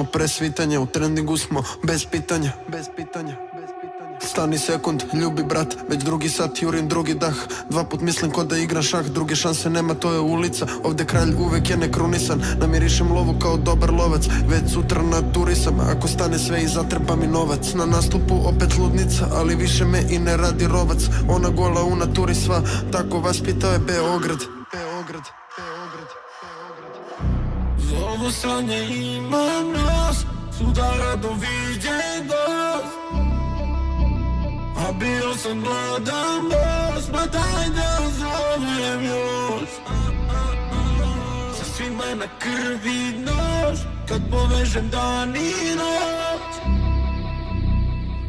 ćemo pre svitanja, u trendingu smo bez pitanja. Stani sekund, ljubi brat, već drugi sat jurim drugi dah. Dva put mislim ko da igram šah, druge šanse nema, to je ulica. Ovde kralj uvek je nekrunisan, namirišem lovu kao dobar lovac. Već sutra na turi sam, ako stane sve i zatreba mi novac. Na nastupu opet ludnica, ali više me i ne radi rovac. Ona gola u naturi sva, tako vaspitao je Beograd. Za ovo sranje imam nas, sudara doviđen gost. A bio sam gladan boss, ma daj da zovem još. Sa svima na krvi nož, kad povežem dan i noć.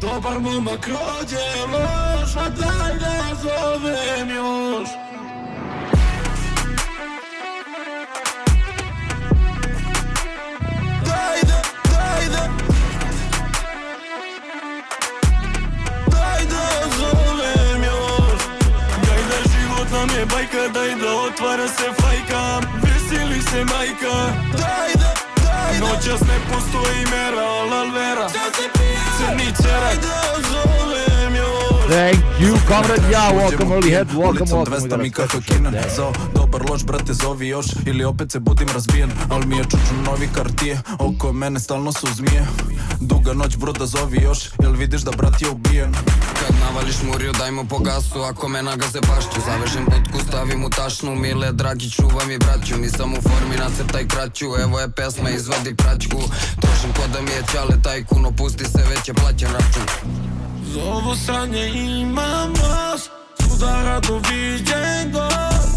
Dobar momak rođe loš, ma daj da zovem još. Nam je bajka, daj da otvara se fajka, veseli se majka. Daj da, noćas ne postoji mera, alvera, crni cerak, daj da zovem još. Thank you, comrade, yeah, welcome, early head, welcome. 200 mi kako kinem, zao, dobar loš, brate, zovi još, ili opet se budim razbijen, al mi je čuču novi kartije, oko mene stalno su zmije. Duga noć, broda, zovi još, jel vidiš da brat je ubijen? Kad navališ murio, daj mu po gasu, ako me nagaze pašću. Zavežem potku, stavim u tašnu, Mile, dragi, čuvaj mi braću. Nisam u formi, nacrtaj kraću, evo je pesma, izvadi praćku. Trošim ko da mi je ćale tajkun, opusti se, već je plaćen račun. Za ovo sranje imam vas, sudara doviđen gost.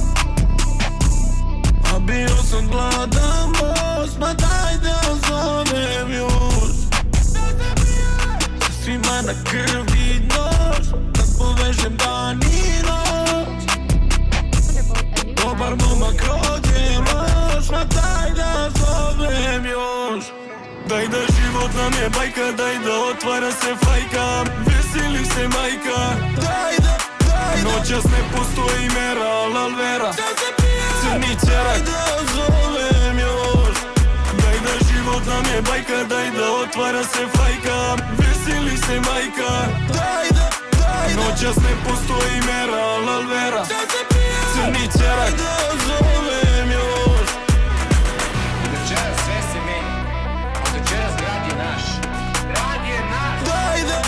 A bio sam gladan boss, ma daj da zovem još. Sa svima na krvi nož, kad povežem dan i noć. Dobar momak rođe loš, ma daj da zovem još. Daj da život nam je bajka, daj da otvara se fajka, veseli se majka. Daj da, noćas ne postoji mera, alvera, crni cerak, daj da zovem još. Daj da život nam je bajka, daj da otvara se fajka, veseli se majka. Daj da, noćas ne postoji mera, alvera, crni cerak, daj da zovem još. Večeras sve se menja, od večeras grad je naš. Grad je naš. Daj da,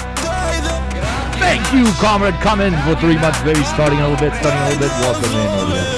Thank you, comrade, come in for 3 months, baby, starting a little bit, welcome in, early head.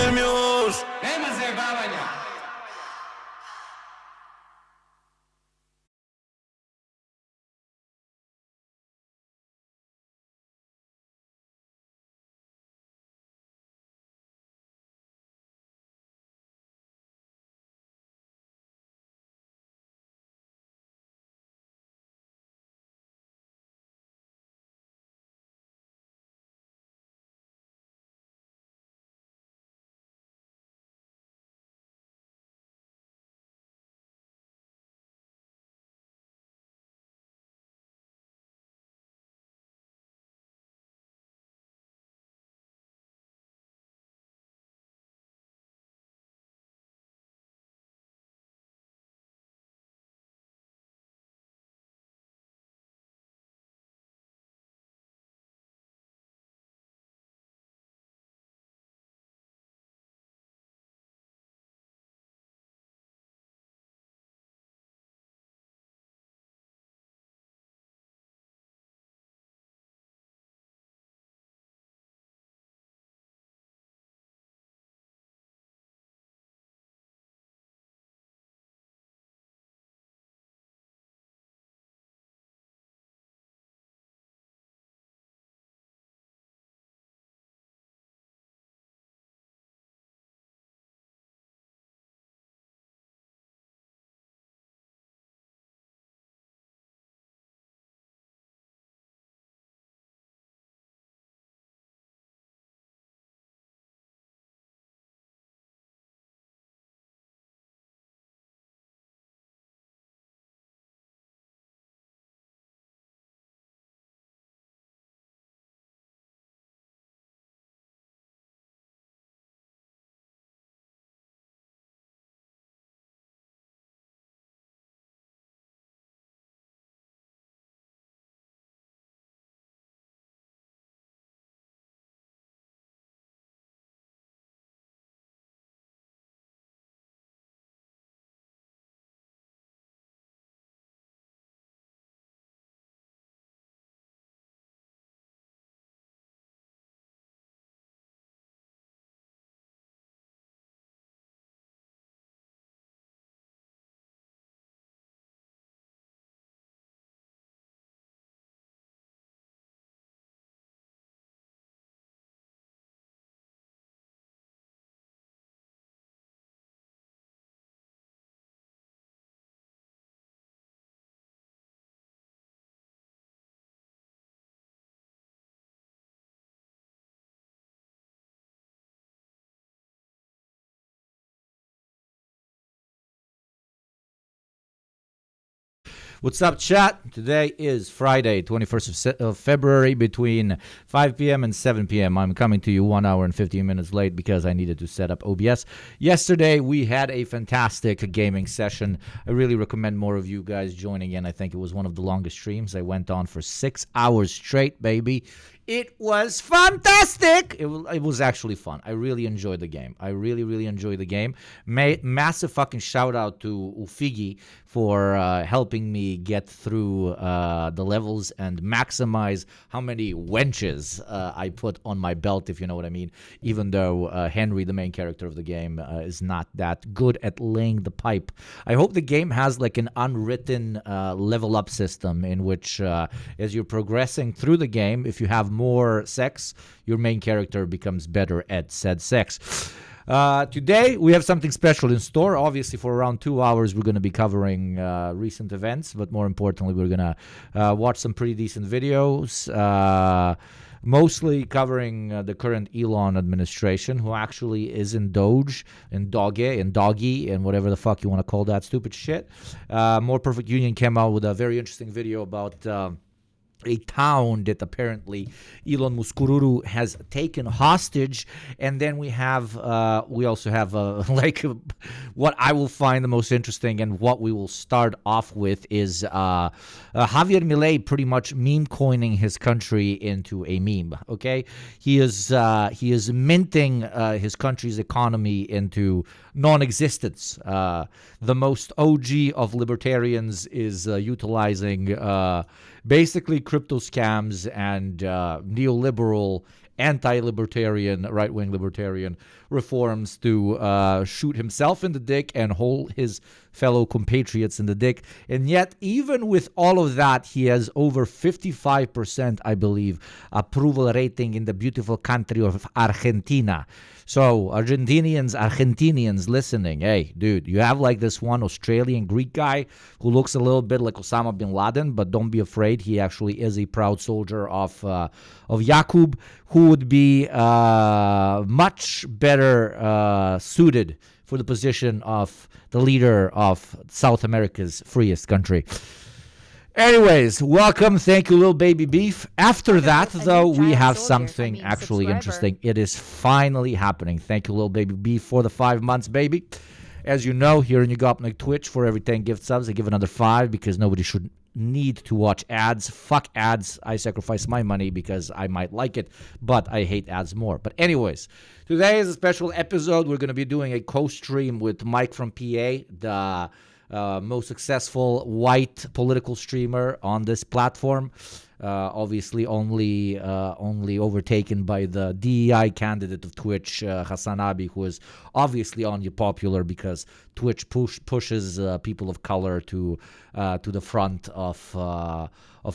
What's up, chat? Today is Friday, 21st of February, between 5 p.m. and 7 p.m. I'm coming to you 1 hour and 15 minutes late because I needed to set up OBS. Yesterday, we had a fantastic gaming session. I really recommend more of you guys joining in. I think it was one of the longest streams. I went on for 6 hours straight, baby. It was fantastic. It was actually fun. I really enjoyed the game. I really enjoyed the game. Massive fucking shout out to Ufigi for helping me get through the levels and maximize how many wenches I put on my belt, if you know what I mean. Even though Henry, the main character of the game, is not that good at laying the pipe. I hope the game has like an unwritten level up system in which as you're progressing through the game, if you have more sex, your main character becomes better at said sex. Today, we have something special in store. Obviously, for around 2 hours, we're going to be covering recent events, but more importantly, we're going to watch some pretty decent videos, mostly covering the current Elon administration, who actually is in Doge, and Doggy, and whatever the fuck you want to call that stupid shit. More Perfect Union came out with a very interesting video about a town that apparently Elon Muskururu has taken hostage. And then we also have like what I will find the most interesting, and what we will start off with is Javier Milei pretty much meme coining his country into a meme. Okay, he is minting his country's economy into non-existence. The most OG of libertarians is utilizing basically crypto scams and neoliberal, anti-libertarian, right-wing libertarian reforms to shoot himself in the dick and hold his fellow compatriots in the dick. And yet, even with all of that, he has over 55%, I believe, approval rating in the beautiful country of Argentina. So, Argentinians listening, hey, dude, you have like this one Australian Greek guy who looks a little bit like Osama bin Laden, but don't be afraid, he actually is a proud soldier of Yaqub, who would be much better suited for the position of the leader of South America's freest country. Anyways, welcome. Thank you, Lil Baby Beef. After that, though, we have something actually interesting. It is finally happening. Thank you, Lil Baby Beef, for the 5 months, baby. As you know, here in YugopnikTwitch, for every 10 gift subs, I give another 5 because nobody should need to watch ads. Fuck ads. I sacrifice my money because I might like it, but I hate ads more. But anyways, today is a special episode. We're going to be doing a co-stream with Mike from PA, the most successful white political streamer on this platform. Obviously, only overtaken by the DEI candidate of Twitch, Hassan Abi, who is obviously unpopular because Twitch pushes people of color to the front of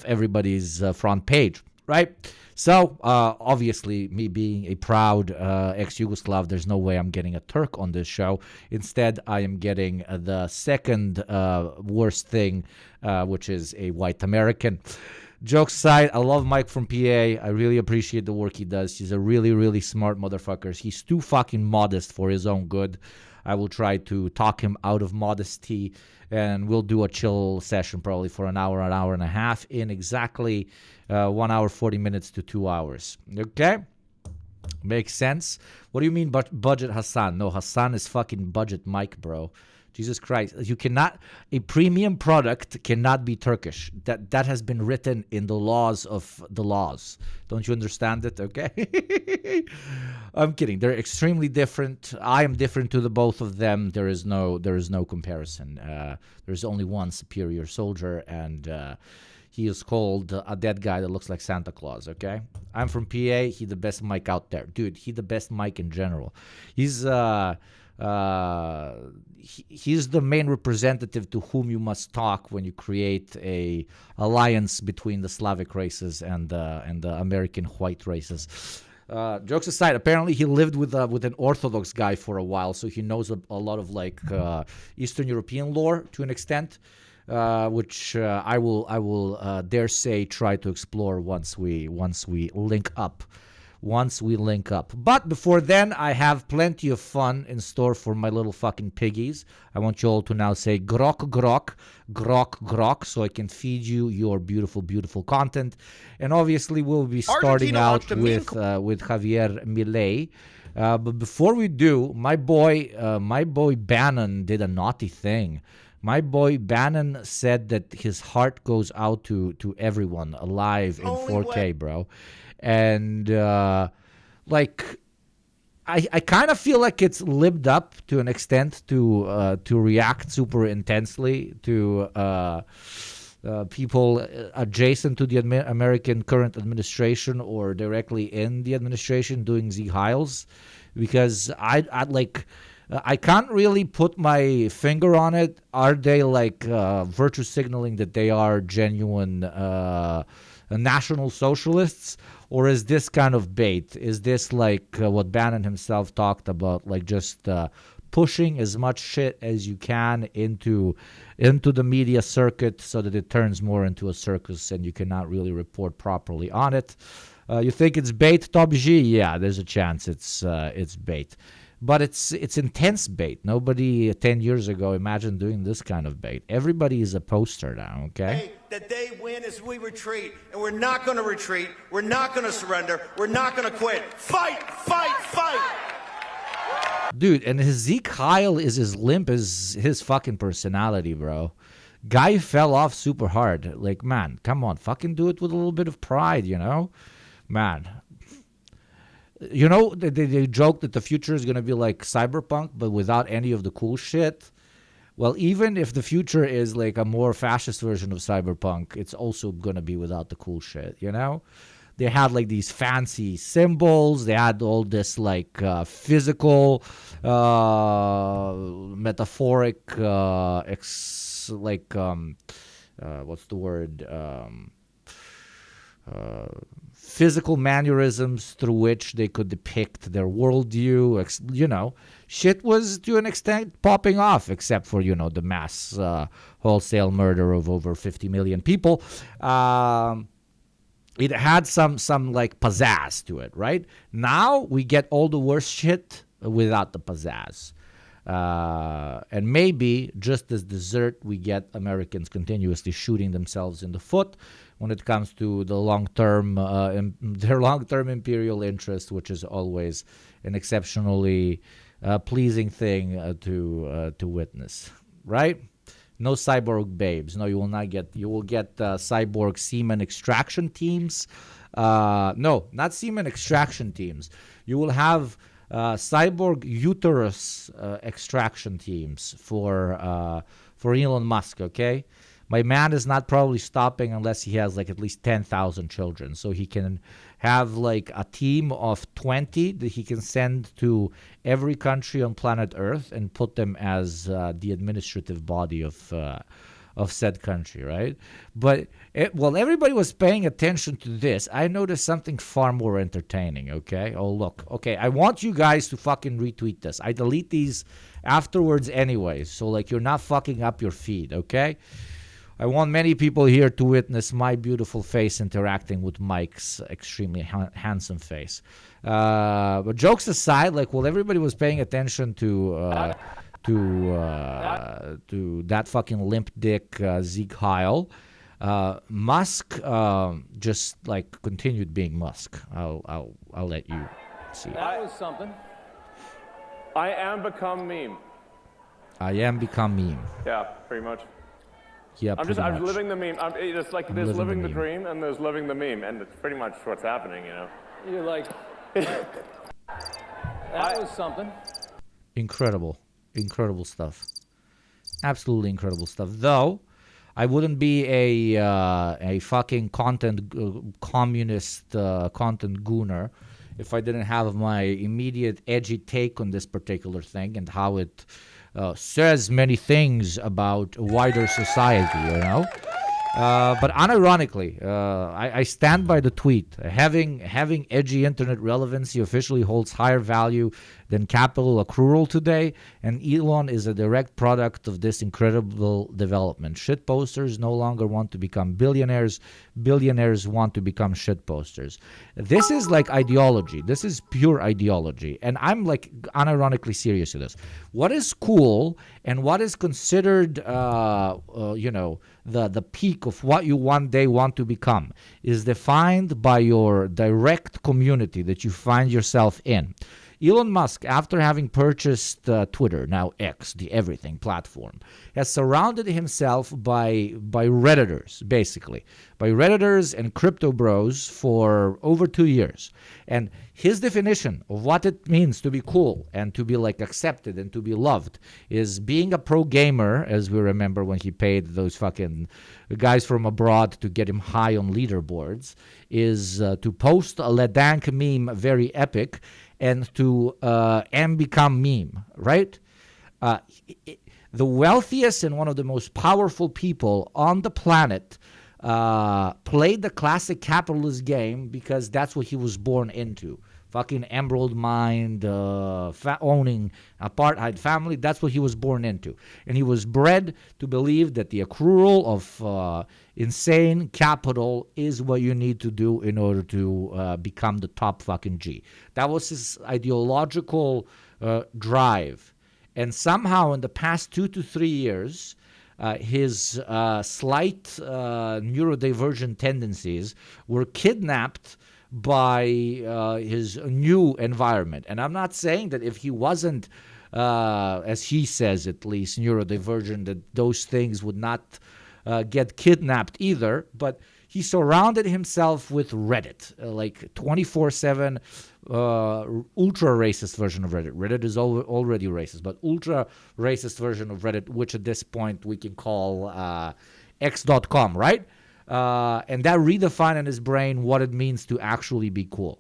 everybody's front page, right? So, obviously, me being a proud ex-Yugoslav, there's no way I'm getting a Turk on this show. Instead, I am getting the second worst thing, which is a white American. Jokes aside, I love Mike from PA. I really appreciate the work he does. He's a really smart motherfucker. He's too fucking modest for his own good. I will try to talk him out of modesty, and we'll do a chill session probably for an hour and a half in exactly 1 hour, 40 minutes to 2 hours. Okay? Makes sense? What do you mean budget Hassan? No, Hassan is fucking budget Mike, bro. Jesus Christ. You cannot, a premium product cannot be Turkish. That has been written in the laws of the laws. Don't you understand it? Okay. I'm kidding. They're extremely different. I am different to the both of them. There is no comparison. There's only one superior soldier, and he is called a dead guy that looks like Santa Claus, okay? I'm from PA. He the best mic out there. Dude, he the best mic in general. He's the main representative to whom you must talk when you create a alliance between the Slavic races and the American white races. Jokes aside, apparently he lived with an Orthodox guy for a while, so he knows a lot of like Eastern European lore to an extent, which I will dare say try to explore once we link up. once we link up. But before then, I have plenty of fun in store for my little fucking piggies. I want you all to now say grok, grok, grok, grok, so I can feed you your beautiful, beautiful content. And obviously, we'll be starting out with Javier Milei. But before we do, my boy Bannon did a naughty thing. My boy Bannon said that his heart goes out to everyone alive in 4K, bro. And like, I kind of feel like it's lived up to an extent to react super intensely to people adjacent to the American current administration or directly in the administration doing Sieg Heils, because I can't really put my finger on it. Are they like virtue signaling that they are genuine national socialists? Or is this kind of bait? Is this like what Bannon himself talked about, like just pushing as much shit as you can into the media circuit so that it turns more into a circus and you cannot really report properly on it? You think it's bait, Top G? Yeah, there's a chance it's bait. But it's intense bait. Nobody 10 years ago imagined doing this kind of bait. Everybody is a poster now, okay? That they win as we retreat, and we're not going to retreat. We're not going to surrender. We're not going to quit. Fight, fight, fight! Dude, and his Sieg Heil is as limp as his fucking personality, bro. Guy fell off super hard. Like, man, come on. Fucking do it with a little bit of pride, you know? Man. You know, they joke that the future is going to be like Cyberpunk, but without any of the cool shit. Well, even if the future is like a more fascist version of Cyberpunk, it's also going to be without the cool shit, you know? They had like these fancy symbols. They had all this like physical, metaphoric, what's the word? Physical mannerisms through which they could depict their worldview. You know, shit was to an extent popping off, except for, you know, the mass wholesale murder of over 50 million people. It had some like pizzazz to it, right? Now we get all the worst shit without the pizzazz. And maybe just as dessert, we get Americans continuously shooting themselves in the foot when it comes to the long-term, their long-term imperial interest, which is always an exceptionally pleasing thing to witness, right? No cyborg babes. No, you will not get. You will get cyborg semen extraction teams. No, not semen extraction teams. You will have cyborg uterus extraction teams for Elon Musk. Okay, my man is not probably stopping unless he has like at least 10,000 children, so he can have like a team of 20 that he can send to every country on planet Earth and put them as the administrative body of said country, right? But while everybody was paying attention to this, I noticed something far more entertaining, okay? Oh, look. Okay, I want you guys to fucking retweet this. I delete these afterwards anyways, so like you're not fucking up your feed, okay? I want many people here to witness my beautiful face interacting with Mike's extremely handsome face. But jokes aside, like while everybody was paying attention to that fucking limp dick Sieg Heil, Musk just like continued being Musk. I'll let you see. That was something. I am become meme. I am become meme. Yeah, pretty much. Yeah, I'm living the meme. It's like there's living the dream and there's living the meme, and it's pretty much what's happening, you know. You're like, that was something. Incredible stuff. Absolutely incredible stuff. Though, I wouldn't be a fucking communist content gooner if I didn't have my immediate edgy take on this particular thing and how it says many things about wider society, you know. But unironically, I stand by the tweet. Having edgy internet relevancy officially holds higher value than capital accrual today, and Elon is a direct product of this incredible development. Shit posters no longer want to become billionaires. Billionaires want to become shit posters. This is like ideology. This is pure ideology, and I'm like unironically serious with this. What is cool and what is considered, the peak of what you one day want to become is defined by your direct community that you find yourself in. Elon Musk, after having purchased Twitter, now X, the everything platform, has surrounded himself by Redditors, basically, by Redditors and crypto bros for over 2 years. And his definition of what it means to be cool and to be like accepted and to be loved is being a pro gamer, as we remember when he paid those fucking guys from abroad to get him high on leaderboards, is to post a Ledank meme very epic and to become meme, right? The wealthiest and one of the most powerful people on the planet played the classic capitalist game because that's what he was born into. Fucking emerald mind, owning apartheid family, that's what he was born into. And he was bred to believe that the accrual of insane capital is what you need to do in order to become the top fucking G. That was his ideological drive. And somehow in the past 2 to 3 years, his slight neurodivergent tendencies were kidnapped by his new environment. And I'm not saying that if he wasn't, as he says at least, neurodivergent, that those things would not get kidnapped either, but he surrounded himself with Reddit, like 24/7 ultra racist version of Reddit. Reddit is already racist, but ultra racist version of Reddit, which at this point we can call X.com, right? And that redefined in his brain what it means to actually be cool.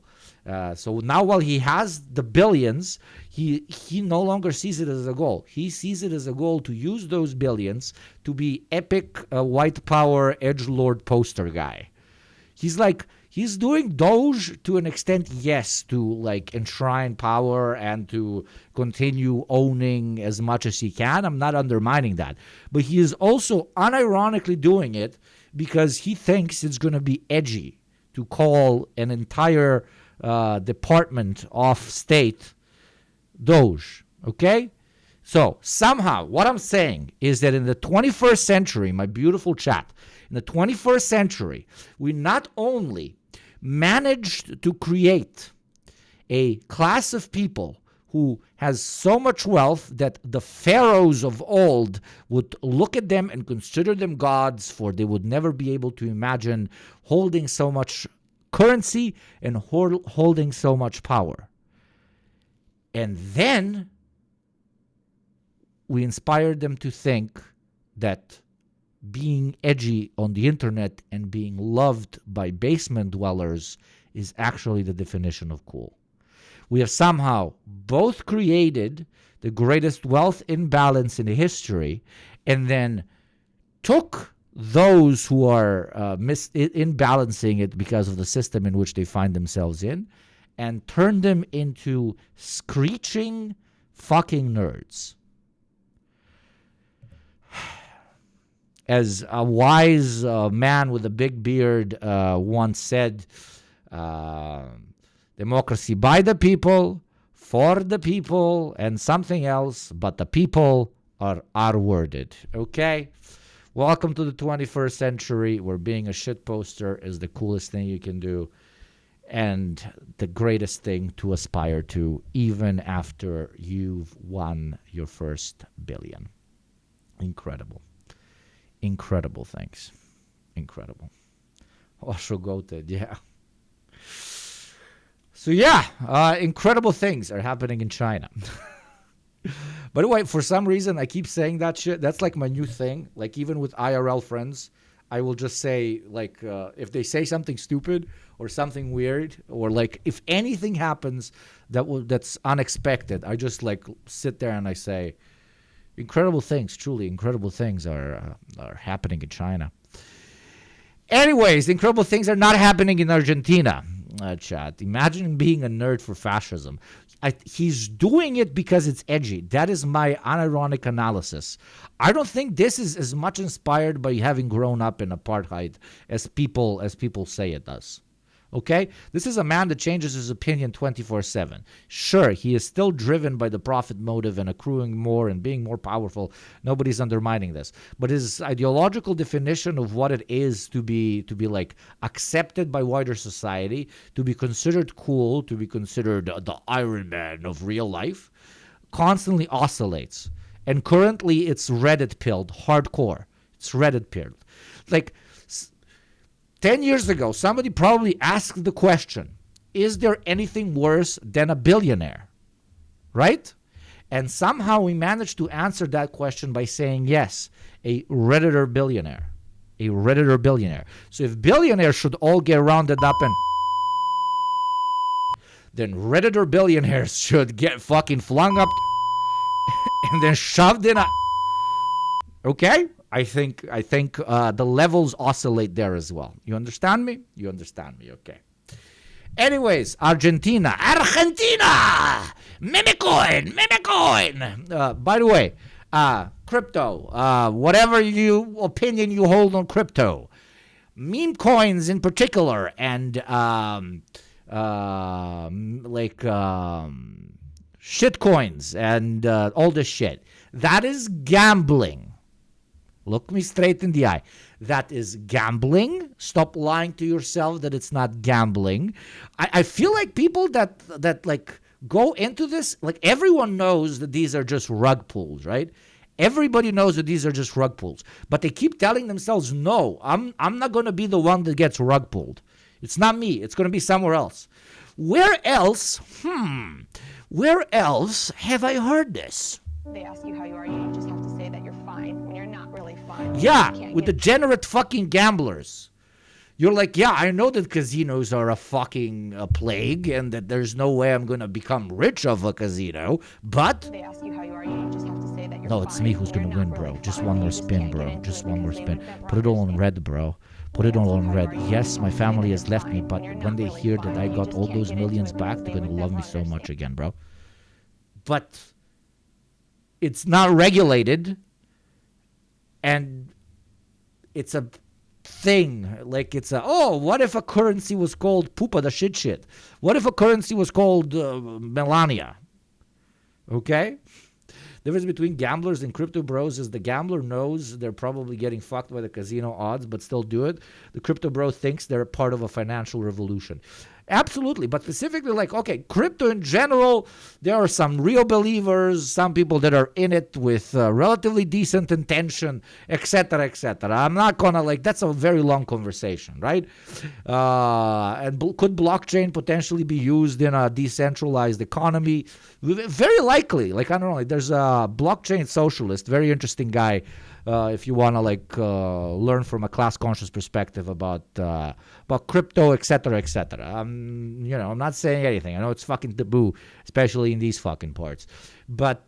So now while he has the billions, he no longer sees it as a goal. He sees it as a goal to use those billions to be epic white power edgelord poster guy. He's doing Doge to an extent, yes, to like enshrine power and to continue owning as much as he can. I'm not undermining that. But he is also unironically doing it because he thinks it's going to be edgy to call an entire Department of State Doge, okay? So somehow what I'm saying is that in the 21st century, my beautiful chat, in the 21st century, we not only managed to create a class of people who has so much wealth that the pharaohs of old would look at them and consider them gods, for they would never be able to imagine holding so much currency and holding so much power. And then we inspired them to think that being edgy on the internet and being loved by basement dwellers is actually the definition of cool. We have somehow both created the greatest wealth imbalance in history and then took those who are imbalancing it because of the system in which they find themselves in and turned them into screeching fucking nerds. As a wise man with a big beard once said, democracy by the people, for the people, and something else, but the people are R-worded. Okay? Welcome to the 21st century, where being a shit poster is the coolest thing you can do and the greatest thing to aspire to, even after you've won your first billion. Incredible. Incredible things. Incredible. Also goated, yeah. So yeah, incredible things are happening in China. By the way, for some reason, I keep saying that shit. That's like my new thing. Like even with IRL friends, I will just say, like, if they say something stupid or something weird, or like if anything happens that's unexpected, I just like sit there and I say, incredible things, truly incredible things are happening in China. Anyways, incredible things are not happening in Argentina. chat. Imagine being a nerd for fascism. He's doing it because it's edgy. That is my unironic analysis. I don't think this is as much inspired by having grown up in apartheid as people say it does. Okay? This is a man that changes his opinion 24/7. Sure, he is still driven by the profit motive and accruing more and being more powerful. Nobody's undermining this. But his ideological definition of what it is to be like accepted by wider society, to be considered cool, to be considered the Iron Man of real life, constantly oscillates. And currently it's Reddit-pilled, hardcore. It's Reddit-pilled. Like, 10 years ago, somebody probably asked the question, is there anything worse than a billionaire? Right? And somehow we managed to answer that question by saying, yes, a Redditor billionaire. A Redditor billionaire. So if billionaires should all get rounded up and then Redditor billionaires should get fucking flung up and then shoved in a... Okay? I think the levels oscillate there as well. You understand me? You understand me, okay. Anyways, Argentina. MEMECOIN. By the way, crypto, whatever opinion you hold on crypto, meme coins in particular, and shit coins and all this shit, that is gambling. Look me straight in the eye. That is gambling. Stop lying to yourself that it's not gambling. I feel like people that like go into this, like everyone knows that these are just rug pulls, right? Everybody knows that these are just rug pulls. But they keep telling themselves, no, I'm not going to be the one that gets rug pulled. It's not me. It's going to be somewhere else. Where else? Where else have I heard this? They ask you how you are, you just have to say that you're fine when you're not really fine. Yeah, with degenerate fucking gamblers. You're like, yeah, I know that casinos are a fucking plague and that there's no way I'm going to become rich of a casino, but... They ask you how you are, you just have to say that you're no, fine. It's me who's going to win, bro. Really just fine. one more You spin, can't get bro. into Just it one more because spin. you never Put it all on understand. red, bro. Put it all on red. Yes, my family has left me, but when they hear that I got all those millions back, they're going to love me so much again, bro. But... it's not regulated, and it's a thing. Like it's what if a currency was called Pupa the shit? What if a currency was called Melania? Okay? The difference between gamblers and crypto bros is the gambler knows they're probably getting fucked by the casino odds, but still do it. The crypto bro thinks they're part of a financial revolution. Absolutely, but specifically like, okay, crypto in general, there are some real believers, some people that are in it with relatively decent intention, etc., etc. I'm not gonna that's a very long conversation, right? And could blockchain potentially be used in a decentralized economy? Very likely. Like, I don't know, there's a blockchain socialist, very interesting guy. If you want to learn from a class conscious perspective about crypto, etc., etc. I'm not saying anything. I know it's fucking taboo, especially in these fucking parts. But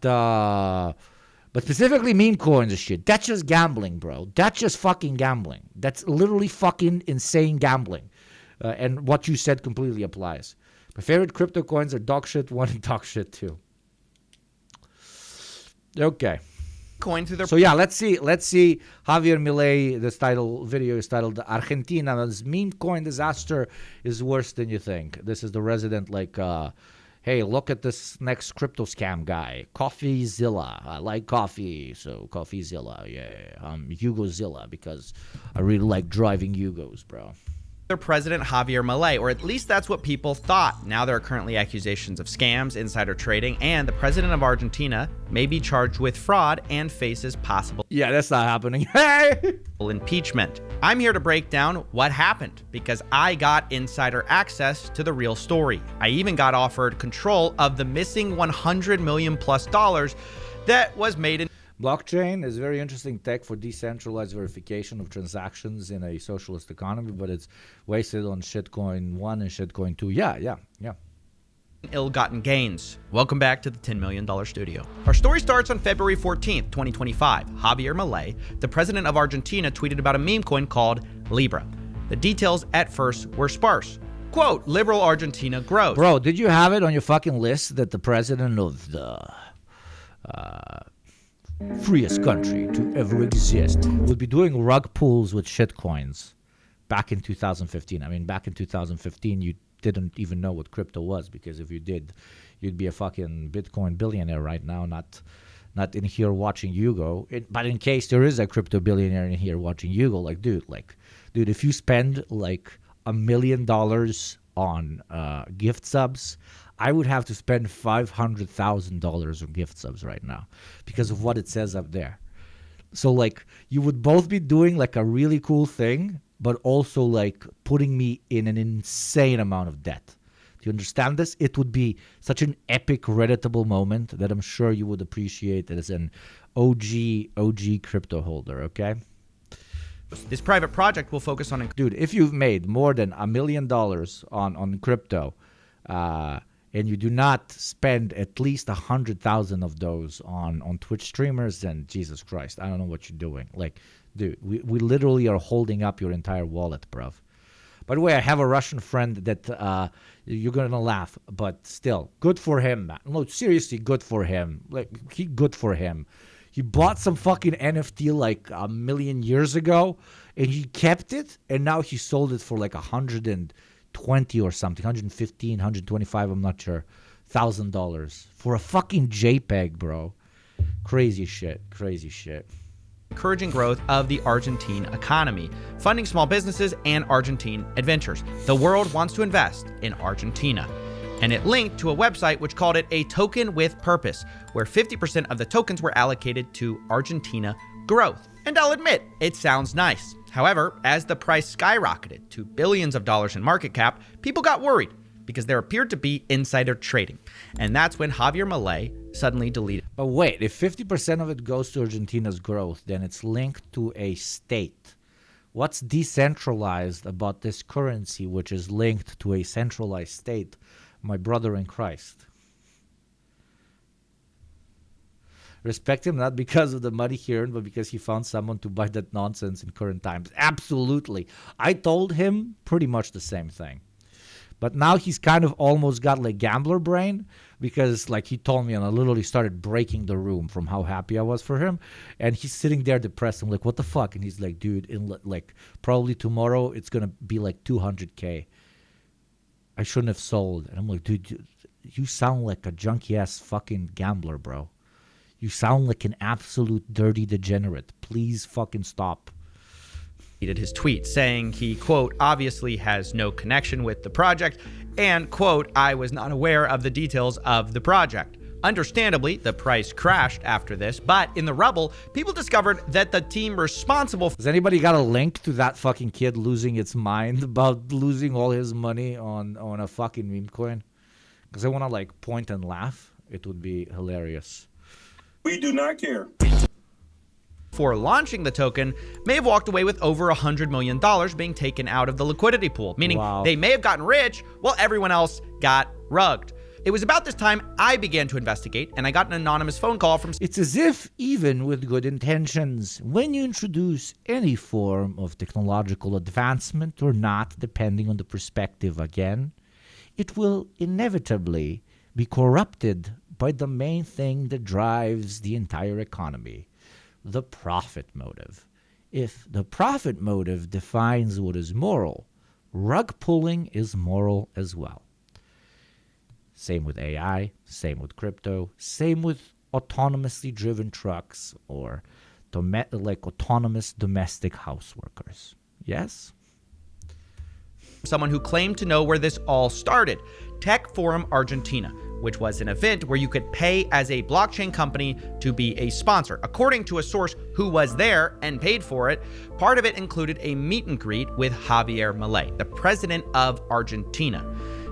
specifically meme coins and shit. That's just gambling, bro. That's just fucking gambling. That's literally fucking insane gambling. And what you said completely applies. My favorite crypto coins are dog shit 1 and dog shit 2. Okay. Coin through their So yeah, let's see Javier Milei. This video is titled Argentina's meme coin disaster is worse than you think. This is the resident hey, look at this next crypto scam guy, CoffeeZilla. I like coffee, so CoffeeZilla. Yeah, Yugozilla because I really like driving Yugos, bro. Their president, Javier Milei, or at least that's what people thought. Now there are currently accusations of scams, insider trading, and the president of Argentina may be charged with fraud and faces possible Yeah, that's not happening. Hey! impeachment. I'm here to break down what happened because I got insider access to the real story. I even got offered control of the missing $100 million+ that was made in Blockchain is very interesting tech for decentralized verification of transactions in a socialist economy, but it's wasted on shitcoin 1 and shitcoin 2. Yeah. ill-gotten gains. Welcome back to the $10 million studio. Our story starts on February 14th, 2025. Javier Milei, the president of Argentina, tweeted about a meme coin called Libra. The details at first were sparse. quote, liberal Argentina grows. Bro, did you have it on your fucking list that the president of the freest country to ever exist would be doing rug pulls with shitcoins back in 2015? I mean, back in 2015, you didn't even know what crypto was, because if you did, you'd be a fucking Bitcoin billionaire right now, not in here watching Yugo. But in case there is a crypto billionaire in here watching Yugo, like, dude, if you spend like $1 million on gift subs, I would have to spend $500,000 on gift subs right now because of what it says up there. So like, you would both be doing like a really cool thing, but also like putting me in an insane amount of debt. Do you understand this? It would be such an epic Redditable moment that I'm sure you would appreciate as an OG crypto holder, okay? This private project will focus on... Dude, if you've made more than $1 million on crypto, and you do not spend at least 100,000 of those on Twitch streamers, then Jesus Christ, I don't know what you're doing. Like, dude, we literally are holding up your entire wallet, bruv. By the way, I have a Russian friend that you're gonna laugh, but still, good for him, man. No, seriously, good for him. Like, good for him. He bought some fucking NFT like 1 million years ago, and he kept it, and now he sold it for like 120 or something, 115, 125, I'm not sure, $1,000 for a fucking JPEG, bro. Crazy shit. Encouraging growth of the Argentine economy, funding small businesses and Argentine adventures. The world wants to invest in Argentina. And it linked to a website which called it a token with purpose, where 50% of the tokens were allocated to Argentina growth. And I'll admit, it sounds nice. However, as the price skyrocketed to billions of dollars in market cap, people got worried because there appeared to be insider trading. And that's when Javier Milei suddenly deleted. But wait, if 50% of it goes to Argentina's growth, then it's linked to a state. What's decentralized about this currency, which is linked to a centralized state, my brother in Christ? Respect him not because of the money he earned, but because he found someone to buy that nonsense in current times. Absolutely. I told him pretty much the same thing. But now he's kind of almost got like gambler brain, because like he told me, and I literally started breaking the room from how happy I was for him. And he's sitting there depressed. I'm like, what the fuck? And he's like, dude, in like probably tomorrow it's going to be like 200K. I shouldn't have sold. And I'm like, dude, you sound like a junky ass fucking gambler, bro. You sound like an absolute dirty degenerate. Please fucking stop. His tweet saying he, quote, obviously has no connection with the project, and, quote, I was not aware of the details of the project. Understandably, the price crashed after this, but in the rubble, people discovered that the team responsible... Has anybody got a link to that fucking kid losing its mind about losing all his money on a fucking meme coin? Because I want to like point and laugh. It would be hilarious. We do not care. For launching the token may have walked away with over $100 million being taken out of the liquidity pool, meaning they may have gotten rich while everyone else got rugged. It was about this time I began to investigate, and I got an anonymous phone call from... It's as if, even with good intentions, when you introduce any form of technological advancement or not, depending on the perspective again, it will inevitably be corrupted by the main thing that drives the entire economy. The profit motive. If the profit motive defines what is moral, rug pulling is moral as well. Same with AI, same with crypto, same with autonomously driven trucks or like autonomous domestic house workers. Yes? Someone who claimed to know where this all started, Tech Forum Argentina, which was an event where you could pay as a blockchain company to be a sponsor. According to a source who was there and paid for it, part of it included a meet and greet with Javier Milei, the president of Argentina.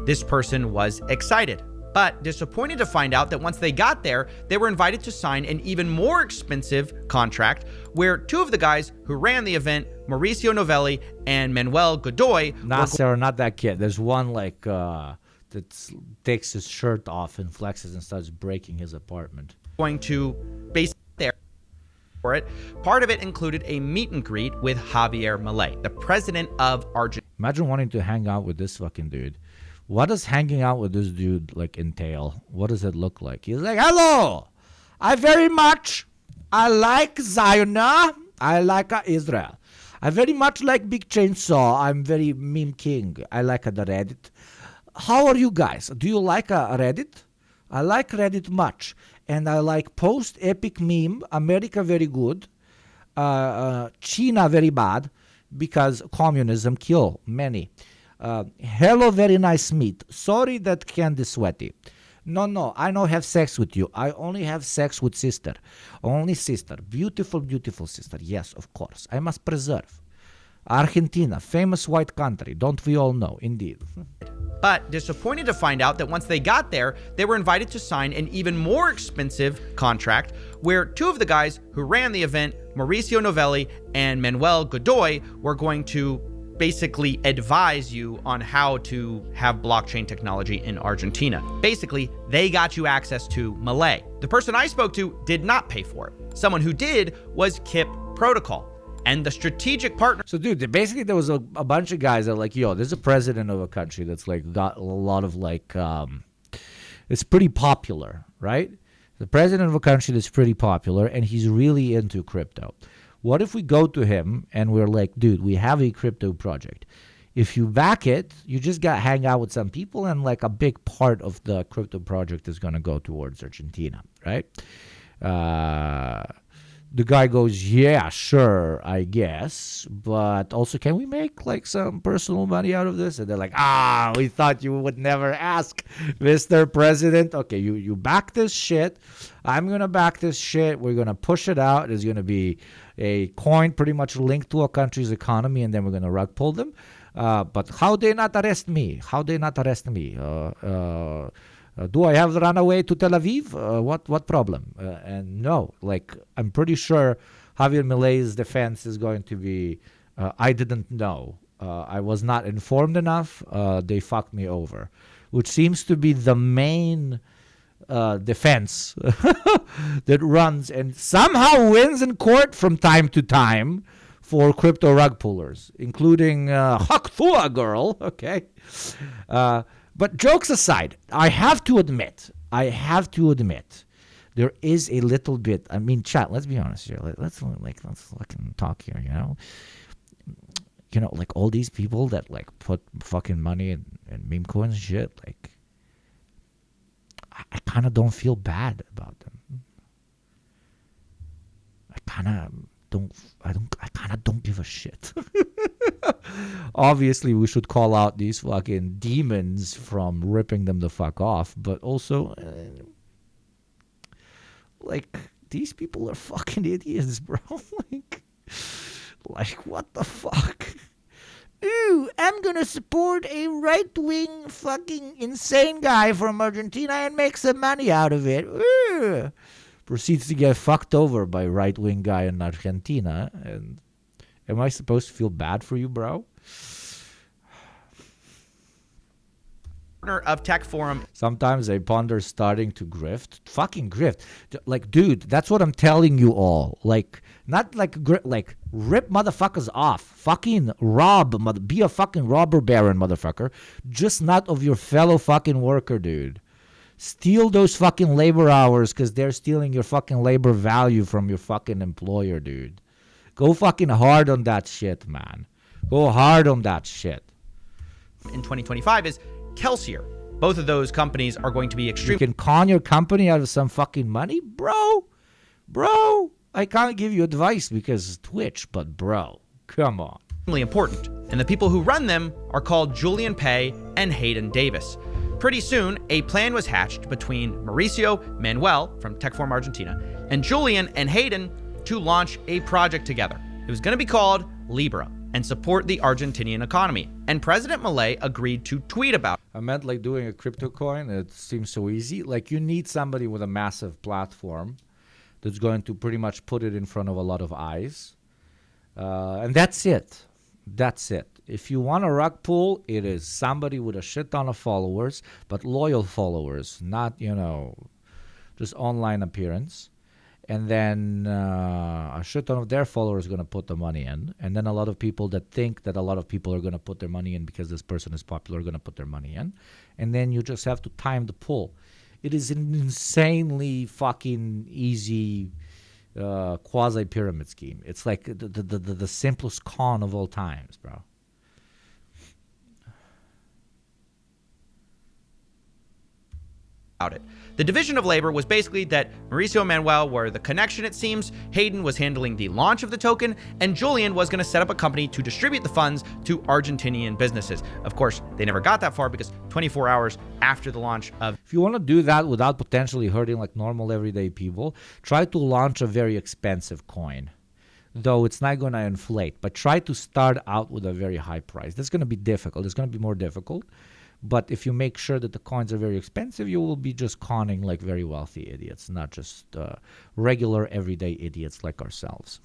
This person was excited, but disappointed to find out that once they got there, they were invited to sign an even more expensive contract where two of the guys who ran the event, Mauricio Novelli and Manuel Godoy... Nah, Sarah, not that kid. There's one like... that takes his shirt off and flexes and starts breaking his apartment. Going to base there. for it. Part of it included a meet and greet with Javier Milei, the president of Argentina. Imagine wanting to hang out with this fucking dude. What does hanging out with this dude like entail? What does it look like? He's like, hello, I like Zion. I like Israel. I very much like Big Chainsaw. I'm very meme king. I like the Reddit. How are you guys? Do you like Reddit? I like Reddit much. And I like post-epic meme. America very good. China very bad. Because communism kill many. Hello, very nice meat. Sorry that candy sweaty. No, I don't have sex with you. I only have sex with sister. Only sister. Beautiful, beautiful sister. Yes, of course. I must preserve. Argentina, famous white country. Don't we all know? Indeed. But disappointed to find out that once they got there, they were invited to sign an even more expensive contract where two of the guys who ran the event, Mauricio Novelli and Manuel Godoy, were going to basically advise you on how to have blockchain technology in Argentina. Basically, they got you access to Milei. The person I spoke to did not pay for it. Someone who did was Kip Protocol. And the strategic partner. So, dude, basically there was a bunch of guys that are like, yo, there's a president of a country that's like got a lot of like, it's pretty popular, right? The president of a country that's pretty popular, and he's really into crypto. What if we go to him and we're like, dude, we have a crypto project. If you back it, you just got to hang out with some people, and like a big part of the crypto project is going to go towards Argentina, right? The guy goes, yeah, sure, I guess. But also, can we make like some personal money out of this? And they're like, we thought you would never ask, Mr. President. Okay, you back this shit. I'm going to back this shit. We're going to push it out. There's going to be a coin pretty much linked to a country's economy, and then we're going to rug pull them. But how they not arrest me? How they not arrest me? Do I have to run away to Tel Aviv? What problem? And no, like, I'm pretty sure Javier Milei's defense is going to be, I didn't know. I was not informed enough. They fucked me over, which seems to be the main defense that runs and somehow wins in court from time to time for crypto rug pullers, including Hakthua girl, okay? But jokes aside, I have to admit, there is a little bit. I mean, chat. Let's be honest here. Let's fucking talk here. You know, like all these people that like put fucking money in meme coins and shit. Like, I kind of don't feel bad about them. I kind of don't give a shit. Obviously, we should call out these fucking demons from ripping them the fuck off, but also, like, these people are fucking idiots, bro. like, what the fuck? Ooh, I'm gonna support a right-wing fucking insane guy from Argentina and make some money out of it. Ooh. Proceeds to get fucked over by right-wing guy in Argentina. And am I supposed to feel bad for you, bro? Of Tech Forum. Sometimes I ponder starting to grift. Fucking grift. Like, dude, that's what I'm telling you all. Like, not like like rip motherfuckers off. Fucking rob. Be a fucking robber baron, motherfucker. Just not of your fellow fucking worker, dude. Steal those fucking labor hours because they're stealing your fucking labor value from your fucking employer, dude. Go fucking hard on that shit, man. Go hard on that shit. In 2025 is Kelsier. Both of those companies are going to be extremely... You can con your company out of some fucking money? Bro, I can't give you advice because it's Twitch, but bro, come on. Important. And the people who run them are called Julian Pay and Hayden Davis. Pretty soon, a plan was hatched between Mauricio Manuel from Techforum Argentina and Julian and Hayden to launch a project together. It was going to be called Libra and support the Argentinian economy. And President Milei agreed to tweet about it. I meant like doing a crypto coin. It seems so easy. Like, you need somebody with a massive platform that's going to pretty much put it in front of a lot of eyes. And that's it. That's it. If you want a rug pull, it is somebody with a shit ton of followers, but loyal followers, not, just online appearance. And then a shit ton of their followers are going to put the money in. And then a lot of people that think that a lot of people are going to put their money in because this person is popular are going to put their money in. And then you just have to time the pull. It is an insanely fucking easy quasi-pyramid scheme. It's like the simplest con of all times, bro. It. The division of labor was basically that Mauricio and Manuel were the connection, it seems, Hayden was handling the launch of the token, and Julian was going to set up a company to distribute the funds to Argentinian businesses. Of course, they never got that far because 24 hours after the launch of... If you want to do that without potentially hurting like normal everyday people, try to launch a very expensive coin. Though it's not going to inflate, but try to start out with a very high price. That's going to be difficult. It's going to be more difficult. But if you make sure that the coins are very expensive, you will be just conning like very wealthy idiots, not just regular everyday idiots like ourselves.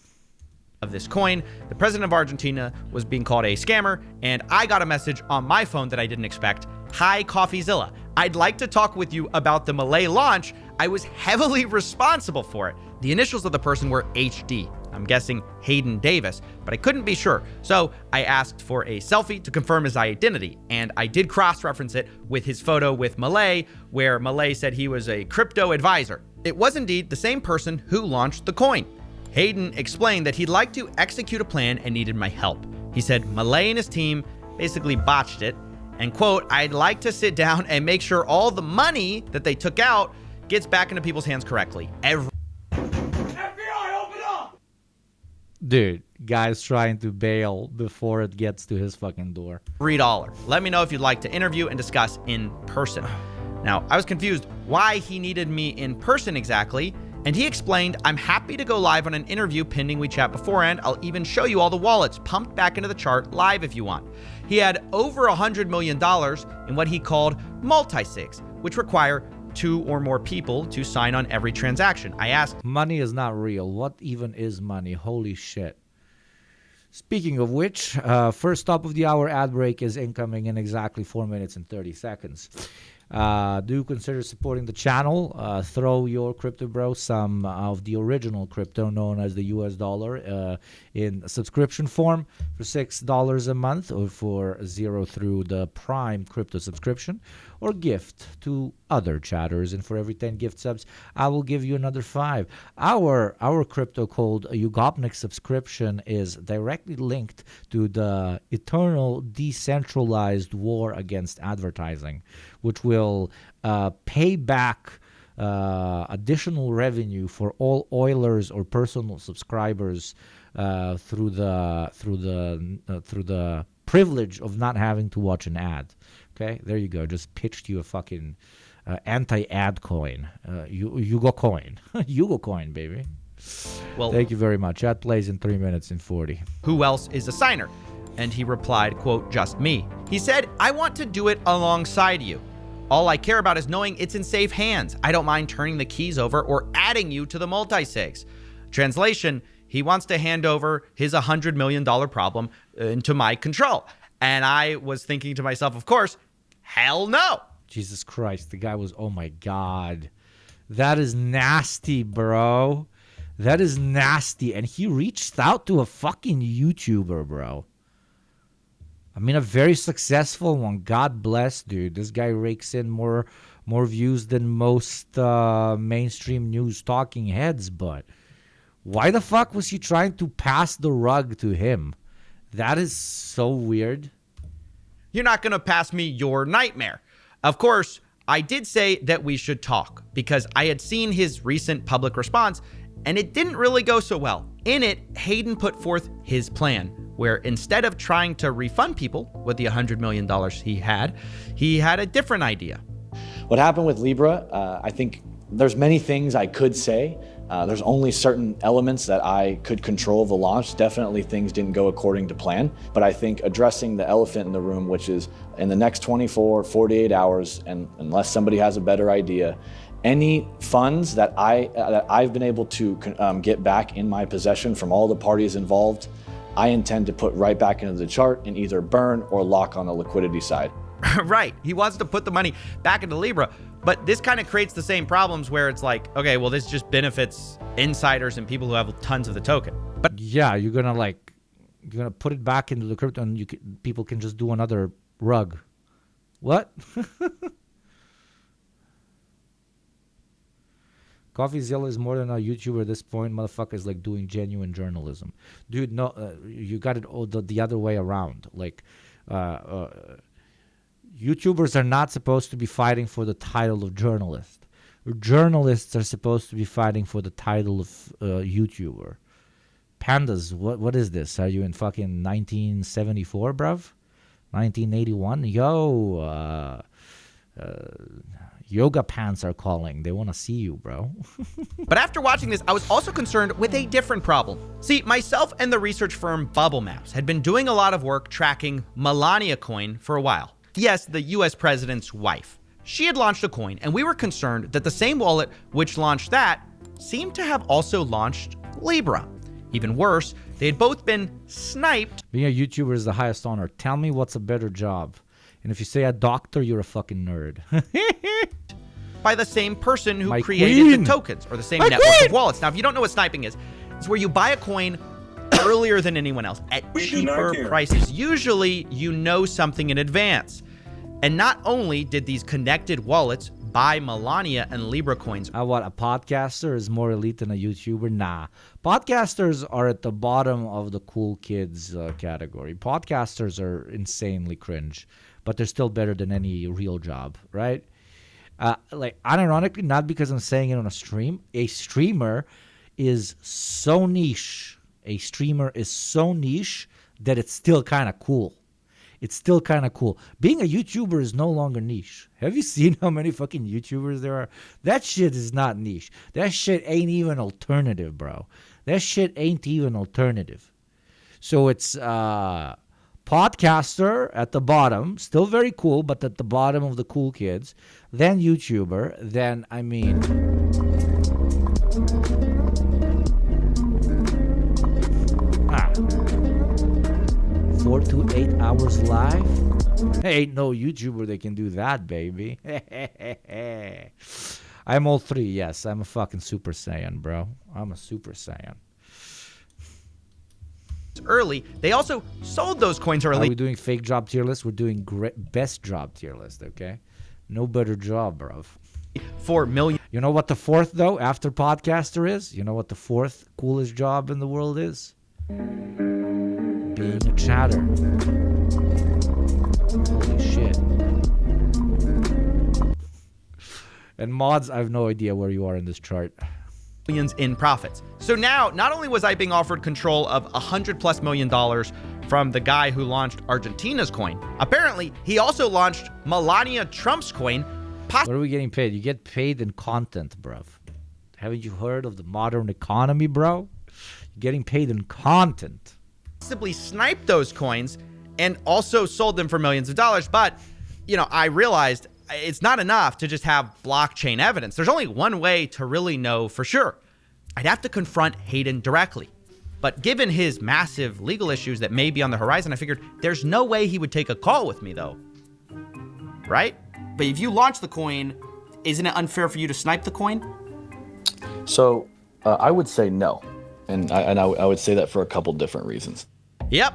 Of this coin, the president of Argentina was being called a scammer, and I got a message on my phone that I didn't expect. Hi, CoffeeZilla. I'd like to talk with you about the MILEI launch. I was heavily responsible for it. The initials of the person were HD. I'm guessing Hayden Davis, but I couldn't be sure. So I asked for a selfie to confirm his identity, and I did cross-reference it with his photo with MILEI, where MILEI said he was a crypto advisor. It was indeed the same person who launched the coin. Hayden explained that he'd like to execute a plan and needed my help. He said MILEI and his team basically botched it, and quote, I'd like to sit down and make sure all the money that they took out gets back into people's hands correctly. Dude, guy's trying to bail before it gets to his fucking door. $3. Let me know if you'd like to interview and discuss in person. Now, I was confused why he needed me in person exactly, and he explained, I'm happy to go live on an interview pending we chat beforehand. I'll even show you all the wallets pumped back into the chart live if you want. He had over $100 million in what he called multi-sigs, which require 2 or more people to sign on every transaction. I asked, money is not real. What even is money? Holy shit. Speaking of which, first stop of the hour ad break is incoming in exactly 4 minutes and 30 seconds. Do consider supporting the channel. Throw your crypto bro some of the original crypto known as the US dollar in subscription form for $6 a month, or for 0 through the Prime crypto subscription, or gift to other chatters. And for every 10 gift subs, I will give you another 5. Our crypto called Yugopnik subscription is directly linked to the eternal decentralized war against advertising, which will pay back additional revenue for all Oilers or personal subscribers through the privilege of not having to watch an ad. Okay, there you go. Just pitched you a fucking anti-ad coin, Yugocoin, Yugocoin, baby. Well, thank you very much. Ad plays in 3 minutes and 40. Who else is a signer? And he replied, quote, just me. He said, I want to do it alongside you. All I care about is knowing it's in safe hands. I don't mind turning the keys over or adding you to the multi-sigs. Translation, he wants to hand over his $100 million problem into my control. And I was thinking to myself, of course, hell no. Jesus Christ, the guy was, oh my God. That is nasty, bro. That is nasty. And he reached out to a fucking YouTuber, bro. I mean, a very successful one. God bless, dude. This guy rakes in more views than most mainstream news talking heads. But why the fuck was he trying to pass the rug to him? That is so weird. You're not going to pass me your nightmare. Of course, I did say that we should talk because I had seen his recent public response and it didn't really go so well. In it, Hayden put forth his plan, where instead of trying to refund people with the $100 million he had a different idea. What happened with Libra, I think there's many things I could say. There's only certain elements that I could control the launch. Definitely things didn't go according to plan, but I think addressing the elephant in the room, which is in the next 24, 48 hours, and unless somebody has a better idea, any funds that I've been able to get back in my possession from all the parties involved, I intend to put right back into the chart and either burn or lock on the liquidity side. Right. He wants to put the money back into Libra. But this kind of creates the same problems where it's like, okay, well, this just benefits insiders and people who have tons of the token. But yeah, you're gonna put it back into the crypto, and people can just do another rug. What? CoffeeZilla is more than a YouTuber at this point. Motherfucker is like doing genuine journalism, dude. No, you got it all the other way around. Like, YouTubers are not supposed to be fighting for the title of journalist. Journalists are supposed to be fighting for the title of YouTuber. Pandas, what is this? Are you in fucking 1974, bruv? 1981? Yo, yoga pants are calling. They want to see you, bro. But after watching this, I was also concerned with a different problem. See, myself and the research firm Bubble Maps had been doing a lot of work tracking Melania coin for a while. Yes, the US president's wife. She had launched a coin, and we were concerned that the same wallet which launched that seemed to have also launched Libra. Even worse, they had both been sniped. Being a YouTuber is the highest honor. Tell me what's a better job. And if you say a doctor, you're a fucking nerd. By the same person who My created queen. the tokens, or the same My network queen. of wallets. Now, if you don't know what sniping is, it's where you buy a coin earlier than anyone else at We do not cheaper care. prices. Usually, you know something in advance. And not only did these connected wallets buy Melania and Libra coins. What, a podcaster is more elite than a YouTuber? Nah. Podcasters are at the bottom of the cool kids category. Podcasters are insanely cringe, but they're still better than any real job, right? Like, unironically, not because I'm saying it on a stream, a streamer is so niche. A streamer is so niche that it's still kind of cool. It's still kind of cool. Being a YouTuber is no longer niche. Have you seen how many fucking YouTubers there are? That shit is not niche. That shit ain't even alternative, bro. That shit ain't even alternative. So it's podcaster at the bottom, still very cool, but at the bottom of the cool kids. Then YouTuber. Then, I mean... 4 to 8 hours live? Ain't no YouTuber that can do that, baby. I'm all three, yes. I'm a fucking Super Saiyan, bro. I'm a Super Saiyan. Early, they also sold those coins early. Are we doing fake job tier list? We're doing best job tier list, okay? No better job, bro. For millions. You know what the fourth, though, after podcaster is? You know what the fourth coolest job in the world is? Being a chatter. Holy shit. And mods, I have no idea where you are in this chart. Millions in profits. So now, not only was I being offered control of $100+ million from the guy who launched Argentina's coin, apparently he also launched Melania Trump's coin. What are we getting paid? You get paid in content, bruv. Haven't you heard of the modern economy, bro? You're getting paid in content. Possibly sniped those coins and also sold them for millions of dollars. But, you know, I realized it's not enough to just have blockchain evidence. There's only one way to really know for sure. I'd have to confront Hayden directly. But given his massive legal issues that may be on the horizon, I figured there's no way he would take a call with me, though. Right? But if you launch the coin, isn't it unfair for you to snipe the coin? So I would say no. And I would say that for a couple different reasons. Yep,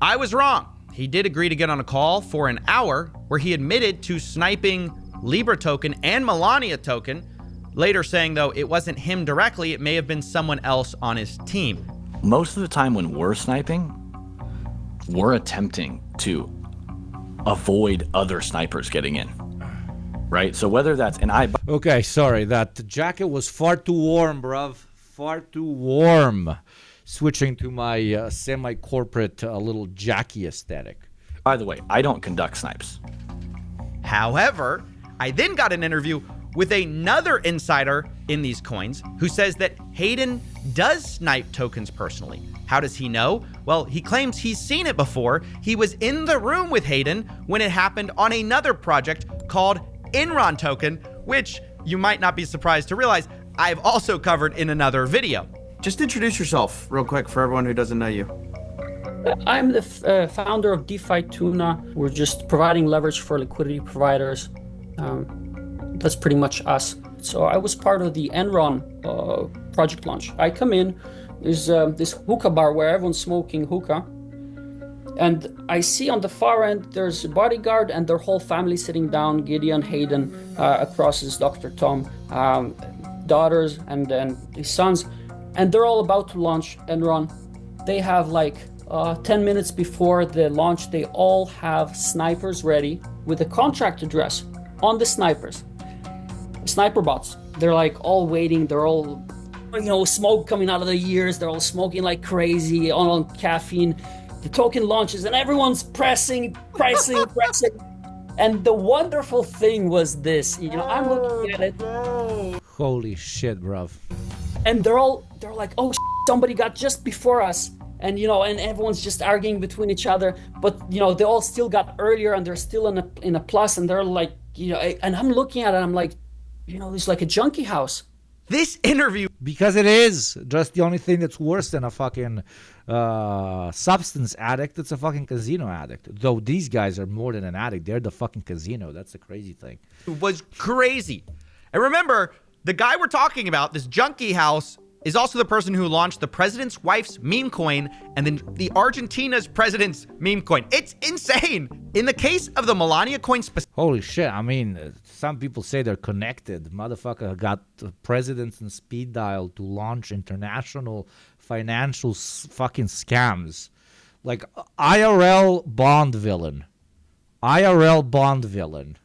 I was wrong. He did agree to get on a call for an hour where he admitted to sniping Libra token and Melania token, later saying, though, it wasn't him directly, it may have been someone else on his team. Most of the time when we're sniping, we're attempting to avoid other snipers getting in, right? So whether that's, Okay, sorry, that jacket was far too warm, bruv. Far too warm. Switching to my semi-corporate little Jackie aesthetic. By the way, I don't conduct snipes. However, I then got an interview with another insider in these coins who says that Hayden does snipe tokens personally. How does he know? Well, he claims he's seen it before. He was in the room with Hayden when it happened on another project called Enron Token, which you might not be surprised to realize I've also covered in another video. Just introduce yourself real quick for everyone who doesn't know you. I'm the founder of DeFi Tuna. We're just providing leverage for liquidity providers. That's pretty much us. So I was part of the Enron project launch. I come in, there's this hookah bar where everyone's smoking hookah. And I see on the far end, there's a bodyguard and their whole family sitting down, Gideon, Hayden, across is Dr. Tom, daughters and his sons. And they're all about to launch Enron. They have like 10 minutes before the launch, they all have snipers ready with a contract address on the snipers. Sniper bots. They're like all waiting. They're all, smoke coming out of their ears. They're all smoking like crazy on caffeine. The token launches and everyone's pressing. And the wonderful thing was this, I'm looking at it. Holy shit, bruv. And they're like, oh, somebody got just before us. And, and everyone's just arguing between each other. But, they all still got earlier and they're still in a plus. And they're like, and I'm looking at it, I'm like, it's like a junkie house. This interview. Because it is. Just the only thing that's worse than a fucking substance addict, it's a fucking casino addict. Though these guys are more than an addict. They're the fucking casino. That's the crazy thing. It was crazy. And remember, the guy we're talking about, this junkie house, is also the person who launched the president's wife's meme coin and then the Argentina's president's meme coin. It's insane. In the case of the Melania coin holy shit. I mean, some people say they're connected. Motherfucker got the presidents and speed dial to launch international financial fucking scams. Like IRL bond villain. IRL bond villain.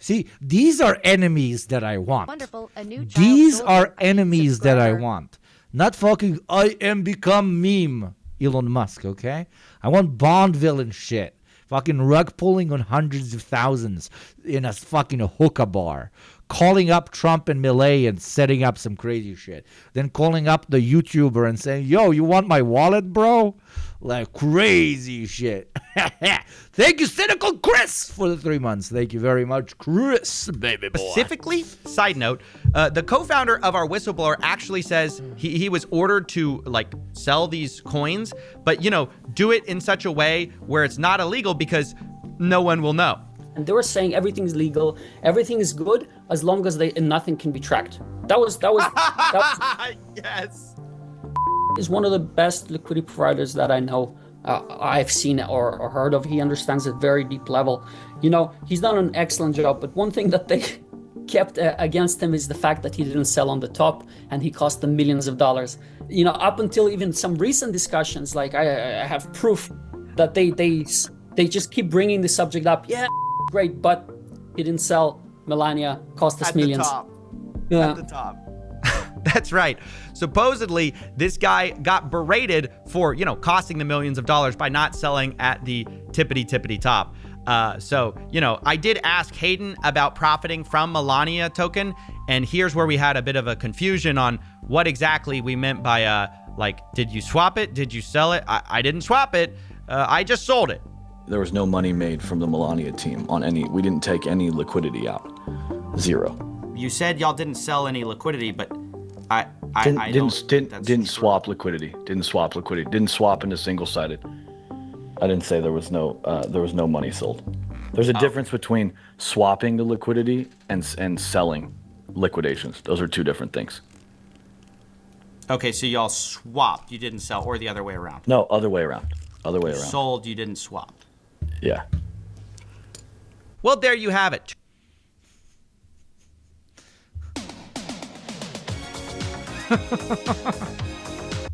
See, these are enemies that I want. Wonderful. A new These are enemies that I want. Not fucking I am become meme Elon Musk, okay? I want Bond villain shit. Fucking rug pulling on hundreds of thousands in a fucking hookah bar. Calling up Trump and MILEI and setting up some crazy shit. Then calling up the YouTuber and saying, yo, you want my wallet, bro? Like crazy shit. Thank you, Cynical Chris, for the 3 months. Thank you very much, Chris, baby boy. Specifically, side note, the co-founder of our whistleblower actually says he was ordered to like sell these coins, but do it in such a way where it's not illegal because no one will know. And they were saying everything's legal, everything is good as long as nothing can be tracked. That was yes. Is one of the best liquidity providers that I know. I've seen or heard of. He understands at very deep level. He's done an excellent job. But one thing that they kept against him is the fact that he didn't sell on the top, and he cost them millions of dollars. Up until even some recent discussions, like I have proof that they just keep bringing the subject up. Yeah, great, but he didn't sell. Melania cost us millions. At the top. That's right. Supposedly, this guy got berated for, costing the millions of dollars by not selling at the tippity top. So, I did ask Hayden about profiting from Melania token, and here's where we had a bit of a confusion on what exactly we meant by, did you swap it? Did you sell it? I didn't swap it. I just sold it. There was no money made from the Melania team on we didn't take any liquidity out. Zero. You said y'all didn't sell any liquidity, but didn't swap liquidity. Didn't swap liquidity. Didn't swap into single-sided. I didn't say there was no money sold. There's a difference between swapping the liquidity and selling liquidations. Those are two different things. Okay, so y'all swapped. You didn't sell, or the other way around. No, other way around. Other way around. Sold. You didn't swap. Yeah. Well, there you have it.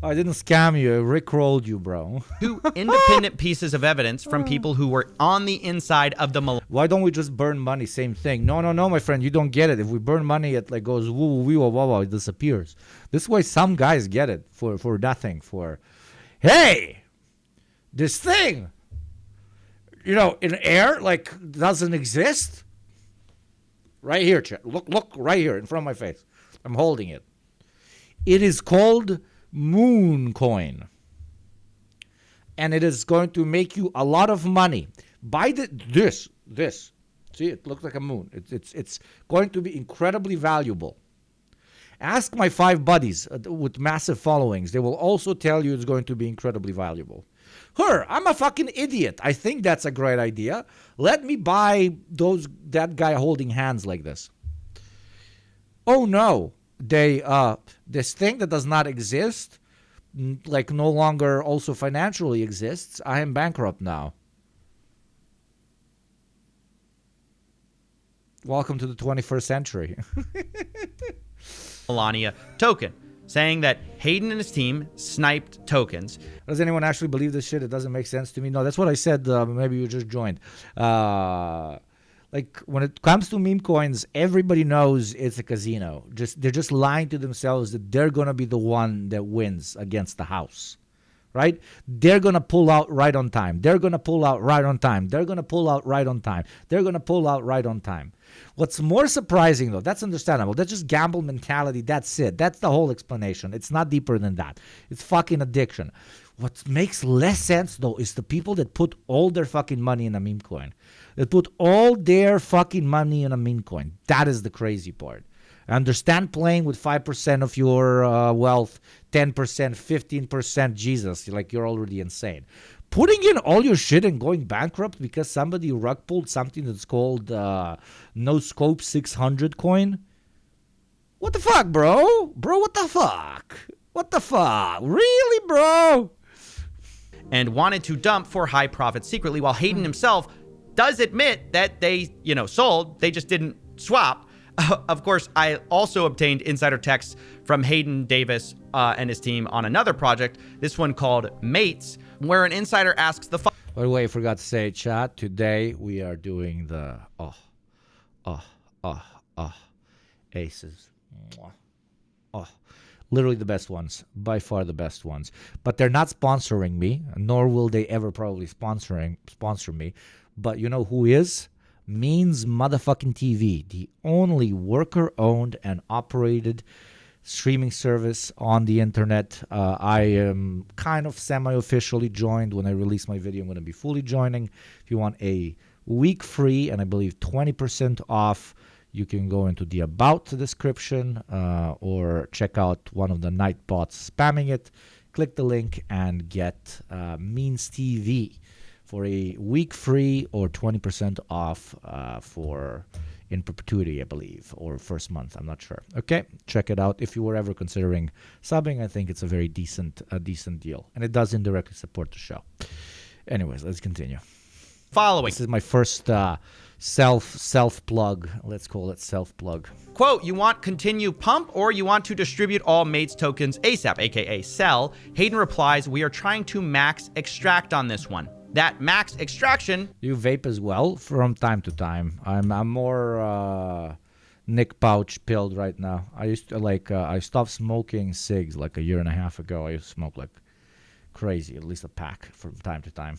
I didn't scam you. I rickrolled you, bro. Two independent pieces of evidence from people who were on the inside of the Why don't we just burn money? Same thing. No, my friend. You don't get it. If we burn money, it like goes woo wee wah wah, it disappears. This way, some guys get it for nothing. Hey, this thing, in air doesn't exist. Right here, chat. Look right here in front of my face. I'm holding it. It is called Moon Coin. And it is going to make you a lot of money. Buy this. See, it looks like a moon. It's going to be incredibly valuable. Ask my 5 buddies with massive followings. They will also tell you it's going to be incredibly valuable. I'm a fucking idiot. I think that's a great idea. Let me buy that guy holding hands like this. Oh no, this thing that does not exist, like no longer also financially exists. I am bankrupt now. Welcome to the 21st century. Melania token, saying that Hayden and his team sniped tokens. Does anyone actually believe this shit? It doesn't make sense to me. No, that's what I said. Maybe you just joined. Like when it comes to meme coins, everybody knows it's a casino. They're just lying to themselves that they're gonna be the one that wins against the house, right? They're gonna pull out right on time. They're gonna pull out right on time. They're gonna pull out right on time. They're gonna pull out right on time. What's more surprising, though, that's understandable. That's just gamble mentality. That's it. That's the whole explanation. It's not deeper than that. It's fucking addiction. What makes less sense, though, is the people that put all their fucking money in a meme coin. That put all their fucking money in a meme coin. That is the crazy part. I understand playing with 5% of your wealth, 10%, 15%. Jesus, like you're already insane. Putting in all your shit and going bankrupt because somebody rug pulled something that's called No Scope 600 coin? What the fuck, bro? Bro, what the fuck? What the fuck? Really, bro? And wanted to dump for high profit secretly, while Hayden himself does admit that they, sold. They just didn't swap. Of course, I also obtained insider texts from Hayden Davis and his team on another project, this one called Mates, where an insider asks the... By the way, I forgot to say, chat, today we are doing the aces. Literally the best ones, by far the best ones. But they're not sponsoring me, nor will they ever probably sponsor me. But you know who is? Means motherfucking TV, the only worker-owned and operated streaming service on the internet. I am kind of semi-officially joined. When I release my video, I'm going to be fully joining. If you want a week free and I believe 20% off, you can go into the About description or check out one of the night bots spamming it. Click the link and get Means TV for a week free or 20% off for in perpetuity, I believe, or first month. I'm not sure. Okay, check it out. If you were ever considering subbing, I think it's a very decent deal, and it does indirectly support the show. Anyways, let's continue. Following. This is my first self plug. Let's call it self plug. Quote, you want continue pump or you want to distribute all Mates tokens ASAP, aka sell? Hayden replies, we are trying to max extract on this one. That max extraction. You vape as well from time to time. I'm more Nick Pouch pilled right now. I used to I stopped smoking cigs like a year and a half ago. I used to smoke like crazy, at least a pack from time to time.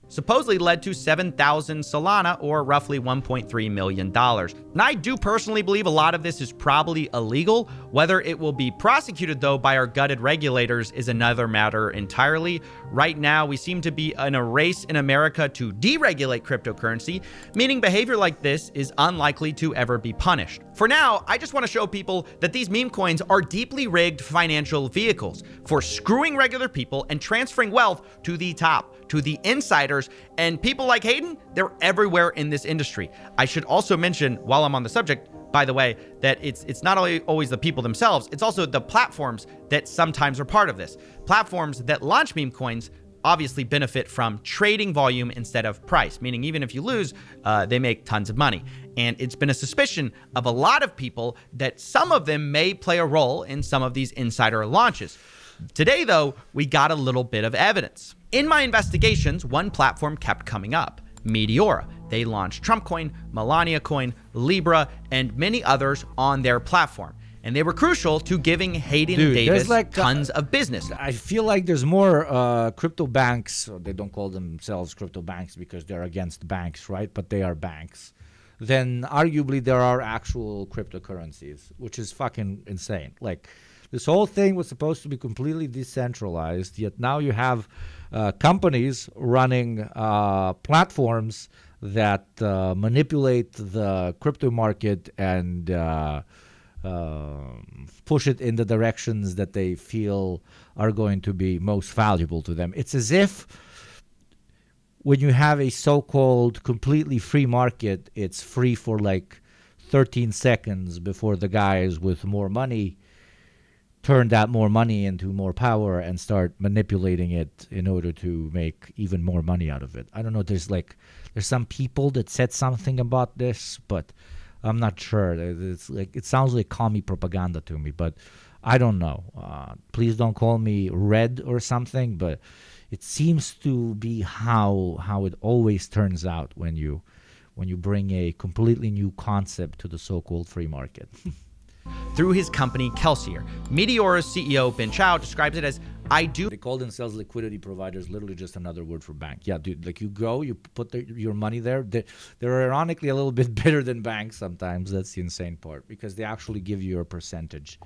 Supposedly led to 7,000 Solana, or roughly $1.3 million. And I do personally believe a lot of this is probably illegal. Whether it will be prosecuted, though, by our gutted regulators is another matter entirely. Right now, we seem to be in a race in America to deregulate cryptocurrency, meaning behavior like this is unlikely to ever be punished. For now, I just want to show people that these meme coins are deeply rigged financial vehicles for screwing regular people and transferring wealth to the top, to the insiders, and people like Hayden, they're everywhere in this industry. I should also mention, while I'm on the subject, by the way, that it's not only always the people themselves, it's also the platforms that sometimes are part of this. Platforms that launch meme coins obviously benefit from trading volume instead of price, meaning even if you lose, they make tons of money. And it's been a suspicion of a lot of people that some of them may play a role in some of these insider launches. Today, though, we got a little bit of evidence. In my investigations, one platform kept coming up, Meteora. They launched Trump Coin, Melania Coin, Libra, and many others on their platform. And they were crucial to giving Hayden Davis tons of business. I feel like there's more crypto banks. They don't call themselves crypto banks because they're against banks, right? But they are banks. Then arguably there are actual cryptocurrencies, which is fucking insane. Like, this whole thing was supposed to be completely decentralized, yet now you have companies running platforms that manipulate the crypto market and push it in the directions that they feel are going to be most valuable to them. It's as if when you have a so-called completely free market, it's free for like 13 seconds before the guys with more money turn that more money into more power and start manipulating it in order to make even more money out of it. I don't know. There's some people that said something about this, but I'm not sure. It sounds like commie propaganda to me, but I don't know. Please don't call me red or something, but it seems to be how it always turns out when you bring a completely new concept to the so-called free market. Through his company, Kelsier, Meteor's CEO, Ben Chow, describes it as, They call themselves liquidity providers, literally just another word for bank. Yeah, dude, like you put your money there. They're ironically a little bit better than banks sometimes. That's the insane part, because they actually give you a percentage,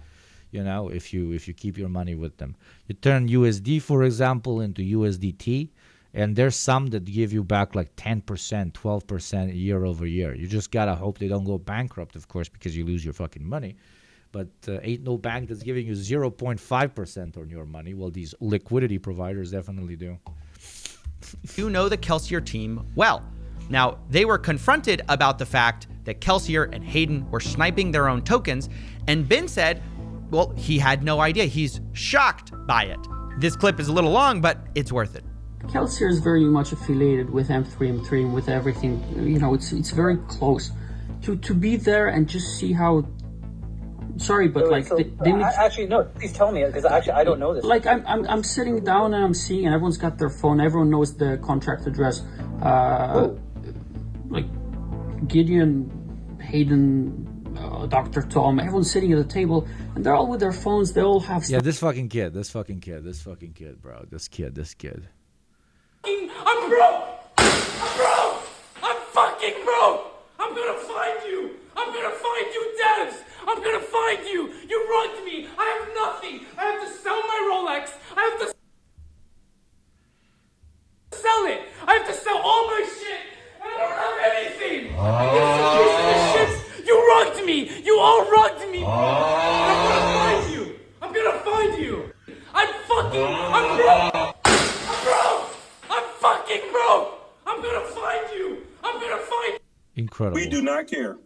if you keep your money with them. You turn USD, for example, into USDT, and there's some that give you back like 10%, 12% year over year. You just got to hope they don't go bankrupt, of course, because you lose your fucking money. But ain't no bank that's giving you 0.5% on your money. Well, these liquidity providers definitely do. You know the Kelsier team well. Now, they were confronted about the fact that Kelsier and Hayden were sniping their own tokens, and Ben said, well, he had no idea. He's shocked by it. This clip is a little long, but it's worth it. Kelsier is very much affiliated with M3, and with everything. It's very close. To be there and just see how. Sorry, but actually no. Please tell me, because actually I don't know this. Like I'm sitting down and I'm seeing, and everyone's got their phone. Everyone knows the contract address. Like Gideon, Hayden, Dr. Tom. Everyone's sitting at the table, and they're all with their phones. They all have. Yeah, this fucking kid, bro. This kid. I'm broke! I'm fucking broke! I'm gonna find you! Devs! I'm gonna find you! You rugged me! I have nothing! I have to sell my Rolex! I have to sell it! I have to sell all my shit! And I don't have anything! And this is a piece of the shits! You rugged me! You all rugged me! I'm gonna find you! I'm broke! I'm fucking broke! I'm gonna find you! Incredible. We do not care.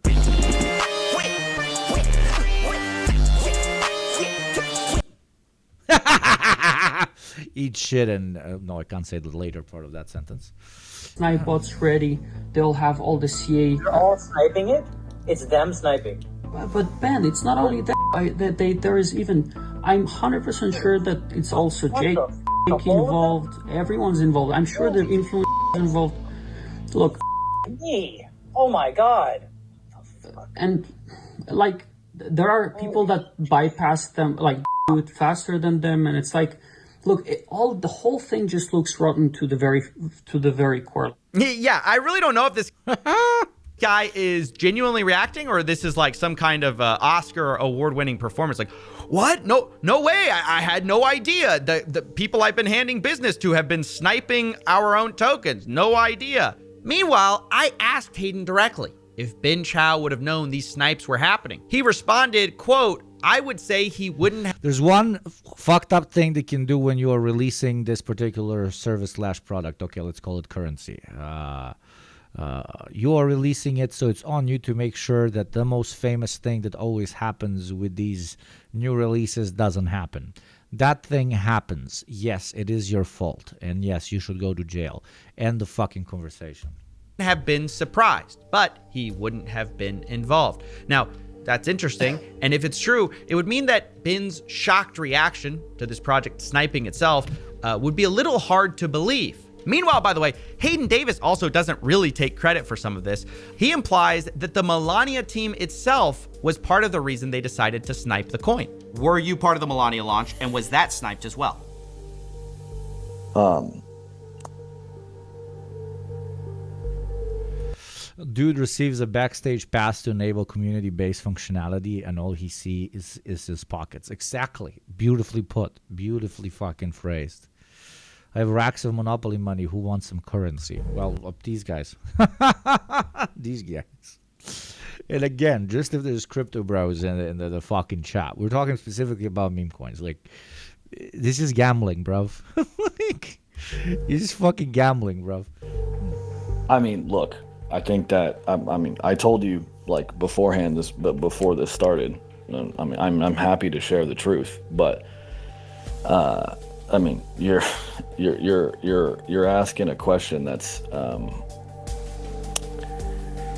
Eat shit and... no, I can't say the later part of that sentence. Snipe bots ready. They'll have all the CA... They're all sniping it? It's them sniping. But Ben, it's not only that. There is even... I'm 100% sure that it's also Jake involved. Everyone's involved. I'm sure the influence is involved. Look... Me? Oh my god. And, like, there are people that bypass them, like, do it faster than them, and it's like... Look, the whole thing just looks rotten to the very core. Yeah, I really don't know if this guy is genuinely reacting or this is like some kind of Oscar award-winning performance. Like, what? No way. I had no idea. The people I've been handing business to have been sniping our own tokens. No idea. Meanwhile, I asked Hayden directly if Ben Chow would have known these snipes were happening. He responded, quote, I would say he wouldn't have. There's one fucked up thing they can do when you are releasing this particular service/product. Okay, let's call it currency. You are releasing it, so it's on you to make sure that the most famous thing that always happens with these new releases doesn't happen. That thing happens. Yes, it is your fault. And yes, you should go to jail. End the fucking conversation. Have been surprised, but he wouldn't have been involved. Now, that's interesting, and if it's true, it would mean that Ben's shocked reaction to this project sniping itself would be a little hard to believe. Meanwhile, by the way, Hayden Davis also doesn't really take credit for some of this. He implies that the Melania team itself was part of the reason they decided to snipe the coin. Were you part of the Melania launch, and was that sniped as well? Dude receives a backstage pass to enable community-based functionality, and all he sees is his pockets. Exactly. Beautifully put. Beautifully fucking phrased. I have racks of Monopoly money. Who wants some currency? Well, these guys. These guys. And again, just if there's crypto bros in the fucking chat, we're talking specifically about meme coins. Like, this is gambling, bro. Like, this is fucking gambling, bro. I mean, look, I think that I mean, I told you like beforehand before this started. I mean, I'm happy to share the truth, but I mean, you're asking a question that's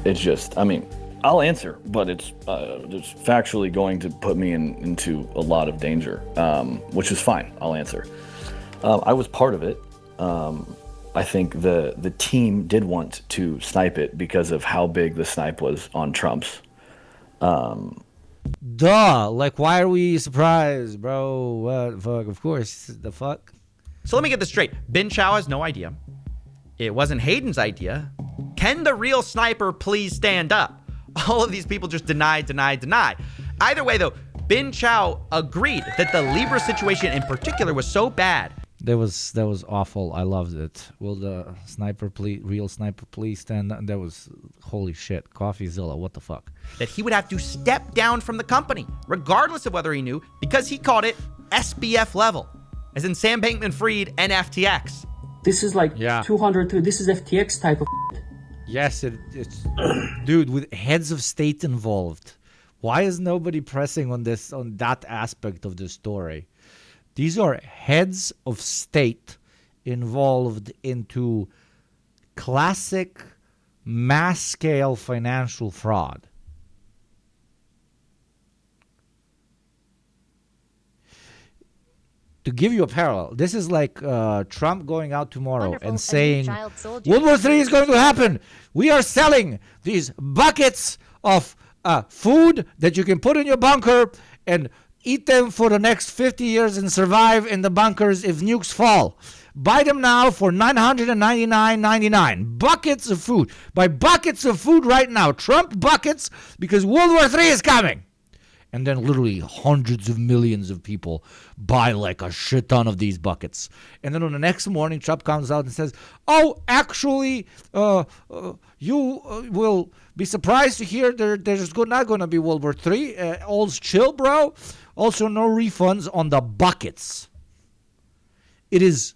it's just, I mean, I'll answer, but it's factually going to put me into a lot of danger, which is fine. I'll answer. I was part of it. I think the team did want to snipe it because of how big the snipe was on Trump's. Duh. Like, why are we surprised, bro? What fuck? Of course. The fuck? So let me get this straight. Bin Chow has no idea. It wasn't Hayden's idea. Can the real sniper please stand up? All of these people just deny. Either way, though, Bin Chow agreed that the Libra situation in particular was so bad. That was awful. I loved it. Will the real sniper please stand up? That was holy shit. CoffeeZilla, what the fuck? That he would have to step down from the company, regardless of whether he knew, because he called it SBF level, as in Sam Bankman-Fried and FTX. This is like 200. This is FTX type of. Yes, it's dude, with heads of state involved. Why is nobody pressing on that aspect of the story? These are heads of state involved into classic mass-scale financial fraud. To give you a parallel, this is like Trump going out tomorrow and saying, World War III is going to happen. We are selling these buckets of food that you can put in your bunker and eat them for the next 50 years and survive in the bunkers if nukes fall. Buy them now for $999.99. Buckets of food. Buy buckets of food right now. Trump buckets, because World War III is coming. And then literally hundreds of millions of people buy like a shit ton of these buckets. And then on the next morning, Trump comes out and says, oh, actually, you will be surprised to hear there's not going to be World War III. All's chill, bro. Also, no refunds on the buckets. It is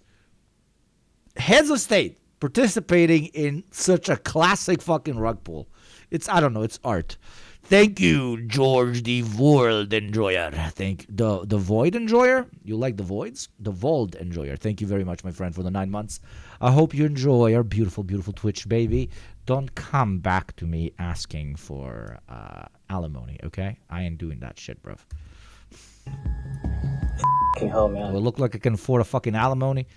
heads of state participating in such a classic fucking rug pull. It's, I don't know, it's art. Thank you, George the World Enjoyer. The Void Enjoyer. You like the Voids? The Void Enjoyer. Thank you very much, my friend, for the 9 months. I hope you enjoy our beautiful, beautiful Twitch, baby. Don't come back to me asking for alimony, okay? I ain't doing that shit, bruv. Fucking hell, man. Will it look like I can afford a fucking alimony?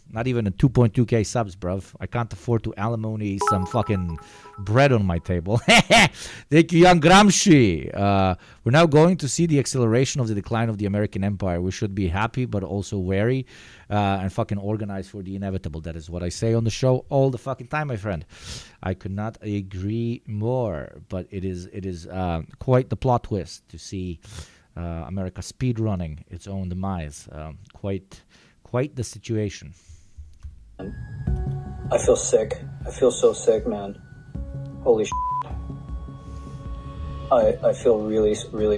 Not even a 2.2k subs, bruv. I can't afford to alimony some fucking bread on my table. Thank you, young Gramsci. We're now going to see the acceleration of the decline of the American empire. We should be happy, but also wary and fucking organized for the inevitable. That is what I say on the show all the fucking time, my friend. I could not agree more, but it is quite the plot twist to see America speedrunning its own demise. Quite the situation. I feel sick. I feel so sick, man. Holy shit. I feel really, really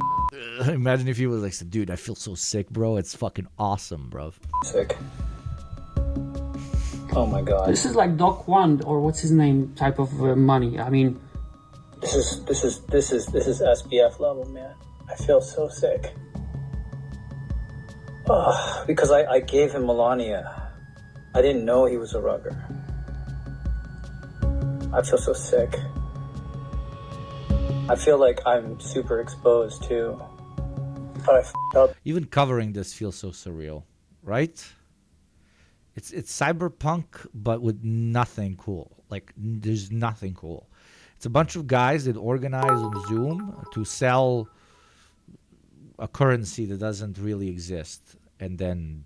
Imagine if he was like, dude, I feel so sick, bro. It's fucking awesome, bro. sick. Oh my god. This is like Doc One or what's his name type of money. I mean, This is SBF level, man. I feel so sick. Because I gave him Melania. I didn't know he was a rugger. I feel so sick. I feel like I'm super exposed too. But I f***ed up. Even covering this feels so surreal, right? It's cyberpunk, but with nothing cool. Like, there's nothing cool. It's a bunch of guys that organize on Zoom to sell a currency that doesn't really exist, and then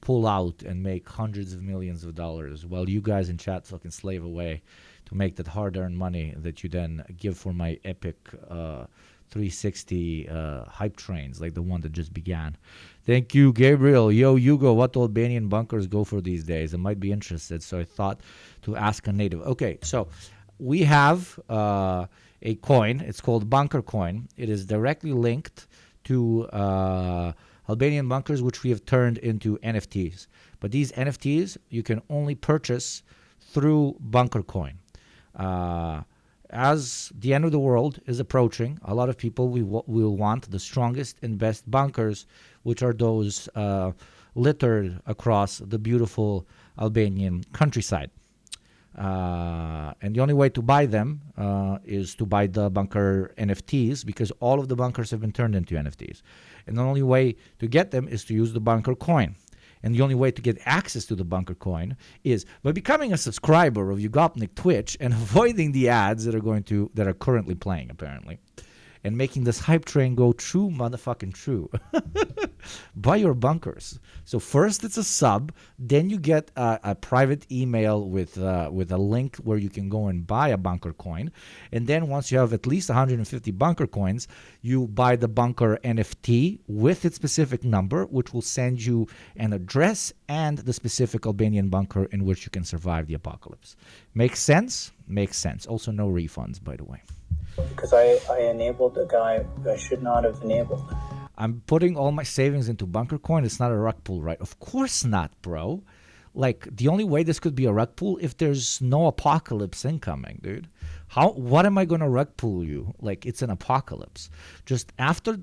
pull out and make hundreds of millions of dollars while you guys in chat fucking slave away to make that hard-earned money that you then give for my epic 360 hype trains like the one that just began. Thank you, Gabriel. Yo, Hugo, what Albanian bunkers go for these days? I might be interested, so I thought to ask a native. Okay, so we have a coin. It's called Bunker Coin. It is directly linked to Albanian bunkers, which we have turned into NFTs. But these NFTs you can only purchase through Bunker Coin. As the end of the world is approaching, a lot of people will want the strongest and best bunkers, which are those littered across the beautiful Albanian countryside. And the only way to buy them is to buy the bunker NFTs, because all of the bunkers have been turned into NFTs. And the only way to get them is to use the Bunker Coin. And the only way to get access to the Bunker Coin is by becoming a subscriber of YugopnikTwitch and avoiding the ads that are currently playing, apparently, and making this hype train go true motherfucking true. Buy your bunkers. So first it's a sub, then you get a private email with a link where you can go and buy a bunker coin, and then once you have at least 150 bunker coins, you buy the bunker NFT with its specific number, which will send you an address and the specific Albanian bunker in which you can survive the apocalypse. Makes sense? Makes sense. Also no refunds, by the way. Because I enabled a guy who I should not have enabled. I'm putting all my savings into Bunker Coin. It's not a rug pull, right? Of course not, bro. Like, the only way this could be a rug pull if there's no apocalypse incoming, dude. What am I going to rug pull you? Like, it's an apocalypse. Just after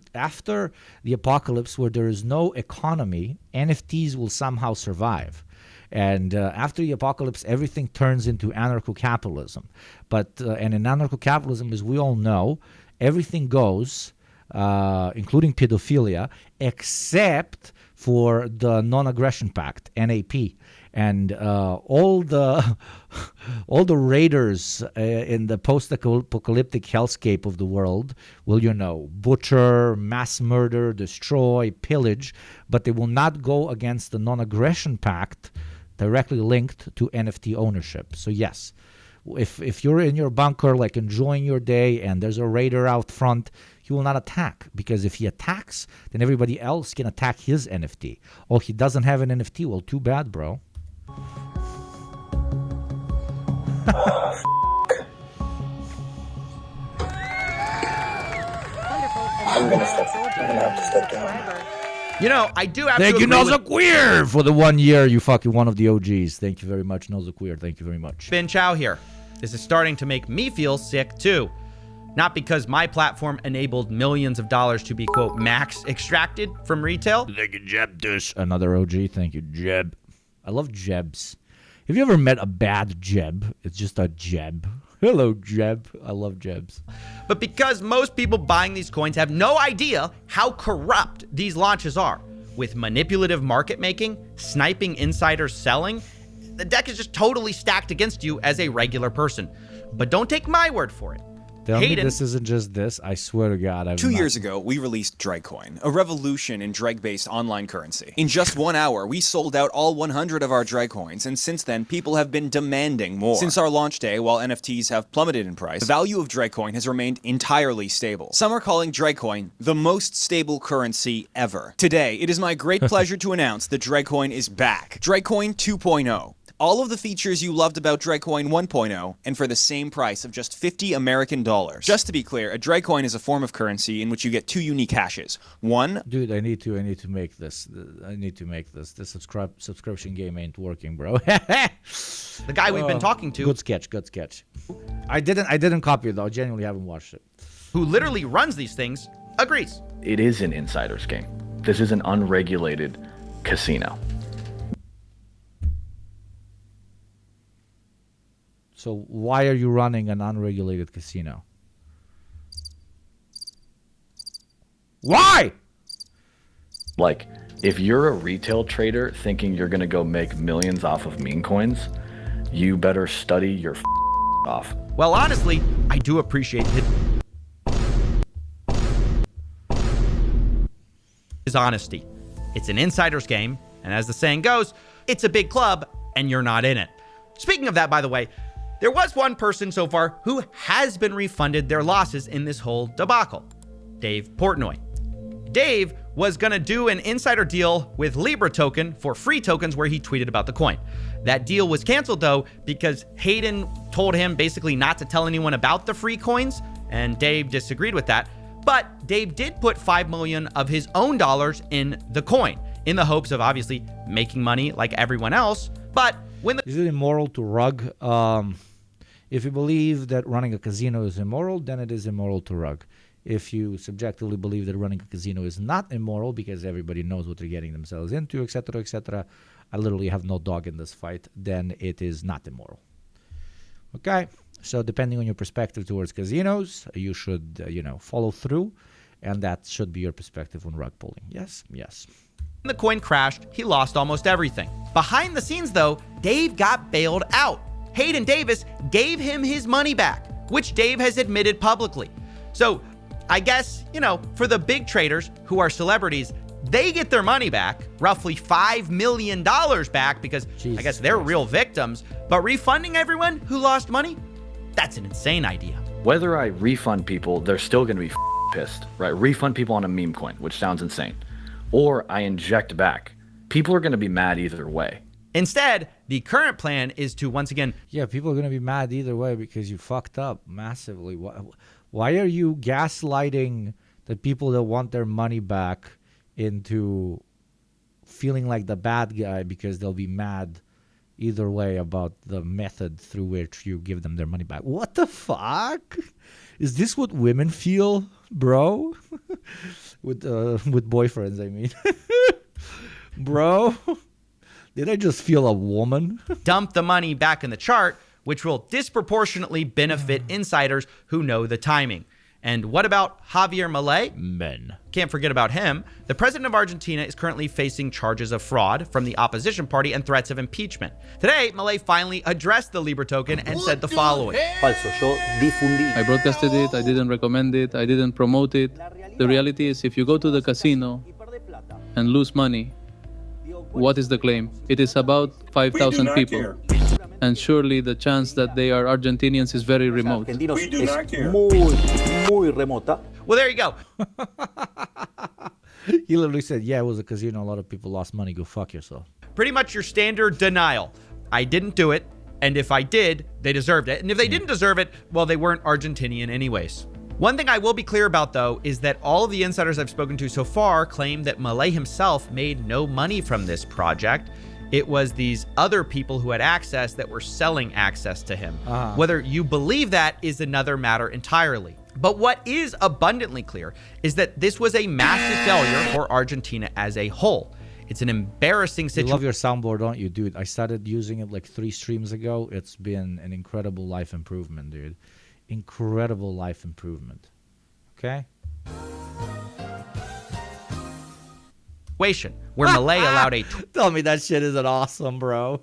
the apocalypse, where there is no economy, NFTs will somehow survive. And after the apocalypse, everything turns into anarcho-capitalism. And in anarcho-capitalism, as we all know, everything goes, including pedophilia, except for the Non-Aggression Pact, NAP. And all the raiders in the post-apocalyptic hellscape of the world will, butcher, mass murder, destroy, pillage, but they will not go against the Non-Aggression Pact directly linked to NFT ownership. So yes, if you're in your bunker, like enjoying your day, and there's a raider out front, he will not attack, because if he attacks, then everybody else can attack his NFT. Oh, he doesn't have an NFT. Well, too bad, bro. I'm gonna have to step down. I do have Thank to you, agree Noza with Queer, for the 1 year. You fucking one of the OGs. Thank you very much, Noza Queer. Thank you very much. Ben Chow here. This is starting to make me feel sick too. Not because my platform enabled millions of dollars to be, quote, max extracted from retail. Thank you, Jeb Dish. Another OG. Thank you, Jeb. I love Jebs. Have you ever met a bad Jeb? It's just a Jeb. Hello, Jeb. I love Jebs. But because most people buying these coins have no idea how corrupt these launches are, with manipulative market making, sniping insiders selling, the deck is just totally stacked against you as a regular person. But don't take my word for it. Tell me this isn't just this. I swear to God. 2 years ago, we released DregCoin, a revolution in Dreg-based online currency. In just 1 hour, we sold out all 100 of our DregCoins, and since then, people have been demanding more. Since our launch day, while NFTs have plummeted in price, the value of DregCoin has remained entirely stable. Some are calling DregCoin the most stable currency ever. Today, it is my great pleasure to announce that DregCoin is back. DregCoin 2.0. All of the features you loved about DregCoin 1.0, and for the same price of just $50 American. Just to be clear, a DregCoin is a form of currency in which you get 2 unique hashes. One... Dude, I need to make this. The subscription game ain't working, bro. The guy we've been talking to... Good sketch. I didn't copy it, though. I genuinely haven't watched it. Who literally runs these things, agrees. It is an insider's game. This is an unregulated casino. So why are you running an unregulated casino? Why? Like, if you're a retail trader thinking you're going to go make millions off of meme coins, you better study your off. Well, honestly, I do appreciate his honesty. It's an insider's game, and as the saying goes, it's a big club, and you're not in it. Speaking of that, by the way, there was one person so far who has been refunded their losses in this whole debacle. Dave Portnoy. Dave was going to do an insider deal with Libra token for free tokens where he tweeted about the coin. That deal was canceled though because Hayden told him basically not to tell anyone about the free coins and Dave disagreed with that. But Dave did put $5 million of his own dollars in the coin in the hopes of obviously making money like everyone else. But when Is it immoral to rug? If you believe that running a casino is immoral, then it is immoral to rug. If you subjectively believe that running a casino is not immoral because everybody knows what they're getting themselves into, etc., I literally have no dog in this fight, then it is not immoral. Okay? So depending on your perspective towards casinos, you should, follow through, and that should be your perspective on rug pulling. Yes, yes. the coin crashed, he lost almost everything. Behind the scenes, though, Dave got bailed out. Hayden Davis gave him his money back, which Dave has admitted publicly. So I guess, for the big traders who are celebrities, they get their money back, roughly $5 million back, because I guess they're real victims. But refunding everyone who lost money, that's an insane idea. Whether I refund people, they're still going to be pissed, right? Refund people on a meme coin, which sounds insane. Or I inject back. People are going to be mad either way. Instead, the current plan is to once again... Yeah, people are going to be mad either way because you fucked up massively. Why are you gaslighting the people that want their money back into feeling like the bad guy because they'll be mad either way about the method through which you give them their money back? What the fuck? Is this what women feel, bro? with boyfriends, I mean. Bro, did I just feel a woman? Dump the money back in the chart, which will disproportionately benefit insiders who know the timing. And what about Javier Milei? Men. Can't forget about him. The president of Argentina is currently facing charges of fraud from the opposition party and threats of impeachment. Today, Milei finally addressed the Libra token and said the following. I broadcasted it, I didn't recommend it, I didn't promote it. The reality is, if you go to the casino and lose money, what is the claim? It is about 5,000 people. Care. And surely the chance that they are Argentinians is very remote. We do not care. Well, there you go. He literally said, yeah, it was a casino. A lot of people lost money. Go fuck yourself. Pretty much your standard denial. I didn't do it. And if I did, they deserved it. And if they didn't deserve it, well, they weren't Argentinian anyways. One thing I will be clear about, though, is that all of the insiders I've spoken to so far claim that Milei himself made no money from this project. It was these other people who had access that were selling access to him. Whether you believe that is another matter entirely. But what is abundantly clear is that this was a massive failure for Argentina as a whole. It's an embarrassing situation. You love your soundboard, don't you, dude? I started using it like 3 streams ago. It's been an incredible life improvement, dude. Incredible life improvement. Okay? Where Milei allowed a... Tell me that shit isn't awesome, bro.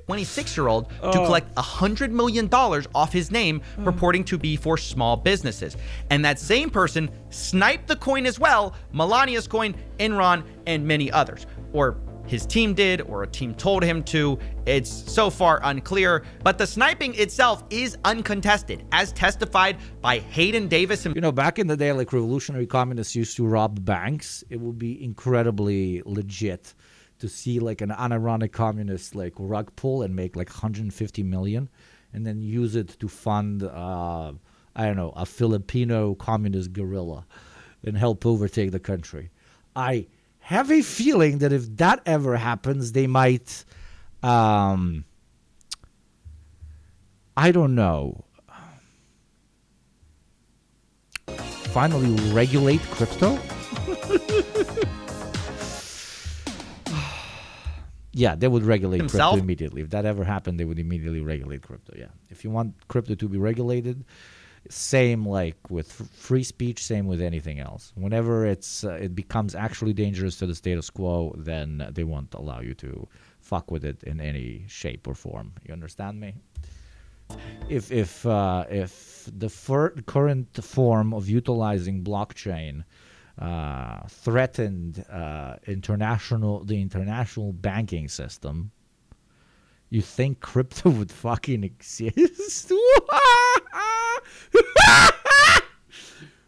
26-year-old to collect $100 million off his name, purporting to be for small businesses. And that same person sniped the coin as well, Melania's coin, Enron, and many others. Or his team did, or a team told him to. It's so far unclear, but the sniping itself is uncontested, as testified by Hayden Davis. Back in the day, like revolutionary communists used to rob banks. It would be incredibly legit to see like an unironic communist like rug pull and make like 150 million and then use it to fund, I don't know, a Filipino communist guerrilla and help overtake the country. I have a feeling that if that ever happens, they might, I don't know, finally regulate crypto? Yeah, they would regulate crypto immediately. If that ever happened, they would immediately regulate crypto, yeah. If you want crypto to be regulated, same like with free speech, same with anything else. Whenever it becomes actually dangerous to the status quo, then they won't allow you to fuck with it in any shape or form. You understand me? If the current form of utilizing blockchain threatened the international banking system, you think crypto would fucking exist?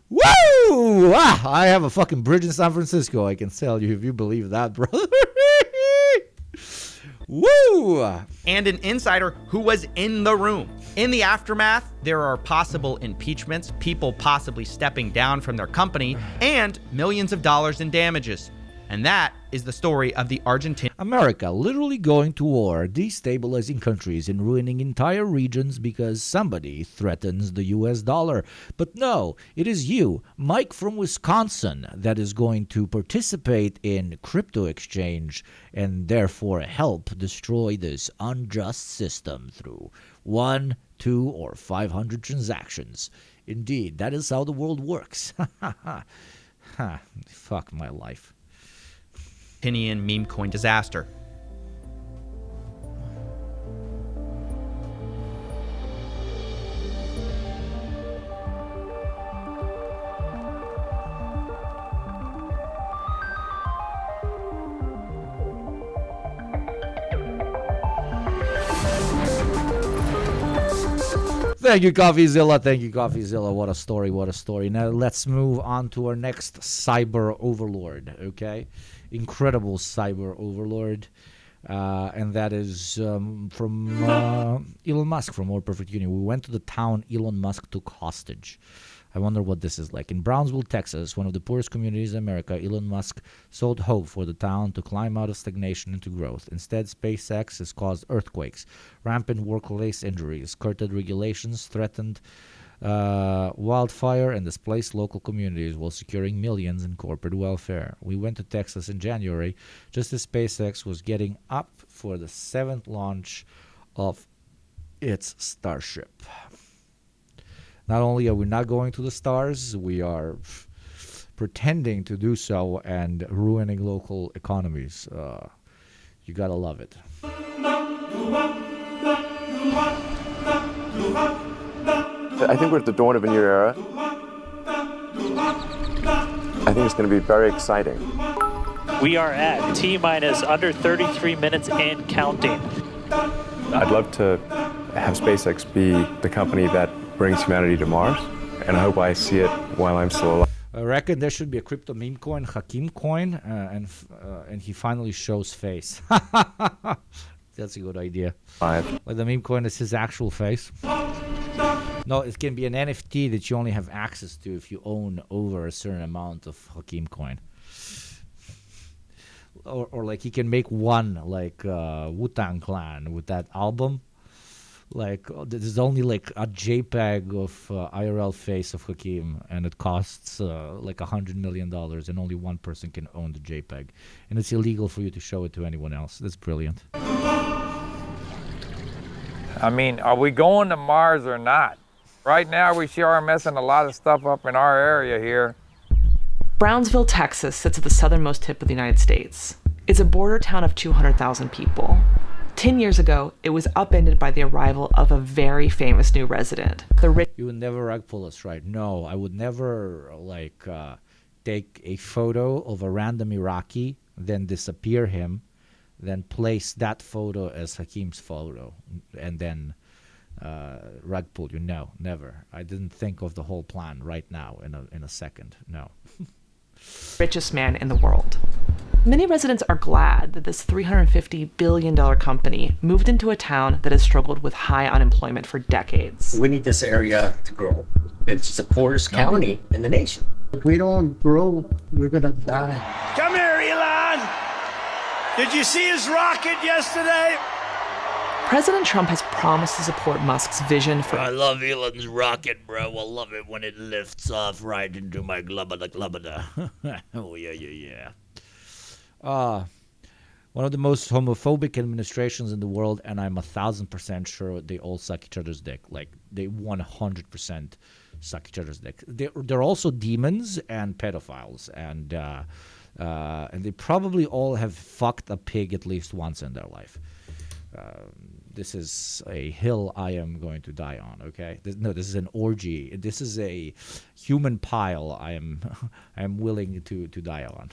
Woo! I have a fucking bridge in San Francisco. I can tell you if you believe that, brother. Woo! And an insider who was in the room. In the aftermath, there are possible impeachments, people possibly stepping down from their company, and millions of dollars in damages. And that is the story of the Argentinian. America literally going to war, destabilizing countries and ruining entire regions because somebody threatens the US dollar. But no, it is you, Mike from Wisconsin, that is going to participate in crypto exchange and therefore help destroy this unjust system through 1, 2, or 500 transactions. Indeed, that is how the world works. Fuck my life. Argentinian meme coin disaster. Thank you, CoffeeZilla. Thank you, CoffeeZilla. What a story, what a story. Now let's move on to our next cyber overlord, okay? Incredible cyber overlord. And that is from Elon Musk from More Perfect Union. We went to the town Elon Musk took hostage. I wonder what this is like. In Brownsville, Texas, one of the poorest communities in America, Elon Musk sowed hope for the town to climb out of stagnation into growth. Instead, SpaceX has caused earthquakes, rampant workplace injuries, curtailed regulations, threatened wildfire, and displaced local communities while securing millions in corporate welfare. We went to Texas in January, just as SpaceX was getting up for the 7th launch of its Starship. Not only are we not going to the stars, we are pretending to do so and ruining local economies. You gotta love it. I think we're at the dawn of a new era. I think it's going to be very exciting. We are at T-minus under 33 minutes and counting. I'd love to have SpaceX be the company that brings humanity to Mars, and I hope I see it while I'm still alive. I reckon there should be a crypto meme coin, Hakim coin, and he finally shows face. That's a good idea. Like the meme coin is his actual face. No, it can be an NFT that you only have access to if you own over a certain amount of Hakim coin. Or like he can make one like Wu-Tang Clan with that album. Like there's only like a JPEG of IRL face of Hakim, and it costs like $100 million, and only one person can own the JPEG, and it's illegal for you to show it to anyone else. That's brilliant. I mean, are we going to Mars or not? Right now, we sure are messing a lot of stuff up in our area here. Brownsville, Texas sits at the southernmost tip of the United States. It's a border town of 200,000 people. 10 years ago, it was upended by the arrival of a very famous new resident. You would never rug pull us, right? No, I would never like take a photo of a random Iraqi, then disappear him, then place that photo as Hakim's photo, and then rug pull you. No, never. I didn't think of the whole plan right now in a second. No. Richest man in the world. Many residents are glad that this $350 billion company moved into a town that has struggled with high unemployment for decades. We need this area to grow. It's the poorest county in the nation. If we don't grow, we're gonna die. Come here, Elon! Did you see his rocket yesterday? President Trump has promised to support Musk's vision for... I love Elon's rocket, bro. I love it when it lifts off right into my glubada. Oh, yeah. One of the most homophobic administrations in the world, and I'm 1,000% sure they all suck each other's dick. Like, they 100% suck each other's dick. They're also demons and pedophiles, and they probably all have fucked a pig at least once in their life. This is a hill I am going to die on, okay? This is an orgy. This is a human pile I am willing to die on.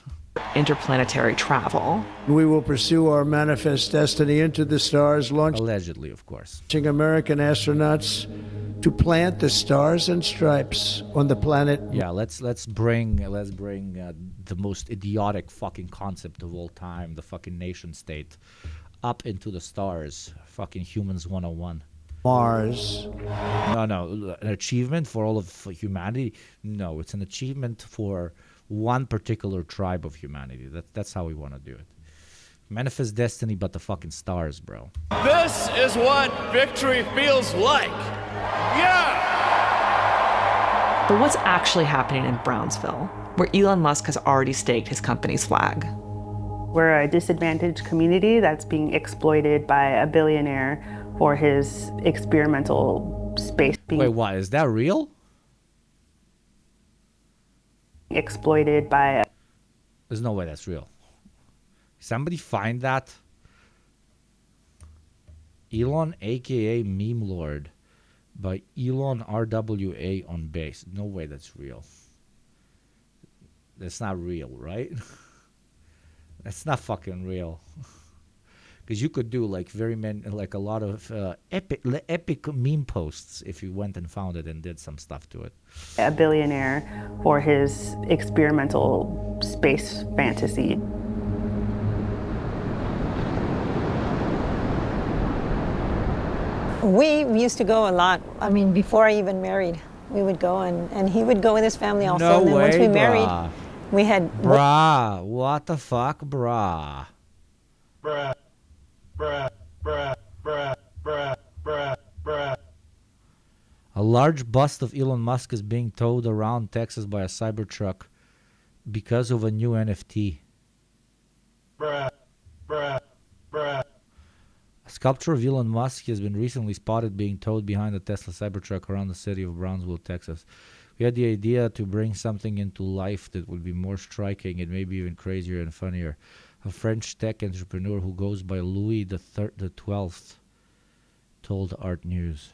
Interplanetary travel. We will pursue our manifest destiny into the stars, allegedly, of course. Launching American astronauts to plant the stars and stripes on the planet. Yeah, let's bring the most idiotic fucking concept of all time, the fucking nation state, up into the stars. Fucking humans 101. Mars. No, an achievement for all of humanity? No, it's an achievement for one particular tribe of humanity. That's how we want to do it. Manifest destiny, but the fucking stars, bro. This is what victory feels like. Yeah! But what's actually happening in Brownsville, where Elon Musk has already staked his company's flag? We're a disadvantaged community that's being exploited by a billionaire for his experimental space. Wait, what? Is that real? Exploited by There's no way that's real. Somebody find that? Elon, aka Meme Lord, by Elon RWA on base. No way that's real. That's not real, right? That's not fucking real. Because you could do like a lot of epic meme posts if you went and found it and did some stuff to it. a billionaire for his experimental space fantasy. We used to go a lot. I mean, before I even married, we would go, and he would go with his family also. No and then way, once we married, brah. we had. Brah, what the fuck, brah? Bruh, bruh, bruh, bruh, bruh, bruh, bruh. A large bust of Elon Musk is being towed around Texas by a Cybertruck because of a new NFT. Bruh, bruh, bruh. A sculpture of Elon Musk has been recently spotted being towed behind a Tesla Cybertruck around the city of Brownsville, Texas. We had the idea to bring something into life that would be more striking and maybe even crazier and funnier. A French tech entrepreneur who goes by Louis the 12th told Art News.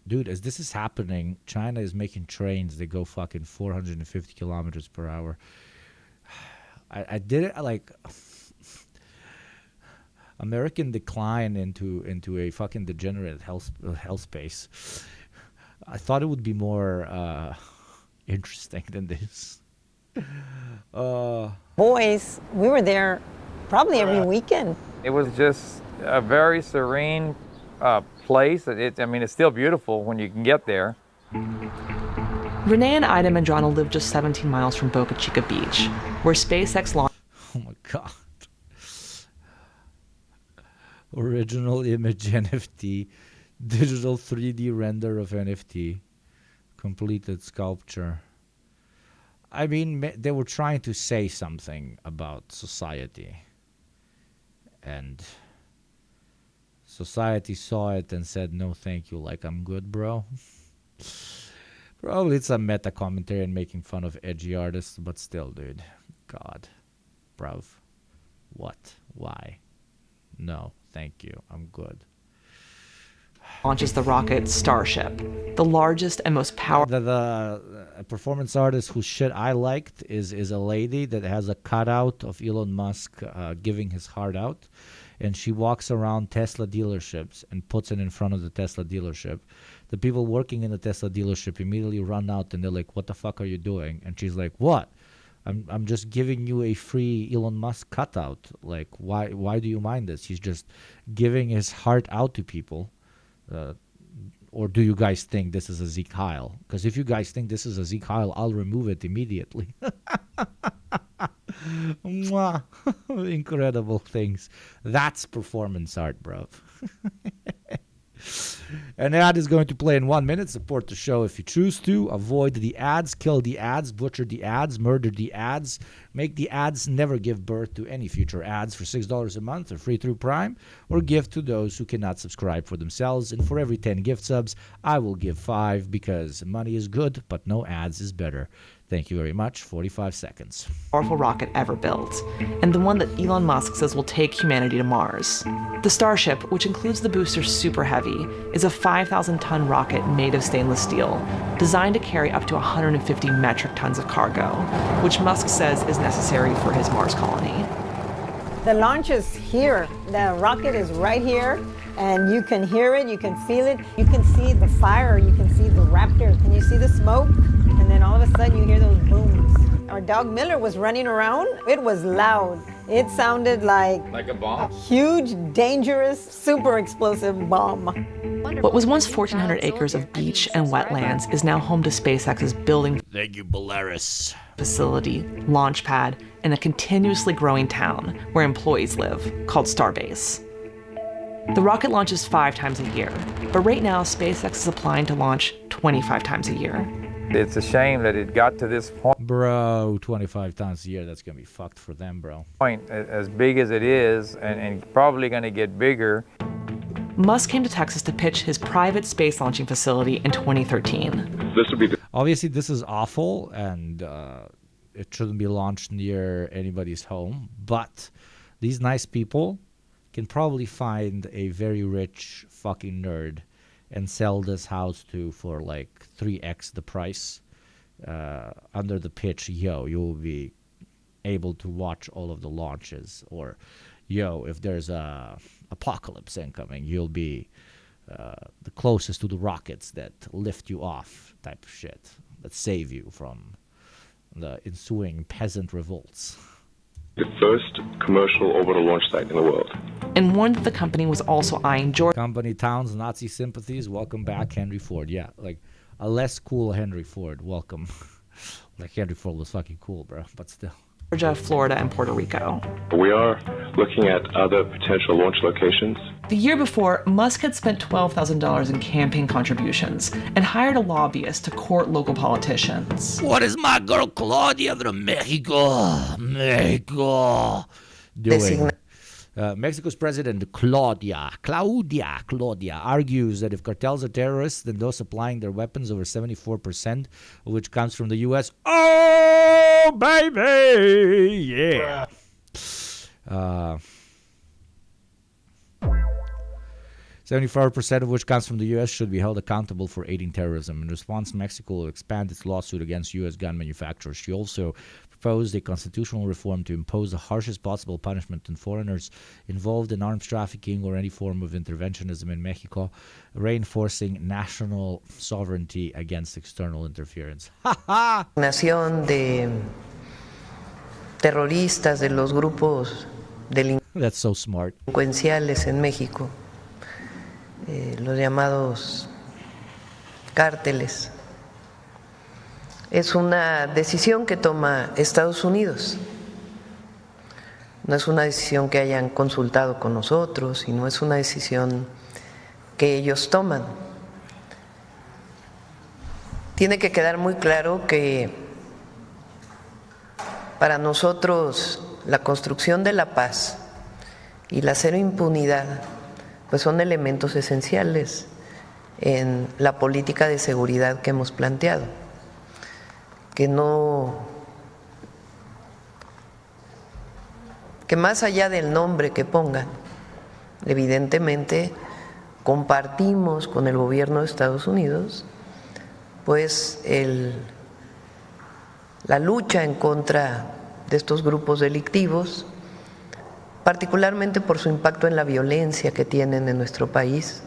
Dude, as this is happening, China is making trains that go fucking 450 kilometers per hour. I did it like American decline into a fucking degenerate hell space. I thought it would be more interesting than this. Boys, we were there probably every weekend. It was just a very serene place. I mean, it's still beautiful when you can get there. Renee and Ida Mandrano live just 17 miles from Boca Chica Beach, where SpaceX launched. Oh my god. Original image NFT, digital 3D render of NFT, completed sculpture. I mean, they were trying to say something about society. And society saw it and said, no, thank you. Like, I'm good, bro. Probably it's a meta commentary and making fun of edgy artists, but still, dude. God. Bruv. What? Why? No, thank you. I'm good. Launches the rocket Starship, the largest and most powerful. The performance artist whose shit I liked is a lady that has a cutout of Elon Musk giving his heart out. And she walks around Tesla dealerships and puts it in front of the Tesla dealership. The people working in the Tesla dealership immediately run out and they're like, what the fuck are you doing? And she's like, what? I'm just giving you a free Elon Musk cutout. Like, why do you mind this? He's just giving his heart out to people. Or do you guys think this is a Zeke Heil? Because if you guys think this is a Zeke Heil, I'll remove it immediately. Mwah. Incredible things. That's performance art, bro. An ad is going to play in 1 minute. Support the show if you choose to. Avoid the ads, kill the ads, butcher the ads, murder the ads. Make the ads never give birth to any future ads for $6 a month or free through Prime, or give to those who cannot subscribe for themselves. And for every 10 gift subs, I will give 5 because money is good, but no ads is better. Thank you very much. 45 seconds. Powerful rocket ever built, and the one that Elon Musk says will take humanity to Mars. The Starship, which includes the booster Super Heavy, is a 5,000-ton rocket made of stainless steel, designed to carry up to 150 metric tons of cargo, which Musk says is necessary for his Mars colony. The launch is here. The rocket is right here, and you can hear it, you can feel it, you can see the fire, you can see the Raptors. Can you see the smoke? And then all of a sudden you hear those booms. Our dog Miller was running around. It was loud. It sounded like a bomb? Huge, dangerous, super explosive bomb. What was once 1,400 acres of beach and wetlands is now home to SpaceX's building Thank you, Belarus. facility, launch pad, and a continuously growing town where employees live, called Starbase. The rocket launches 5 times a year, but right now SpaceX is applying to launch 25 times a year. It's a shame that it got to this Bro, 25 times a year, that's gonna be fucked for them, bro. point, as big as it is, and probably going to get bigger. Musk came to Texas to pitch his private space launching facility in 2013. This would be Obviously, this is awful, and it shouldn't be launched near anybody's home, but these nice people can probably find a very rich fucking nerd and sell this house to for like 3x the price under the pitch. Yo, you'll be able to watch all of the launches, or yo, if there's a apocalypse incoming, you'll be the closest to the rockets that lift you off, type of shit, that save you from the ensuing peasant revolts. the first commercial orbital launch site in the world. And warned that the company was also eyeing Georgia. Company towns, Nazi sympathies, welcome back, Henry Ford. Yeah, like a less cool Henry Ford, welcome. Like Henry Ford was fucking cool, bro, but still. Georgia, Florida, and Puerto Rico. We are looking at other potential launch locations. The year before, Musk had spent $12,000 in campaign contributions and hired a lobbyist to court local politicians. What is my girl Claudia from Mexico doing? Mexico's president Claudia argues that if cartels are terrorists, then those supplying their weapons, over 74% of which comes from the U.S. Oh, baby! Yeah. 74% of which comes from the U.S. should be held accountable for aiding terrorism. In response, Mexico will expand its lawsuit against U.S. gun manufacturers. She also proposed a constitutional reform to impose the harshest possible punishment on foreigners involved in arms trafficking or any form of interventionism in Mexico, reinforcing national sovereignty against external interference. Nación de terroristas de los grupos That's so smart. delincuenciales en México, los llamados cárteles. Es una decisión que toma Estados Unidos. No es una decisión que hayan consultado con nosotros, sino es una decisión que ellos toman. Tiene que quedar muy claro que para nosotros la construcción de la paz y la cero impunidad pues son elementos esenciales en la política de seguridad que hemos planteado. Que más allá del nombre que pongan, evidentemente compartimos con el gobierno de Estados Unidos pues la lucha en contra de estos grupos delictivos, particularmente por su impacto en la violencia que tienen en nuestro país,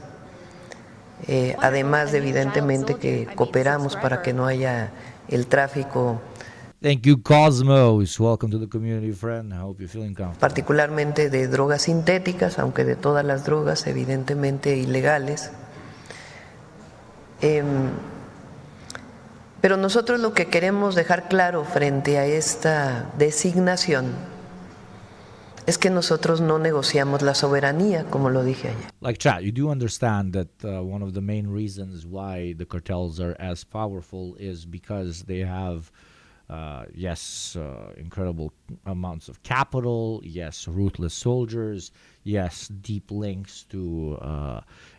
además de evidentemente que cooperamos para que no haya el tráfico. Thank you, Cosmos. Welcome to the community, friend. I hope you're feeling comfortable. Particularmente de drogas sintéticas, aunque de todas las drogas evidentemente ilegales. Pero nosotros lo que queremos dejar claro frente a esta designación es que nosotros no negociamos la soberanía, como lo dije ayer. Like, chat, you do understand that one of the main reasons why the cartels are as powerful is because they have, incredible amounts of capital, yes, ruthless soldiers, yes, deep links to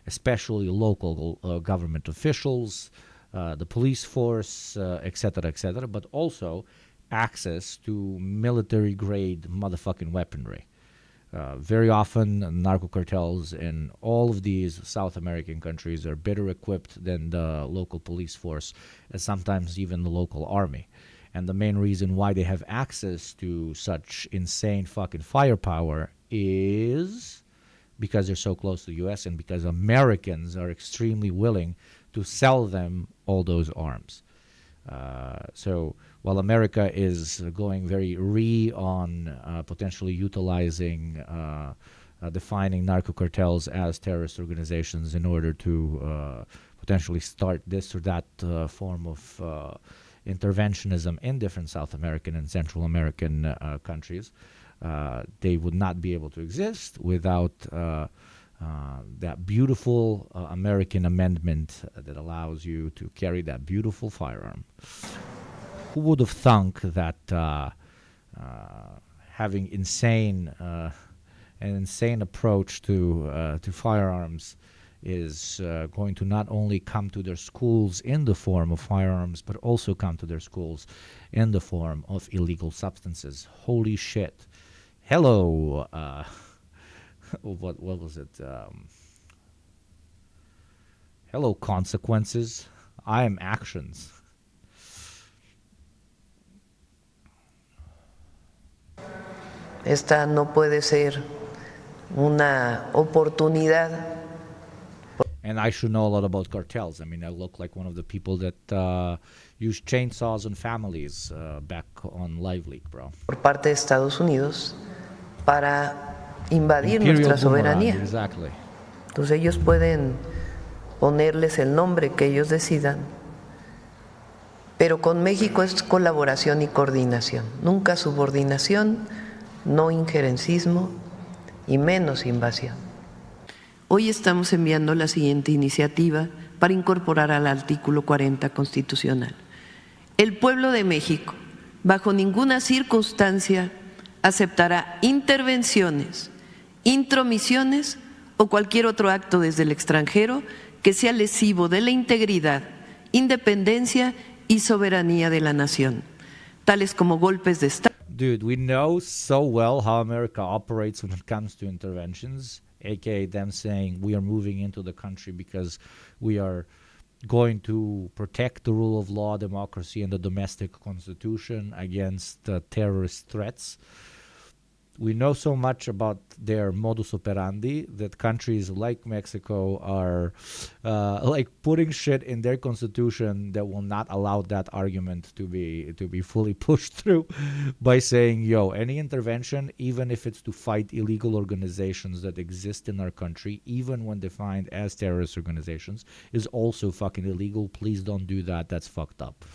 especially local government officials, the police force, etc., but also access to military-grade motherfucking weaponry. Very often, narco cartels in all of these South American countries are better equipped than the local police force, and sometimes even the local army. And the main reason why they have access to such insane fucking firepower is because they're so close to the U.S. and because Americans are extremely willing to sell them all those arms. So while America is going very on potentially utilizing, defining narco cartels as terrorist organizations in order to potentially start this or that form of interventionism in different South American and Central American countries, they would not be able to exist without that beautiful American amendment that allows you to carry that beautiful firearm. Who would have thunk that having an insane approach to firearms is going to not only come to their schools in the form of firearms, but also come to their schools in the form of illegal substances. Holy shit. Hello. What was it? Hello, consequences. I am actions. Esta no puede ser una oportunidad. And I should know a lot about cartels. I mean, I look like one of the people that used chainsaws on families back on Live Leak, bro. Por parte de Estados Unidos para invadir Imperial nuestra soberanía. boomerang, exactly. Entonces ellos pueden ponerles el nombre que ellos decidan, pero con México es colaboración y coordinación, nunca subordinación, no injerencismo y menos invasión. Hoy estamos enviando la siguiente iniciativa para incorporar al artículo 40 constitucional. El pueblo de México, bajo ninguna circunstancia, aceptará intervenciones, intromisiones o cualquier otro acto desde el extranjero que sea lesivo de la integridad, independencia y soberanía de la nación, tales como golpes de Estado. Dude, we know so well how America operates when it comes to interventions, aka them saying we are moving into the country because we are going to protect the rule of law, democracy, and the domestic constitution against terrorist threats. We know so much about their modus operandi that countries like Mexico are like putting shit in their constitution that will not allow that argument to be fully pushed through by saying, yo, any intervention, even if it's to fight illegal organizations that exist in our country, even when defined as terrorist organizations, is also fucking illegal. Please don't do that. That's fucked up.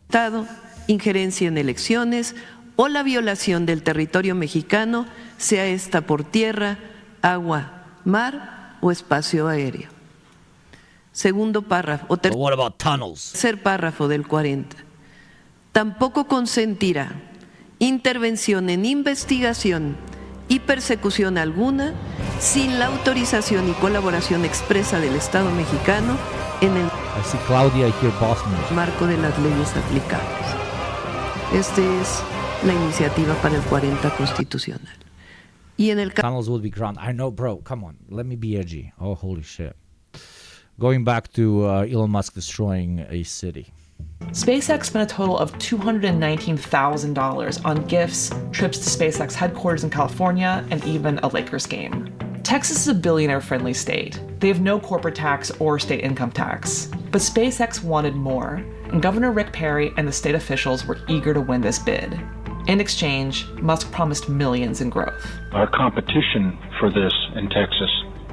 Estado, injerencia en elecciones o la violación del territorio mexicano, sea esta por tierra, agua, mar o espacio aéreo. Segundo párrafo, o tercer párrafo del 40. Tampoco consentirá intervención en investigación y persecución alguna sin la autorización y colaboración expresa del Estado mexicano en el marco de las leyes aplicables. Este es la iniciativa para el 40 constitucional. Y en el tunnels will be ground. I know, bro. Come on. Let me be edgy. Oh, holy shit. Going back to Elon Musk destroying a city. SpaceX spent a total of $219,000 on gifts, trips to SpaceX headquarters in California, and even a Lakers game. Texas is a billionaire-friendly state. They have no corporate tax or state income tax. But SpaceX wanted more, and Governor Rick Perry and the state officials were eager to win this bid. In exchange, Musk promised millions in growth. Our competition for this in Texas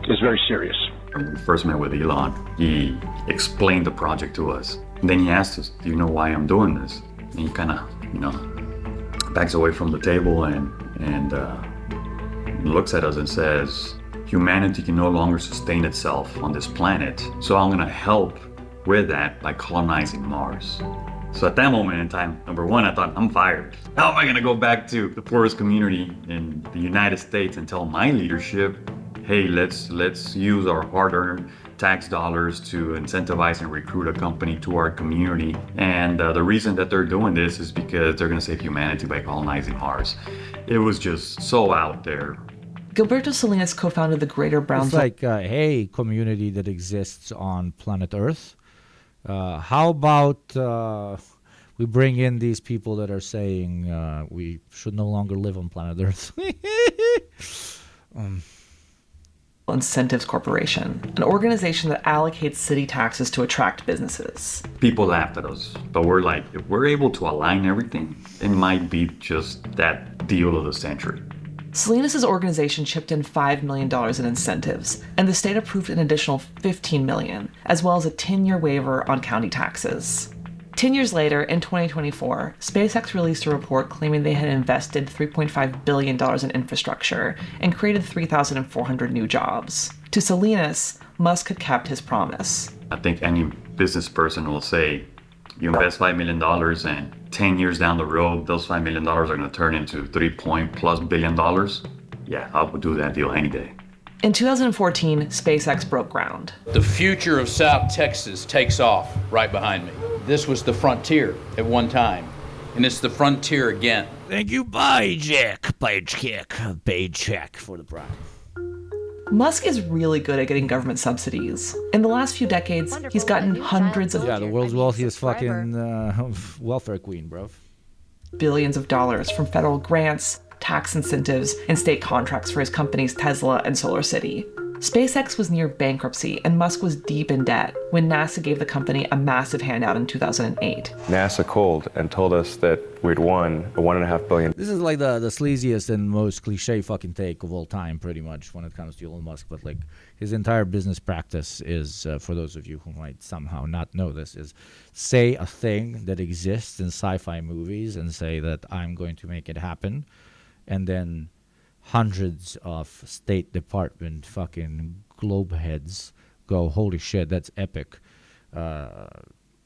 is very serious. When we first met with Elon, he explained the project to us. And then he asked us, do you know why I'm doing this? And he kind of, backs away from the table and looks at us and says, humanity can no longer sustain itself on this planet, so I'm going to help with that by colonizing Mars. So at that moment in time, number one, I thought, I'm fired. How am I going to go back to the poorest community in the United States and tell my leadership, hey, let's use our hard-earned tax dollars to incentivize and recruit a company to our community. And the reason that they're doing this is because they're going to save humanity by colonizing Mars. It was just so out there. Gilberto Salinas co-founded the Greater Brownsville. It's like, hey, community that exists on planet Earth. How about we bring in these people that are saying we should no longer live on planet Earth? Incentives Corporation, an organization that allocates city taxes to attract businesses. People laughed at us, but we're like, if we're able to align everything, it might be just that deal of the century. Salinas' organization chipped in $5 million in incentives, and the state approved an additional $15 million, as well as a 10-year waiver on county taxes. 10 years later, in 2024, SpaceX released a report claiming they had invested $3.5 billion in infrastructure and created 3,400 new jobs. To Salinas, Musk had kept his promise. I think any business person will say, you invest $5 million and 10 years down the road, those $5 million are going to turn into $3+ billion. Yeah, I would do that deal any day. In 2014, SpaceX broke ground. The future of South Texas takes off right behind me. This was the frontier at one time, and it's the frontier again. Thank you, paycheck for the prize. Musk is really good at getting government subsidies. In the last few decades, he's gotten hundreds of... Yeah, the world's wealthiest fucking welfare queen, bro. ...billions of dollars from federal grants, tax incentives, and state contracts for his companies Tesla and SolarCity. SpaceX was near bankruptcy, and Musk was deep in debt when NASA gave the company a massive handout in 2008. NASA called and told us that we'd won a $1.5 billion. This is like the sleaziest and most cliche fucking take of all time, pretty much, when it comes to Elon Musk. But like his entire business practice is, for those of you who might somehow not know this, is say a thing that exists in sci-fi movies and say that I'm going to make it happen, and then hundreds of State Department fucking globe heads go, holy shit, that's epic. I'm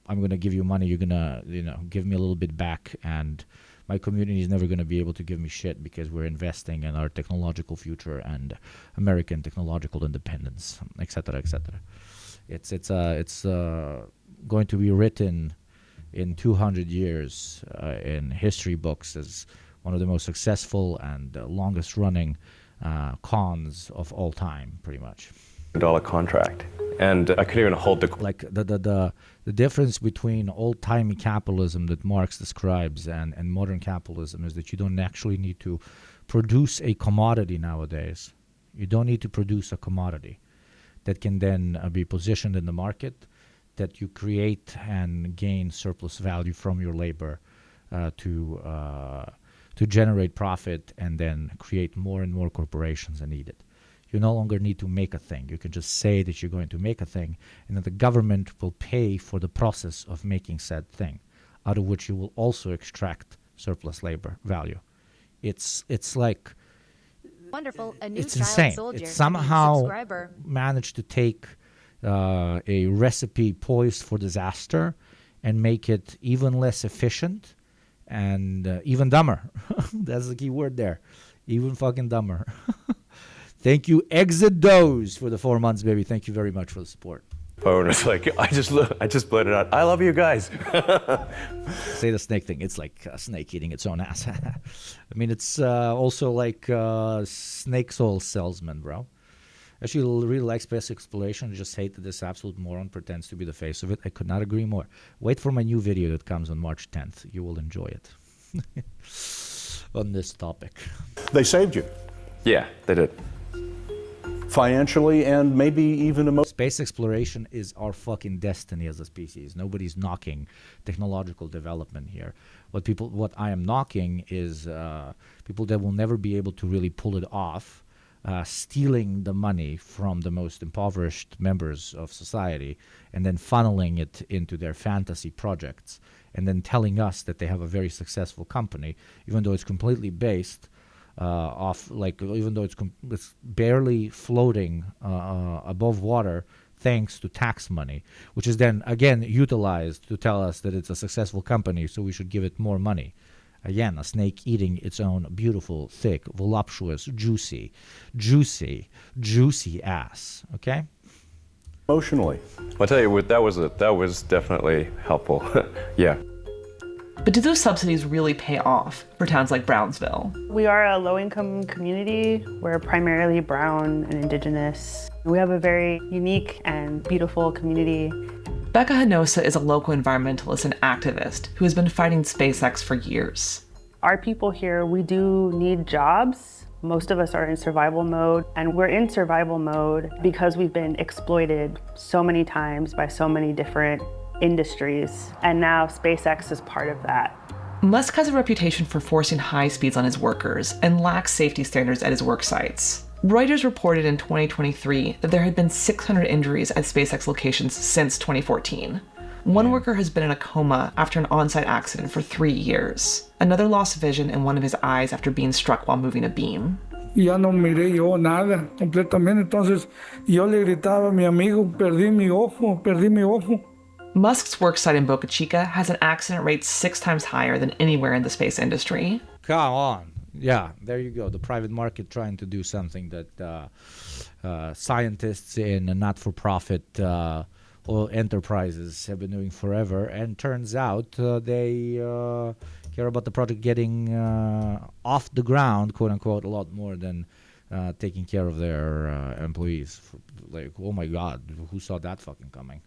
going to give you money. You're going to, give me a little bit back. And my community is never going to be able to give me shit because we're investing in our technological future and American technological independence, etc., etc. It's going to be written in 200 years in history books as one of the most successful and longest running cons of all time, pretty much. $1 contract. And I couldn't even hold the... Like the difference between old-timey capitalism that Marx describes and modern capitalism is that you don't actually need to produce a commodity nowadays. You don't need to produce a commodity that can then be positioned in the market, that you create and gain surplus value from your labor to generate profit and then create more and more corporations that need it. You no longer need to make a thing. You can just say that you're going to make a thing, and that the government will pay for the process of making said thing, out of which you will also extract surplus labor value. It's like... Wonderful. A new it's insane. Soldier. It somehow managed to take a recipe poised for disaster and make it even less efficient and even dumber. That's the key word there. Even fucking dumber. Thank you, Exodose, for the 4 months, baby. Thank you very much for the support. Phone is like, I just blurted out, I love you guys. Say the snake thing. It's like a snake eating its own ass. I mean, it's also like snake soul salesman, bro. Actually, really like space exploration. I just hate that this absolute moron pretends to be the face of it. I could not agree more. Wait for my new video that comes on March 10th. You will enjoy it. On this topic. They saved you. Yeah, they did. Financially and maybe even emotionally. Space exploration is our fucking destiny as a species. Nobody's knocking technological development here. What I am knocking is people that will never be able to really pull it off, stealing the money from the most impoverished members of society and then funneling it into their fantasy projects and then telling us that they have a very successful company, even though it's completely based off, like, even though it's barely floating above water thanks to tax money, which is then again utilized to tell us that it's a successful company, so we should give it more money. Again, a snake eating its own beautiful, thick, voluptuous, juicy ass. Okay. Emotionally, I'll tell you what, that was definitely helpful. Yeah. But do those subsidies really pay off for towns like Brownsville? We are a low-income community. We're primarily brown and indigenous. We have a very unique and beautiful community. Becca Hanosa is a local environmentalist and activist who has been fighting SpaceX for years. Our people here, we do need jobs, Most of us are in survival mode, and we're in survival mode because we've been exploited so many times by so many different industries, and now SpaceX is part of that. Musk has a reputation for forcing high speeds on his workers and lacks safety standards at his work sites. Reuters reported in 2023 that there had been 600 injuries at SpaceX locations since 2014. One worker has been in a coma after an on-site accident for 3 years. Another lost vision in one of his eyes after being struck while moving a beam. Ya no miré yo nada completamente, entonces yo le gritaba a mi amigo, perdí mi ojo, perdí mi ojo. Musk's worksite in Boca Chica has an accident rate 6 times higher than anywhere in the space industry. Come on. Yeah, there you go. The private market trying to do something that scientists in not-for-profit oil enterprises have been doing forever, and turns out they care about the project getting off the ground, quote-unquote, a lot more than taking care of their employees. Like, oh my God, who saw that fucking coming?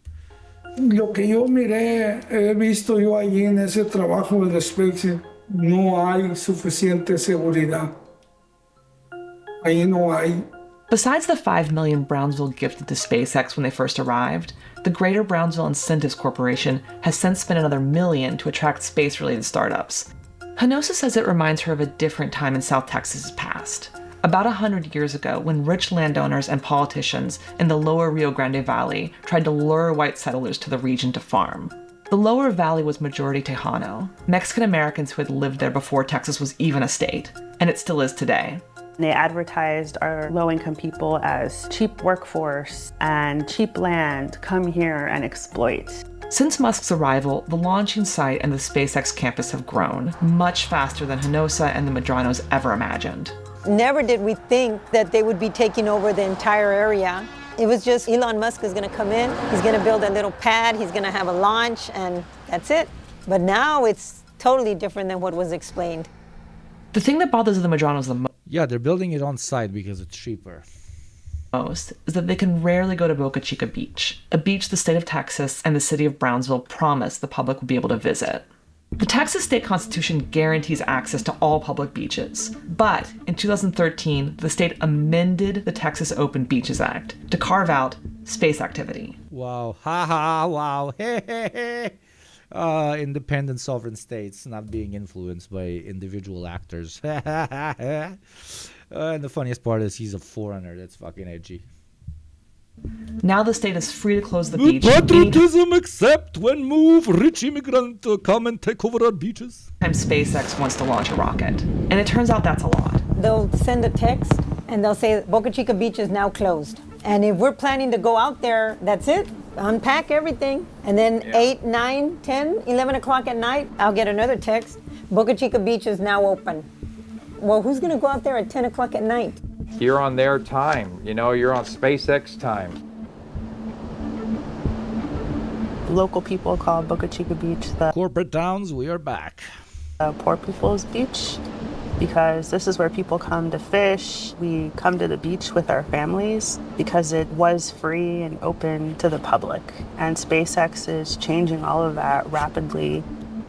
Lo que yo miré, he visto yo allí en ese trabajo de SpaceX, no hay suficiente seguridad. Ahí no hay. Besides the $5 million Brownsville gifted to SpaceX when they first arrived, the Greater Brownsville Incentives Corporation has since spent another $1 million to attract space-related startups. Hanosa says it reminds her of a different time in South Texas's past. About 100 years ago, when rich landowners and politicians in the lower Rio Grande Valley tried to lure white settlers to the region to farm. The lower valley was majority Tejano, Mexican Americans who had lived there before Texas was even a state, and it still is today. They advertised our low-income people as cheap workforce and cheap land, come here and exploit. Since Musk's arrival, the launching site and the SpaceX campus have grown much faster than Hanosa and the Medranos ever imagined. Never did we think that they would be taking over the entire area. It was just Elon Musk is going to come in, he's going to build a little pad, he's going to have a launch, and that's it. But now it's totally different than what was explained. The thing that bothers the Medranos the most, yeah, they're building it on site because it's cheaper, is that they can rarely go to Boca Chica Beach, a beach the state of Texas and the city of Brownsville promised the public would be able to visit. The Texas state constitution guarantees access to all public beaches, but in 2013, the state amended the Texas Open Beaches Act to carve out space activity. Wow, ha ha, wow, hey, hey, hey. Independent sovereign states not being influenced by individual actors. And the funniest part is he's a foreigner. That's fucking edgy. Now the state is free to close the beach. Patriotism except when move rich immigrant come and take over our beaches. Time SpaceX wants to launch a rocket. And it turns out that's a lot. They'll send a text and they'll say Boca Chica Beach is now closed. And if we're planning to go out there, that's it. Unpack everything. And then 8, 9, 10, 11 o'clock at night, I'll get another text. Boca Chica Beach is now open. Well, who's going to go out there at 10 o'clock at night? You're on their time, you know, you're on SpaceX time. Local people call Boca Chica Beach the corporate towns. We are back. Poor people's beach, because this is where people come to fish. We come to the beach with our families because it was free and open to the public. And SpaceX is changing all of that rapidly.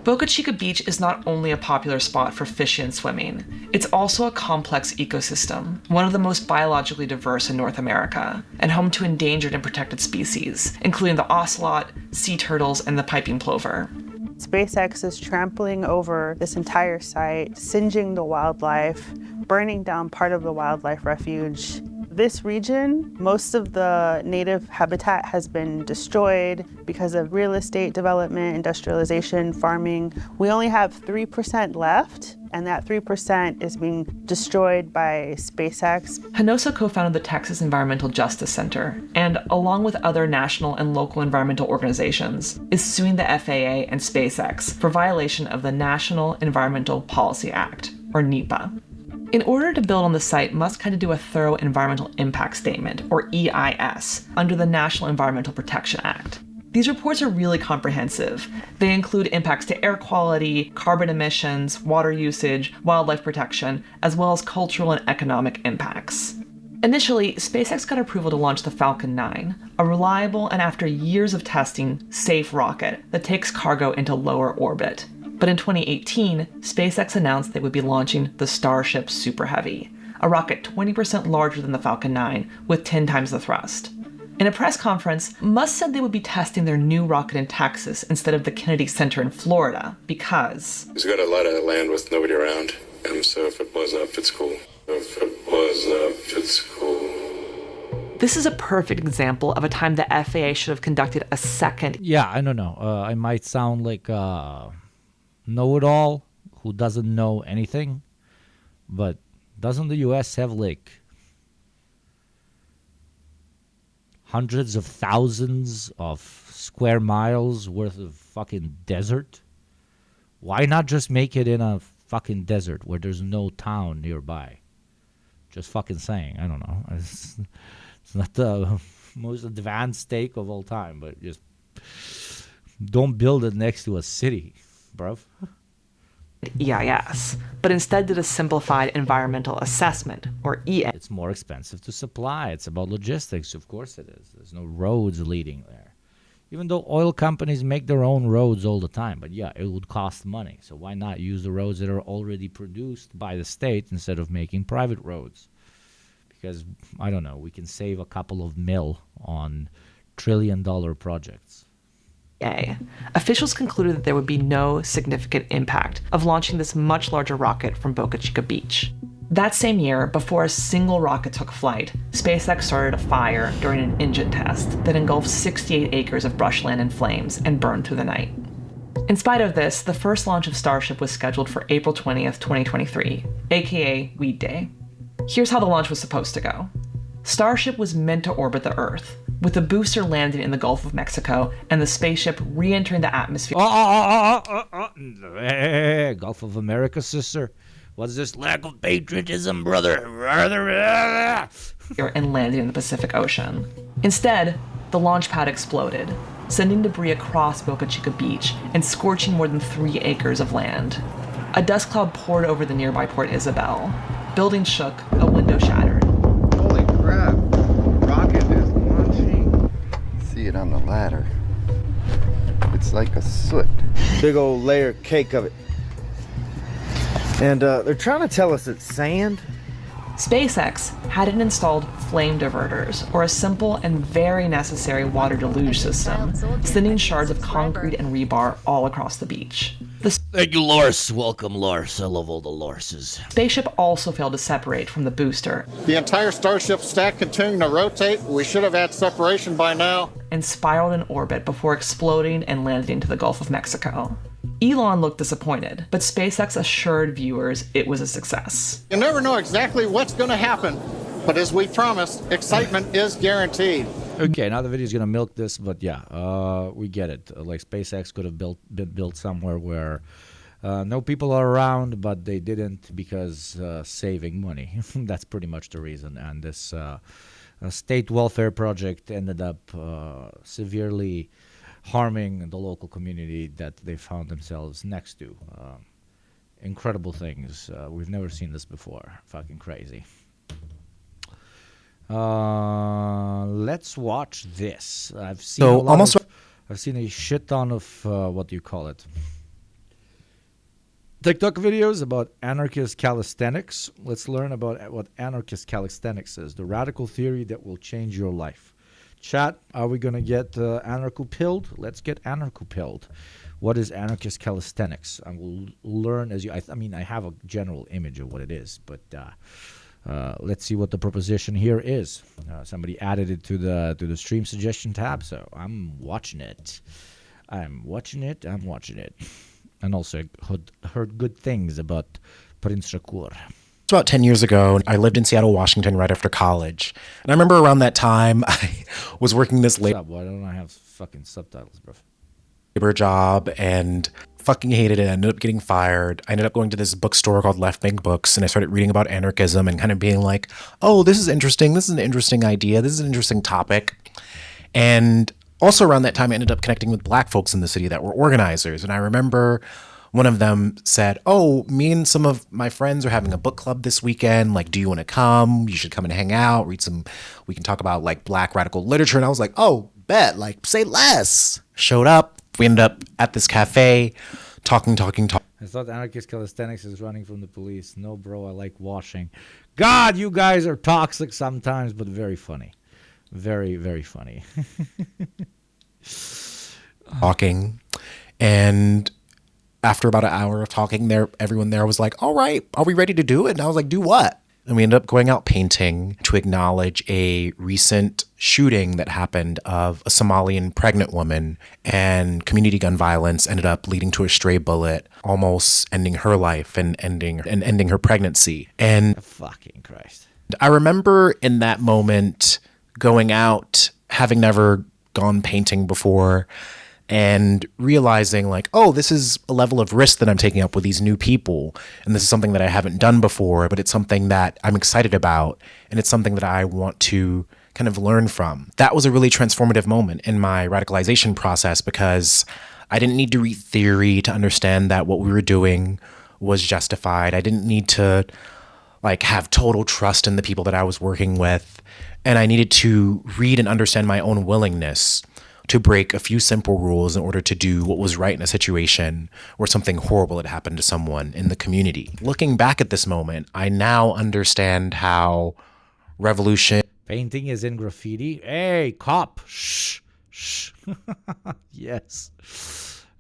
Boca Chica Beach is not only a popular spot for fishing and swimming, it's also a complex ecosystem, one of the most biologically diverse in North America, and home to endangered and protected species, including the ocelot, sea turtles, and the piping plover. SpaceX is trampling over this entire site, singeing the wildlife, burning down part of the wildlife refuge. This region, most of the native habitat has been destroyed because of real estate development, industrialization, farming. We only have 3% left, and that 3% is being destroyed by SpaceX. Hanosa co-founded the Texas Environmental Justice Center, and along with other national and local environmental organizations, is suing the FAA and SpaceX for violation of the National Environmental Policy Act, or NEPA. In order to build on the site, Musk had to do a thorough environmental impact statement, or EIS, under the National Environmental Protection Act. These reports are really comprehensive. They include impacts to air quality, carbon emissions, water usage, wildlife protection, as well as cultural and economic impacts. Initially, SpaceX got approval to launch the Falcon 9, a reliable and after years of testing, safe rocket that takes cargo into lower orbit. But in 2018, SpaceX announced they would be launching the Starship Super Heavy, a rocket 20% larger than the Falcon 9 with 10 times the thrust. In a press conference, Musk said they would be testing their new rocket in Texas instead of the Kennedy Center in Florida because it's got a lot of land with nobody around, and so if it blows up, it's cool. If it blows up, it's cool. This is a perfect example of a time the FAA should have conducted a second. Yeah, I don't know. I might sound like a know-it-all who doesn't know anything, but doesn't the U.S. have like hundreds of thousands of square miles worth of fucking desert? Why not just make it in a fucking desert where there's no town nearby? Just fucking saying. I don't know. It's not the most advanced take of all time, but just don't build it next to a city, bruv. EIS, but instead did a simplified environmental assessment, or EA. It's more expensive to supply. It's about logistics. Of course it is. There's no roads leading there. Even though oil companies make their own roads all the time. But yeah, it would cost money. So why not use the roads that are already produced by the state instead of making private roads? Because, I don't know, we can save a couple of mil on trillion-dollar projects. Officials concluded that there would be no significant impact of launching this much larger rocket from Boca Chica Beach. That same year, before a single rocket took flight, SpaceX started a fire during an engine test that engulfed 68 acres of brushland in flames and burned through the night. In spite of this, the first launch of Starship was scheduled for April 20th, 2023, aka Weed Day. Here's how the launch was supposed to go. Starship was meant to orbit the Earth, with the booster landing in the Gulf of Mexico and the spaceship re-entering the atmosphere. Hey, Gulf of America, sister. What's this lack of patriotism, brother? And landing in the Pacific Ocean. Instead, the launch pad exploded, sending debris across Boca Chica Beach and scorching more than 3 acres of land. A dust cloud poured over the nearby Port Isabel. Buildings shook, a window shattered. Holy crap! Rocket is launching. See it on the ladder. It's like a soot. Big old layer cake of it. And they're trying to tell us it's sand. SpaceX hadn't installed flame diverters, or a simple and very necessary water deluge system, sending shards of concrete and rebar all across the beach. Thank you, Lars. Welcome, Lars. I love all the Larses. Spaceship also failed to separate from the booster. The entire Starship stack continuing to rotate. We should have had separation by now. And spiraled in orbit before exploding and landing into the Gulf of Mexico. Elon looked disappointed, but SpaceX assured viewers it was a success. You never know exactly what's going to happen, but as we promised, excitement is guaranteed. Okay, now the video is going to milk this, but yeah, we get it. Like SpaceX could have been built somewhere where no people are around, but they didn't because saving money. That's pretty much the reason. And this state welfare project ended up severely harming the local community that they found themselves next to. Incredible things. We've never seen this before. Fucking crazy. Let's watch this. I've seen a shit ton of what do you call it? TikTok videos about anarchist calisthenics. Let's learn about what anarchist calisthenics is. The radical theory that will change your life. Chat, are we going to get anarcho-pilled? Let's get anarcho-pilled. What is anarchist calisthenics? I will learn as you... I mean, I have a general image of what it is, but let's see what the proposition here is. Somebody added it to the stream suggestion tab, so I'm watching it. I'm watching it. And also heard good things about Prince Shakur. It's about 10 years ago. I lived in Seattle, Washington right after college. And I remember around that time, I was working this Why don't I have fucking subtitles, bro? labor job and fucking hated it. I ended up getting fired. I ended up going to this bookstore called Left Bank Books, and I started reading about anarchism and kind of being like, oh, this is interesting. This is an interesting idea. This is an interesting topic. And also around that time, I ended up connecting with black folks in the city that were organizers. And I remember one of them said, oh, me and some of my friends are having a book club this weekend. Like, do you want to come? You should come and hang out, read some, we can talk about like black radical literature. And I was like, oh, bet, like say less. Showed up. We ended up at this cafe talking. I thought anarchist calisthenics is running from the police. No, bro, I like washing. God, you guys are toxic sometimes, but very funny. Very, very funny. Talking. And after about an hour of talking there, everyone there was like, all right, are we ready to do it? And I was like, do what? And we ended up going out painting to acknowledge a recent shooting that happened of a Somalian pregnant woman, and community gun violence ended up leading to a stray bullet, almost ending her life and ending her pregnancy. And fucking Christ. I remember in that moment going out, having never gone painting before, and realizing like, oh, this is a level of risk that I'm taking up with these new people. And this is something that I haven't done before, but it's something that I'm excited about. And it's something that I want to kind of learn from. That was a really transformative moment in my radicalization process, because I didn't need to read theory to understand that what we were doing was justified. I didn't need to like have total trust in the people that I was working with. And I needed to read and understand my own willingness to break a few simple rules in order to do what was right in a situation where something horrible had happened to someone in the community. Looking back at this moment, I now understand how revolution... Painting is in graffiti. Hey, cop. Shh. Shh. Yes.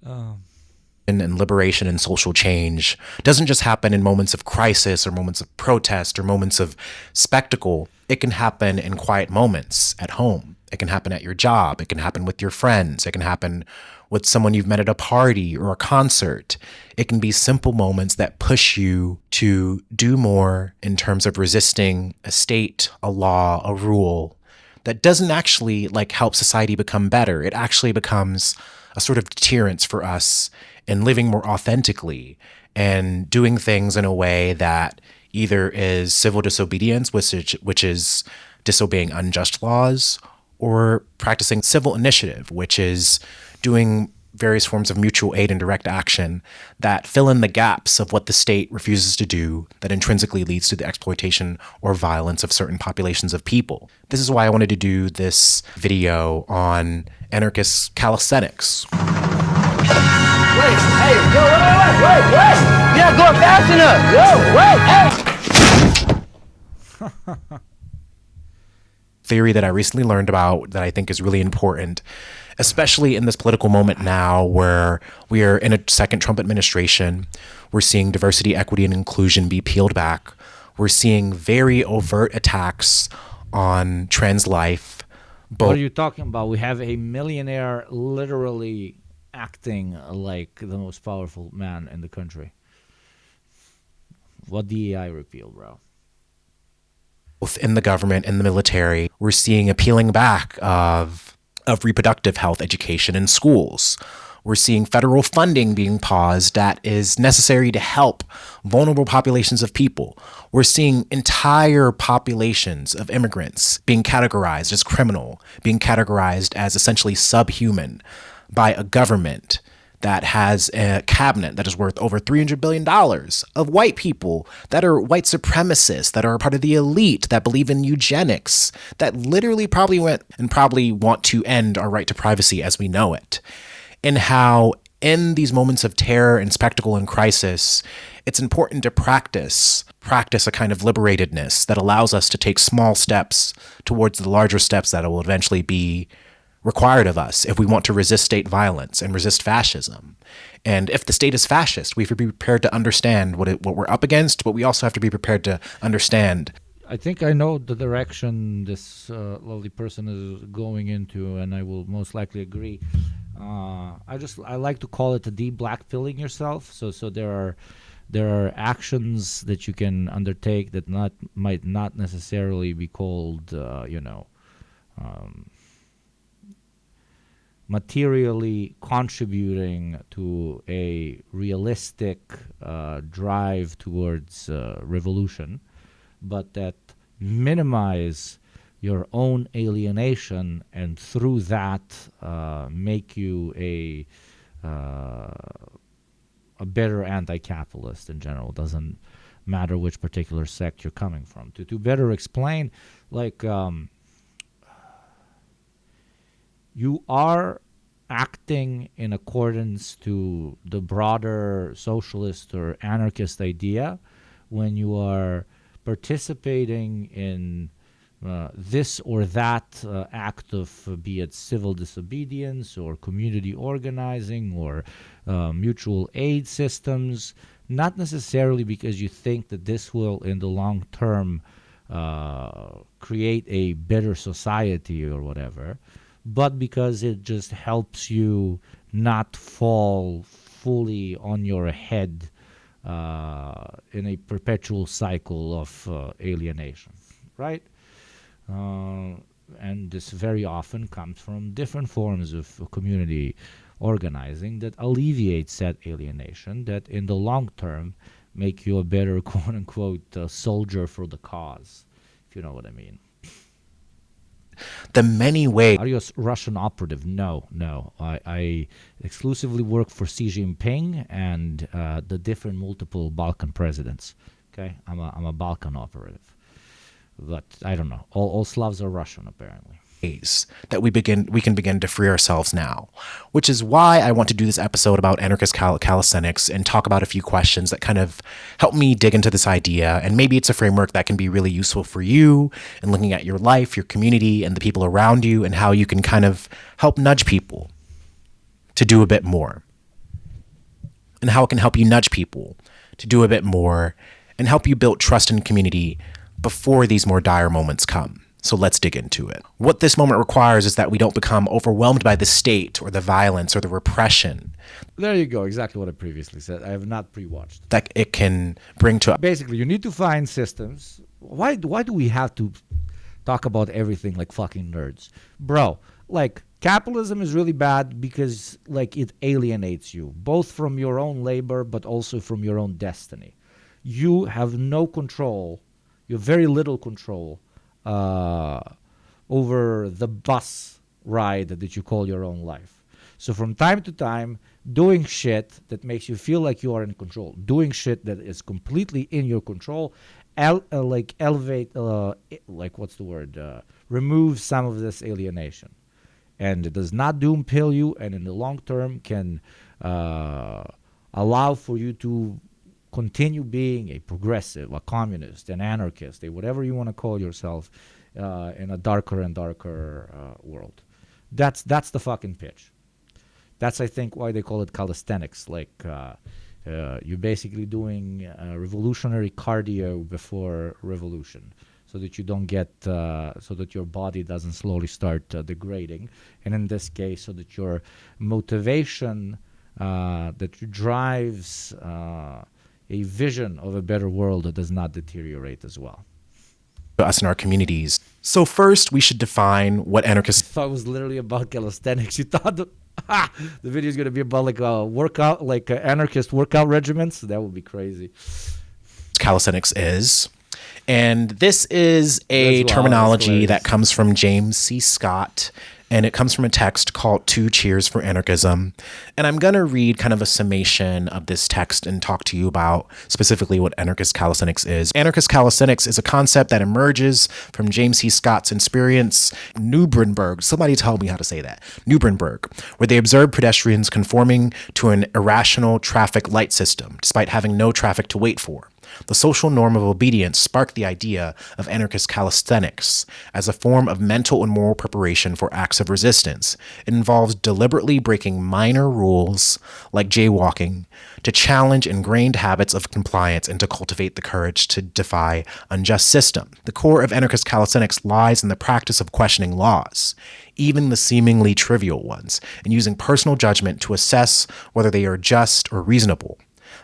And liberation and social change doesn't just happen in moments of crisis or moments of protest or moments of spectacle. It can happen in quiet moments at home. It can happen at your job. It can happen with your friends. It can happen with someone you've met at a party or a concert. It can be simple moments that push you to do more in terms of resisting a state, a law, a rule that doesn't actually like help society become better. It actually becomes a sort of deterrence for us in living more authentically and doing things in a way that either is civil disobedience, which is disobeying unjust laws, or practicing civil initiative, which is doing various forms of mutual aid and direct action that fill in the gaps of what the state refuses to do that intrinsically leads to the exploitation or violence of certain populations of people. This is why I wanted to do this video on anarchist calisthenics. Wait, hey, yo, wait. You're not going fast enough. Yo, wait, hey. Theory that I recently learned about that I think is really important, especially in this political moment now where we are in a second Trump administration. We're seeing diversity, equity, and inclusion be peeled back. We're seeing very overt attacks on trans life. What are you talking about? We have a millionaire literally acting like the most powerful man in the country. What DEI repeal, bro? Both in the government and the military, we're seeing a peeling back of reproductive health education in schools. We're seeing federal funding being paused that is necessary to help vulnerable populations of people. We're seeing entire populations of immigrants being categorized as criminal, being categorized as essentially subhuman by a government that has a cabinet that is worth over $300 billion of white people that are white supremacists, that are a part of the elite, that believe in eugenics, that literally probably want to end our right to privacy as we know it. And how in these moments of terror and spectacle and crisis, it's important to practice a kind of liberatedness that allows us to take small steps towards the larger steps that will eventually be required of us if we want to resist state violence and resist fascism. And if the state is fascist, we have to be prepared to understand what we're up against, but we also have to be prepared to understand. I think I know the direction this lovely person is going into, and I will most likely agree. I like to call it a de-black-pilling yourself. So there are actions that you can undertake that might not necessarily be called, materially contributing to a realistic drive towards revolution, but that minimize your own alienation and through that make you a better anti-capitalist in general. Doesn't matter which particular sect you're coming from. To better explain, like you are acting in accordance to the broader socialist or anarchist idea when you are participating in this or that act of be it civil disobedience or community organizing or mutual aid systems, not necessarily because you think that this will in the long term create a better society or whatever, but because it just helps you not fall fully on your head in a perpetual cycle of alienation, right? And this very often comes from different forms of community organizing that alleviate said alienation, that in the long term make you a better quote-unquote soldier for the cause, if you know what I mean. The many ways. Are you a Russian operative? No. I exclusively work for Xi Jinping and the different multiple Balkan presidents. Okay, I'm a Balkan operative, but I don't know. All Slavs are Russian, apparently. That we can begin to free ourselves now, which is why I want to do this episode about anarchist calisthenics and talk about a few questions that kind of help me dig into this idea, and maybe it's a framework that can be really useful for you in looking at your life, your community, and the people around you, and how you can kind of help nudge people to do a bit more, and how it can help you nudge people to do a bit more and help you build trust in community before these more dire moments come. So let's dig into it. What this moment requires is that we don't become overwhelmed by the state or the violence or the repression. There you go. Exactly what I previously said. I have not pre-watched. That it can bring to... Basically, you need to find systems. Why do we have to talk about everything like fucking nerds? Bro, like, capitalism is really bad because, like, it alienates you, both from your own labor, but also from your own destiny. You have no control. You have very little control over the bus ride that you call your own life. So from time to time, doing shit that makes you feel like you are in control, doing shit that is completely in your control, remove some of this alienation. And it does not doom pill you, and in the long term can allow for you to continue being a progressive, a communist, an anarchist, a whatever you want to call yourself in a darker and darker world. That's the fucking pitch. That's, I think, why they call it calisthenics. Like, you're basically doing revolutionary cardio before revolution, so that you don't get, so that your body doesn't slowly start degrading. And in this case, so that your motivation that drives a vision of a better world that does not deteriorate as well. Us in our communities. So first, we should define what anarchist... I thought it was literally about calisthenics. You thought the video is going to be about like a workout, like anarchist workout regiments? That would be crazy. Calisthenics is. And this is a terminology that comes from James C. Scott, and it comes from a text called 2 Cheers for Anarchism. And I'm going to read kind of a summation of this text and talk to you about specifically what anarchist calisthenics is. Anarchist calisthenics is a concept that emerges from James C. Scott's experience Nuremberg. Somebody tell me how to say that. Nuremberg, where they observed pedestrians conforming to an irrational traffic light system, despite having no traffic to wait for. The social norm of obedience sparked the idea of anarchist calisthenics as a form of mental and moral preparation for acts of resistance. It involves deliberately breaking minor rules, like jaywalking, to challenge ingrained habits of compliance and to cultivate the courage to defy unjust system. The core of anarchist calisthenics lies in the practice of questioning laws, even the seemingly trivial ones, and using personal judgment to assess whether they are just or reasonable.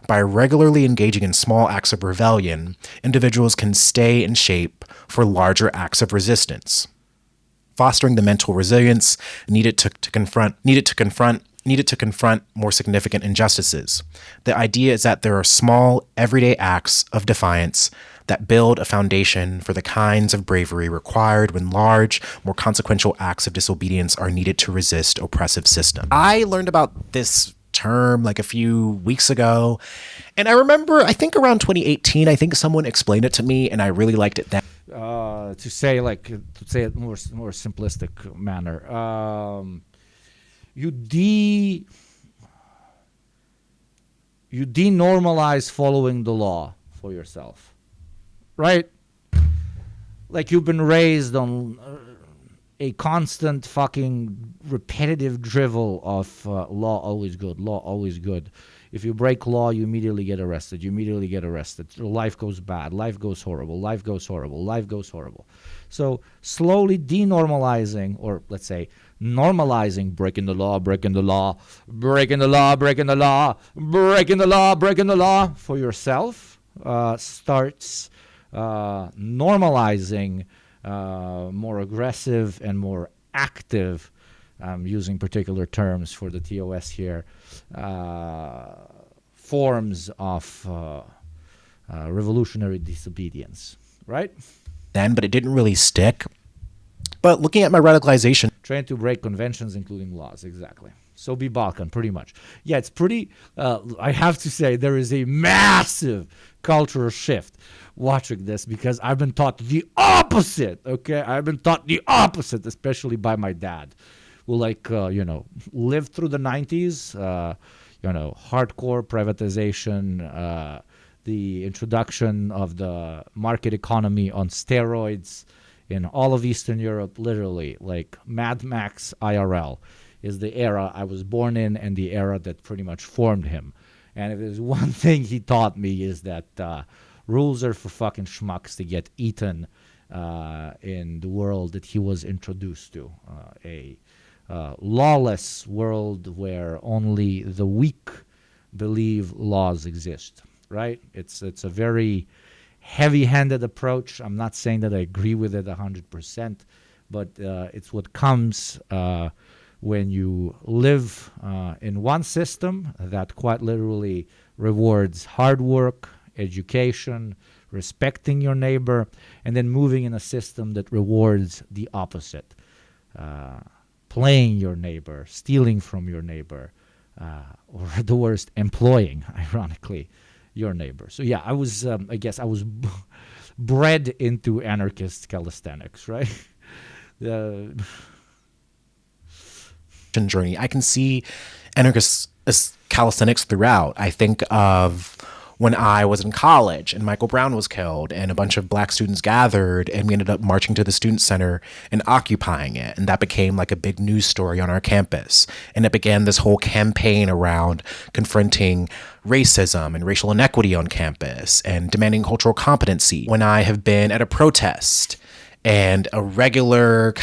By regularly engaging in small acts of rebellion, individuals can stay in shape for larger acts of resistance, fostering the mental resilience needed to confront more significant injustices. The idea is that there are small, everyday acts of defiance that build a foundation for the kinds of bravery required when large, more consequential acts of disobedience are needed to resist oppressive systems. I learned about this term like a few weeks ago, and I remember, I think around 2018, I think someone explained it to me, and I really liked it then. To say it more simplistic manner, you denormalize following the law for yourself, right? like you've been raised on a constant fucking repetitive drivel of law always good, law always good. If you break law, you immediately get arrested. You immediately get arrested. Life goes bad. Life goes horrible. Life goes horrible. Life goes horrible. So slowly denormalizing, or let's say normalizing breaking the law, breaking the law, breaking the law, breaking the law, breaking the law, breaking the law for yourself starts normalizing more aggressive and more active, using particular terms for the TOS here, forms of revolutionary disobedience, right? Then, but it didn't really stick. But looking at my radicalization, trying to break conventions, including laws, exactly. So be Balkan, pretty much. Yeah, it's pretty, I have to say, there is a massive cultural shift watching this, because I've been taught the opposite, okay? I've been taught the opposite, especially by my dad, who lived through the 90s, hardcore privatization, the introduction of the market economy on steroids in all of Eastern Europe, literally, like Mad Max IRL is the era I was born in and the era that pretty much formed him. And if there's one thing he taught me is that rules are for fucking schmucks to get eaten in the world that he was introduced to, a lawless world where only the weak believe laws exist, right? It's a very heavy-handed approach. I'm not saying that I agree with it 100%, but it's what comes when you live in one system that quite literally rewards hard work, education, respecting your neighbor, and then moving in a system that rewards the opposite, playing your neighbor, stealing from your neighbor, or the worst, employing, ironically, your neighbor. So yeah, I was bred into anarchist calisthenics, right? Journey. I can see anarchist calisthenics throughout. I think of when I was in college and Michael Brown was killed and a bunch of black students gathered and we ended up marching to the student center and occupying it. And that became like a big news story on our campus. And it began this whole campaign around confronting racism and racial inequity on campus and demanding cultural competency. When I have been at a protest and a regular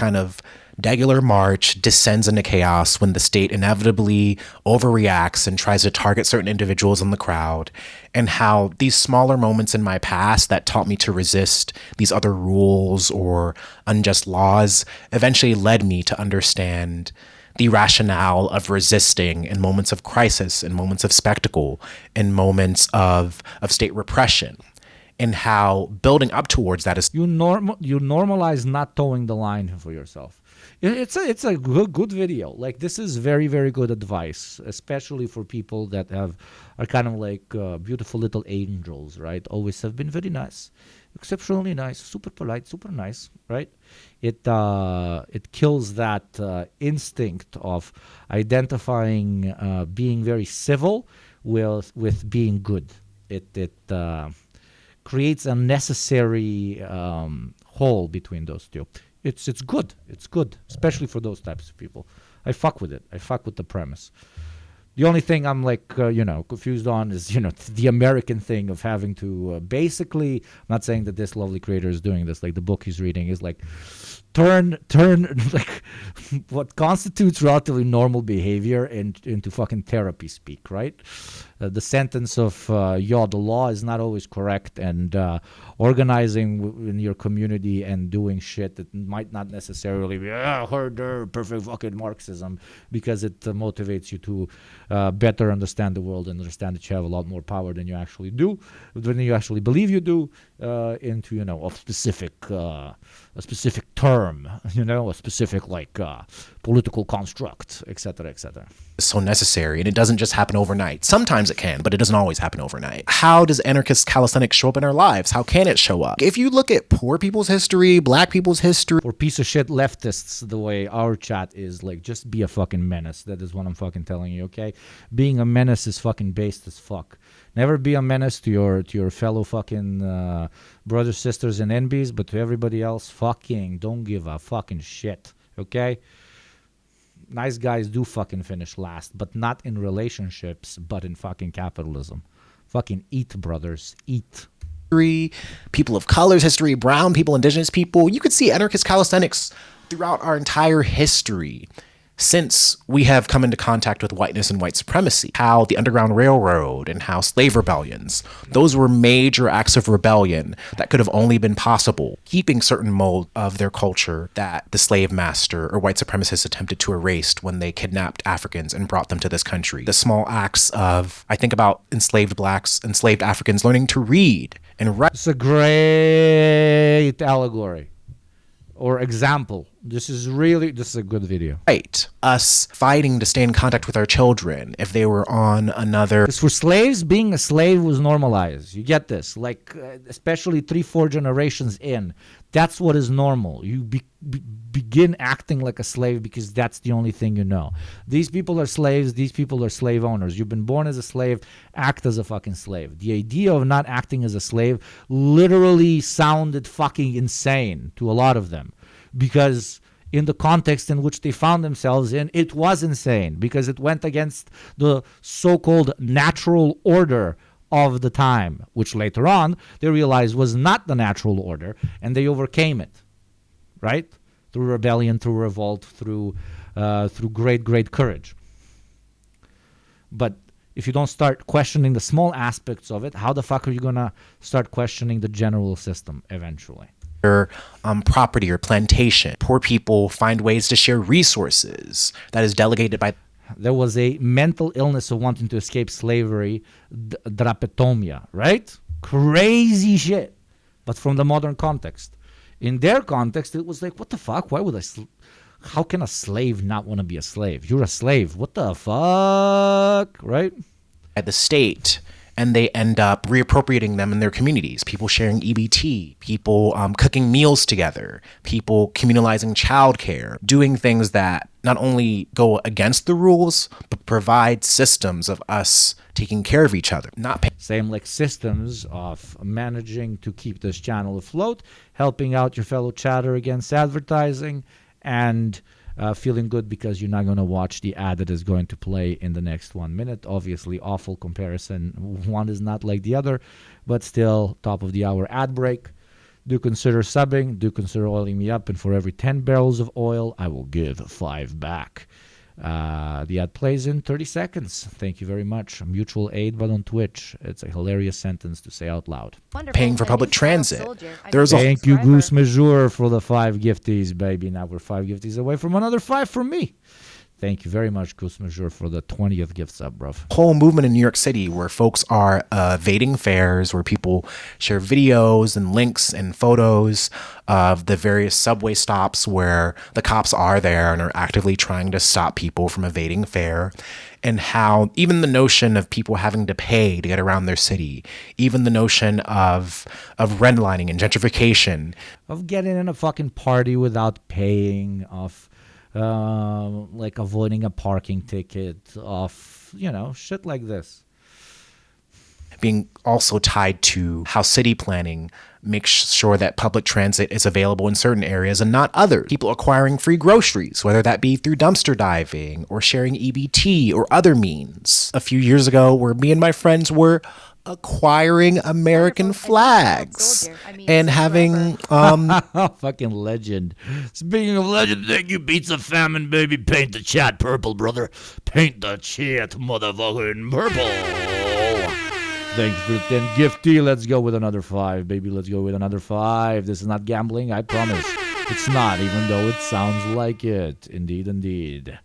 march descends into chaos when the state inevitably overreacts and tries to target certain individuals in the crowd, and how these smaller moments in my past that taught me to resist these other rules or unjust laws eventually led me to understand the rationale of resisting in moments of crisis, in moments of spectacle, in moments of state repression. And how building up towards that is you normalize not towing the line for yourself. It's a good video. Like, this is very, very good advice, especially for people that are kind of like beautiful little angels, right? Always have been very nice, exceptionally nice, super polite, super nice, right? It kills that instinct of identifying being very civil with being good. It creates a necessary hole between those two. It's good. It's good, especially for those types of people. I fuck with it. I fuck with the premise. The only thing I'm confused on is, the American thing of having to basically, I'm not saying that this lovely creator is doing this, like the book he's reading is like, turn like what constitutes relatively normal behavior into fucking therapy speak, right? The sentence of, the law is not always correct, and organizing in your community and doing shit that might not necessarily be perfect fucking Marxism, because it motivates you to better understand the world and understand that you have a lot more power than you actually do, than you actually believe you do, into, a specific term, a specific political construct, etc., etc. so necessary, and it doesn't just happen overnight. Sometimes it can, but it doesn't always happen overnight. How does anarchist calisthenics show up in our lives? How can it show up? If you look at poor people's history, black people's history, or piece of shit leftists, the way our chat is, like, just be a fucking menace. That is what I'm fucking telling you, okay? Being a menace is fucking based as fuck. Never be a menace to your fellow fucking brothers, sisters, and enemies, but to everybody else, fucking don't give a fucking shit, okay? Nice guys do fucking finish last, but not in relationships, but in fucking capitalism. Fucking eat, brothers, eat. People of color's history, brown people, indigenous people. You could see anarchist calisthenics throughout our entire history since we have come into contact with whiteness and white supremacy. How the Underground Railroad and how slave rebellions, those were major acts of rebellion that could have only been possible, keeping certain mold of their culture that the slave master or white supremacists attempted to erase when they kidnapped Africans and brought them to this country. The small acts of, I think about enslaved blacks, enslaved Africans learning to read and write. It's a great allegory or example. This is a good video. Right. Us fighting to stay in contact with our children if they were on another. Because for slaves, being a slave was normalized. You get this? Like, especially 3-4 generations in. That's what is normal. You begin acting like a slave because that's the only thing you know. These people are slaves. These people are slave owners. You've been born as a slave. Act as a fucking slave. The idea of not acting as a slave literally sounded fucking insane to a lot of them. Because in the context in which they found themselves in, it was insane because it went against the so-called natural order of the time, which later on they realized was not the natural order, and they overcame it, right? Through rebellion, through revolt, through great courage. But if you don't start questioning the small aspects of it, how the fuck are you gonna start questioning the general system eventually? Property or plantation. Poor people find ways to share resources that is delegated by. There was a mental illness of wanting to escape slavery, drapetomia, right? Crazy shit. But from the modern context. In their context, it was like, what the fuck? Why would how can a slave not want to be a slave? You're a slave. What the fuck? Right? At the state. And they end up reappropriating them in their communities. People sharing EBT, people cooking meals together, people communalizing childcare, doing things that not only go against the rules, but provide systems of us taking care of each other. Same like systems of managing to keep this channel afloat, helping out your fellow chatter against advertising, and feeling good because you're not going to watch the ad that is going to play in the next 1 minute. Obviously, awful comparison. One is not like the other, but still top of the hour ad break. Do consider subbing. Do consider oiling me up. And for every 10 barrels of oil, I will give 5 back. The ad plays in 30 seconds. Thank you very much. Mutual aid, but on Twitch. It's a hilarious sentence to say out loud. Paying for public transit. Thank you, Goose Majour, for the 5 gifties, baby. Now we're 5 gifties away from another 5 from me. Thank you very much, Goose Majour, for the 20th gift sub, bruv. Whole movement in New York City where folks are evading fares, where people share videos and links and photos of the various subway stops where the cops are there and are actively trying to stop people from evading fare, and how even the notion of people having to pay to get around their city, even the notion of redlining and gentrification. Of getting in a fucking party without paying, of like avoiding a parking ticket, of, you know, shit like this. Being also tied to how city planning makes sure that public transit is available in certain areas and not others. People acquiring free groceries, whether that be through dumpster diving or sharing EBT or other means. A few years ago, where me and my friends were acquiring American flags and having fucking legend. Speaking of legend, thank you, Pizza Famine, baby. Paint the chat purple, brother. Paint the chat motherfucking purple. Thanks for the 10 gifty. Let's go with another 5, baby. Let's go with another 5. This is not gambling, I promise. It's not, even though it sounds like it. Indeed, indeed.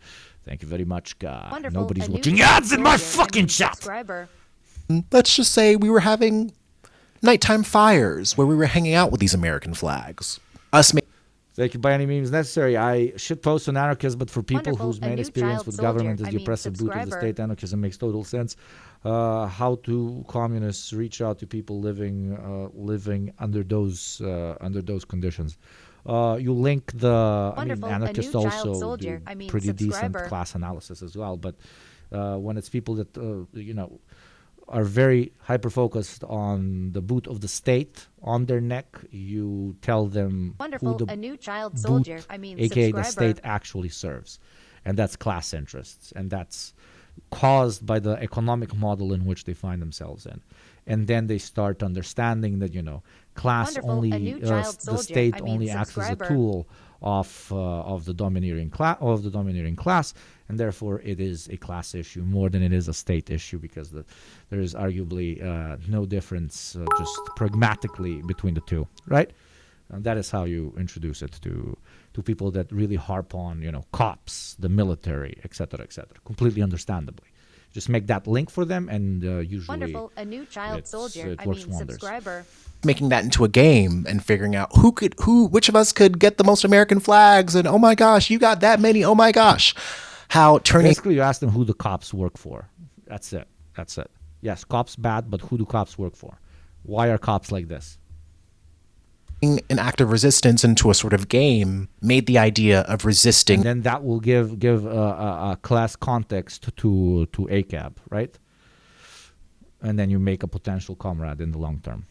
Thank you very much, God. Wonderful. Nobody's watching ads in my fucking chat. Let's just say we were having nighttime fires where we were hanging out with these American flags. Thank you by any means necessary. I should post on anarchists, but for people Wonderful. whose A main new experience child with soldier. government is I the mean, oppressive boot of the subscriber. state, anarchism makes total sense. How do communists reach out to people living under those conditions? You link the. Wonderful. A Anarchists new child also soldier. do I mean, pretty decent subscriber. class analysis as well. But when it's people that are very hyper-focused on the boot of the state on their neck, you tell them Wonderful. who the A new child boot, soldier. I mean, aka the subscriber. state, actually serves. And that's class interests. And that's caused by the economic model in which they find themselves in. And then they start understanding that, class Wonderful. only, A new child the soldier. state I mean, only acts as a subscriber. tool of the domineering class, and therefore it is a class issue more than it is a state issue, because there is arguably no difference just pragmatically between the two, right? And that is how you introduce it to people that really harp on cops, the military, etc., completely understandably. Just make that link for them, and usually Wonderful. A new child soldier. it I works mean, wonders. subscriber. Making that into a game and figuring out which of us could get the most American flags, and oh my gosh, you got that many, oh my gosh. How turning Basically, you ask them who the cops work for. That's it. Yes, cops bad, but who do cops work for? Why are cops like this? an act of resistance into a sort of game made the idea of resisting. And then that will give a class context to ACAB, right? And then you make a potential comrade in the long term.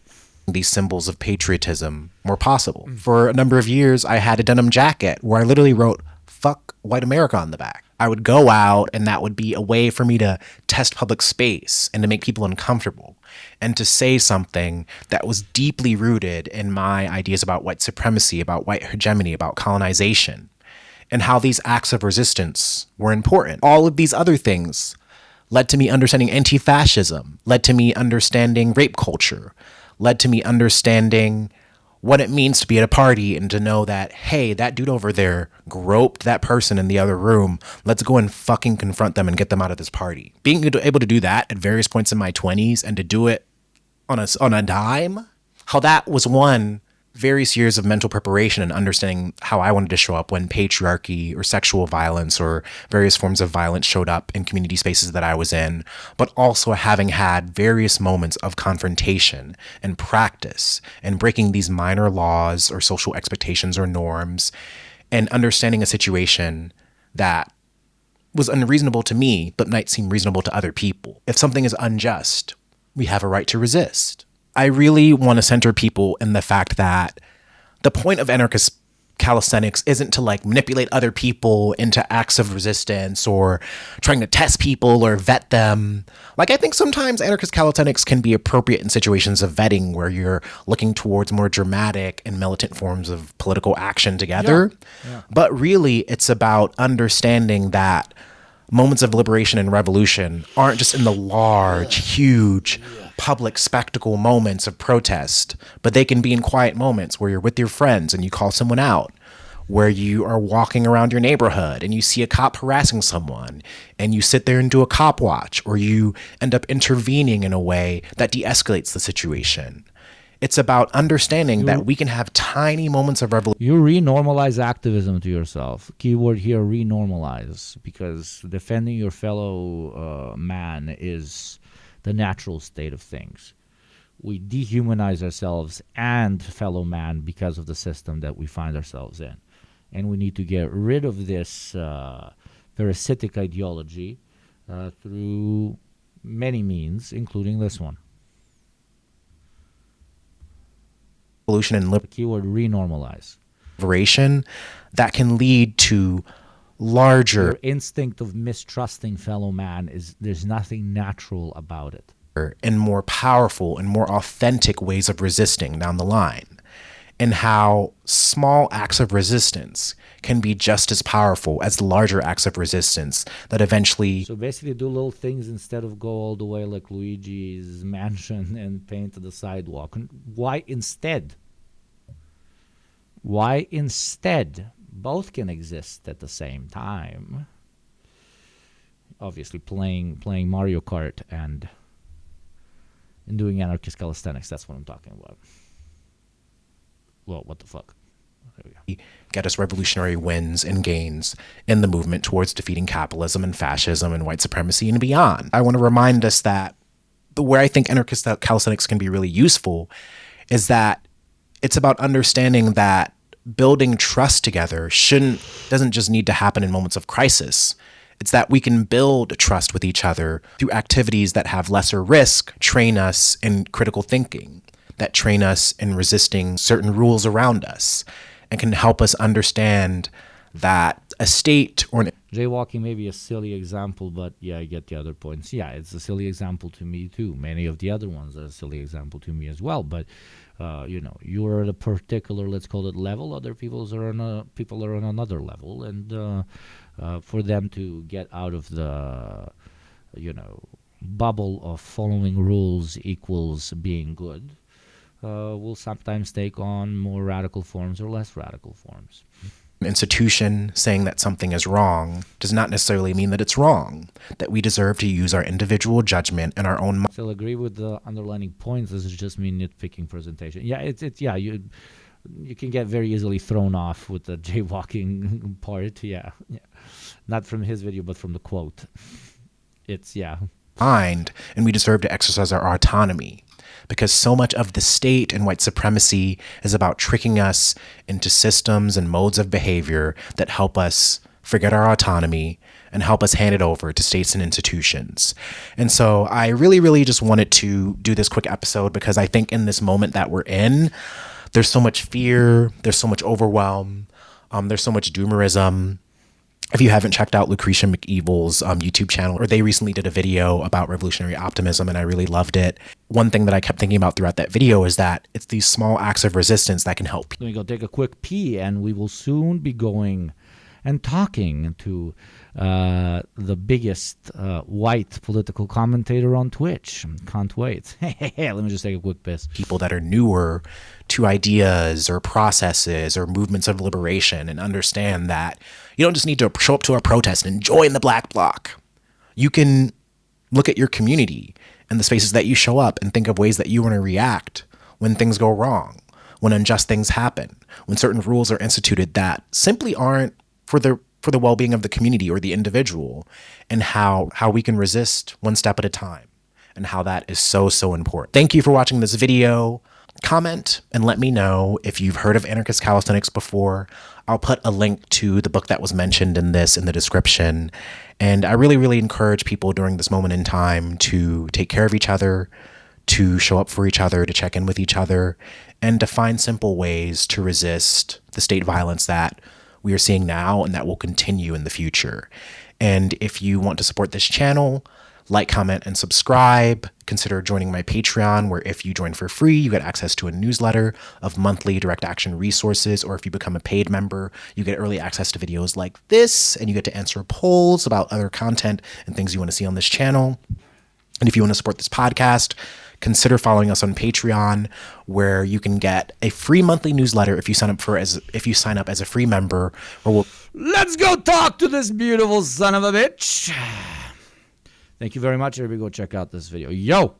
These symbols of patriotism more possible. For a number of years, I had a denim jacket where I literally wrote, "Fuck white America" on the back. I would go out, and that would be a way for me to test public space and to make people uncomfortable and to say something that was deeply rooted in my ideas about white supremacy, about white hegemony, about colonization, and how these acts of resistance were important. All of these other things led to me understanding anti-fascism, led to me understanding rape culture, led to me understanding what it means to be at a party and to know that, hey, that dude over there groped that person in the other room. Let's go and fucking confront them and get them out of this party. Being able to do that at various points in my 20s and to do it on a dime, how that was one, various years of mental preparation and understanding how I wanted to show up when patriarchy or sexual violence or various forms of violence showed up in community spaces that I was in, but also having had various moments of confrontation and practice and breaking these minor laws or social expectations or norms and understanding a situation that was unreasonable to me, but might seem reasonable to other people. If something is unjust, we have a right to resist. I really want to center people in the fact that the point of anarchist calisthenics isn't to like manipulate other people into acts of resistance or trying to test people or vet them. Like, I think sometimes anarchist calisthenics can be appropriate in situations of vetting where you're looking towards more dramatic and militant forms of political action together. Yeah. But really, it's about understanding that moments of liberation and revolution aren't just in the large, huge, public spectacle moments of protest, but they can be in quiet moments where you're with your friends and you call someone out, where you are walking around your neighborhood and you see a cop harassing someone and you sit there and do a cop watch, or you end up intervening in a way that de-escalates the situation. It's about understanding that we can have tiny moments of revolution. You renormalize activism to yourself. Keyword here, renormalize, because defending your fellow man is the natural state of things. We dehumanize ourselves and fellow man because of the system that we find ourselves in. And we need to get rid of this parasitic ideology through many means, including this one. Evolution and the keyword renormalize. Liberation that can lead to larger. Your instinct of mistrusting fellow man there's nothing natural about it. And more powerful and more authentic ways of resisting down the line, and how small acts of resistance can be just as powerful as the larger acts of resistance that eventually. So basically do little things instead of go all the way like Luigi's Mansion and paint the sidewalk. Why instead? Why instead? Both can exist at the same time. Obviously playing Mario Kart and doing anarchist calisthenics, that's what I'm talking about. Well, what the fuck? get us revolutionary wins and gains in the movement towards defeating capitalism and fascism and white supremacy and beyond. I want to remind us that where I think anarchist calisthenics can be really useful is that it's about understanding that building trust together doesn't just need to happen in moments of crisis. It's that we can build trust with each other through activities that have lesser risk, train us in critical thinking, that train us in resisting certain rules around us, and can help us understand that a state or jaywalking may be a silly example, but yeah, I get the other points. Yeah, it's a silly example to me too. Many of the other ones are a silly example to me as well. But you know, you're at a particular, let's call it, level. Other people are on another level, and for them to get out of the, you know, bubble of following rules equals being good, will sometimes take on more radical forms or less radical forms. Institution saying that something is wrong does not necessarily mean that it's wrong, that we deserve to use our individual judgment and our own mind. Still agree with the underlining points. This is just me nitpicking presentation. Yeah, yeah, you can get very easily thrown off with the jaywalking part. Yeah. Not from his video, but from the quote. It's, yeah. And we deserve to exercise our autonomy, because so much of the state and white supremacy is about tricking us into systems and modes of behavior that help us forget our autonomy and help us hand it over to states and institutions. And so I really, really just wanted to do this quick episode because I think in this moment that we're in, there's so much fear, there's so much overwhelm, there's so much doomerism. If you haven't checked out Lucretia McEvil's YouTube channel, or they recently did a video about revolutionary optimism, and I really loved it. One thing that I kept thinking about throughout that video is that it's these small acts of resistance that can help. Let me go take a quick pee, and we will soon be going and talking to the biggest white political commentator on Twitch. Can't wait. Let me just take a quick piss. People that are newer to ideas or processes or movements of liberation, and understand that you don't just need to show up to a protest and join the Black Bloc. You can look at your community and the spaces that you show up and think of ways that you want to react when things go wrong, when unjust things happen, when certain rules are instituted that simply aren't for the well-being of the community or the individual, and how we can resist one step at a time, and how that is so, so important. Thank you for watching this video. Comment and let me know if you've heard of anarchist calisthenics before. I'll put a link to the book that was mentioned in this in the description. And I really, really encourage people during this moment in time to take care of each other, to show up for each other, to check in with each other, and to find simple ways to resist the state violence that we are seeing now and that will continue in the future. And if you want to support this channel, like, comment, and subscribe. Consider joining my Patreon, where if you join for free, you get access to a newsletter of monthly direct action resources, or if you become a paid member, you get early access to videos like this, and you get to answer polls about other content and things you want to see on this channel. And if you want to support this podcast, consider following us on Patreon, where you can get a free monthly newsletter if you sign up as a free member. Let's go talk to this beautiful son of a bitch. Thank you very much. Everybody go check out this video. Yo.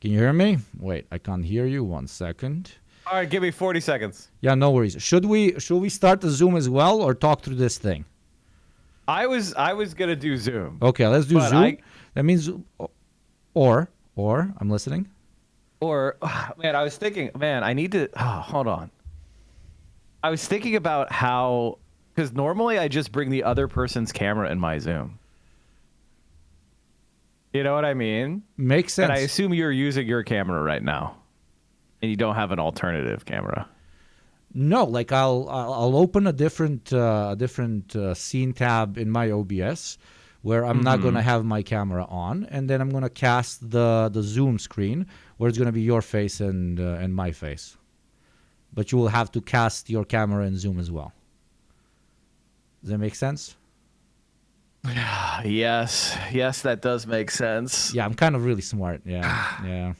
Can you hear me? Wait, I can't hear you. 1 second. All right, give me 40 seconds. Yeah, no worries. Should we start the Zoom as well, or talk through this thing? I was gonna do Zoom. Okay, let's do Zoom. That means, or I'm listening. Or, man, I was thinking, man, I need to. Hold on. I was thinking about how, because normally I just bring the other person's camera in my Zoom. You know what I mean? Makes sense. And I assume you're using your camera right now, and you don't have an alternative camera. No, like I'll open a different scene tab in my OBS, where I'm not going to have my camera on, and then I'm going to cast the Zoom screen where it's going to be your face and my face. But you will have to cast your camera in Zoom as well. Does that make sense? Yes, that does make sense. Yeah, I'm kind of really smart. Yeah.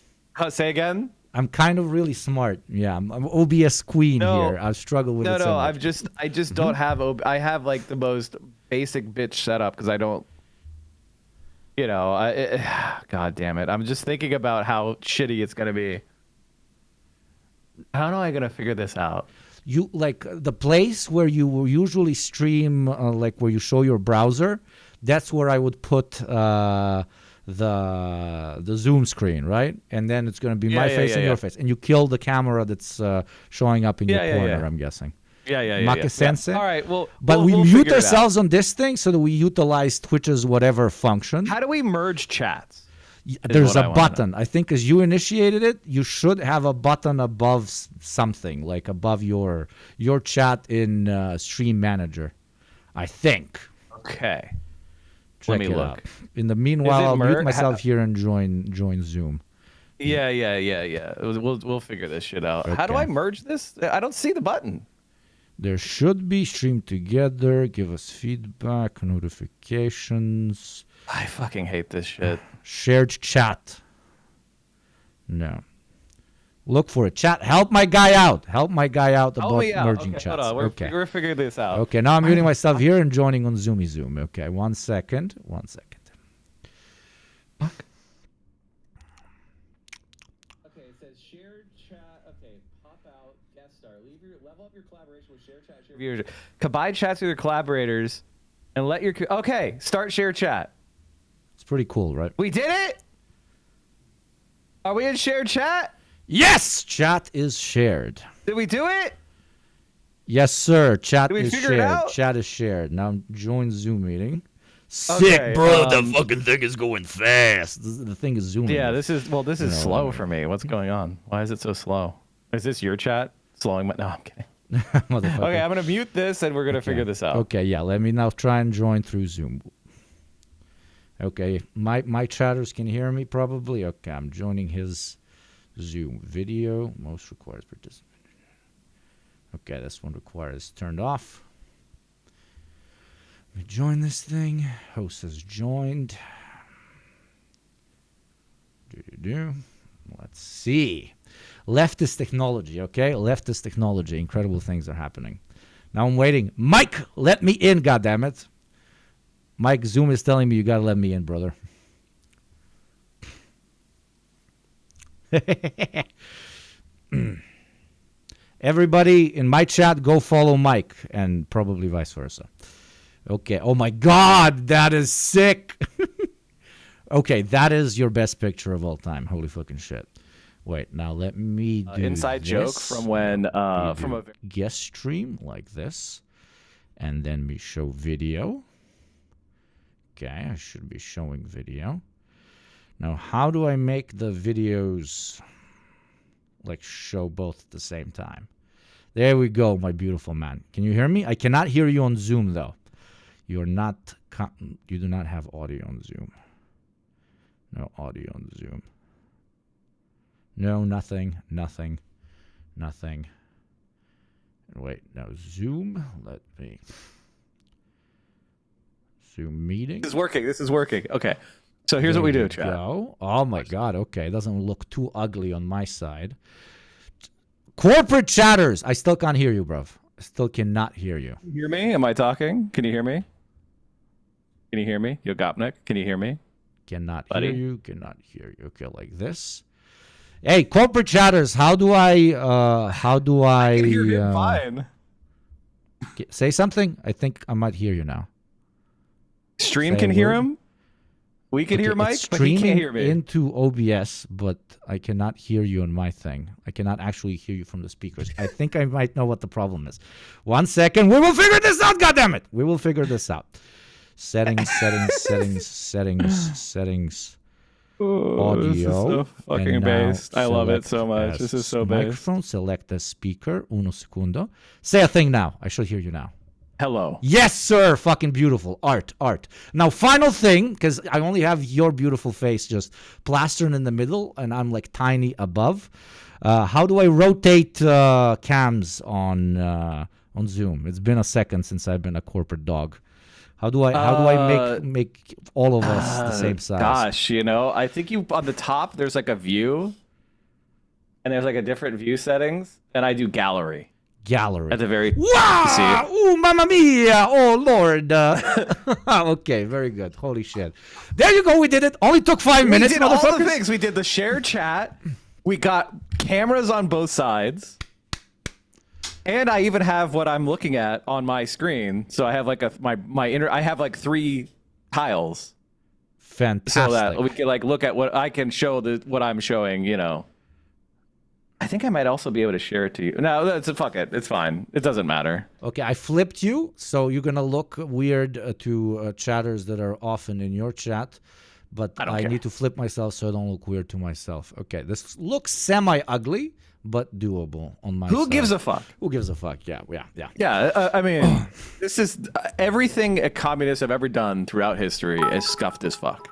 Say again? I'm kind of really smart. Yeah, I'm OBS queen here. I struggle with it so much. I just don't have I have like the most basic bitch setup because I don't, God damn it. I'm just thinking about how shitty it's going to be. How am I going to figure this out? you like the place where you will usually stream, like where you show your browser. That's where I would put the Zoom screen, right? And then it's going to be my face and your face, and you kill the camera that's showing up in your corner. I'm guessing. Make sense? All right, well, but we'll we mute figure it out. ourselves on this thing so that we utilize Twitch's whatever function. How do we merge chats? There's a button. I think as you initiated it, you should have a button above something, like above your chat in Stream Manager. I think. Okay. Check Let me it look. out. In the meanwhile, I'll mute myself here and join Zoom. Yeah. We'll figure this shit out. How do Okay. I merge this? I don't see the button. There should be stream together, give us feedback, notifications. I fucking hate this shit. Shared chat. No. Look for it. Chat, help my guy out. Help my guy out about merging chats. Hold on. We're figuring this out. Okay, now I'm muting myself here and joining on Zoomy Zoom. Okay, 1 second. 1 second. Okay, it says shared chat. Okay, pop out, guest star. Level up your collaboration with share chat. Share viewers. Combine chats with your collaborators and let your... Okay, start share chat. It's pretty cool, right? We did it? Are we in shared chat? Yes! Chat is shared. Did we do it? Yes, sir. Chat Did we is figure it shared. out? Chat is shared. Now join Zoom meeting. Sick, Okay, bro. The fucking thing is going fast. The thing is zooming. Yeah, this is slow for me. What's going on? Why is it so slow? Is this your chat slowing my... No, I'm kidding. Okay, I'm going to mute this and we're going to figure this out. Okay, yeah. Let me now try and join through Zoom. Okay, my chatters can hear me probably. Okay, I'm joining his Zoom video. Most requires participant. Okay, this one requires turned off. Let me join this thing. Host has joined. Let's see. Leftist technology, okay? Leftist technology. Incredible things are happening. Now I'm waiting. Mike, let me in, goddammit. Mike, Zoom is telling me you gotta let me in, brother. Everybody in my chat, go follow Mike, and probably vice versa. Okay. Oh my God, that is sick. Okay, that is your best picture of all time. Holy fucking shit. Wait, now let me do inside this. joke from when from a guest stream like this, and then we show video. Okay, I should be showing video. Now, how do I make the videos like show both at the same time? There we go, my beautiful man. Can you hear me? I cannot hear you on Zoom though. You do not have audio on Zoom. No audio on Zoom. No, nothing. Wait, now Zoom. Let me. Zoom meeting. This is working. Okay. So here's what we do, chat. Oh my God. Okay. It doesn't look too ugly on my side. Corporate chatters. I still can't hear you, bruv. I still cannot hear you. You hear me? Am I talking? Can you hear me? Can you hear me? Yugopnik, can you hear me? Cannot Buddy? hear you. Cannot hear you. Okay, like this. Hey, corporate chatters. How do I I can hear him fine. Say something? I think I might hear you now. Stream Say can a hear word. him? We can hear It's Mike, but he can't streaming hear me. into OBS, but I cannot hear you on my thing. I cannot actually hear you from the speakers. I think I might know what the problem is. 1 second. We will figure this out, goddammit. We will figure this out. Settings. Oh, this is Audio. so fucking And now based. I love it select so much. as This is so based. microphone. Select the speaker. Uno segundo. Say a thing now. I should hear you now. Hello. Yes, sir. Fucking beautiful. Art. Now, final thing, because I only have your beautiful face just plastered in the middle, and I'm like tiny above. How do I rotate cams on Zoom? It's been a second since I've been a corporate dog. How do I make all of us the same size? Gosh, I think you on the top there's like a view, and there's like a different view settings, and I do gallery. At the very wow! Oh, mamma mia! Oh, Lord! Okay, very good. Holy shit! There you go. We did it. Only took 5 minutes. We did all the motherfuckers. things. We did the share chat. We got cameras on both sides. And I even have what I'm looking at on my screen. So I have like I have like 3 tiles. Fantastic. So that we can like look at what I can show what I'm showing, you know. I think I might also be able to share it to you. No, fuck it. It's fine. It doesn't matter. Okay, I flipped you, so you're gonna look weird to chatters that are often in your chat, but I need to flip myself so I don't look weird to myself. Okay, this looks semi-ugly, but doable on my side. Who gives a fuck? Who gives a fuck? Yeah. Yeah, I mean, this is everything a communist have ever done throughout history is scuffed as fuck.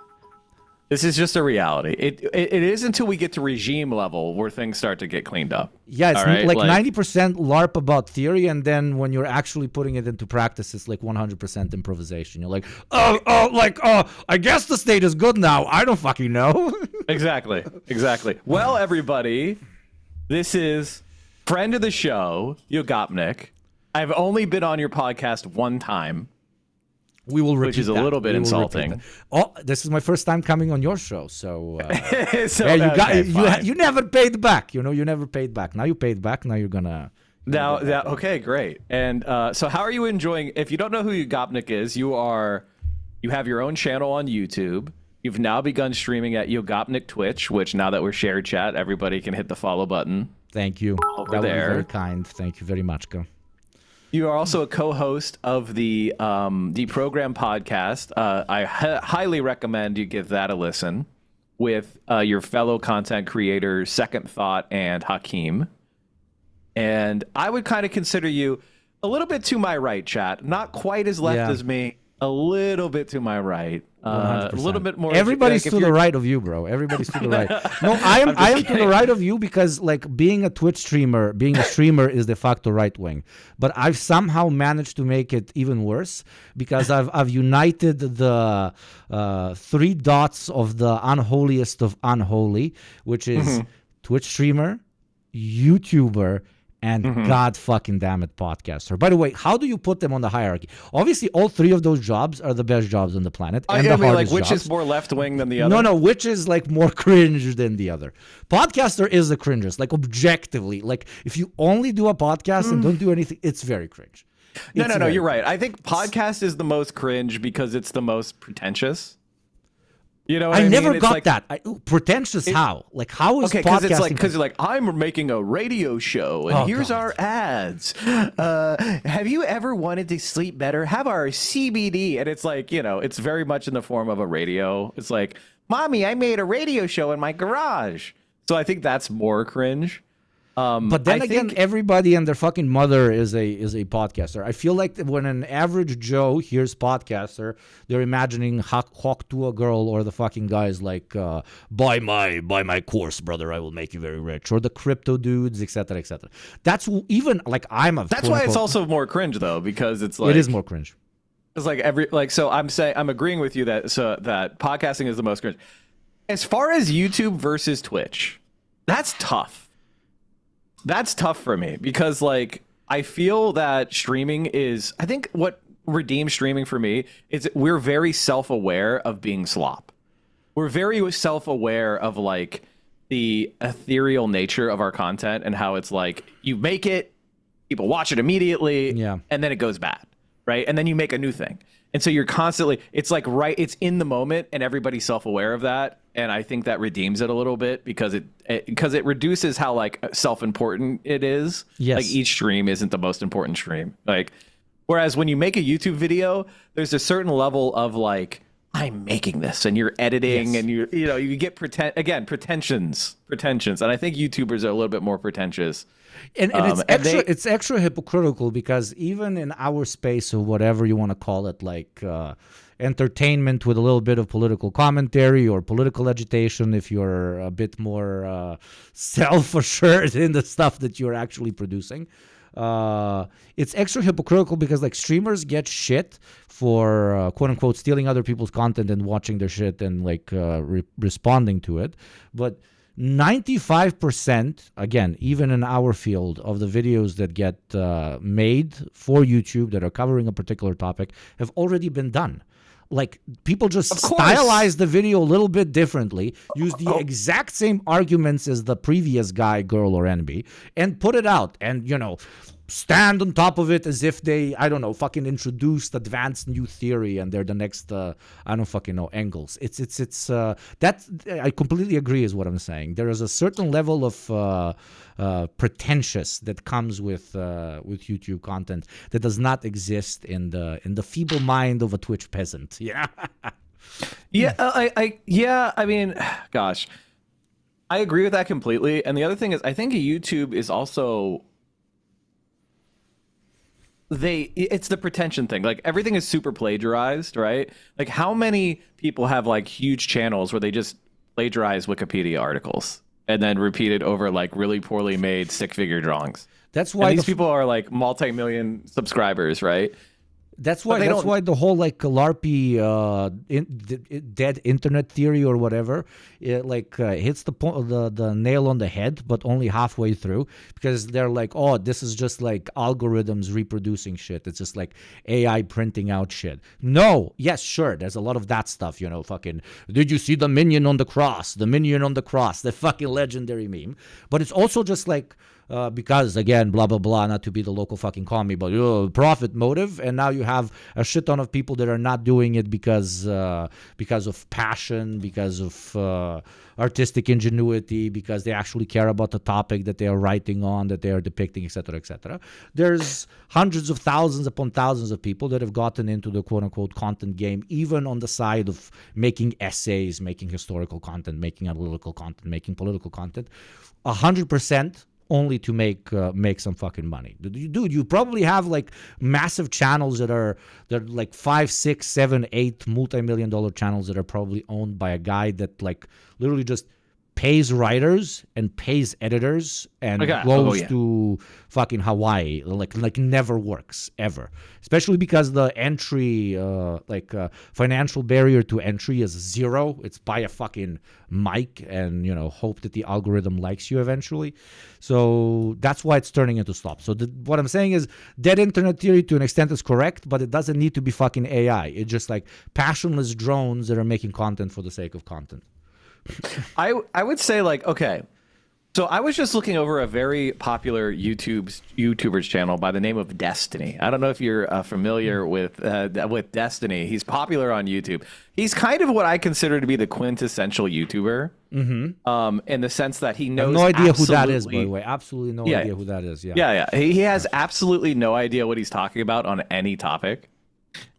This is just a reality. It is until we get to regime level where things start to get cleaned up. Yeah, it's right? like 90% LARP about theory, and then when you're actually putting it into practice, it's like 100% improvisation. You're like, I guess the state is good now. I don't fucking know. Exactly. Well, everybody, this is friend of the show, Yugopnik. I've only been on your podcast one time. We will repeat which is a little bit insulting. Oh, this is my first time coming on your show, so, so you never paid back. You know, you never paid back. Now you paid back. Now you're gonna. Okay, great. And so, how are you enjoying? If you don't know who Yugopnik is, you have your own channel on YouTube. You've now begun streaming at YugopnikTwitch, which now that we're shared chat, everybody can hit the follow button. Thank you. Over there. Very kind. Thank you very much, Go. You are also a co-host of the program podcast. I highly recommend you give that a listen with your fellow content creators, Second Thought and Hakeem. And I would kind of consider you a little bit to my right, chat. Not quite as left as me. A little bit to my right. A little bit more. Everybody's to the right of you, bro. Everybody's to the right. No, I am to the right of you because, like, being a Twitch streamer, being a streamer is de facto right wing. But I've somehow managed to make it even worse because I've united the 3 dots of the unholiest of unholy, which is Twitch streamer, YouTuber, and God fucking damn it, podcaster. By the way, how do you put them on the hierarchy? Obviously, all 3 of those jobs are the best jobs on the planet. And the hardest which jobs. is more left wing than the other? No, which is like more cringe than the other. Podcaster is the cringest, like objectively. Like if you only do a podcast and don't do anything, it's very cringe. No, you're right. I think podcast is the most cringe because it's the most pretentious. You know what I mean? Never got that. Pretentious how? Like how is podcasting? Because you're like, I'm making a radio show and here's our ads. Have you ever wanted to sleep better? Have our CBD. And it's like, you know, it's very much in the form of a radio. It's like, Mommy, I made a radio show in my garage. So I think that's more cringe. But then again, everybody and their fucking mother is a podcaster. I feel like when an average Joe hears podcaster, they're imagining Hawk to a girl, or the fucking guys like buy my course, brother, I will make you very rich, or the crypto dudes, etc., etc. That's even like That's why it's also more cringe though, because it's like it is more cringe. It's like so I'm agreeing with you that that podcasting is the most cringe. As far as YouTube versus Twitch, that's tough. That's tough for me because, like, I feel that streaming is, I think what redeems streaming for me is we're very self-aware of being slop. We're very self-aware of, like, the ethereal nature of our content and how it's like you make it, people watch it immediately, and then it goes bad, right? And then you make a new thing. And so you're constantly, it's like, it's in the moment and everybody's self-aware of that. And I think that redeems it a little bit because it reduces how like self-important it is. Yes. Like each stream isn't the most important stream. Like, whereas when you make a YouTube video, there's a certain level of like, I'm making this, and you're editing, and you get pretensions. And I think YouTubers are a little bit more pretentious. And it's extra hypocritical because even in our space, or whatever you want to call it, like entertainment with a little bit of political commentary or political agitation, if you're a bit more self-assured in the stuff that you're actually producing, it's extra hypocritical because like streamers get shit for quote unquote stealing other people's content and watching their shit and like responding to it, but 95%, again, even in our field, of the videos that get made for YouTube that are covering a particular topic have already been done. Like, people just stylize the video a little bit differently, use the exact same arguments as the previous guy, girl, or enemy, and put it out. And, you know, stand on top of it as if they, I don't know, fucking introduced advanced new theory and they're the next, I don't fucking know, Engels. It's that I completely agree is what I'm saying. There is a certain level of pretentious that comes with YouTube content that does not exist in the feeble mind of a Twitch peasant. Yeah. I mean, gosh, I agree with that completely. And the other thing is, I think YouTube is also it's the pretension thing. Like everything is super plagiarized, right? Like how many people have like huge channels where they just plagiarize Wikipedia articles and then repeat it over like really poorly made stick figure drawings? That's why these people are like multi-million subscribers, right? That's why the whole like LARPy dead internet theory or whatever hits the nail on the head, but only halfway through, because they're like, oh, this is just like algorithms reproducing shit. It's just like AI printing out shit. No, yes, sure, there's a lot of that stuff, you know, fucking, did you see the minion on the cross? The minion on the cross, the fucking legendary meme. But it's also just like, because again, blah blah blah, not to be the local fucking commie, but profit motive, and now you have a shit ton of people that are not doing it because of passion, because of artistic ingenuity, because they actually care about the topic that they are writing on, that they are depicting, etc., etc. There's hundreds of thousands upon thousands of people that have gotten into the quote unquote content game, even on the side of making essays, making historical content, making analytical content, making political content, 100%. Only to make some fucking money. Dude, you probably have like massive channels that are like 5, 6, 7, 8 multi-million-dollar channels that are probably owned by a guy that like literally just pays writers and pays editors and goes to fucking Hawaii, like never works ever. Especially because the entry, financial barrier to entry is 0. It's buy a fucking mic and, you know, hope that the algorithm likes you eventually. So that's why it's turning into slop. So what I'm saying is dead internet theory to an extent is correct, but it doesn't need to be fucking AI. It's just like passionless drones that are making content for the sake of content. I would say like, okay, so I was just looking over a very popular YouTuber's channel by the name of Destiny. I don't know if you're familiar with Destiny. He's popular on YouTube. He's kind of what I consider to be the quintessential YouTuber. Mm-hmm. In the sense that he knows. I have no idea who that is, by the way. Absolutely no idea who that is. Yeah. He has absolutely no idea what he's talking about on any topic.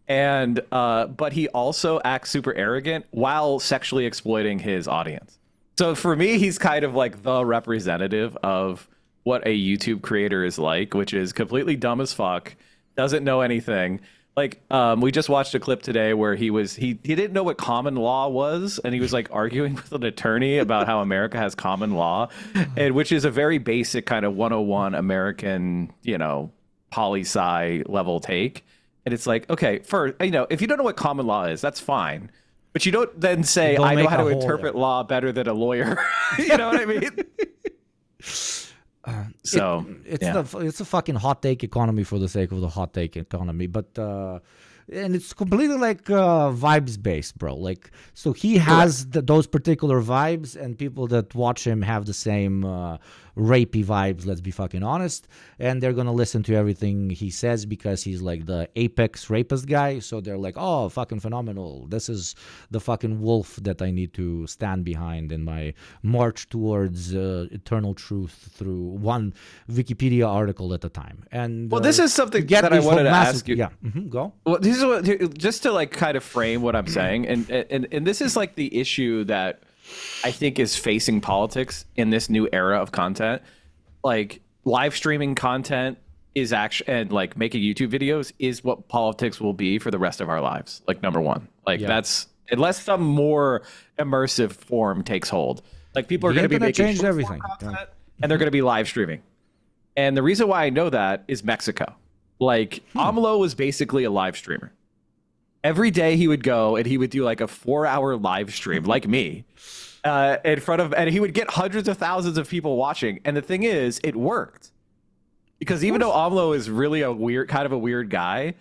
And but he also acts super arrogant while sexually exploiting his audience. So for me, he's kind of like the representative of what a YouTube creator is like, which is completely dumb as fuck, doesn't know anything. Like we just watched a clip today where he didn't know what common law was, and he was like arguing with an attorney about how America has common law, and which is a very basic kind of 101 American, you know, poli-sci level take. And it's like, okay, first, you know, if you don't know what common law is, that's fine. But you don't then say, I know how to interpret law better than a lawyer. You know what I mean? So it's a fucking hot take economy for the sake of the hot take economy. But and it's completely like vibes based, bro. Like, so he has those particular vibes, and people that watch him have the same rapey vibes, let's be fucking honest, and they're gonna listen to everything he says because he's like the apex rapist guy. So they're like, oh, fucking phenomenal, this is the fucking wolf that I need to stand behind in my march towards eternal truth through one Wikipedia article at a time. And well, this is something that I wanted to ask you. Go. Well, this is what, just to like kind of frame what I'm saying, and this is like the issue that I think is facing politics in this new era of content. Like live streaming content is actually, and like making YouTube videos is what politics will be for the rest of our lives. Like number one, like that's, unless some more immersive form takes hold. Like people are going to be making everything content, and they're going to be live streaming. And the reason why I know that is Mexico. Like AMLO was basically a live streamer. Every day he would go and he would do like a 4-hour live stream, like me, in front of, and he would get hundreds of thousands of people watching. And the thing is, it worked, because even though AMLO is really a weird, kind of a weird guy,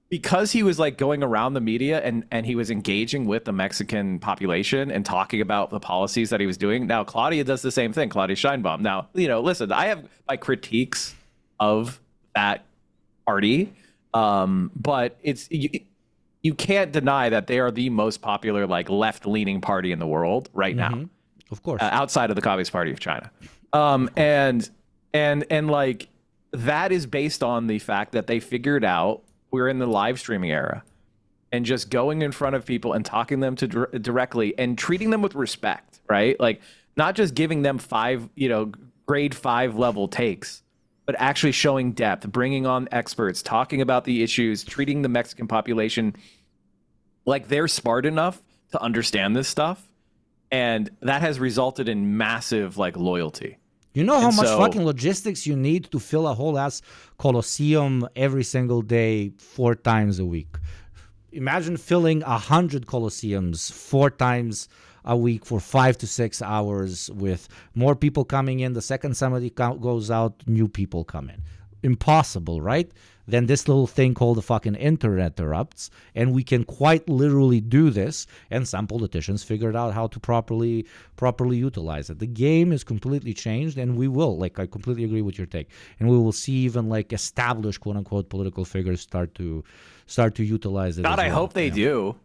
because he was like going around the media and he was engaging with the Mexican population and talking about the policies that he was doing. Now Claudia does the same thing, Claudia Sheinbaum. Now, you know, listen, I have my critiques of that party. But it's you can't deny that they are the most popular like left-leaning party in the world right now. Of course. Outside of the Communist Party of China. And like that is based on the fact that they figured out we're in the live streaming era, and just going in front of people and talking them to directly and treating them with respect, right? Like not just giving them grade 5 level takes, but actually showing depth, bringing on experts, talking about the issues, treating the Mexican population like they're smart enough to understand this stuff. And that has resulted in massive like loyalty. You know how much fucking logistics you need to fill a whole ass Colosseum every single day, 4 times a week. Imagine filling 100 Colosseums 4 times a week for 5 to 6 hours, with more people coming in. The second somebody goes out, new people come in. Impossible, right? Then this little thing called the fucking internet erupts, and we can quite literally do this, and some politicians figured out how to properly utilize it. The game is completely changed, and we will, like, I completely agree with your take, and we will see even like established quote unquote political figures start to utilize it. God, I hope they do.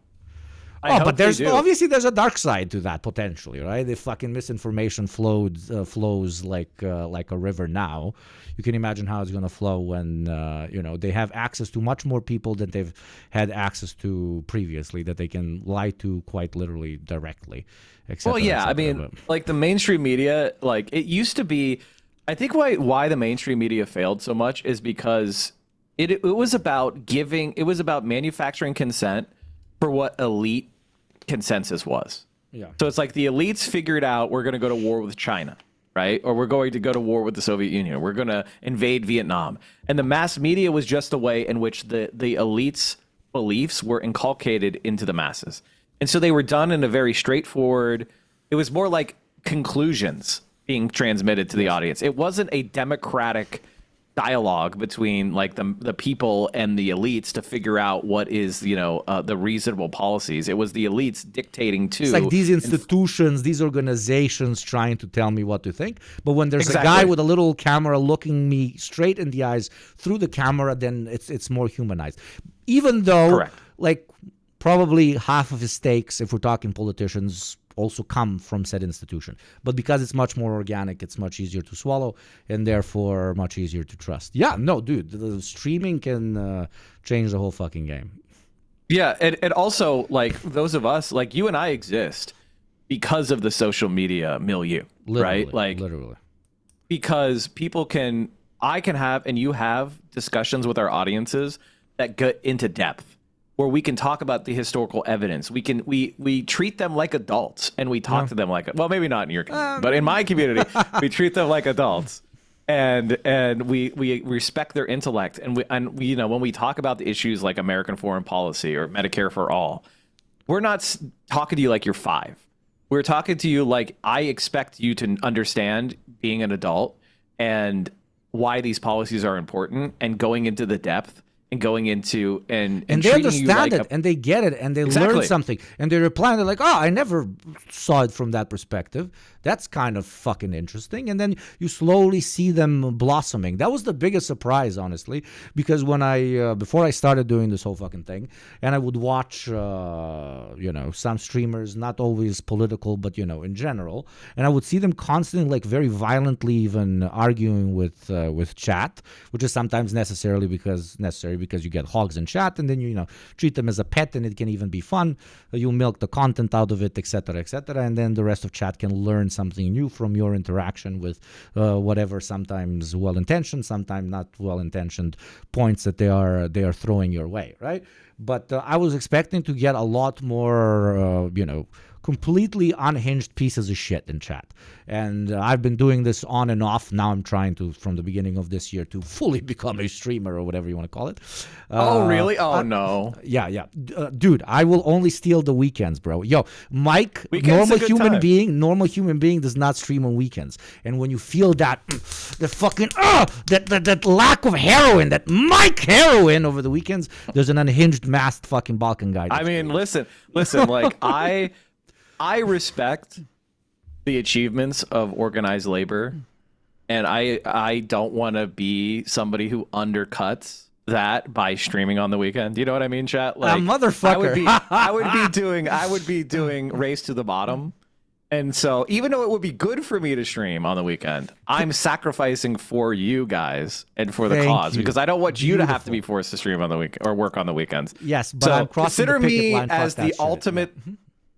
But there's obviously there's a dark side to that potentially, right? If fucking misinformation flows like a river now, you can imagine how it's going to flow when they have access to much more people than they've had access to previously, that they can lie to quite literally directly. Well, yeah, I mean, like the mainstream media, like it used to be. I think why the mainstream media failed so much is because it was about manufacturing consent for what elite consensus was. Yeah. So it's like the elites figured out we're going to go to war with China, right? Or we're going to go to war with the Soviet Union. We're going to invade Vietnam. And the mass media was just a way in which the elites' beliefs were inculcated into the masses. And so they were done in a very straightforward, it was more like conclusions being transmitted to the audience. It wasn't a democratic dialogue between like the people and the elites to figure out what is the reasonable policies. It was the elites dictating to. It's like these institutions, these organizations trying to tell me what to think. But when there's a guy with a little camera looking me straight in the eyes through the camera, then it's more humanized. Even though, like, probably half of his stakes, if we're talking politicians, also come from said institution. But because it's much more organic, it's much easier to swallow, and therefore much easier to trust. Yeah, no, dude, the streaming can change the whole fucking game. Yeah, and also, like, those of us, like you and I exist because of the social media milieu, right? Like, literally. Because I can have, and you have discussions with our audiences that get into depth, where we can talk about the historical evidence. We treat them like adults, and we talk to them like, well, maybe not in your community, but in my community, we treat them like adults, and we respect their intellect, and we when we talk about the issues like American foreign policy or Medicare for all, we're not talking to you like you're 5. We're talking to you like I expect you to understand being an adult and why these policies are important, and going into the depth. And going into and they understand it, and they get it, and they learn something, and they reply, and they're like, "Oh, I never saw it from that perspective. That's kind of fucking interesting." And then you slowly see them blossoming. That was the biggest surprise, honestly, because when before I started doing this whole fucking thing, and I would watch, some streamers, not always political, but in general, and I would see them constantly, like, very violently, even arguing with chat, which is sometimes necessary because you get hogs in chat, and then you treat them as a pet, and it can even be fun. You milk the content out of it, etc., and then the rest of chat can learn something new from your interaction with whatever, sometimes well-intentioned, sometimes not well-intentioned points that they are throwing your way, right? But I was expecting to get a lot more, completely unhinged pieces of shit in chat. And I've been doing this on and off. Now I'm trying to, from the beginning of this year, to fully become a streamer, or whatever you want to call it. Oh, really? Oh, no. Yeah. Dude, I will only steal the weekends, bro. Yo, Mike, normal human being does not stream on weekends. And when you feel that, the fucking, that lack of heroin, that Mike heroin over the weekends, there's an unhinged, masked fucking Balkan guy. I mean, listen, like, I respect the achievements of organized labor and I don't want to be somebody who undercuts that by streaming on the weekend. You know what I mean, chat? Like, motherfucker. I would be doing Race to the Bottom. And so even though it would be good for me to stream on the weekend, I'm sacrificing for you guys and for the cause because I don't want you to have to be forced to stream on the week or work on the weekends. Yes, but so I'm crossing consider the picket me line, fuck as that the shit. ultimate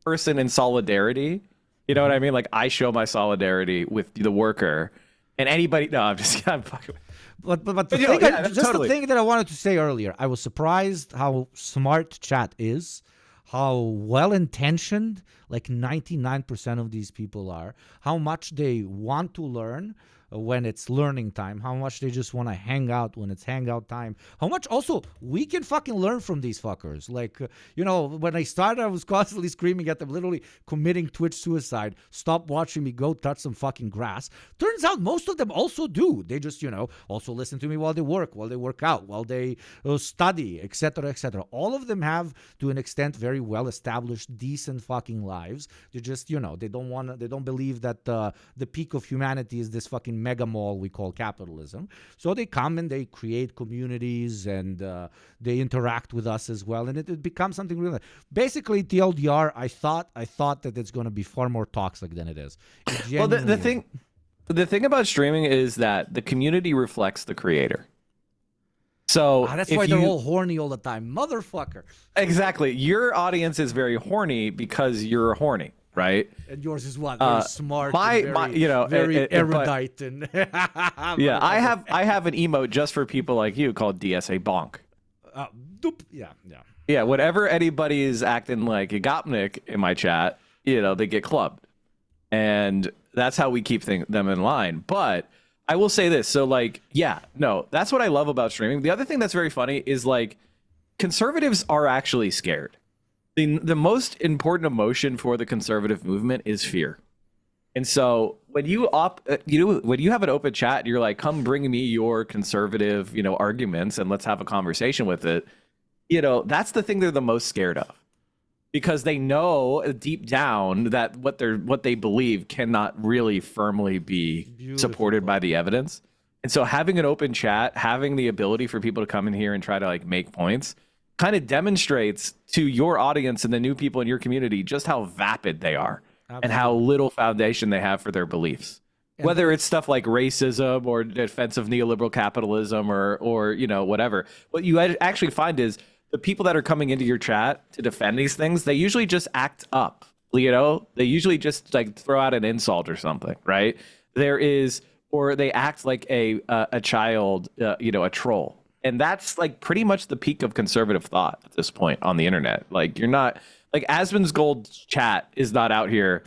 person in solidarity. You know what I mean? Like I show my solidarity with the worker and anybody. No, I'm fucking. But the You thing, know, yeah, just totally. the thing that I wanted to say earlier, I was surprised how smart chat is, how well intentioned like 99% of these people are, how much they want to learn when it's learning time, how much they just want to hang out when it's hangout time, how much also we can fucking learn from these fuckers. Like, you know, when I started, I was constantly screaming at them, literally committing Twitch suicide. Stop watching me, go touch some fucking grass. Turns out most of them also do. They just, you know, also listen to me while they work out, while they study, etc., etc. All of them have, to an extent, very well established, decent fucking lives. They just, you know, they don't believe that the peak of humanity is this fucking mega mall we call capitalism. So they come and they create communities and they interact with us as well, and it becomes something really. Basically, TLDR, I thought that it's going to be far more toxic than it is. Well, the thing about streaming is that the community reflects the creator. So that's why they're all horny all the time, motherfucker. Exactly, your audience is very horny because you're horny. Right, and yours is what? Very smart, very erudite, and yeah. I have an emote just for people like you called DSA Bonk. Yeah. Whatever anybody is acting like Yugopnik in my chat, you know, they get clubbed, and that's how we keep them in line. But I will say this: so like, that's what I love about streaming. The other thing that's very funny is like, conservatives are actually scared. The most important emotion for the conservative movement is fear. And so when you have an open chat and you're like, come bring me your conservative, you know, arguments and let's have a conversation with it, you know, that's the thing they're the most scared of. Because they know deep down that what they believe cannot really firmly be supported by the evidence. And so having an open chat, having the ability for people to come in here and try to like make points kind of demonstrates to your audience and the new people in your community just how vapid they are. Absolutely. And how little foundation they have for their beliefs. And whether it's stuff like racism or defense of neoliberal capitalism or you know, whatever. What you actually find is the people that are coming into your chat to defend these things, they usually just act up. You know, they usually just like throw out an insult or something, right? Or they act like a child, you know, a troll. And that's like pretty much the peak of conservative thought at this point on the internet. Like you're not like Asmon's Gold chat is not out here,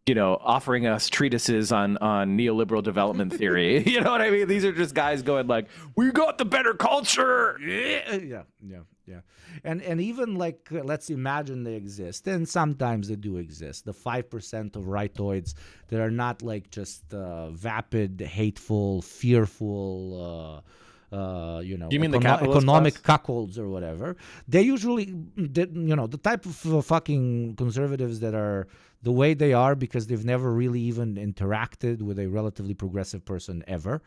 you know, offering us treatises on neoliberal development theory. You know what I mean? These are just guys going like, we got the better culture. Yeah. And even like, let's imagine they exist, and sometimes they do exist. The 5% of rightoids that are not like just vapid, hateful, fearful, you know, you mean the economic cuckolds or whatever. They usually, you know, the type of fucking conservatives that are the way they are because they've never really even interacted with a relatively progressive person ever.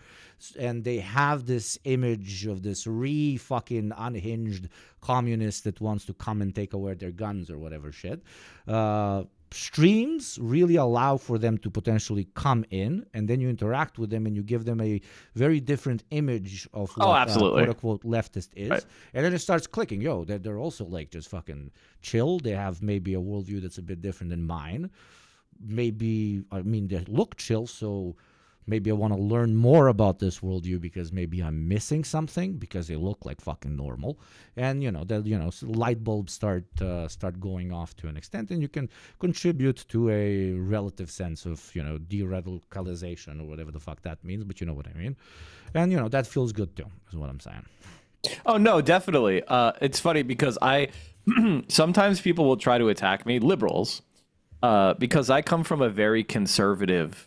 And they have this image of this fucking unhinged communist that wants to come and take away their guns or whatever shit. Streams really allow for them to potentially come in, and then you interact with them and you give them a very different image of what quote-unquote leftist is. Right. And then it starts clicking. They're also like just fucking chill. They have maybe a worldview that's a bit different than mine. Maybe, I mean, they look chill, so maybe I want to learn more about this worldview because maybe I'm missing something because they look like fucking normal. And, you know, so light bulbs start going off to an extent, and you can contribute to a relative sense of, you know, de-radicalization or whatever the fuck that means, but you know what I mean. And, you know, that feels good too, is what I'm saying. Oh, no, definitely. It's funny because sometimes people will try to attack me, liberals, because I come from a very conservative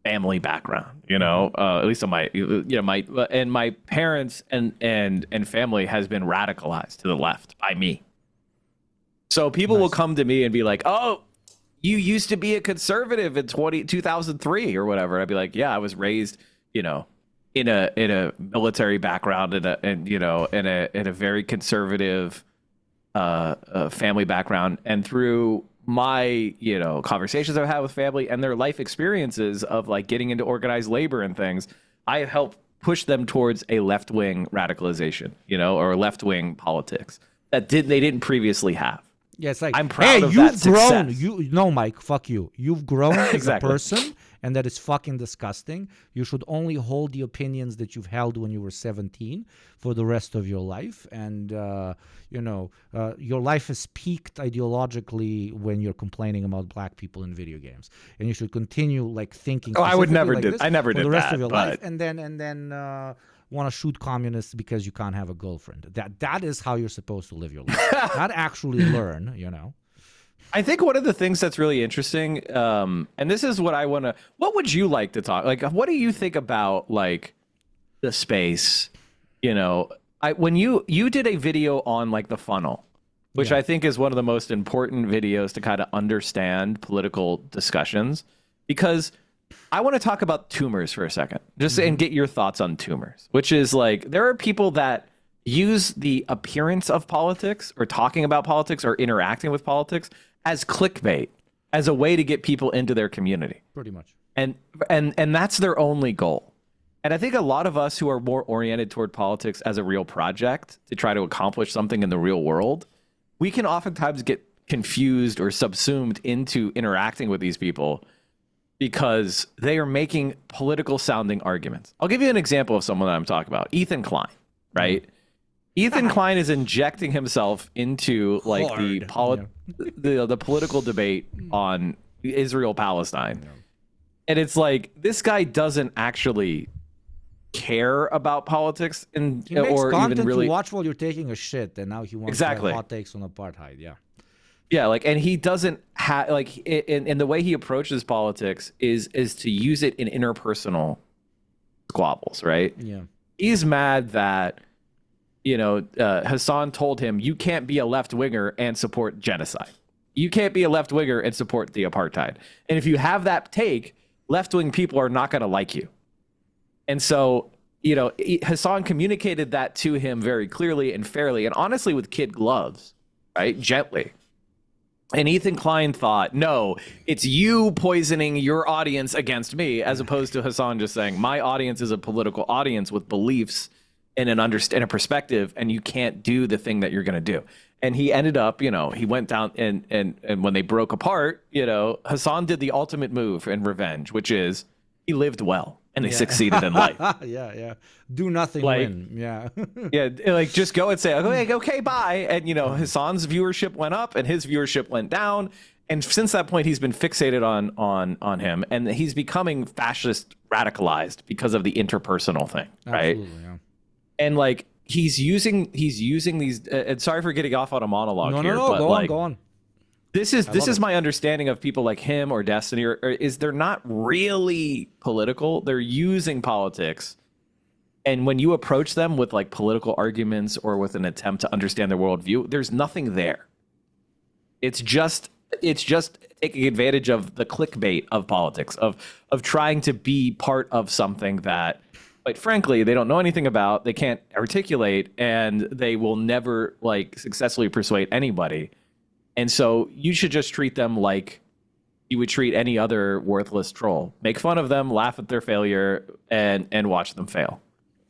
family background, you know, at least on my parents and family has been radicalized to the left by me. So people will come to me and be like, oh, you used to be a conservative in 2003 or whatever. I'd be like, yeah, I was raised, you know, in a military background in a very conservative family background, and through my, you know, conversations I've had with family and their life experiences of like getting into organized labor and things, I have helped push them towards a left-wing radicalization, you know, or left-wing politics that they didn't previously have. Yeah, it's like, I'm proud of that grown. success. No, Mike, fuck you. You've grown as Exactly. a person, and that is fucking disgusting. You should only hold the opinions that you've held when you were 17 for the rest of your life. And, your life has peaked ideologically when you're complaining about black people in video games. And you should continue, like, thinking. Oh, I would specifically never like did. this I never for did the rest that, of your but- life, and then want to shoot communists because you can't have a girlfriend. That is how you're supposed to live your life. Not actually learn, you know. I think one of the things that's really interesting, and this is what I want to, what would you like to talk, like, what do you think about, like, the space, you know, when you did a video on, like, the funnel, which I think is one of the most important videos to kind of understand political discussions, because I want to talk about tumors for a second, just and get your thoughts on tumors, which is like, there are people that use the appearance of politics or talking about politics or interacting with politics as clickbait, as a way to get people into their community. Pretty much. And that's their only goal. And I think a lot of us who are more oriented toward politics as a real project to try to accomplish something in the real world, we can oftentimes get confused or subsumed into interacting with these people because they are making political sounding arguments. I'll give you an example of someone that I'm talking about. Ethan Klein, right? Ethan Klein is injecting himself into like the political debate on Israel-Palestine. And it's like, this guy doesn't actually care about politics and He makes or content even really to watch while you're taking a shit, and now he wants to Exactly. have hot takes on apartheid. Yeah. Yeah, like, and he doesn't have like, in the way he approaches politics is to use it in interpersonal squabbles, right? Yeah. He's mad that, you know, Hassan told him, you can't be a left winger and support genocide. You can't be a left winger and support the apartheid. And if you have that take, left wing people are not going to like you. And so, you know, Hassan communicated that to him very clearly and fairly, and honestly with kid gloves, right? Gently. And Ethan Klein thought, no, it's you poisoning your audience against me, as opposed to Hassan just saying, my audience is a political audience with beliefs and a perspective, and you can't do the thing that you're going to do. And he ended up, you know, he went down and when they broke apart, you know, Hassan did the ultimate move in revenge, which is he lived well and he succeeded in life. Yeah. Do nothing, Like, win. Yeah. Yeah, like just go and say, okay, bye. And, you know, Hassan's viewership went up and his viewership went down. And since that point, he's been fixated on him, and he's becoming fascist radicalized because of the interpersonal thing, right? Absolutely, yeah. And like he's using these. And sorry for getting off on a monologue here, No, but go on. This is my understanding of people like him or Destiny, or is they're not really political. They're using politics. And when you approach them with like political arguments or with an attempt to understand their worldview, there's nothing there. It's just taking advantage of the clickbait of politics, of trying to be part of something that, quite frankly, they don't know anything about, they can't articulate, and they will never like successfully persuade anybody. And so you should just treat them like you would treat any other worthless troll. Make fun of them, laugh at their failure, and watch them fail.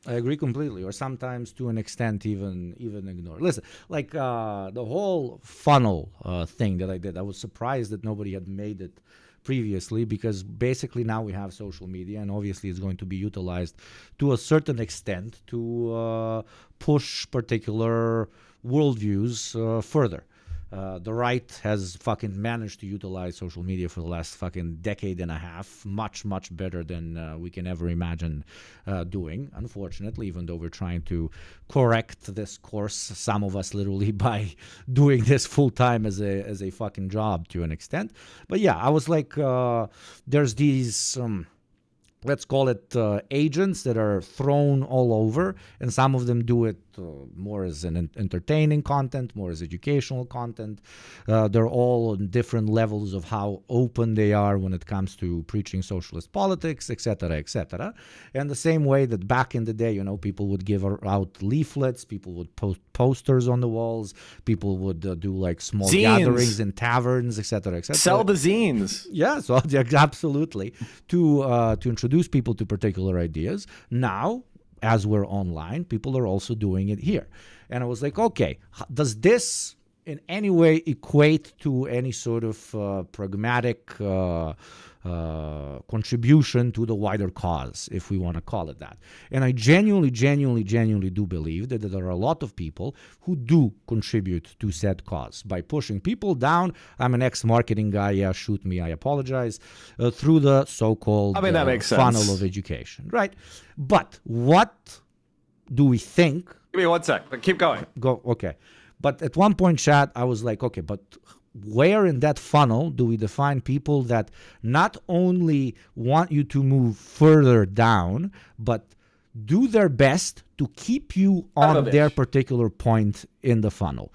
I agree completely, or sometimes to an extent even ignore. Listen, like the whole funnel thing that I did, I was surprised that nobody had made it previously, because basically now we have social media, and obviously it's going to be utilized to a certain extent to push particular worldviews further. The right has fucking managed to utilize social media for the last fucking decade and a half, much better than we can ever imagine doing, unfortunately, even though we're trying to correct this course, some of us literally, by doing this full time as a fucking job to an extent. But yeah, I was like, there's these let's call it agents that are thrown all over, and some of them do it more as an entertaining content, more as educational content. They're all on different levels of how open they are when it comes to preaching socialist politics, etc., etc. And the same way that back in the day, people would give out leaflets, people would post posters on the walls, people would do like small zines. Gatherings in taverns, etc., etc. Sell the zines. Yeah, so absolutely to introduce people to particular ideas. Now, as we're online, people are also doing it here. And I was like, okay, does this in any way equate to any sort of pragmatic contribution to the wider cause, if we want to call it that? And I genuinely do believe that there are a lot of people who do contribute to said cause by pushing people down. I'm an ex-marketing guy. Yeah, shoot me. I apologize. Through the so-called that makes sense. Funnel of education, right? But what do we think? Give me 1 sec, but keep going. Okay. But at one point, chat, I was like, okay, but where in that funnel do we define people that not only want you to move further down, but do their best to keep you on their particular point in the funnel?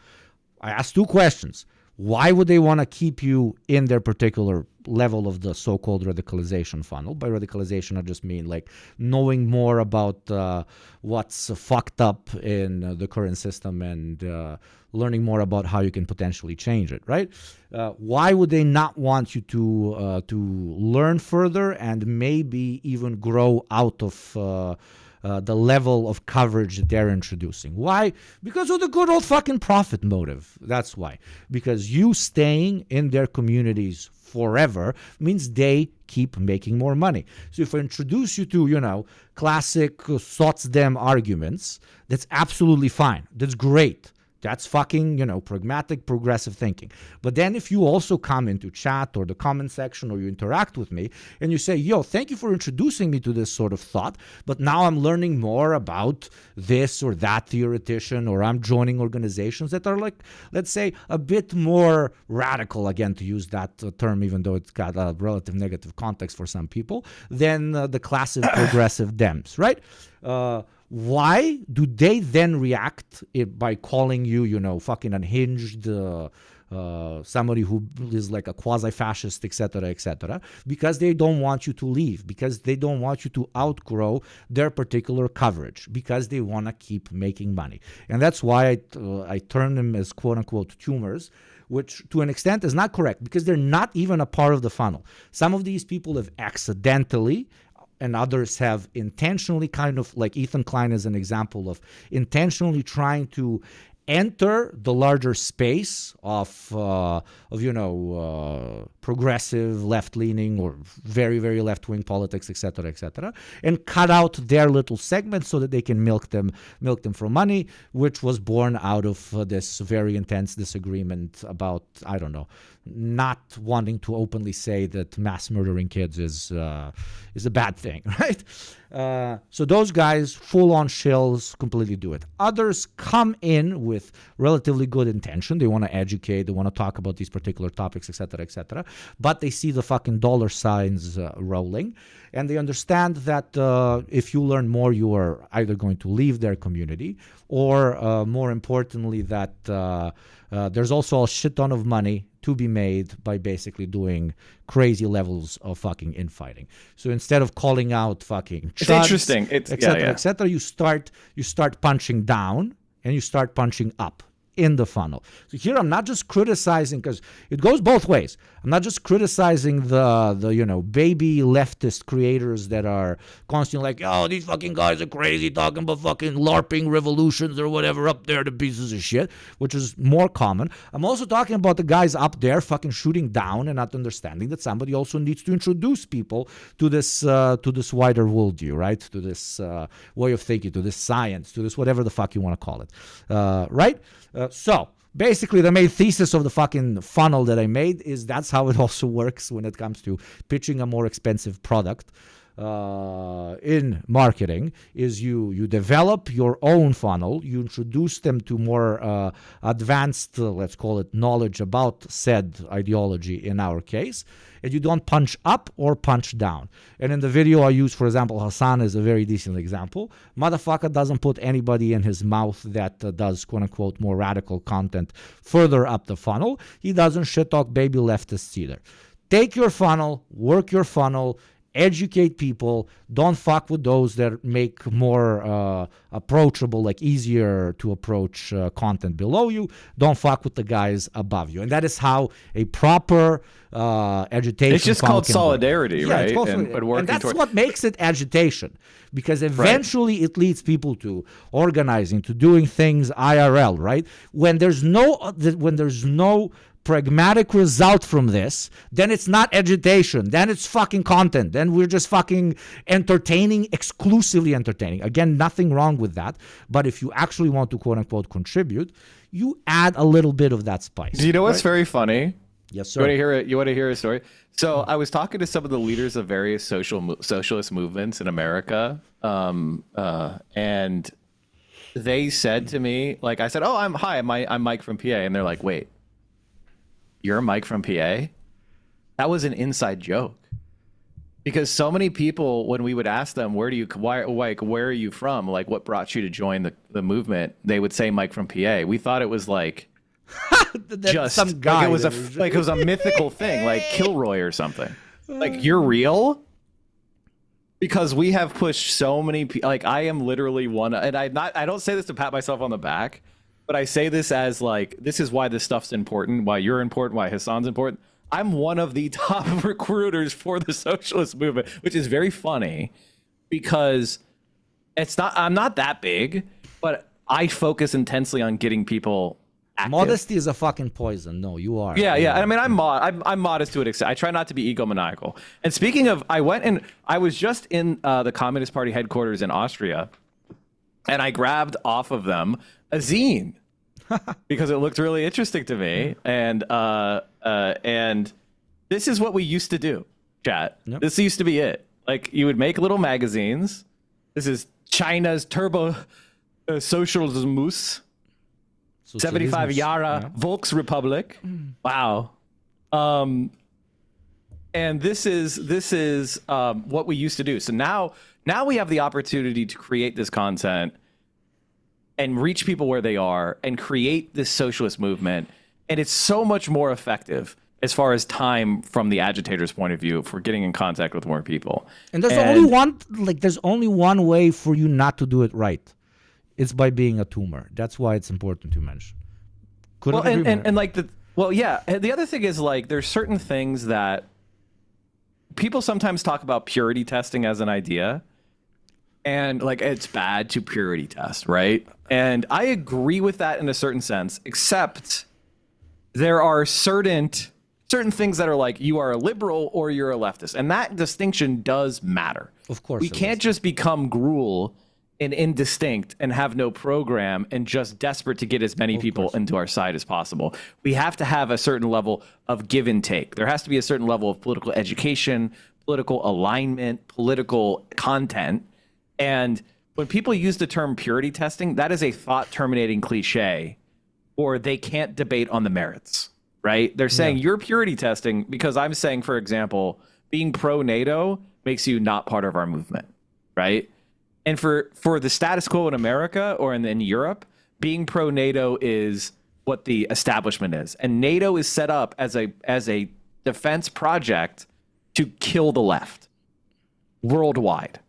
I asked 2 questions. Why would they want to keep you in their particular level of the so-called radicalization funnel? By radicalization, I just mean like knowing more about what's fucked up in the current system and learning more about how you can potentially change it, right? Why would they not want you to learn further and maybe even grow out of the level of coverage that they're introducing? Why? Because of the good old fucking profit motive. That's why. Because you staying in their communities forever means they keep making more money. So if I introduce you to, classic Sotsdem arguments, that's absolutely fine. That's great. That's fucking, pragmatic, progressive thinking. But then if you also come into chat or the comment section or you interact with me and you say, yo, thank you for introducing me to this sort of thought, but now I'm learning more about this or that theoretician, or I'm joining organizations that are like, let's say, a bit more radical, again, to use that term, even though it's got a relative negative context for some people, than the classic progressive Dems, right? Why do they then react by calling you, fucking unhinged, somebody who is like a quasi-fascist, etc., etc.? Because they don't want you to leave, because they don't want you to outgrow their particular coverage, because they want to keep making money. And that's why I term them as quote-unquote tumors, which to an extent is not correct, because they're not even a part of the funnel. Some of these people have accidentally, and others have intentionally, kind of like Ethan Klein is an example of intentionally trying to enter the larger space of progressive, left-leaning, or very, very left-wing politics, etc., etc., and cut out their little segments so that they can milk them for money, which was born out of this very intense disagreement about, I don't know, not wanting to openly say that mass murdering kids is a bad thing, right? So those guys, full-on shills, completely do it. Others come in with relatively good intention. They want to educate. They want to talk about these particular topics, etc., etc. But they see the fucking dollar signs rolling, and they understand that if you learn more, you are either going to leave their community, or more importantly, that there's also a shit ton of money to be made by basically doing crazy levels of fucking infighting. So instead of calling out fucking it's interesting, etc., you start punching down and you start punching up in the funnel. So here I'm not just criticizing, because it goes both ways. I'm not just criticizing the baby leftist creators that are constantly like, oh, these fucking guys are crazy talking about fucking LARPing revolutions or whatever up there, the pieces of shit, which is more common. I'm also talking about the guys up there fucking shooting down and not understanding that somebody also needs to introduce people to this wider worldview, right? To this way of thinking, to this science, to this whatever the fuck you want to call it, right? So basically, the main thesis of the fucking funnel that I made is that's how it also works when it comes to pitching a more expensive product. in marketing is you develop your own funnel, you introduce them to more advanced, let's call it, knowledge about said ideology in our case, and you don't punch up or punch down. And in the video I use, for example, Hassan is a very decent example. Motherfucker doesn't put anybody in his mouth that does quote-unquote more radical content further up the funnel. He doesn't shit-talk baby leftists either. Take your funnel, work your funnel, educate people. Don't fuck with those that make more approachable, like easier to approach content below you. Don't fuck with the guys above you. And that is how a proper agitation. It's just called solidarity, right? And that's what makes it agitation, because eventually it leads people to organizing, to doing things IRL, right? When there's no pragmatic result from this, then it's not agitation, then it's fucking content, then we're just fucking entertaining, exclusively entertaining. Again, nothing wrong with that, but if you actually want to quote unquote contribute, you add a little bit of that spice. Do you know what's very funny? Yes, sir. You want to hear a story? So I was talking to some of the leaders of various socialist movements in America, and they said to me, like, I said, "Oh, I'm Mike from PA," and they're like, "Wait, you're Mike from PA?" That was an inside joke, because so many people, when we would ask them, where are you from? Like, what brought you to join the movement? They would say Mike from PA. We thought it was like just some guy. Like it was a mythical thing, like Kilroy or something. Like, you're real? Because we have pushed so many people. Like, I am literally one, and I don't say this to pat myself on the back, but I say this as like, this is why this stuff's important, why you're important, why Hassan's important. I'm one of the top recruiters for the socialist movement, which is very funny because I'm not that big, but I focus intensely on getting people active. Modesty is a fucking poison. No, you are. Yeah. I mean, I'm modest to an extent. I try not to be egomaniacal. And speaking of, I was just in the Communist Party headquarters in Austria, and I grabbed off of them a zine because it looked really interesting to me. And this is what we used to do, chat. Yep. This used to be it. Like, you would make little magazines. This is China's Turbo Socialismus. 75 Jahre Volksrepublik. Wow. And this is what we used to do. So now we have the opportunity to create this content and reach people where they are and create this socialist movement. And it's so much more effective as far as time from the agitator's point of view for getting in contact with more people. And there's only one way for you not to do it right. It's by being a tumor. That's why it's important to mention. The other thing is, like, there's certain things that people sometimes talk about purity testing as an idea, and like, it's bad to purity test, right? And I agree with that in a certain sense, except there are certain things that are like, you are a liberal or you're a leftist, and that distinction does matter. Of course, we can't just become gruel and indistinct and have no program and just desperate to get as many people into our side as possible. We have to have a certain level of give and take. There has to be a certain level of political education, political alignment, political content. And when people use the term purity testing, that is a thought terminating cliche, or they can't debate on the merits, right? They're saying you're purity testing because I'm saying, for example, being pro NATO makes you not part of our movement, right? And for the status quo in America or in Europe, being pro NATO is what the establishment is. And NATO is set up as a defense project to kill the left worldwide.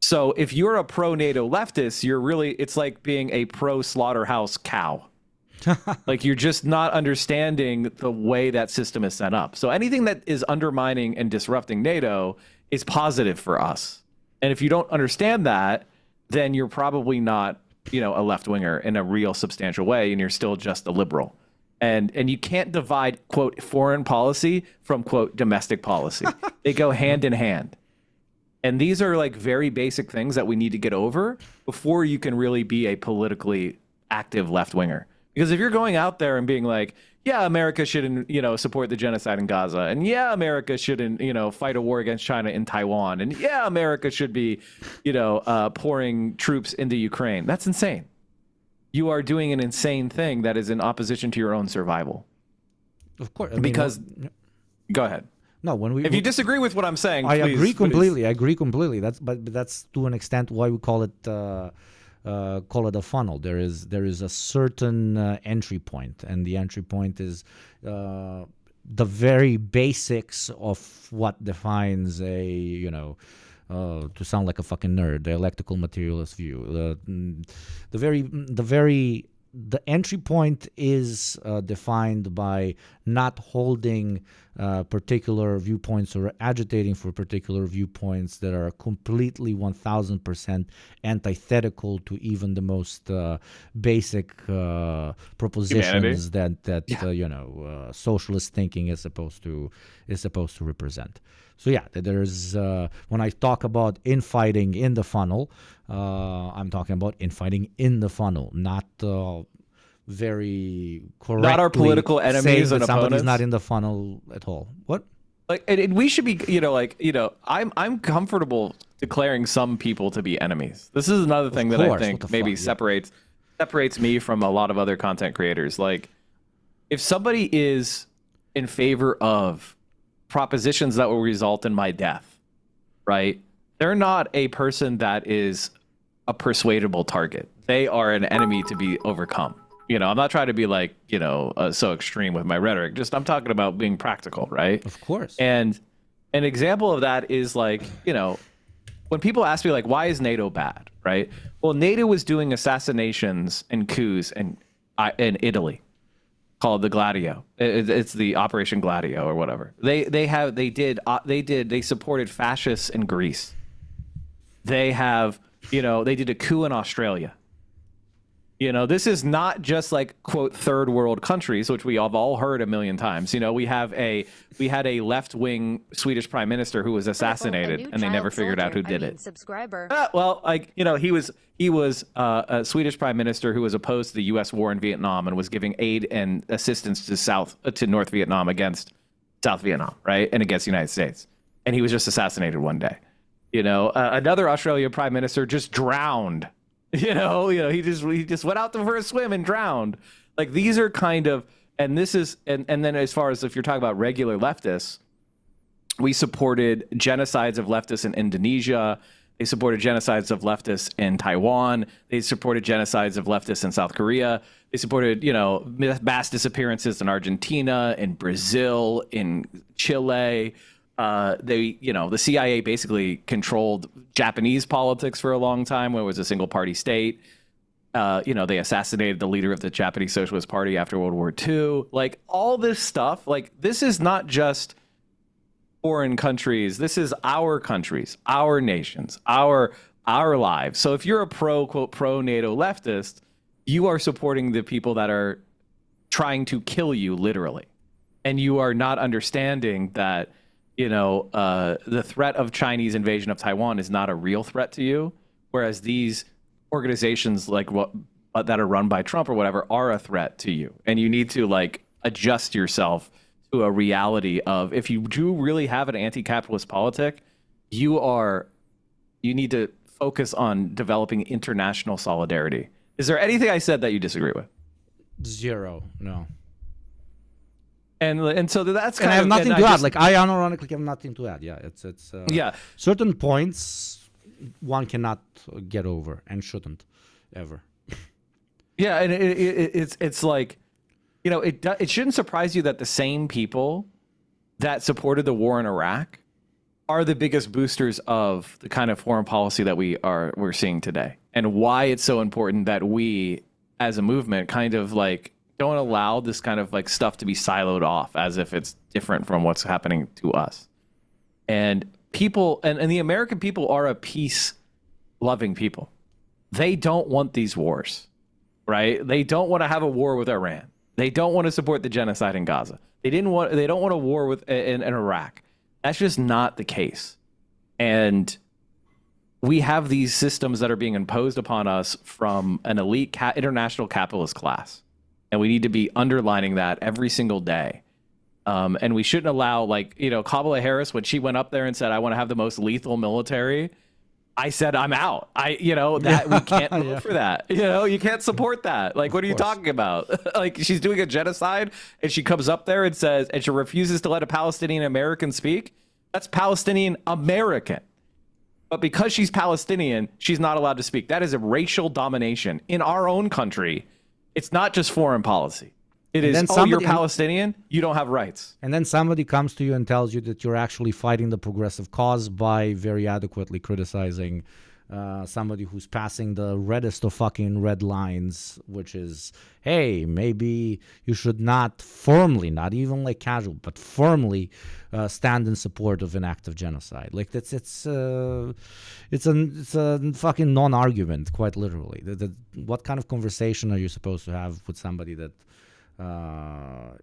So if you're a pro NATO leftist, it's like being a pro slaughterhouse cow. Like, you're just not understanding the way that system is set up. So anything that is undermining and disrupting NATO is positive for us. And if you don't understand that, then you're probably not, a left-winger in a real substantial way, and you're still just a liberal. And you can't divide, quote, foreign policy from, quote, domestic policy. They go hand in hand. And these are like very basic things that we need to get over before you can really be a politically active left-winger. Because if you're going out there and being like, yeah, America shouldn't, support the genocide in Gaza. And yeah, America shouldn't, fight a war against China in Taiwan. And yeah, America should be, pouring troops into Ukraine. That's insane. You are doing an insane thing that is in opposition to your own survival. Of course. Go ahead. No, if you disagree with what I'm saying, I please, agree completely. I agree completely. That's to an extent why we call it a funnel. There is a certain entry point, and the entry point is the very basics of what defines a to sound like a fucking nerd, the electrical materialist view. The entry point is defined by not holding particular viewpoints or agitating for particular viewpoints that are completely 1000% antithetical to even the most basic propositions that socialist thinking is supposed to represent. So yeah, there's when I talk about infighting in the funnel, I'm talking about infighting in the funnel, not very correctly not our political enemies and somebody's opponents. not in the funnel at all. What? And we should be, I'm comfortable declaring some people to be enemies. This is another thing that I think maybe separates me from a lot of other content creators. Like, if somebody is in favor of propositions that will result in my death, right? They're not a person that is a persuadable target. They are an enemy to be overcome. I'm not trying to be like, so extreme with my rhetoric. Just I'm talking about being practical, right? Of course. And an example of that is like, when people ask me like, why is NATO bad, right? Well, NATO was doing assassinations and coups in Italy, called the Gladio. It's the Operation Gladio or whatever. They supported fascists in Greece. They did a coup in Australia. This is not just like, quote, third world countries, which we have all heard a million times. We had a left-wing Swedish prime minister who was assassinated, and they never figured out who did it. Subscriber. He was a Swedish prime minister who was opposed to the U.S. war in Vietnam and was giving aid and assistance to North Vietnam against South Vietnam, right, and against the United States. And he was just assassinated one day. Another Australian prime minister just drowned. He just went out for a swim and drowned. Like, these are kind of, and this is, and then as far as if you're talking about regular leftists, we supported genocides of leftists in Indonesia. They supported genocides of leftists in Taiwan. They supported genocides of leftists in South Korea. They supported, mass disappearances in Argentina, in Brazil, in Chile. The CIA basically controlled Japanese politics for a long time when it was a single party state. They assassinated the leader of the Japanese Socialist Party after World War II. Like, all this stuff, like, this is not just foreign countries. This is our countries, our nations, our lives. So if you're a quote, pro NATO leftist, you are supporting the people that are trying to kill you, literally. And you are not understanding that the threat of Chinese invasion of Taiwan is not a real threat to you, whereas these organizations like that are run by Trump or whatever are a threat to you. And you need to adjust yourself to a reality of, if you do really have an anti-capitalist politic, you need to focus on developing international solidarity. Is there anything I said that you disagree with? Zero. No. And so that's kind I have of, nothing to add. Like, I unironically have nothing to add. Yeah, it's certain points one cannot get over and shouldn't ever. Yeah, and it's like, it shouldn't surprise you that the same people that supported the war in Iraq are the biggest boosters of the kind of foreign policy that we're seeing today, and why it's so important that we, as a movement, kind of don't allow this kind of stuff to be siloed off as if it's different from what's happening to us. And people, and the American people are a peace-loving people. They don't want these wars, right? They don't want to have a war with Iran. They don't want to support the genocide in Gaza. They don't want a war in Iraq. That's just not the case. And we have these systems that are being imposed upon us from an elite international capitalist class. And we need to be underlining that every single day. And we shouldn't allow, like, you know, Kamala Harris, when she went up there and said, I want to have the most lethal military, I said, I'm out. You know, that we can't vote for that. You know, you can't support that. Like, what are you talking about? Like, she's doing a genocide and she comes up there and says, and she refuses to let a Palestinian American speak. That's Palestinian American. But because she's Palestinian, she's not allowed to speak. That is a racial domination in our own country. It's not just foreign policy. It is, oh, you're Palestinian, you don't have rights. And then somebody comes to you and tells you that you're actually fighting the progressive cause by very adequately criticizing somebody who's passing the reddest of fucking red lines, which is, hey, maybe you should not formally, not even like casual, but firmly stand in support of an act of genocide. Like it's a fucking non-argument, quite literally. What kind of conversation are you supposed to have with somebody that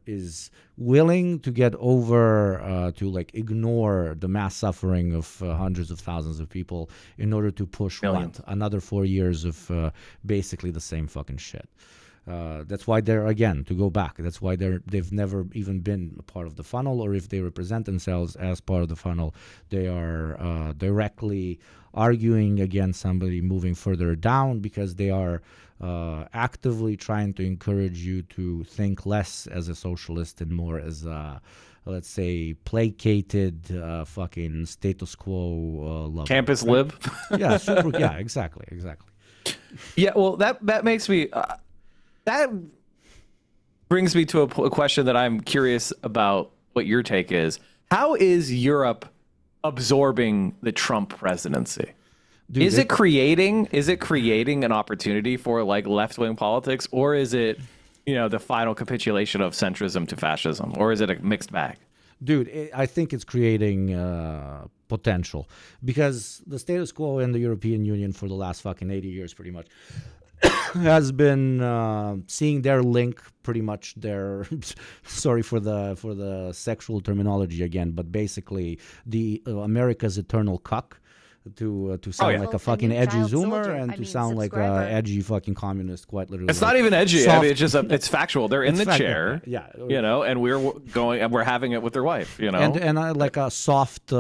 is willing to get over to like ignore the mass suffering of hundreds of thousands of people in order to push another 4 years of basically the same fucking shit. That's why they're, again, to go back, that's why they've never even been a part of the funnel, or if they represent themselves as part of the funnel, they are directly arguing against somebody moving further down, because they are actively trying to encourage you to think less as a socialist and more as a, let's say, placated fucking status quo lover. Campus lib? Yeah, super, yeah, exactly. Yeah, well, that makes me... that brings me to a question that I'm curious about what your take is. How is Europe absorbing the Trump presidency? Dude, is it creating an opportunity for like left-wing politics, or is it, you know, the final capitulation of centrism to fascism, or is it a mixed bag? Dude, I think it's creating potential, because the status quo in the European Union for the last fucking 80 years pretty much has been seeing their link, pretty much their sorry for the sexual terminology again, but basically the America's eternal cuck, to sound like a fucking edgy zoomer and to sound like a edgy fucking communist, quite literally. It's not even edgy. I mean, it's just it's factual. They're in the chair, yeah, you know, and we're having it with their wife, you know, and like a soft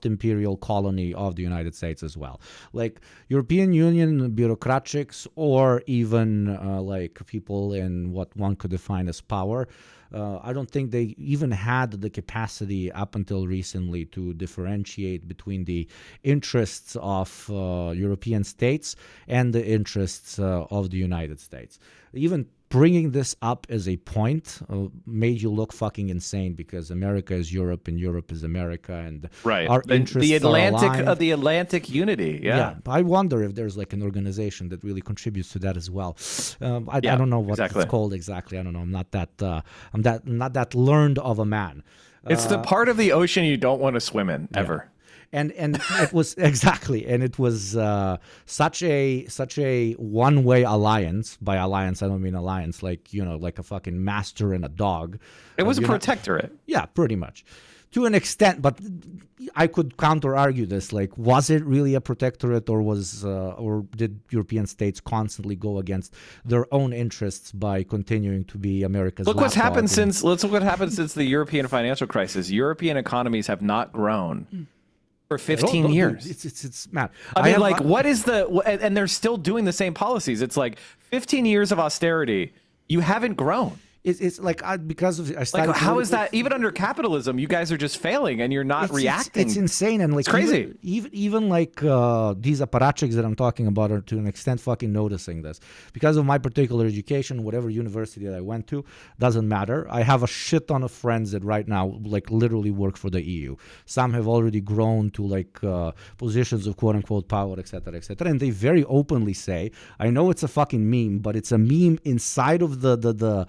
imperial colony of the United States as well, like European Union bureaucratics, or even like people in what one could define as power. I don't think they even had the capacity up until recently to differentiate between the interests of European states and the interests of the United States. Even bringing this up as a point made you look fucking insane, because America is Europe and Europe is America, and our interests are aligned. The Atlantic unity. Yeah. I wonder if there's like an organization that really contributes to that as well. I don't know what it's called exactly. I don't know. I'm not that learned of a man. It's the part of the ocean you don't want to swim in ever. And it was exactly, and it was such a one-way alliance. By alliance, I don't mean alliance like, you know, like a fucking master and a dog. It was a protectorate. Yeah, pretty much, to an extent. But I could counter-argue this. Like, was it really a protectorate, or did European states constantly go against their own interests by continuing to be America's? Let's look what happened since the European financial crisis. European economies have not grown for 15 years. It's mad. I mean, what is and they're still doing the same policies. It's like 15 years of austerity. You haven't grown. It's like because of I started. Like, how is that? Even under capitalism, you guys are just failing and you're not reacting. It's insane, and like it's crazy. Even like these apparatchiks that I'm talking about are to an extent fucking noticing this, because of my particular education. Whatever university that I went to doesn't matter. I have a shit ton of friends that right now like literally work for the EU. Some have already grown to like positions of quote unquote power, etc., and they very openly say, "I know it's a fucking meme, but it's a meme inside of the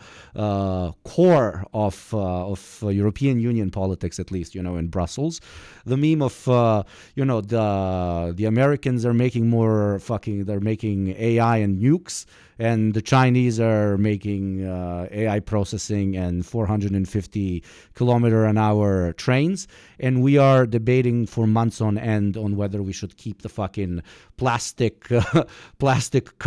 core of European Union politics, at least, you know, in Brussels. The meme of, you know, the Americans are making they're making AI and nukes, and the Chinese are making AI processing and 450-kilometer-an-hour trains, and we are debating for months on end on whether we should keep the fucking plastic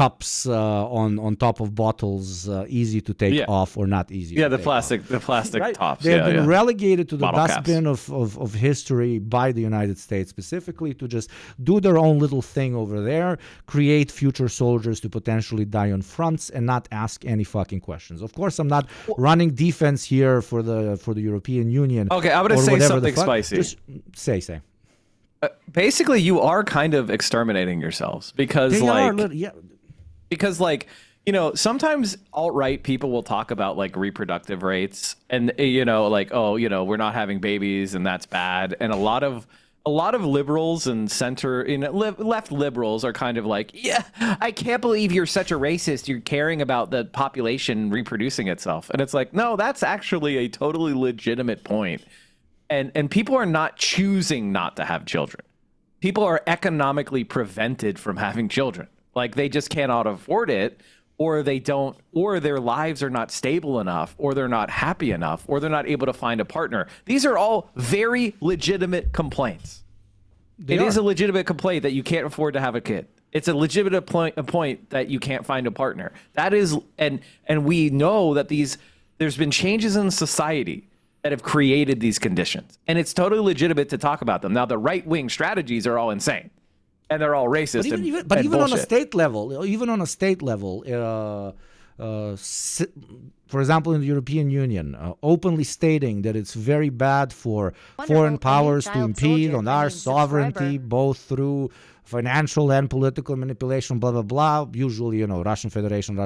cups on top of bottles easy to take off or not easy. Yeah, to the take plastic off. the plastic Right? tops. They have yeah, been yeah. relegated to the Bottle caps. dustbin of history by the United States, specifically to just do their own little thing over there, create future soldiers to potentially die on fronts, and not ask any fucking questions. Of course, I'm not running defense here for the European Union. Okay, I'm gonna or say whatever the something fuck. spicy. Just say. Basically, you are kind of exterminating yourselves because, because you know, sometimes alt-right people will talk about like reproductive rates and, you know, like, oh, you know, we're not having babies and that's bad. And a lot of liberals and left liberals are kind of like, yeah, I can't believe you're such a racist. You're caring about the population reproducing itself. And it's like, no, that's actually a totally legitimate point. And people are not choosing not to have children. People are economically prevented from having children. Like they just cannot afford it, or they don't, or their lives are not stable enough, or they're not happy enough, or they're not able to find a partner. These are all very legitimate complaints. It is a legitimate complaint that you can't afford to have a kid. It's a legitimate point that you can't find a partner. That is, and we know that there's been changes in society that have created these conditions, and it's totally legitimate to talk about them. Now, the right-wing strategies are all insane, and they're all racist. But even on a bullshit. state level, for example, in the European Union, openly stating that it's very bad for foreign powers to impede on our sovereignty, both through financial and political manipulation, blah, blah, blah. Usually, you know, Russian Federation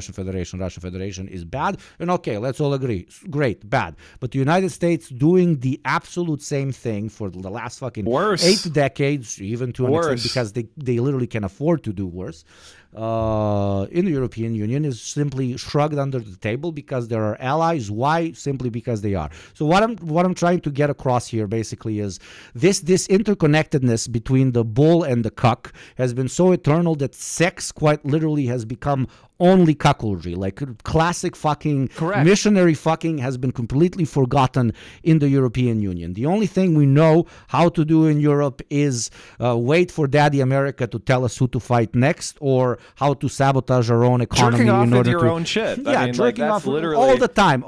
is bad. And okay, let's all agree. Great, bad. But the United States doing the absolute same thing for the last fucking 8 decades, even to an extent, because they literally can afford to do worse. In the European Union is simply shrugged under the table because there are allies. Why? Simply because they are. So what I'm trying to get across here basically is this interconnectedness between the bull and the cuck has been so eternal that sex quite literally has become only cuckoldry. Like classic fucking missionary fucking has been completely forgotten in the European Union. The only thing we know how to do in Europe is wait for Daddy America to tell us who to fight next, or how to sabotage our own economy Jerking off in order your to own shit. Yeah, I mean, jerking like, off literally all the time.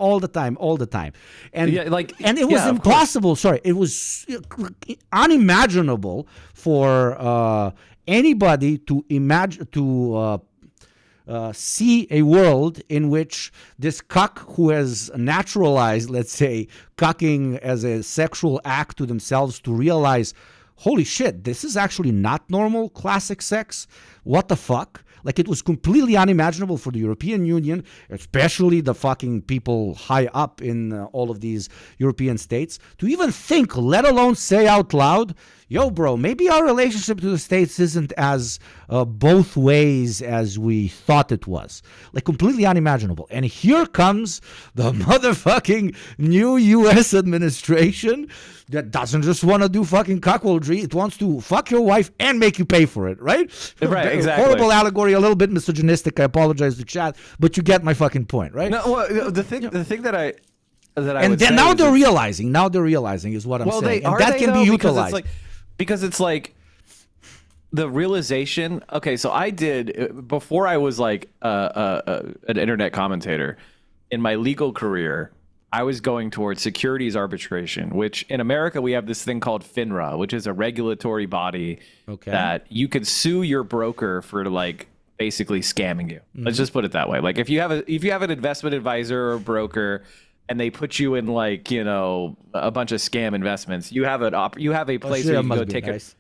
And and it was impossible. Sorry, it was unimaginable for anybody to imagine see a world in which this cuck who has naturalized, let's say, cucking as a sexual act to themselves, to realize, holy shit, this is actually not normal classic sex. What the fuck? Like, it was completely unimaginable for the European Union, especially the fucking people high up in all of these European states, to even think, let alone say out loud, yo, bro, maybe our relationship to the States isn't as both ways as we thought it was. Like, completely unimaginable. And here comes the motherfucking new U.S. administration that doesn't just want to do fucking cuckoldry. It wants to fuck your wife and make you pay for it, right? Right, exactly. Horrible allegory, a little bit misogynistic. I apologize to chat, but you get my fucking point, right? No, well, the thing that I and would then say now is they're it's- realizing. Now they're realizing is what I'm saying, and that can be utilized. Because it's like the realization. Okay, so I did before I was like an internet commentator in my legal career. I was going towards securities arbitration, which in America we have this thing called FINRA, which is a regulatory body that you could sue your broker for like basically scamming you. Let's just put it that way. Like if you have an investment advisor or broker and they put you in like, you know, a bunch of scam investments, you have a place where you can go take it.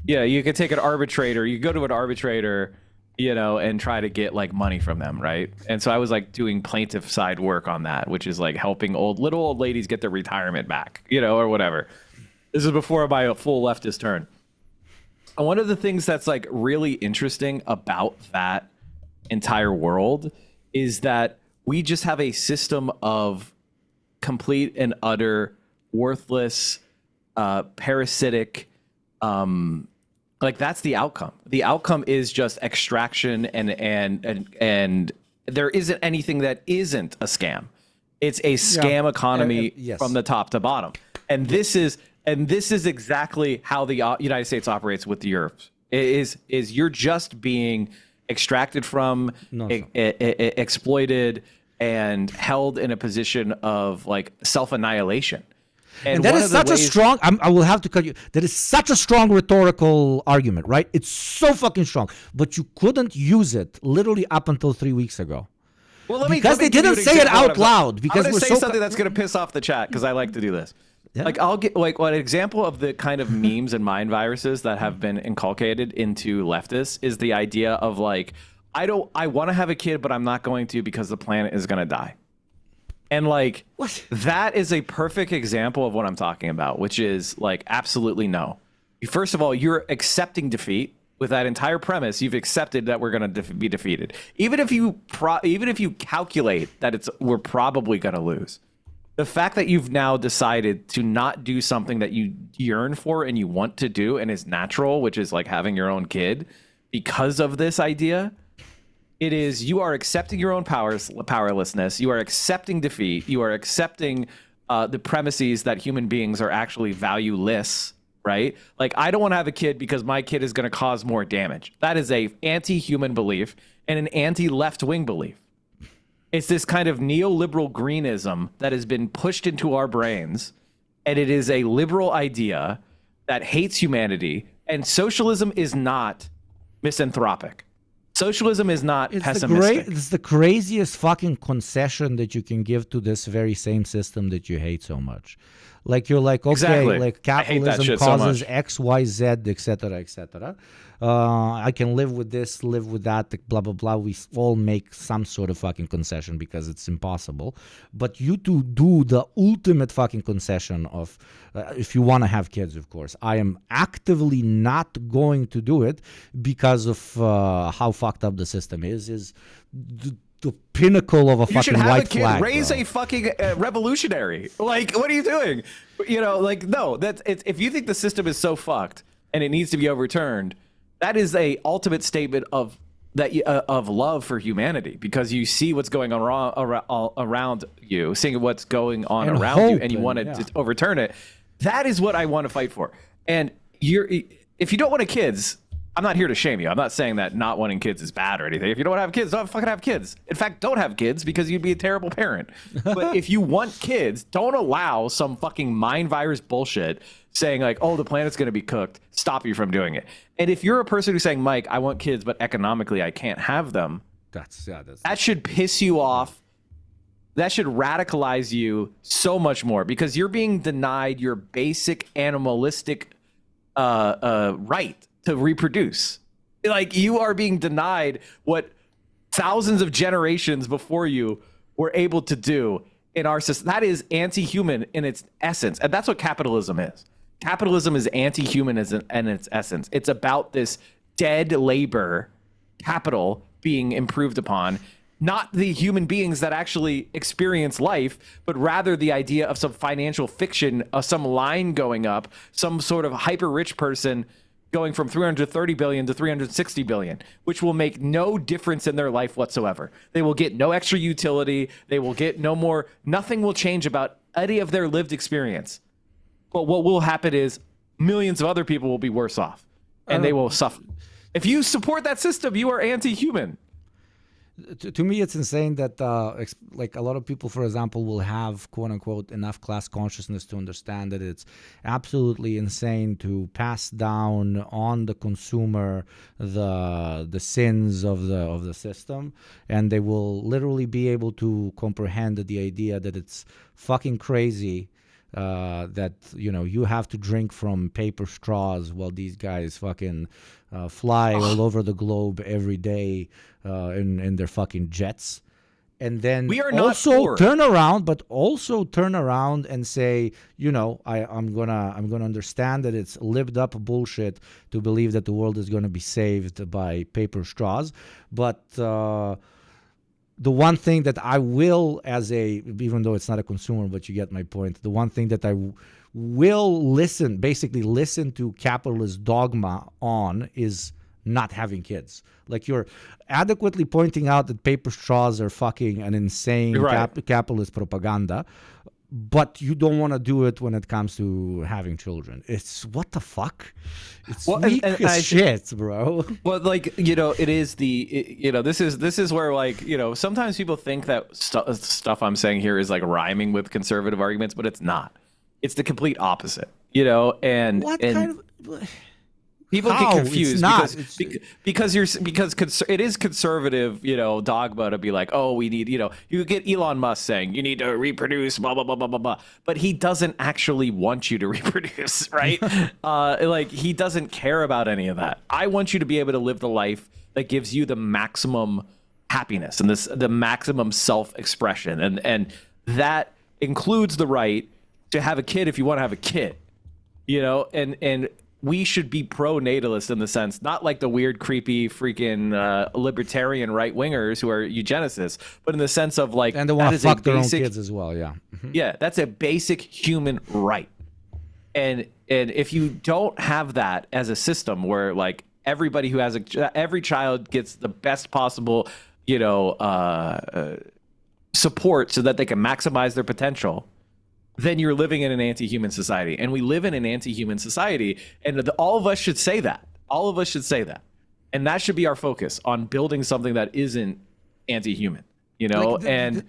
Yeah, you could take an arbitrator. You go to an arbitrator, you know, and try to get like money from them, right? And so I was like doing plaintiff side work on that, which is like helping little old ladies get their retirement back, you know, or whatever. This is before my full leftist turn. And one of the things that's like really interesting about that entire world is that we just have a system of complete and utter worthless, parasitic, like that's the outcome. The outcome is just extraction and there isn't anything that isn't a scam. It's a scam economy yes. from the top to bottom. And this is exactly how the United States operates with Europe. Is you're just being extracted from, exploited, and held in a position of like self-annihilation. And that is such a strong, I will have to cut you, that is such a strong rhetorical argument, right? It's so fucking strong. But you couldn't use it literally up until 3 weeks ago. Well, because they didn't say it out loud. Because I'm going we're to say so something that's going to piss off the chat because I like to do this. Yeah. Like I'll get like an example of the kind of memes and mind viruses that have been inculcated into leftists is the idea of like, I want to have a kid, but I'm not going to because the planet is going to die. And like, that is a perfect example of what I'm talking about, which is like, absolutely no. First of all, you're accepting defeat with that entire premise. You've accepted that we're going to be defeated. Even if you calculate that we're probably going to lose. The fact that you've now decided to not do something that you yearn for and you want to do and is natural, which is like having your own kid because of this idea, you are accepting your own powerlessness. You are accepting defeat. You are accepting the premises that human beings are actually valueless, right? Like, I don't want to have a kid because my kid is going to cause more damage. That is a anti-human belief and an anti-left-wing belief. It's this kind of neoliberal greenism that has been pushed into our brains, and it is a liberal idea that hates humanity, and socialism is not misanthropic. Socialism is not pessimistic. It's the craziest fucking concession that you can give to this very same system that you hate so much. Like, you're like, okay, exactly. like capitalism causes X, Y, Z, etc., etc. I can live with this, live with that, blah, blah, blah. We all make some sort of fucking concession because it's impossible. But you to do the ultimate fucking concession of, if you want to have kids, of course. I am actively not going to do it because of how fucked up the system is the pinnacle of a fucking white flag. You should have a kid, raise a fucking revolutionary. Like, what are you doing? You know, like, no, if you think the system is so fucked and it needs to be overturned, that is a ultimate statement of love for humanity, because you see what's going on around you, seeing what's going on around you, and you want to overturn it. That is what I want to fight for. And if you don't want kids, I'm not here to shame you. I'm not saying that not wanting kids is bad or anything. If you don't want to have kids, don't fucking have kids. In fact, don't have kids because you'd be a terrible parent. But if you want kids, don't allow some fucking mind virus bullshit saying like, oh, the planet's going to be cooked, stop you from doing it. And if you're a person who's saying, Mike, I want kids, but economically I can't have them, that should piss you off. That should radicalize you so much more, because you're being denied your basic animalistic right to reproduce. Like, you are being denied what thousands of generations before you were able to do in our system. That is anti-human in its essence, and that's what capitalism is. Capitalism is anti-human in its essence. It's about this dead labor capital being improved upon, not the human beings that actually experience life, but rather the idea of some financial fiction, some line going up, some sort of hyper-rich person going from 330 billion to 360 billion, which will make no difference in their life whatsoever. They will get no extra utility. They will get no more. Nothing will change about any of their lived experience. But what will happen is millions of other people will be worse off, and they will suffer. If you support that system, you are anti-human. To me, it's insane that like a lot of people, for example, will have quote unquote enough class consciousness to understand that it's absolutely insane to pass down on the consumer the sins of the system, and they will literally be able to comprehend the idea that it's fucking crazy that you have to drink from paper straws while these guys fucking fly all over the globe every day in their fucking jets, and then we are also turn around and say, I'm gonna understand that it's lived up bullshit to believe that the world is gonna be saved by paper straws, but the one thing that I will, even though it's not a consumer, but you get my point, the one thing that I will listen to capitalist dogma on is not having kids. Like, you're adequately pointing out that paper straws are fucking an insane capitalist propaganda, but you don't want to do it when it comes to having children. It's what the fuck? It's weak as shit, bro. Well, like, you know, it is this is where, like, you know, sometimes people think that stuff I'm saying here is like rhyming with conservative arguments, but it's not. It's the complete opposite, you know, and people get confused because it is conservative, you know, dogma to be like, oh, we need, you know, you get Elon Musk saying you need to reproduce, blah blah blah blah blah blah, but he doesn't actually want you to reproduce, right? Like, he doesn't care about any of that. I want you to be able to live the life that gives you the maximum happiness and the maximum self-expression, and that includes the right to have a kid if you want to have a kid, you know, and we should be pro-natalist in the sense, not like the weird, creepy, freaking libertarian right-wingers who are eugenicists, but in the sense of, like, and they want to fuck their own kids as well, yeah. Yeah, that's a basic human right. And if you don't have that as a system where, like, everybody who has every child gets the best possible, you know, support so that they can maximize their potential, then you're living in an anti-human society. And we live in an anti-human society, and all of us should say that. All of us should say that. And that should be our focus, on building something that isn't anti-human, you know? Like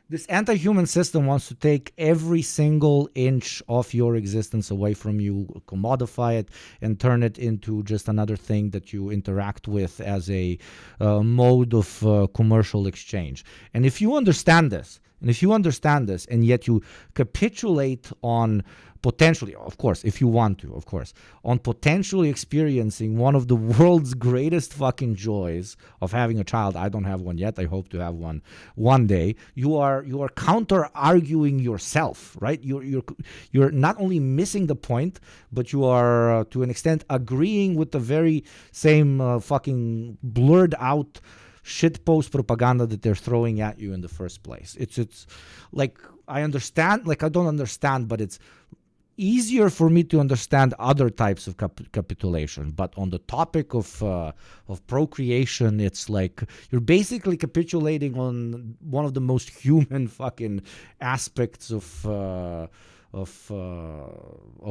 this anti-human system wants to take every single inch of your existence away from you, commodify it, and turn it into just another thing that you interact with as a mode of commercial exchange. And if you understand this, and yet you capitulate on potentially, of course, if you want to, of course, on potentially experiencing one of the world's greatest fucking joys of having a child. I don't have one yet. I hope to have one day. You are counter arguing yourself, right? You're not only missing the point, but you are to an extent agreeing with the very same fucking blurred out shitpost propaganda that they're throwing at you in the first place. It's like, I understand, like, I don't understand, but it's easier for me to understand other types of capitulation. But on the topic of procreation, it's like you're basically capitulating on one of the most human fucking aspects of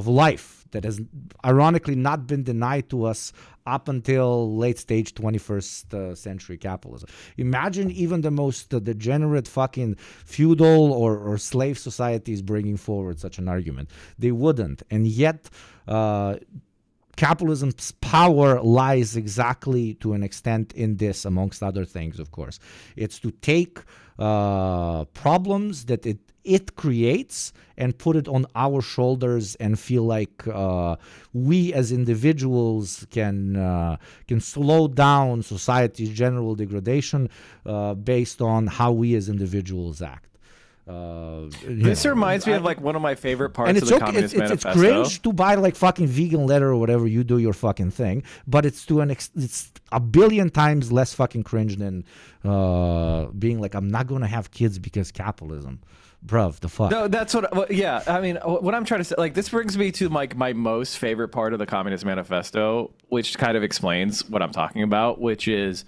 life that has ironically not been denied to us up until late stage 21st century capitalism. Imagine even the most degenerate fucking feudal or slave societies bringing forward such an argument. They wouldn't. And yet capitalism's power lies exactly to an extent in this, amongst other things, of course. It's to take problems that it creates and put it on our shoulders and feel like we as individuals can slow down society's general degradation based on how we as individuals act. This reminds me of, like, one of my favorite parts of the Communist Manifesto. It's cringe to buy, like, fucking vegan leather or whatever, you do your fucking thing, but it's it's a billion times less fucking cringe than being like, I'm not gonna have kids because capitalism. Bruv, the fuck. No, that's what. Yeah, I mean, what I'm trying to say, like, this brings me to, like, my most favorite part of the Communist Manifesto, which kind of explains what I'm talking about, which is,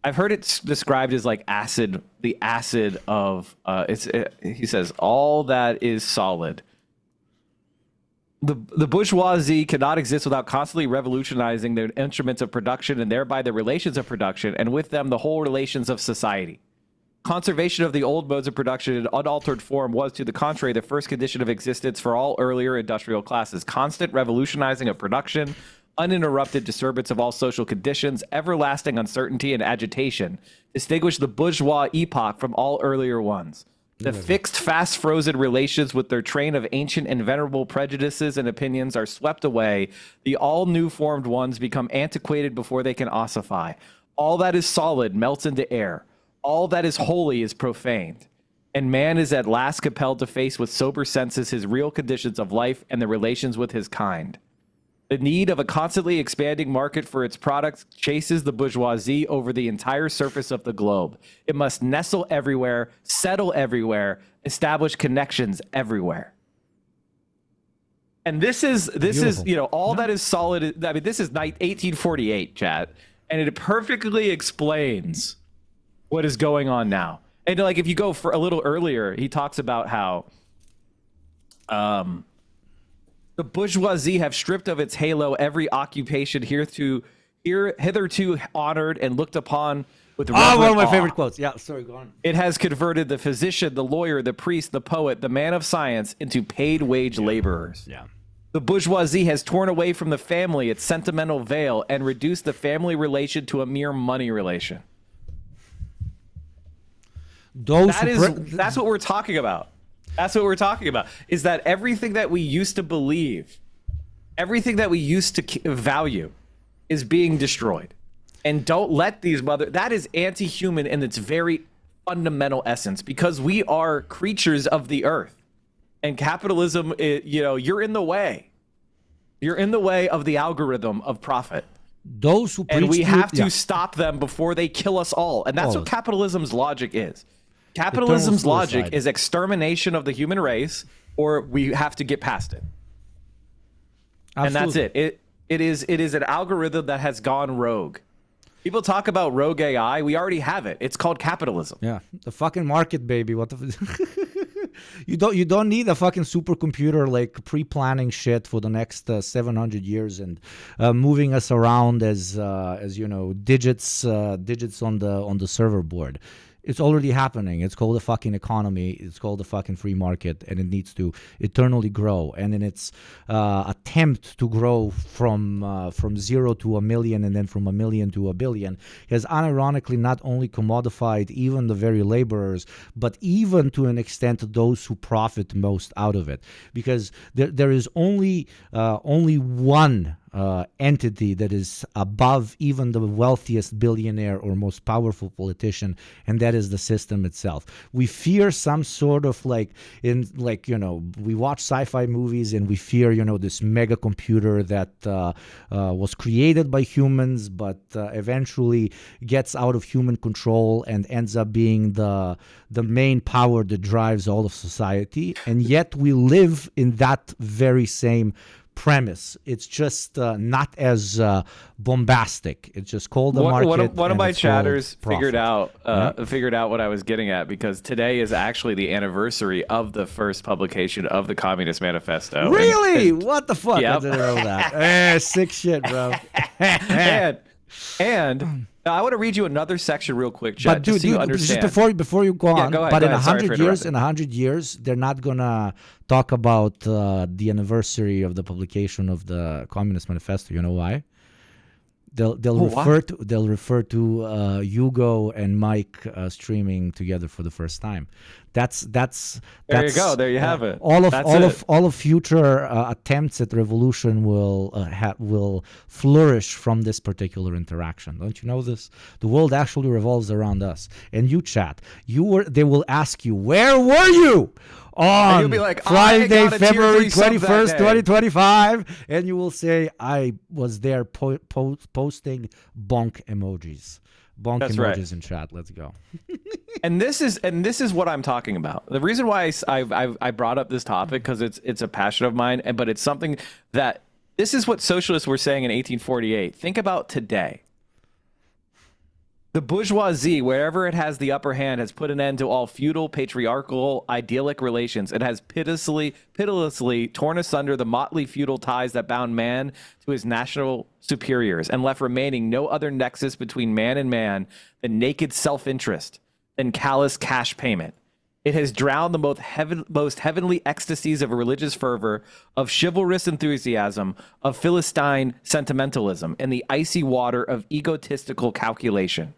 I've heard it described as, like, the acid of. He says all that is solid. The bourgeoisie cannot exist without constantly revolutionizing their instruments of production and thereby the relations of production, and with them the whole relations of society. Conservation of the old modes of production in unaltered form was, to the contrary, the first condition of existence for all earlier industrial classes. Constant revolutionizing of production, uninterrupted disturbance of all social conditions, everlasting uncertainty and agitation distinguish the bourgeois epoch from all earlier ones. The fixed, fast-frozen relations with their train of ancient and venerable prejudices and opinions are swept away. The all-new-formed ones become antiquated before they can ossify. All that is solid melts into air. All that is holy is profaned, and man is at last compelled to face with sober senses his real conditions of life and the relations with his kind. The need of a constantly expanding market for its products chases the bourgeoisie over the entire surface of the globe. It must nestle everywhere, settle everywhere, establish connections everywhere. And this is, you know, all that is solid. I mean, this is 1848, chat. And it perfectly explains what is going on now. And like, if you go for a little earlier, he talks about how the bourgeoisie have stripped of its halo every occupation hitherto honored and looked upon with reverent one of my awe. favorite quotes. Yeah, sorry, go on. It has converted the physician, the lawyer, the priest, the poet, the man of science into paid wage laborers. Yeah. The bourgeoisie has torn away from the family its sentimental veil and reduced the family relation to a mere money relation. That's what we're talking about. That's what we're talking about, is that everything that we used to believe, everything that we used to value is being destroyed. And don't let these that is anti-human in its very fundamental essence, because we are creatures of the earth. And capitalism, you're in the way. You're in the way of the algorithm of profit. Those who and we have to stop them before they kill us all. And that's what capitalism's logic is. Capitalism's logic is extermination of the human race, or we have to get past it. Absolutely. And that's it. It is an algorithm that has gone rogue. People talk about rogue AI. We already have it. It's called capitalism. Yeah, the fucking market, baby. What the? You don't need a fucking supercomputer like pre-planning shit for the next 700 years and moving us around as digits on the server board. It's already happening. It's called the fucking economy. It's called the fucking free market, and it needs to eternally grow. And in its attempt to grow from 0 to 1 million, and then from 1 million to 1 billion, has unironically not only commodified even the very laborers, but even to an extent those who profit most out of it. Because there is only one entity that is above even the wealthiest billionaire or most powerful politician, and that is the system itself. We fear some sort of we watch sci-fi movies and we fear this mega computer that was created by humans but eventually gets out of human control and ends up being the main power that drives all of society. And yet we live in that very same premise. It's just not as bombastic. It's just called the market. One of my chatters figured out what I was getting at, because today is actually the anniversary of the first publication of the Communist Manifesto. Really? What the fuck? Yep. I didn't know that. Sick shit, bro. and I want to read you another section real quick, Chad, but dude, so you understand. Just before you go on, go ahead, but go in ahead. 100 years, they're not gonna talk about the anniversary of the publication of the Communist Manifesto. You know why? They'll refer to Hugo and Mike streaming together for the first time. That's there you go. There you have it. All of future attempts at revolution will flourish from this particular interaction. Don't you know this? The world actually revolves around us. And you, chat, they will ask you, where were you on you'll be like, Friday, February 21st, 2025? And you will say, I was there posting bonk emojis. Bonk That's emojis right. in chat. Let's go. And this is what I'm talking about. The reason why I brought up this topic, because it's a passion of mine, but it's something that this is what socialists were saying in 1848. Think about today. The bourgeoisie, wherever it has the upper hand, has put an end to all feudal, patriarchal, idyllic relations. It has pitilessly torn asunder the motley feudal ties that bound man to his national superiors, and left remaining no other nexus between man and man than naked self-interest and callous cash payment. It has drowned the most heavenly ecstasies of religious fervor, of chivalrous enthusiasm, of Philistine sentimentalism, in the icy water of egotistical calculation.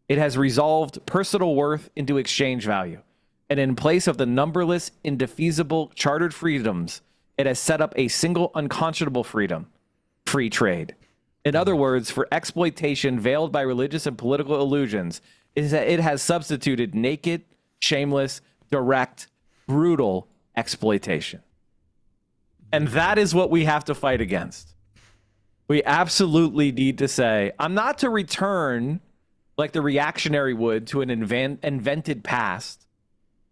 It has resolved personal worth into exchange value, and in place of the numberless, indefeasible chartered freedoms, it has set up a single unconscionable freedom: free trade. In other words, for exploitation veiled by religious and political illusions, it has substituted naked, shameless, direct, brutal exploitation. And that is what we have to fight against. We absolutely need to say, I'm not to return like the reactionary would to an invented past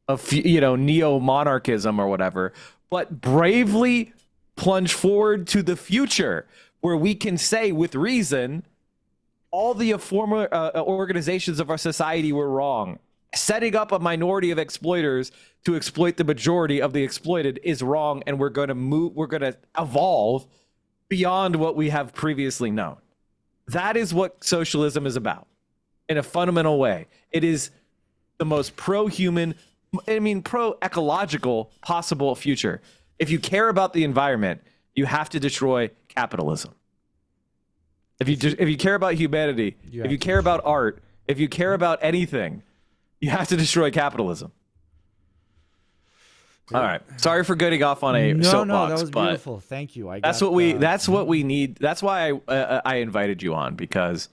of, neo-monarchism or whatever, but bravely plunge forward to the future where we can say with reason, all the former organizations of our society were wrong. Setting up a minority of exploiters to exploit the majority of the exploited is wrong, and we're going to evolve beyond what we have previously known. That is what socialism is about in a fundamental way. It is the most pro-human, pro-ecological possible future. If you care about the environment, you have to destroy capitalism. If you care about humanity, if you care about art, if you care about anything, you have to destroy capitalism. All right. Sorry for getting off on a soapbox. No, that was beautiful. Thank you. That's what we need. That's why I invited you on, because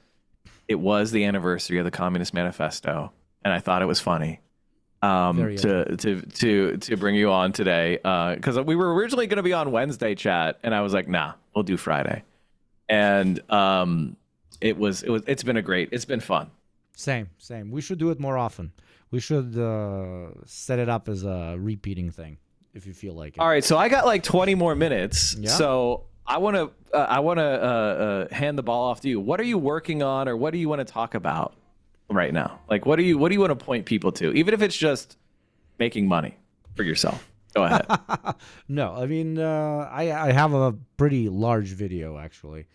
it was the anniversary of the Communist Manifesto, and I thought it was funny to bring you on today, because we were originally going to be on Wednesday chat, and I was like, nah, we'll do Friday, and it's been fun. Same. We should do it more often. We should set it up as a repeating thing, if you feel like it. All right, so I got like 20 more minutes. Yeah. So I want to hand the ball off to you. What are you working on, or what do you want to talk about right now? Like, what do you want to point people to, even if it's just making money for yourself? Go ahead. No, I mean, I have a pretty large video actually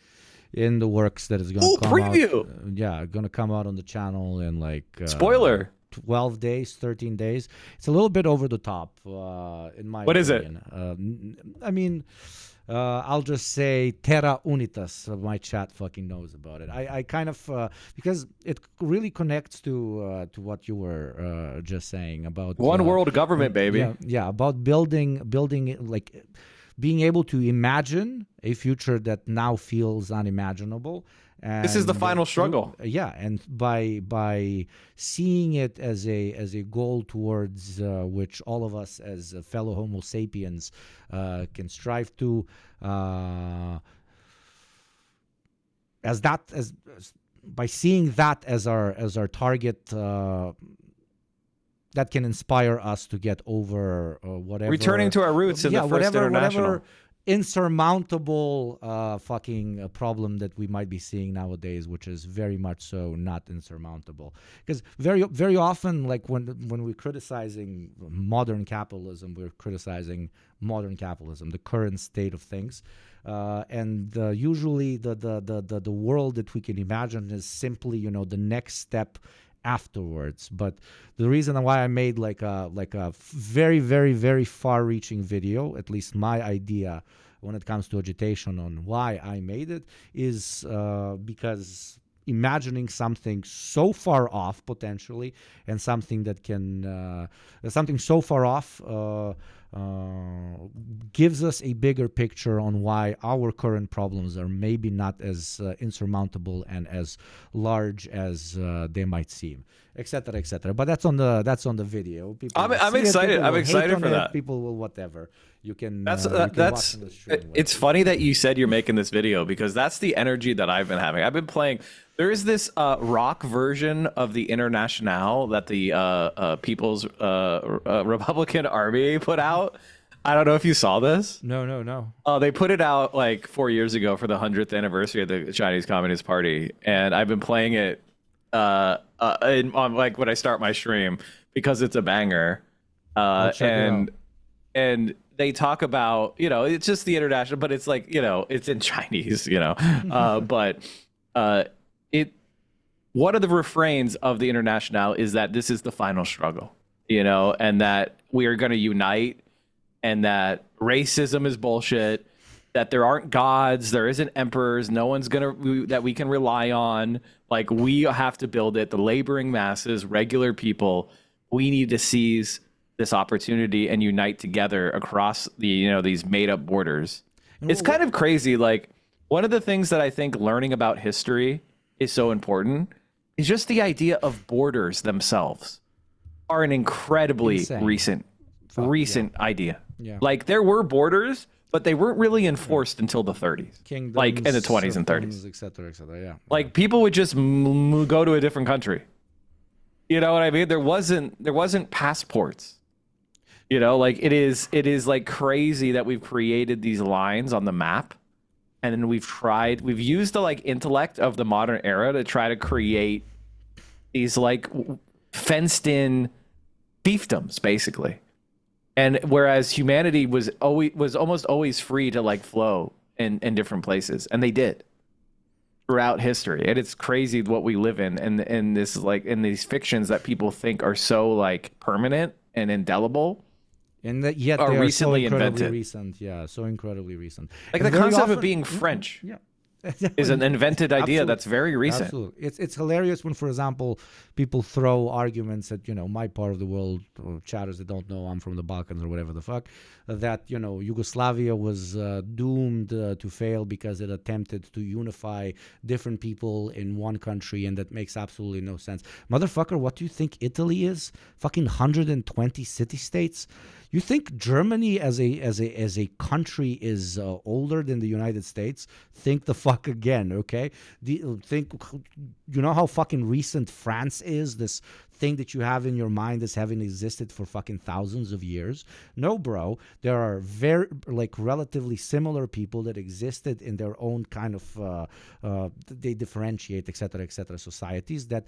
in the works that is going to come out. Going to come out on the channel in like spoiler 12 days, 13 days. It's a little bit over the top, in my What opinion. Is it? I'll just say Terra Unitas. My chat fucking knows about it. I kind of because it really connects to what you were just saying about one world government, baby. Yeah, about building like being able to imagine a future that now feels unimaginable. And this is the final struggle. And by seeing it as a goal towards which all of us as fellow Homo sapiens can strive to, by seeing that as our target. That can inspire us to get over whatever. Returning to our roots in the First International. Whatever insurmountable fucking problem that we might be seeing nowadays, which is very much so not insurmountable. Because very often, like when we're criticizing modern capitalism, we're criticizing modern capitalism, the current state of things, and usually the world that we can imagine is simply the next step afterwards. But the reason why I made like a very, very, very far-reaching video, at least my idea when it comes to agitation on why I made it, is because imagining something so far off potentially, and something that can something so far off gives us a bigger picture on why our current problems are maybe not as insurmountable and as large as they might seem, etc., etc. But that's on the video. People I'm excited. I'm excited for that. People will whatever. You can. That's. Watch on the stream. It's funny that you said you're making this video, because that's the energy that I've been having. I've been playing. There is this rock version of the Internationale that the People's Republican Army put out. I don't know if you saw this. No. Oh, they put it out like 4 years ago for the 100th anniversary of the Chinese Communist Party, and I've been playing it on like when I start my stream, because it's a banger. And they talk about, it's just the international, but it's like, it's in Chinese, but one of the refrains of the Internationale is that this is the final struggle, and that we are going to unite, and that racism is bullshit, that there aren't gods, there isn't emperors, no one's that we can rely on. Like, we have to build it. The laboring masses, regular people, we need to seize this opportunity and unite together across the these made up borders. It's kind of crazy. Like, one of the things that I think learning about history is so important is just the idea of borders themselves are an incredibly recent idea. Yeah. Like, there were borders, but they weren't really enforced until the 30s, Kingdoms, like in the 20s and 30s, etc., etc. Yeah. Like, people would just go to a different country. You know what I mean? There wasn't passports. Like, it is like crazy that we've created these lines on the map, and then we've used the like intellect of the modern era to try to create these like fenced in fiefdoms, basically. And whereas humanity was almost always free to like flow in different places, and they did throughout history. And it's crazy what we live in, and this is like in these fictions that people think are so like permanent and indelible, and that yet are they are recently so incredibly invented. recent. Yeah, so incredibly recent. Like And the very concept often- of being French. Yeah. Is an invented idea Absolutely. that's very recent. Absolutely. It's hilarious when, for example, people throw arguments at, my part of the world, or chatters that don't know I'm from the Balkans or whatever the fuck, that, Yugoslavia was doomed to fail because it attempted to unify different people in one country, and that makes absolutely no sense. Motherfucker, what do you think Italy is? Fucking 120 city-states? You think Germany as a country is older than the United States? Think the fuck again, okay? You know how fucking recent France is? This thing that you have in your mind as having existed for fucking thousands of years? No, bro. There are very relatively similar people that existed in their own kind of they differentiate, etc., societies that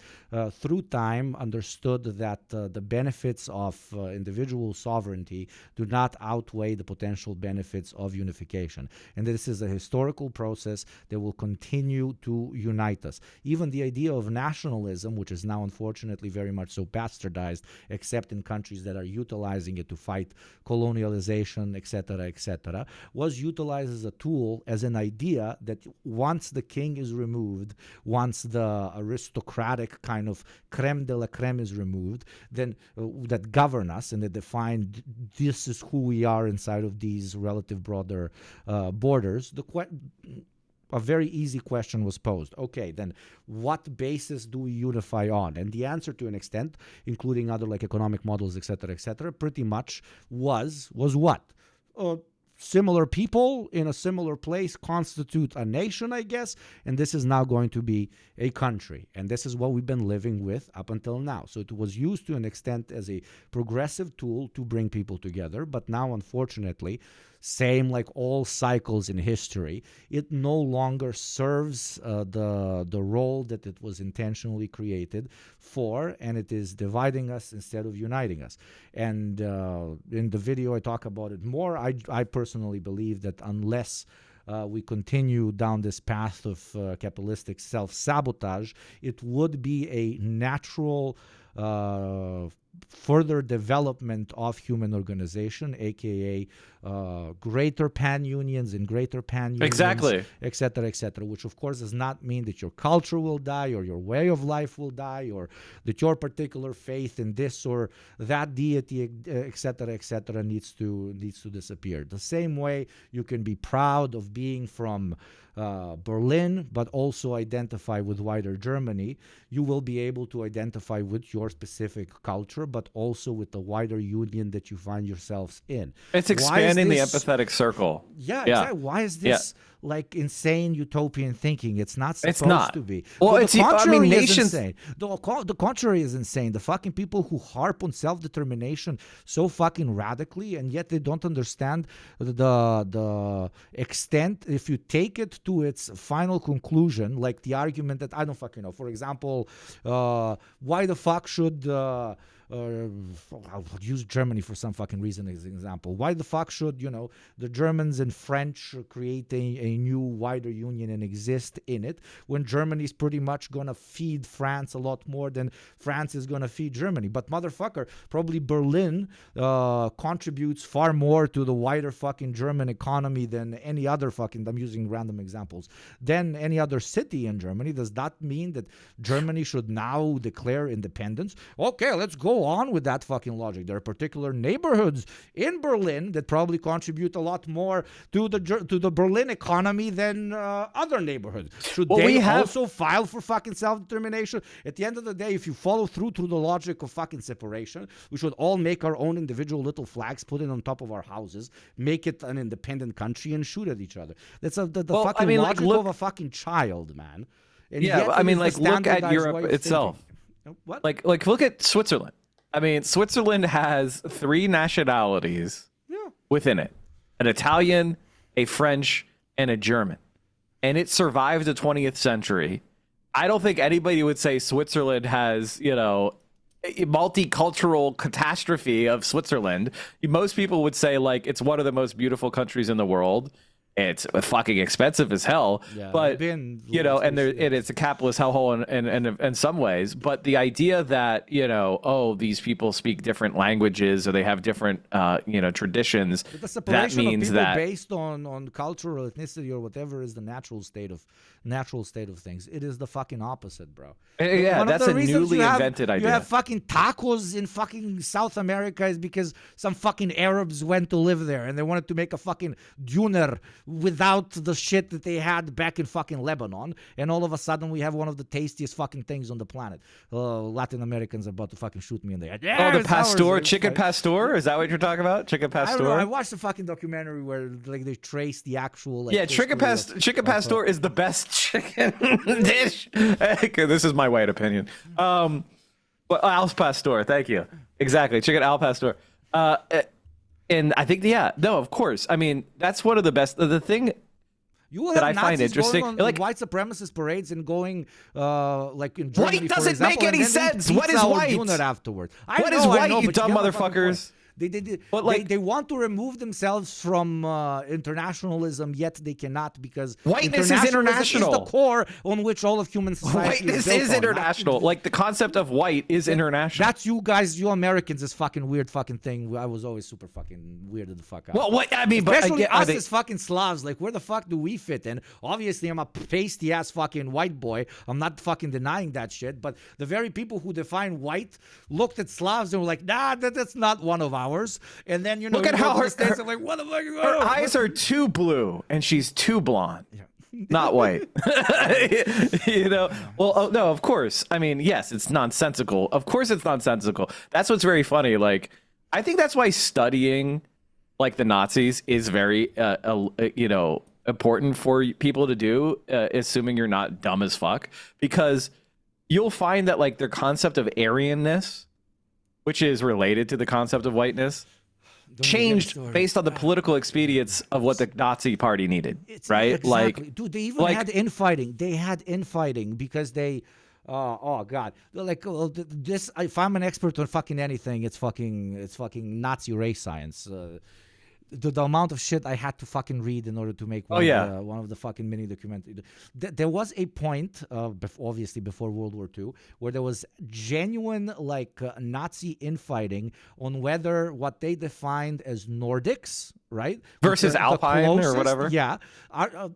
through time understood that the benefits of individual sovereignty do not outweigh the potential benefits of unification. And this is a historical process that will continue to unite us. Even the idea of nationalism, which is now unfortunately very much so bastardized, except in countries that are utilizing it to fight colonialization, etc., was utilized as a tool, as an idea that once the king is removed, once the aristocratic kind of creme de la creme is removed, then that govern us and that define this is who we are inside of these relative broader borders. A very easy question was posed. Okay, then what basis do we unify on? And the answer, to an extent, including other like economic models, etc., pretty much was what? Similar people in a similar place constitute a nation, I guess, and this is now going to be a country. And this is what we've been living with up until now. So it was used to an extent as a progressive tool to bring people together, but now, unfortunately, same like all cycles in history, it no longer serves the role that it was intentionally created for, and it is dividing us instead of uniting us. And in the video I talk about it more. I personally believe that unless we continue down this path of capitalistic self-sabotage, it would be a natural further development of human organization, aka greater pan-unions and greater pan-unions, Exactly. etc., which of course does not mean that your culture will die or your way of life will die or that your particular faith in this or that deity, etc., needs to disappear. The same way you can be proud of being from Berlin, but also identify with wider Germany, you will be able to identify with your specific culture, but also with the wider union that you find yourselves in. It's expanding the empathetic circle. Yeah, exactly. Why is this like insane utopian thinking? It's not supposed not. to be. Well, the contrary is nations. insane. The contrary is insane. The fucking people who harp on self-determination so fucking radically, and yet they don't understand the extent. If you take it to its final conclusion, like the argument that I don't fucking know. For example, why the fuck should I'll use Germany for some fucking reason as an example. Why the fuck should, the Germans and French create a new wider union and exist in it when Germany's pretty much gonna feed France a lot more than France is gonna feed Germany? But motherfucker, probably Berlin contributes far more to the wider fucking German economy than any other fucking, I'm using random examples, than any other city in Germany. Does that mean that Germany should now declare independence? Okay, let's go on with that fucking logic. There are particular neighborhoods in Berlin that probably contribute a lot more to the Berlin economy than other neighborhoods. Should they also file for fucking self-determination? At the end of the day, if you follow through to the logic of fucking separation, we should all make our own individual little flags, put it on top of our houses, make it an independent country, and shoot at each other. That's the fucking logic of a fucking child, man. And look at Europe itself. What? Like look at Switzerland. I mean, Switzerland has 3 nationalities within it: an Italian, a French, and a German. and it survived the 20th century. I don't think anybody would say Switzerland has, you know, a multicultural catastrophe of Switzerland. Most people would say like it's one of the most beautiful countries in the world. It's fucking expensive as hell, but you know, and it's a capitalist hellhole in some ways. But the idea that, you know, oh, these people speak different languages or they have different you know, traditions, But the separation that means of people that based on cultural ethnicity or whatever is the natural state of things. It is the fucking opposite, bro. Yeah, One of that's the a reasons newly you have- invented You idea. have fucking tacos in fucking South America is because some fucking Arabs went to live there and they wanted to make a fucking döner without the shit that they had back in fucking Lebanon, and all of a sudden we have one of the tastiest fucking things on the planet. Latin Americans are about to fucking shoot me in the head. Yeah, oh, the it's ours. pastor, It's chicken like- pastor, is that what you're talking about? Chicken I don't know. I pastor? watched a fucking documentary where like they trace the actual like, Yeah, chicken pastor is the best chicken dish. Okay, this is my white opinion. But al pastor, thank you. Exactly, chicken al pastor. And I think, yeah, no, of course. I mean, that's one of the best. The thing You will that have I find Nazis interesting, going on like white supremacist parades and going like in Germany, white for doesn't example, make and any then they eat sense. What is pizza or white? döner afterwards. What is white, you but dumb get my fucking motherfuckers? point. They want to remove themselves from internationalism, yet they cannot because Whiteness is international. is the core on which all of human society whiteness built is on. international. Like the concept of white is international. That's you guys, you Americans, this fucking weird fucking thing. I was always super fucking weirded the fuck out. Well, what I mean, but especially again, us as fucking Slavs, like where the fuck do we fit in? Obviously, I'm a pasty ass fucking white boy. I'm not fucking denying that shit. But the very people who define white looked at Slavs and were like, nah, that's not one of ours. And then, you know, Look at you go how to the her, States, her, I'm like, what the fuck? her eyes are too blue and she's too blonde. Not white. You know? Well, oh, no, of course. I mean, yes, it's nonsensical. Of course it's nonsensical. That's what's very funny. Like, I think that's why studying like the Nazis is very, you know, important for people to do, assuming you're not dumb as fuck, because you'll find that like their concept of Aryanness, which is related to the concept of whiteness, changed based on the political expedience of what the Nazi party needed, right? Exactly. Like, dude, they even had infighting. They had infighting because they, oh god, like this. If I'm an expert on fucking anything, it's fucking Nazi race science. The amount of shit I had to fucking read in order to make one of the fucking mini documentaries. There was a point, obviously before World War II, where there was genuine like Nazi infighting on whether what they defined as Nordics, right, versus the Alpine or closest, whatever. Yeah,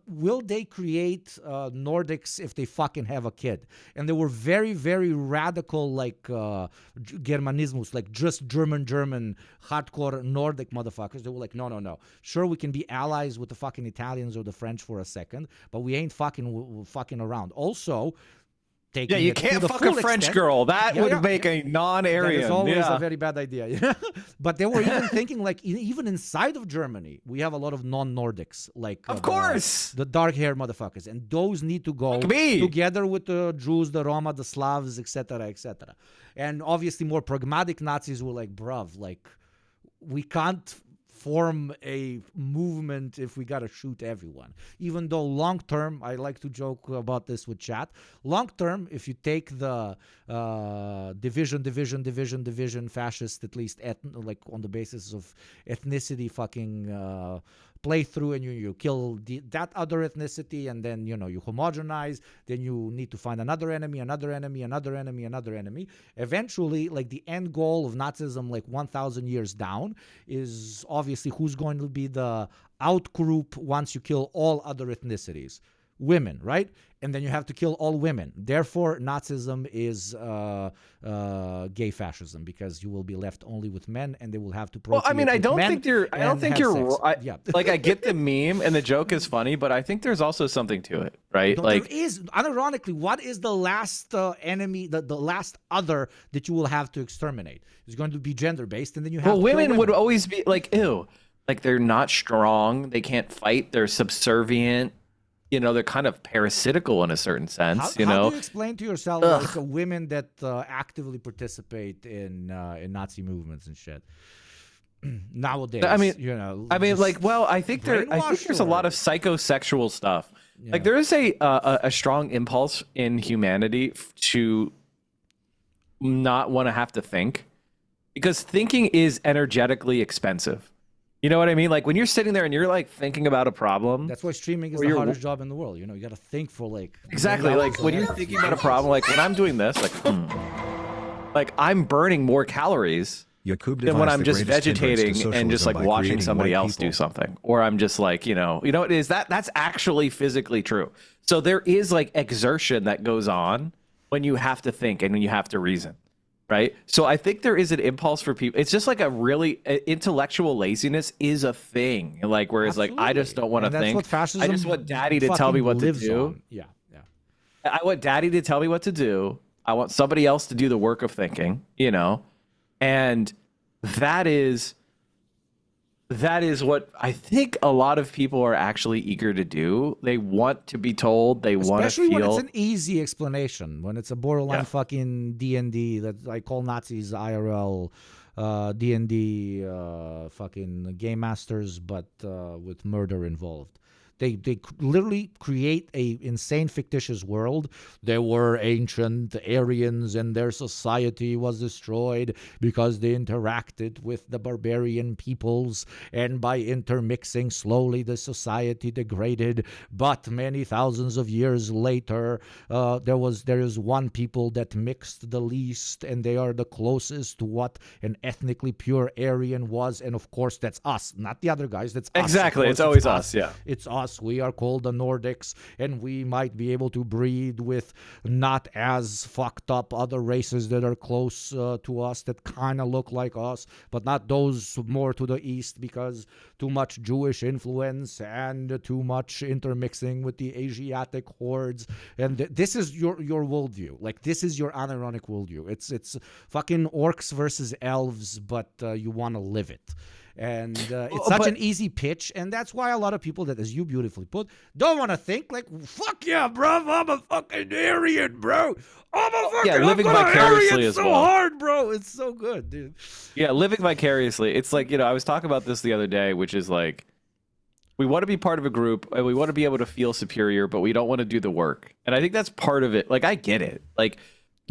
will they create Nordics if they fucking have a kid? And they were very, very radical, like Germanismus, like just German hardcore Nordic motherfuckers. They were like, no. Sure, we can be allies with the fucking Italians or the French for a second, but we ain't fucking around. Also, yeah, you can't fuck a French girl. That would make a non-Aryan. That is always a very bad idea. But they were even thinking, like, even inside of Germany, we have a lot of non-Nordics, like of course the dark-haired motherfuckers, and those need to go together with the Jews, the Roma, the Slavs, etc., etc. And obviously, more pragmatic Nazis were like, bruv, like, we can't form a movement if we gotta shoot everyone. Even though long term, I like to joke about this with chat. Long term, if you take the division, fascist, at least like on the basis of ethnicity, fucking playthrough, and you kill that other ethnicity, and then you homogenize. Then you need to find another enemy. Eventually, like the end goal of Nazism, like 1,000 years down, is obviously who's going to be the out group once you kill all other ethnicities. Women, right? And then you have to kill all women. Therefore, Nazism is gay fascism, because you will be left only with men, and they will have to procreate. Well, I mean, I don't think you're yeah. Like, I get the meme and the joke is funny, but I think there's also something to it, right? No, like, there is, unironically, what is the last enemy, the last other that you will have to exterminate? It's going to be gender-based, and then you have. Well, women would always be like, ew, like they're not strong, they can't fight, they're subservient. They're kind of parasitical in a certain sense. How do you explain to yourself like women that actively participate in Nazi movements and shit nowadays? I mean, like, well, I think there's a lot of psychosexual stuff Like there is a strong impulse in humanity to not want to have to think, because thinking is energetically expensive. You know what I mean? Like when you're sitting there and you're like thinking about a problem. That's why streaming is the hardest job in the world. You know, you got to think for like exactly like when you're thinking about a problem. Like when I'm doing this, like I'm burning more calories than when I'm just vegetating and just like watching somebody else do something, or I'm just like you know it is that's actually physically true. So there is like exertion that goes on when you have to think and when you have to reason. Right. So I think there is an impulse for people. It's just like a really intellectual laziness is a thing. Like, whereas like, I just don't want to think. I just want daddy to tell me what to do. Yeah. I want daddy to tell me what to do. I want somebody else to do the work of thinking, you know, and that is what I think a lot of people are actually eager to do. They want to be told. They want to feel. Especially when it's an easy explanation. When it's a borderline fucking D&D that I call Nazis IRL, D&D fucking game masters, but with murder involved. They literally create a insane fictitious world. There were ancient Aryans and their society was destroyed because they interacted with the barbarian peoples, and by intermixing slowly the society degraded. But many thousands of years later, there is one people that mixed the least, and they are the closest to what an ethnically pure Aryan was. And of course, that's us, not the other guys. That's us. Exactly. It's always us. Yeah. It's us. We are called the Nordics, and we might be able to breed with not as fucked up other races that are close to us that kind of look like us, but not those more to the east, because too much Jewish influence and too much intermixing with the Asiatic hordes. And this is your worldview. Like, this is your unironic worldview. It's fucking orcs versus elves, but you want to live it. And it's such an easy pitch, and that's why a lot of people that, as you beautifully put, don't want to think. Like, fuck yeah, bro, I'm a fucking Aryan, bro. I'm a fucking living vicariously as well. So hard, bro. It's so good, dude. Yeah, living vicariously. It's like, you know, I was talking about this the other day, which is like, we want to be part of a group, and we want to be able to feel superior, but we don't want to do the work. And I think that's part of it. Like, I get it. Like,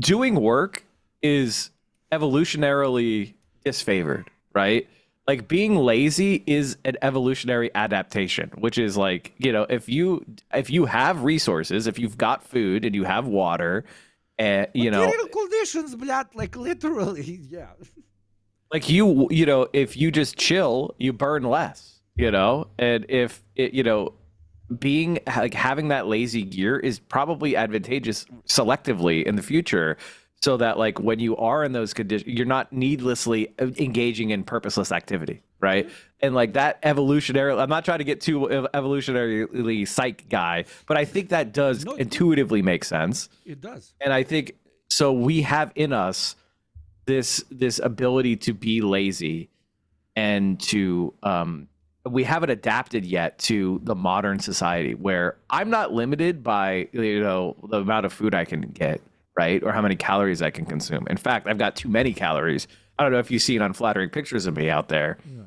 doing work is evolutionarily disfavored, right? Like, being lazy is an evolutionary adaptation, which is like, you know, if you have resources, if you've got food and you have water, and you know, material conditions, like literally, yeah. Like you know, if you just chill, you burn less, you know, and if it, you know, being like having that lazy gear is probably advantageous selectively in the future. So that like when you are in those conditions, you're not needlessly engaging in purposeless activity, right? And like that evolutionary, I'm not trying to get too evolutionarily psych guy, but I think that does intuitively make sense. It does. And I think, so we have in us this ability to be lazy and to, we haven't adapted yet to the modern society where I'm not limited by, you know, the amount of food I can get. Right? Or how many calories I can consume. In fact, I've got too many calories. I don't know if you've seen unflattering pictures of me out there. Yeah.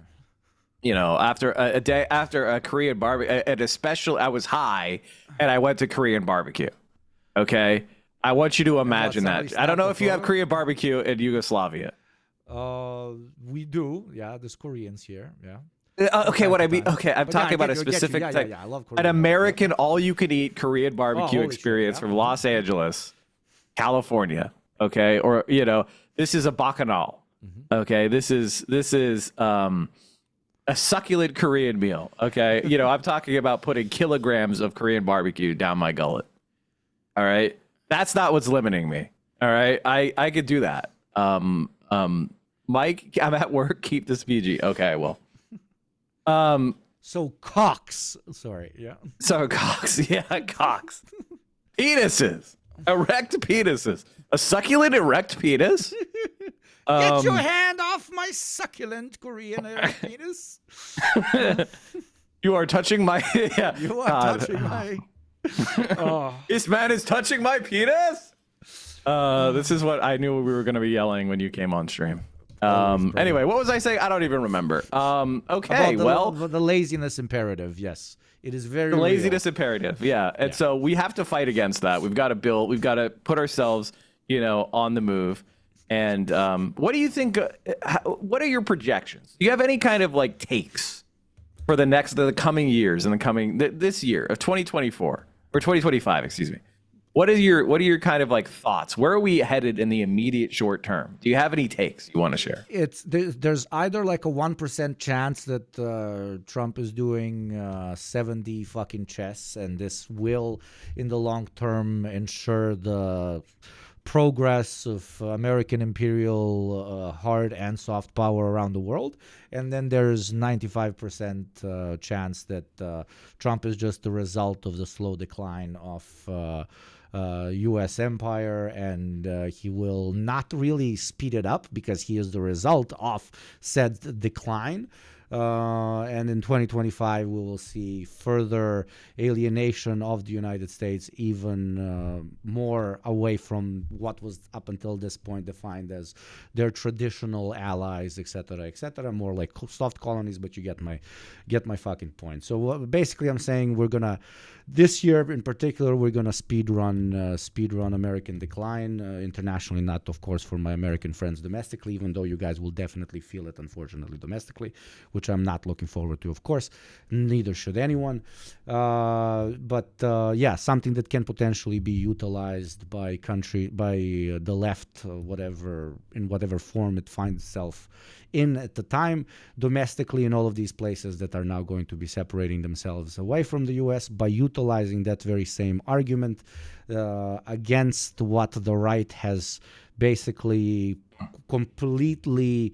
You know, after a day after a Korean barbecue, and especially I was high and I went to Korean barbecue. Okay? I want you to imagine that. I don't know if you have Korean barbecue in Yugoslavia. We do. Yeah, there's Koreans here. Yeah. Okay, what I mean, okay, I'm talking about a specific type. I love Korean. An American all-you-can-eat Korean barbecue experience from Los Angeles, California, okay, or you know, this is a bacchanal, okay, this is a succulent Korean meal, okay, you know, I'm talking about putting kilograms of Korean barbecue down my gullet, all right, that's not what's limiting me, all right, I could do that. Mike, I'm at work, keep this PG. Okay, I will. So cocks, sorry, yeah. So cocks, yeah, cocks, penises. Erect penises. A succulent erect penis? Get your hand off my succulent Korean erect penis. You are touching my... Yeah. You are touching my... This man is touching my penis? This is what I knew we were going to be yelling when you came on stream. Anyway, what was I saying? I don't even remember. Okay, About the laziness imperative. Yes, it is very the real. laziness imperative. Yeah, and so we have to fight against that. We've got to build. We've got to put ourselves, on the move. And what do you think? What are your projections? Do you have any kind of like takes for the coming years and this year of 2024 or 2025? Excuse me. What are your kind of like thoughts? Where are we headed in the immediate short term? Do you have any takes you want to share? There's either like a 1% chance that Trump is doing 70 fucking chess, and this will, in the long term, ensure the progress of American imperial hard and soft power around the world. And then there's 95% chance that Trump is just the result of the slow decline of U.S. empire, and he will not really speed it up because he is the result of said decline. And in 2025, we will see further alienation of the United States, even more away from what was up until this point defined as their traditional allies, etc., etc. More like soft colonies, but you get my fucking point. So basically, I'm saying this year in particular, we're gonna speed run American decline internationally, not of course for my American friends domestically, even though you guys will definitely feel it, unfortunately, domestically, which I'm not looking forward to, of course. Neither should anyone. But something that can potentially be utilized by the left, in whatever form it finds itself in at the time, domestically, in all of these places that are now going to be separating themselves away from the U.S. by utilizing that very same argument against what the right has basically completely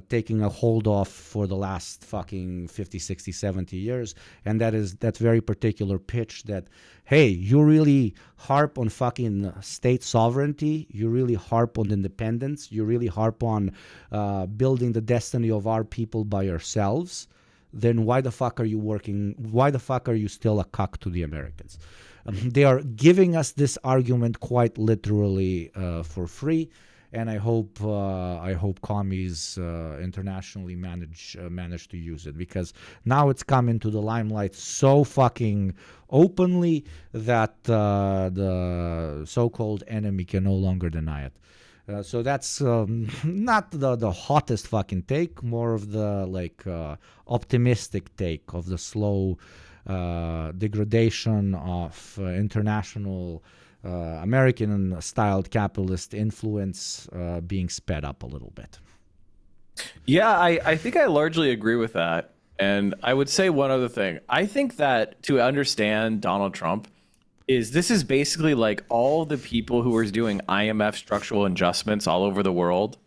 taking a hold of for the last fucking 50, 60, 70 years. And that is that very particular pitch that, hey, you really harp on fucking state sovereignty, you really harp on independence, you really harp on building the destiny of our people by yourselves, then why the fuck are you still a cuck to the Americans? They are giving us this argument quite literally for free. And I hope commies internationally manage to use it, because now it's come into the limelight so fucking openly that the so-called enemy can no longer deny it. So that's not the hottest fucking take, more of the optimistic take of the slow degradation of international American-styled capitalist influence being sped up a little bit. Yeah, I think I largely agree with that. And I would say one other thing. I think that to understand Donald Trump this is basically like all the people who are doing IMF structural adjustments all over the world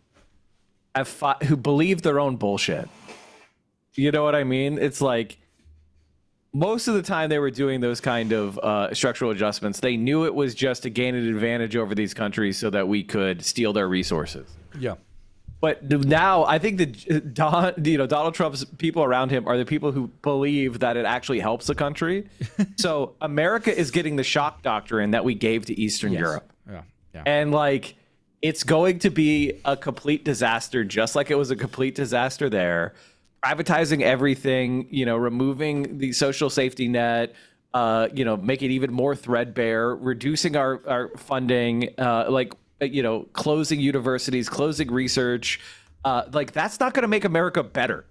who believe their own bullshit. You know what I mean? It's like, most of the time they were doing those kind of structural adjustments, they knew it was just to gain an advantage over these countries so that we could steal their resources. Yeah. But now I think that Donald Trump's people around him are the people who believe that it actually helps the country. So America is getting the shock doctrine that we gave to Eastern Europe. Yeah. And it's going to be a complete disaster, just like it was a complete disaster there. Privatizing everything, removing the social safety net, make it even more threadbare, reducing our funding, closing universities, closing research. That's not going to make America better.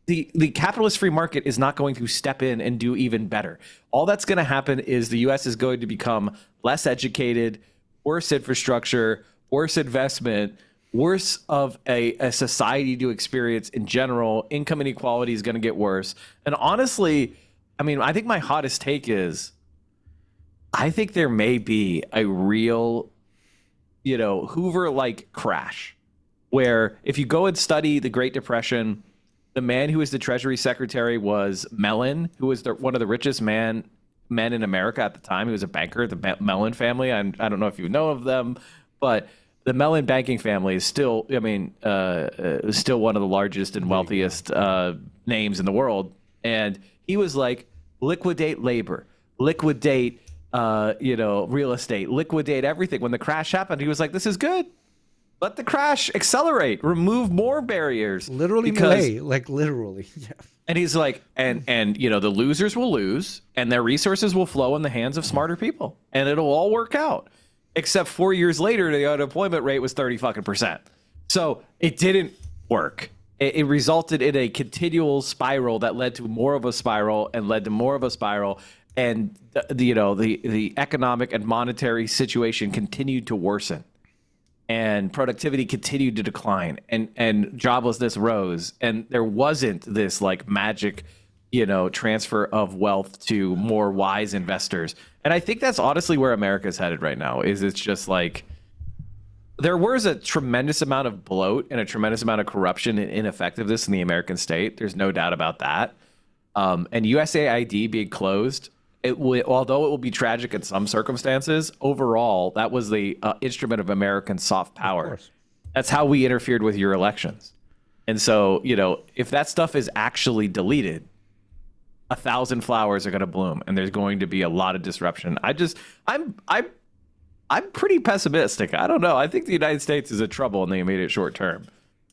The capitalist free market is not going to step in and do even better. All that's going to happen is the U.S. is going to become less educated, worse infrastructure, worse investment, worse of a society to experience in general. Income inequality is going to get worse. And honestly, I think my hottest take is, I think there may be a real, Hoover-like crash, where if you go and study the Great Depression, the man who was the Treasury Secretary was Mellon, who was one of the richest men in America at the time. He was a banker, the Mellon family. I don't know if you know of them, but the Mellon banking family is still, still one of the largest and wealthiest names in the world. And he was like, liquidate labor, liquidate, real estate, liquidate everything. When the crash happened, he was like, this is good. Let the crash accelerate. Remove more barriers. Literally, MILEI, like literally. Yeah. And he's like, and you know, the losers will lose, and their resources will flow in the hands of smarter people, and it'll all work out. Except 4 years later, the unemployment rate was 30%. So it didn't work. It resulted in a continual spiral that led to more of a spiral and led to more of a spiral. And the economic and monetary situation continued to worsen, and productivity continued to decline, and joblessness rose, and there wasn't this like magic, transfer of wealth to more wise investors. And I think that's honestly where America's headed right now. It's just like there was a tremendous amount of bloat and a tremendous amount of corruption and ineffectiveness in the American state. There's no doubt about that. And USAID being closed, although it will be tragic in some circumstances, overall, that was the instrument of American soft power. That's how we interfered with your elections. And so, if that stuff is actually deleted, 1,000 flowers are going to bloom, and there's going to be a lot of disruption. I'm pretty pessimistic. I don't know. I think the United States is in trouble in the immediate short term.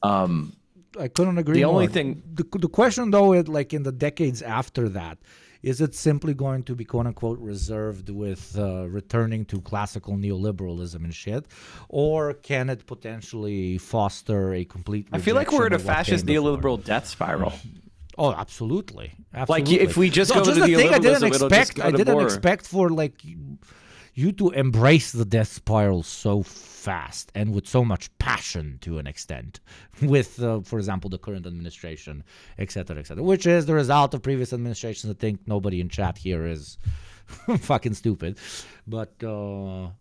I couldn't agree the more. Only thing, the question though, is like in the decades after that, is it simply going to be quote unquote reserved with returning to classical neoliberalism and shit, or can it potentially foster a complete? I feel like we're in a fascist neoliberal death spiral. Oh, absolutely. Like if we just go to neoliberalism, I didn't expect for like you to embrace the death spiral so fast and with so much passion to an extent with, for example, the current administration, et cetera, which is the result of previous administrations. I think nobody in chat here is fucking stupid. But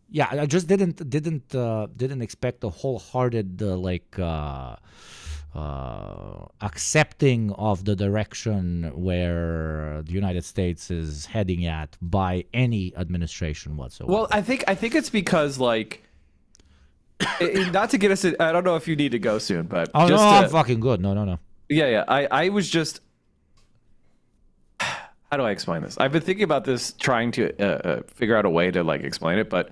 yeah, I just didn't expect a wholehearted accepting of the direction where the United States is heading at by any administration whatsoever. Well, I think it's because like, not to get us. I don't know if you need to go soon, but I'm fucking good. No. Yeah. I was just. How do I explain this? I've been thinking about this, trying to figure out a way to like explain it, but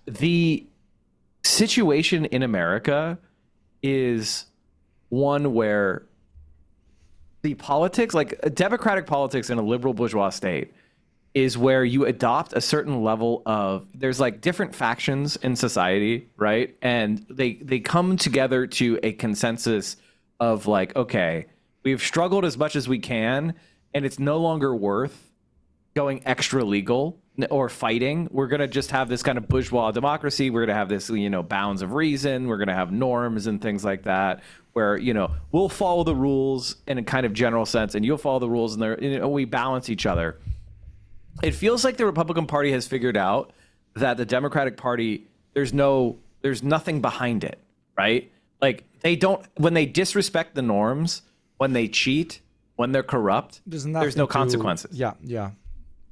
the situation in America is one where the politics, like democratic politics in a liberal bourgeois state, is where you adopt a certain level of, there's like different factions in society, right? And they come together to a consensus of like, okay, we've struggled as much as we can, and it's no longer worth going extra legal or fighting. We're going to just have this kind of bourgeois democracy. We're going to have this, bounds of reason. We're going to have norms and things like that where, we'll follow the rules in a kind of general sense, and you'll follow the rules, and we balance each other. It feels like the Republican Party has figured out that the Democratic Party, there's nothing behind it, right? Like when they disrespect the norms, when they cheat, when they're corrupt, there's no consequences. Yeah.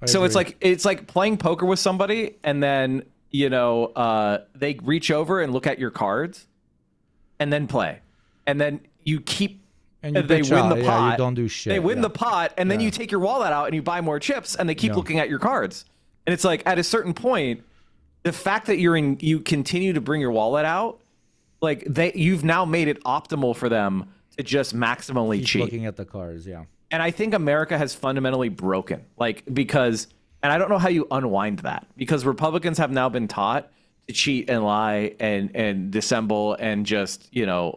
So it's like playing poker with somebody, and then they reach over and look at your cards, and then play, and then you keep, and they win the pot. You don't do shit. They win the pot, and then you take your wallet out and you buy more chips, and they keep looking at your cards. And it's like at a certain point, the fact that you continue to bring your wallet out, like you've now made it optimal for them to just maximally cheat. Looking at the cards, yeah. And I think America has fundamentally broken, because I don't know how you unwind that, because Republicans have now been taught to cheat and lie and dissemble and just,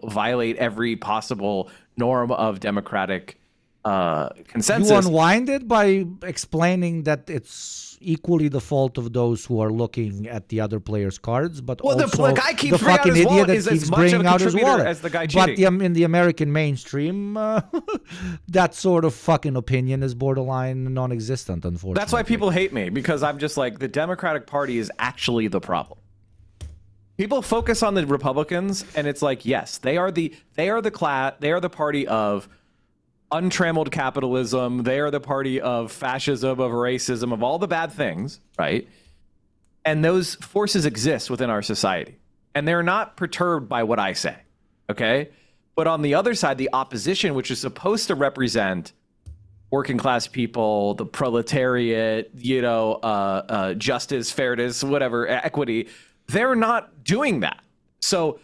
violate every possible norm of democratic consensus. You unwind it by explaining that it's equally the fault of those who are looking at the other player's cards, but also the guy keeps the fucking idiot that keeps bringing out his wallet. As the guy cheating. But in the American mainstream, that sort of fucking opinion is borderline non-existent, unfortunately. That's why people hate me, because I'm just like, the Democratic Party is actually the problem. People focus on the Republicans, and it's like, yes, they are the party of untrammeled capitalism. They are the party of fascism, of racism, of all the bad things, right? And those forces exist within our society, and they're not perturbed by what I say, okay? But on the other side, the opposition, which is supposed to represent working class people, the proletariat, justice, fairness, whatever, equity, they're not doing that. So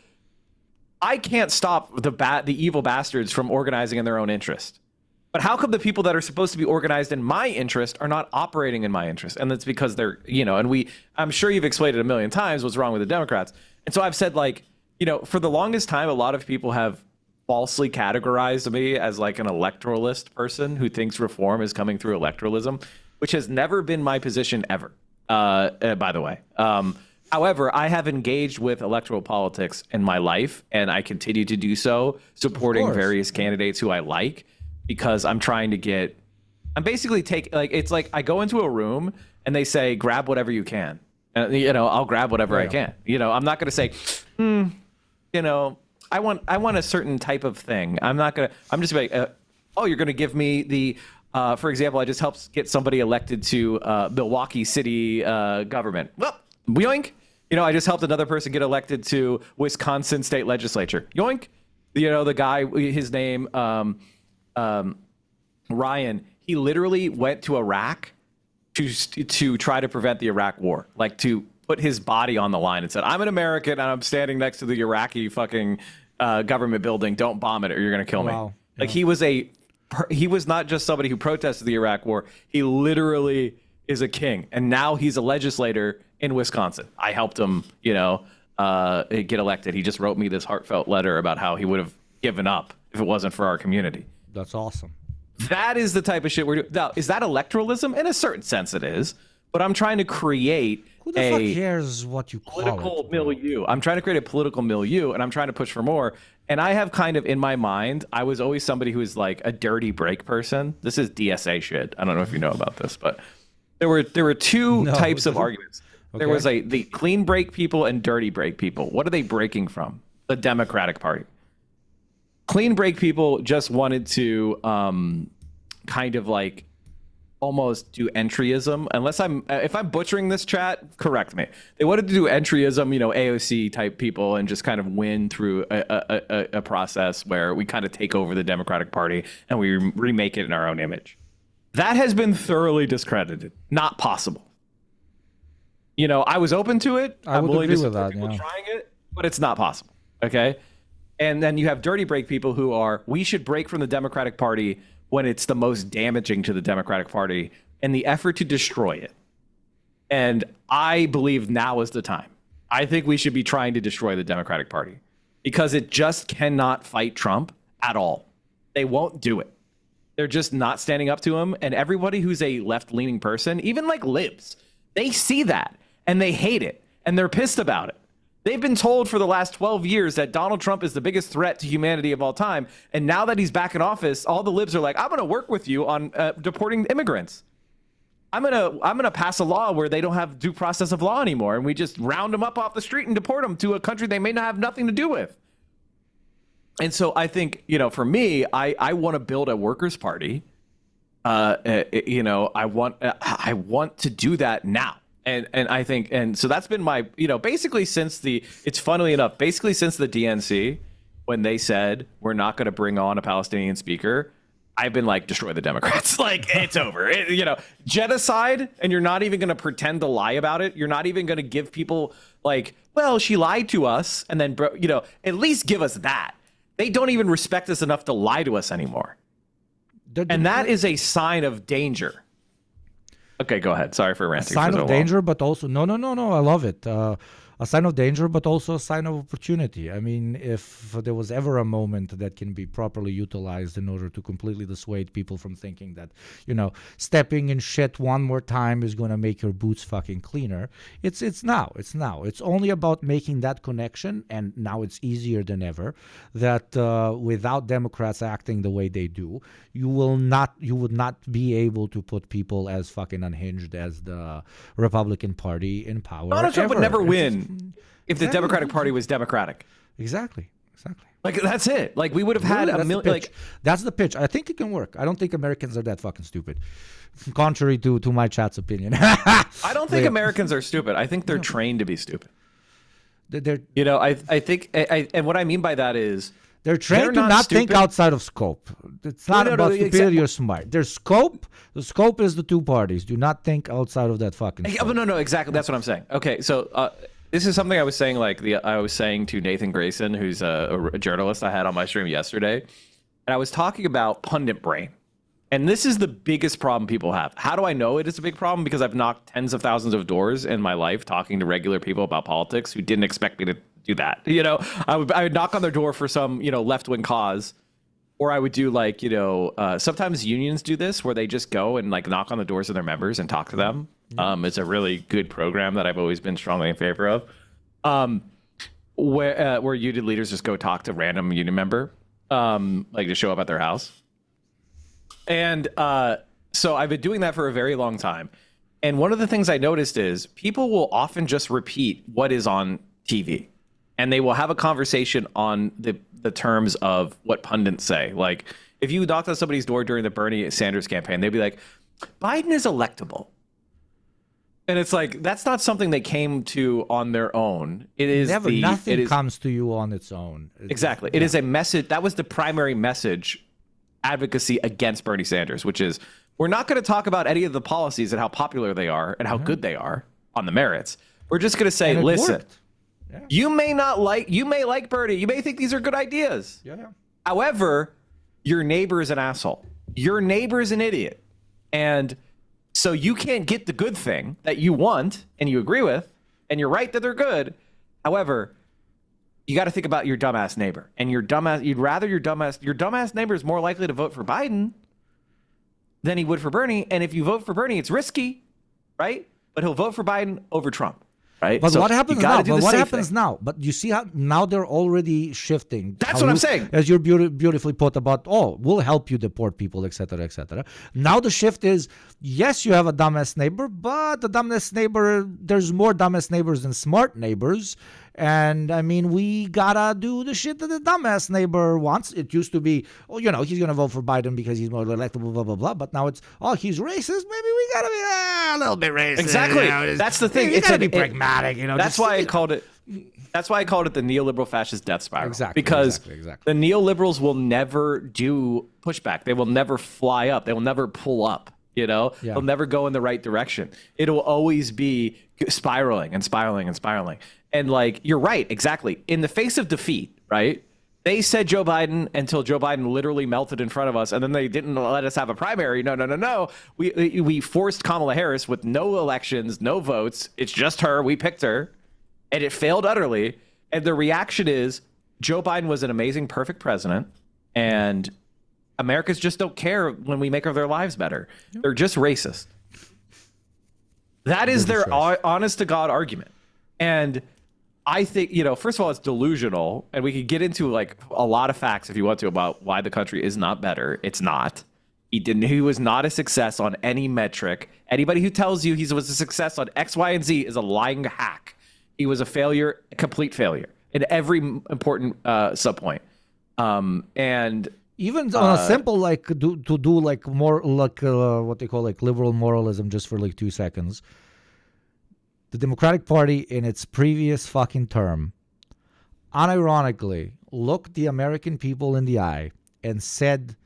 I can't stop the evil bastards from organizing in their own interest. But how come the people that are supposed to be organized in my interest are not operating in my interest? And that's because they're, and I'm sure you've explained it a million times what's wrong with the Democrats. And so I've said, like, for the longest time, a lot of people have falsely categorized me as like an electoralist person who thinks reform is coming through electoralism, which has never been my position ever, by the way. However, I have engaged with electoral politics in my life, and I continue to do so, supporting various candidates who I like, because I'm trying to I'm basically it's like I go into a room and they say, grab whatever you can. I'll grab whatever I can. I'm not going to say, I want a certain type of thing. I'm just like, oh, you're going to give me the, for example, I just helped get somebody elected to Milwaukee City government. Well, yoink. I just helped another person get elected to Wisconsin state legislature. Yoink. The guy, his name, Ryan, he literally went to Iraq to try to prevent the Iraq war, like to put his body on the line and said, I'm an American and I'm standing next to the Iraqi fucking government building. Don't bomb it or you're going to kill me. Wow. Like he was not just somebody who protested the Iraq war. He literally is a king. And now he's a legislator in Wisconsin. I helped him, get elected. He just wrote me this heartfelt letter about how he would have given up if it wasn't for our community. That's awesome. That is the type of shit we're doing. Now, is that electoralism? In a certain sense, it is. But I'm trying to create Who the fuck cares what you call political milieu. I'm trying to create a political milieu, and I'm trying to push for more. And I have kind of in my mind, I was always somebody who was like a dirty break person. This is DSA shit. I don't know if you know about this, but there were two types of arguments. Okay. There was the clean break people and dirty break people. What are they breaking from? The Democratic Party. Clean break people just wanted to kind of like almost do entryism. If I'm butchering this, chat, correct me. They wanted to do entryism, AOC type people, and just kind of win through a process where we kind of take over the Democratic Party and we remake it in our own image. That has been thoroughly discredited. Not possible. I was open to it. I'm willing to support people trying it, but it's not possible. Okay. And then you have dirty break people who are, we should break from the Democratic Party when it's the most damaging to the Democratic Party in the effort to destroy it. And I believe now is the time. I think we should be trying to destroy the Democratic Party because it just cannot fight Trump at all. They won't do it. They're just not standing up to him. And everybody who's a left-leaning person, even like libs, they see that and they hate it and they're pissed about it. They've been told for the last 12 years that Donald Trump is the biggest threat to humanity of all time. And now that he's back in office, all the libs are like, I'm going to work with you on deporting immigrants. I'm going to pass a law where they don't have due process of law anymore. And we just round them up off the street and deport them to a country they may not have nothing to do with. And so I think, for me, I want to build a workers' party. I want to do that now. And I think, and so that's been my, basically since funnily enough, basically since the DNC, when they said, we're not going to bring on a Palestinian speaker, I've been like, destroy the Democrats. Like, it's over. Genocide, and you're not even going to pretend to lie about it. You're not even going to give people like, well, she lied to us. And then, at least give us that. They don't even respect us enough to lie to us anymore. And that is a sign of danger. Okay, go ahead. Sorry for ranting. A sign of danger, but also no. I love it. A sign of danger, but also a sign of opportunity. I mean, if there was ever a moment that can be properly utilized in order to completely dissuade people from thinking that, stepping in shit one more time is going to make your boots fucking cleaner, it's now. It's now. It's only about making that connection, and now it's easier than ever, that without Democrats acting the way they do, you would not be able to put people as fucking unhinged as the Republican Party in power. Donald Trump would never win if the Democratic Party was democratic. Exactly. Like, that's it. Like, we would have had a million. Like, that's the pitch. I think it can work. I don't think Americans are that fucking stupid, contrary to my chat's opinion. I don't think Americans are stupid. I think they're trained to be stupid. I think, and what I mean by that is they're trained to not think outside of scope. It's not about stupidity or smart. There's scope. The scope is the two parties. Do not think outside of that fucking scope. No, exactly. That's what I'm saying. Okay, so this is something I was saying, I was saying to Nathan Grayson, who's a journalist I had on my stream yesterday, and I was talking about pundit brain. And this is the biggest problem people have. How do I know it is a big problem? Because I've knocked tens of thousands of doors in my life talking to regular people about politics who didn't expect me to do that. You know, I would knock on their door for some, you know, left-wing cause. Or I would do like, you know, sometimes unions do this where they just go and like knock on the doors of their members and talk to them. It's a really good program that I've always been strongly in favor of. Where union leaders just go talk to random union member, like to show up at their house. And so I've been doing that for a very long time. And one of the things I noticed is people will often just repeat what is on TV. And they will have a conversation on the terms of what pundits say. Like, if you knocked on somebody's door during the Bernie Sanders campaign, they'd be like, Biden is electable. And it's like, that's not something they came to on their own. It is nothing comes to you on its own. Exactly. It is a message. That was the primary message advocacy against Bernie Sanders, which is we're not going to talk about any of the policies and how popular they are and how good they are on the merits. We're just going to say, listen, you may like Bernie. You may think these are good ideas. However, your neighbor is an asshole. Your neighbor is an idiot. And so you can't get the good thing that you want and you agree with, and you're right that they're good. However, you got to think about your dumbass neighbor, and your dumbass neighbor is more likely to vote for Biden than he would for Bernie. And if you vote for Bernie, it's risky, right? But he'll vote for Biden over Trump, right? But so what happens now? But what happens now? But you see how now they're already shifting. That's what I'm saying. As you're beautifully put about, we'll help you deport people, etc., etc. Now the shift is, yes, you have a dumbass neighbor, but the dumbass neighbor, there's more dumbass neighbors than smart neighbors. And I mean, we gotta do the shit that the dumbass neighbor wants. It used to be, you know, he's gonna vote for Biden because he's more electable, blah, blah, blah. But now it's, he's racist. Maybe we gotta be a little bit racist. Exactly. You know, that's the thing. You gotta be pragmatic, you know. That's why I called it. That's why I called it the neoliberal fascist death spiral. Exactly. Because exactly. the neoliberals will never do pushback. They will never fly up. They will never pull up. You know, they'll never go in the right direction. It will always be spiraling and spiraling and spiraling. And like, you're right, exactly. In the face of defeat, right? They said Joe Biden until Joe Biden literally melted in front of us, and then they didn't let us have a primary. No. We forced Kamala Harris with no elections, no votes. It's just her. We picked her, and it failed utterly. And the reaction is Joe Biden was an amazing, perfect president, and Americans just don't care when we make their lives better. They're just racist. That is their honest to God argument. And I think, you know, first of all, it's delusional, and we could get into like a lot of facts if you want to about why the country is not better. It's not. He was not a success on any metric. Anybody who tells you he was a success on X, Y, and Z is a lying hack. He was a failure, a complete failure in every important subpoint. And even on a simple, like, to do like more like what they call like liberal moralism just for like 2 seconds. The Democratic Party in its previous fucking term, unironically, looked the American people in the eye and said,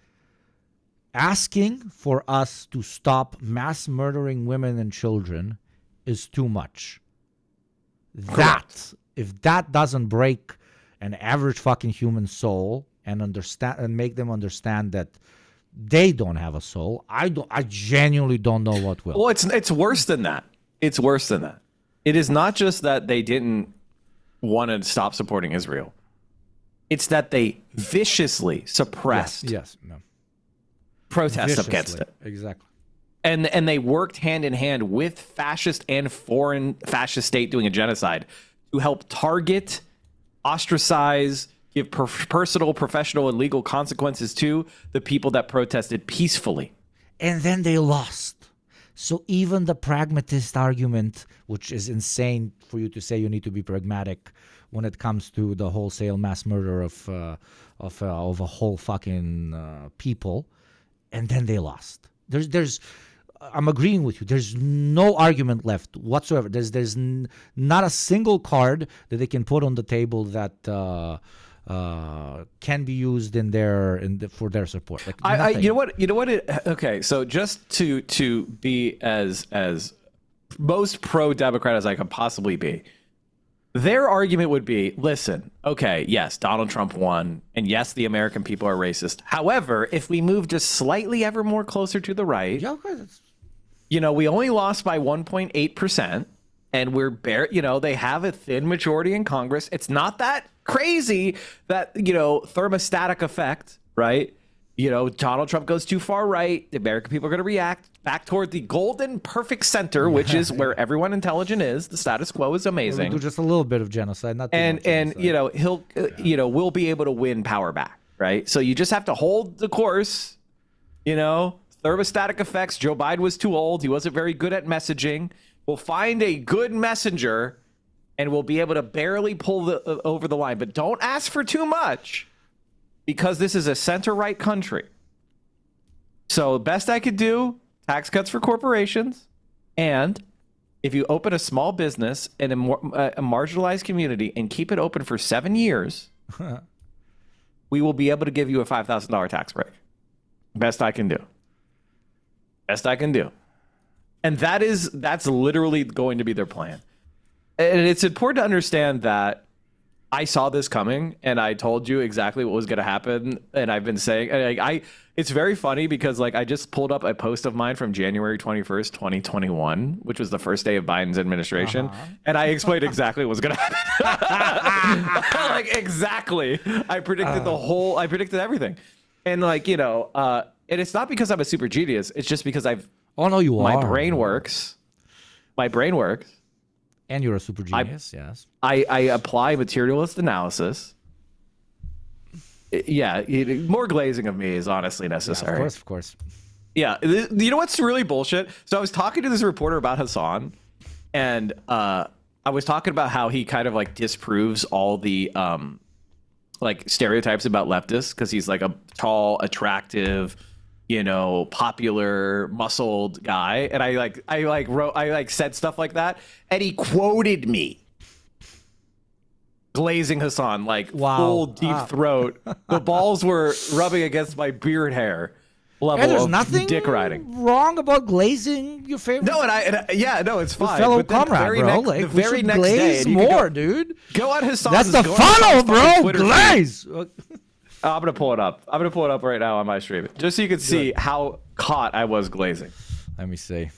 asking for us to stop mass murdering women and children is too much. That, if that doesn't break an average fucking human soul and understand and make them understand that they don't have a soul, I genuinely don't know what will. Well, it's worse than that. It's worse than that. It is not just that they didn't want to stop supporting Israel. It's that they viciously suppressed protests against it. Exactly. And they worked hand in hand with fascist and foreign fascist state doing a genocide to help target, ostracize, give personal, professional, and legal consequences to the people that protested peacefully. And then they lost. So even the pragmatist argument, which is insane for you to say you need to be pragmatic when it comes to the wholesale mass murder of a whole fucking people, and then they lost. I'm agreeing with you. There's no argument left whatsoever. There's not a single card that they can put on the table that can be used for their support. Like, you know what? Okay, so just to be as most pro-democrat as I could possibly be, Their argument would be, listen, okay, yes, Donald Trump won, and yes, the American people are racist. However, if we move just slightly ever more closer to the right, you know, we only lost by 1.8%, and we're they have a thin majority in Congress. It's not that crazy that, you know, thermostatic effect, right? You know, Donald Trump goes too far right. The American people are going to react back toward the golden perfect center, which is where everyone intelligent is. The status quo is amazing. We'll do just a little bit of genocide, not too much genocide. You know, he'll we'll be able to win power back, right? So you just have to hold the course. You know, thermostatic effects. Joe Biden was too old. He wasn't very good at messaging. We'll find a good messenger, and we'll be able to barely pull over the line. But don't ask for too much, because this is a center-right country. So best I could do, tax cuts for corporations. And if you open a small business in a marginalized community and keep it open for 7 years, we will be able to give you a $5,000 tax break. Best I can do. Best I can do. And that's literally going to be their plan. And it's important to understand that I saw this coming, and I told you exactly what was going to happen. And I've been saying, it's very funny because like I just pulled up a post of mine from January 21st, 2021, which was the first day of Biden's administration. And I explained exactly what was going to happen. Like exactly. I predicted I predicted everything. And like, you know, and it's not because I'm a super genius. It's just because my brain works. My brain works. And you're a super genius, yes. I apply materialist analysis. Yeah, more glazing of me is honestly necessary. Yeah, of course. Yeah, you know what's really bullshit? So I was talking to this reporter about Hassan, and I was talking about how he kind of like disproves all the like stereotypes about leftists because he's like a tall, attractive, you know, popular, muscled guy. And I said stuff like that, and he quoted me. Glazing Hassan, like full deep throat. The balls were rubbing against my beard hair. Level there's of nothing dick riding. wrong about glazing your favorite. No, it's fine. Fellow But then comrade, bro. the very next glaze day, more, dude. Go on That's Hassan's. the funnel, bro. Glaze. I'm gonna pull it up. I'm gonna pull it up right now on my stream, just so you can see how caught I was glazing. Let me see.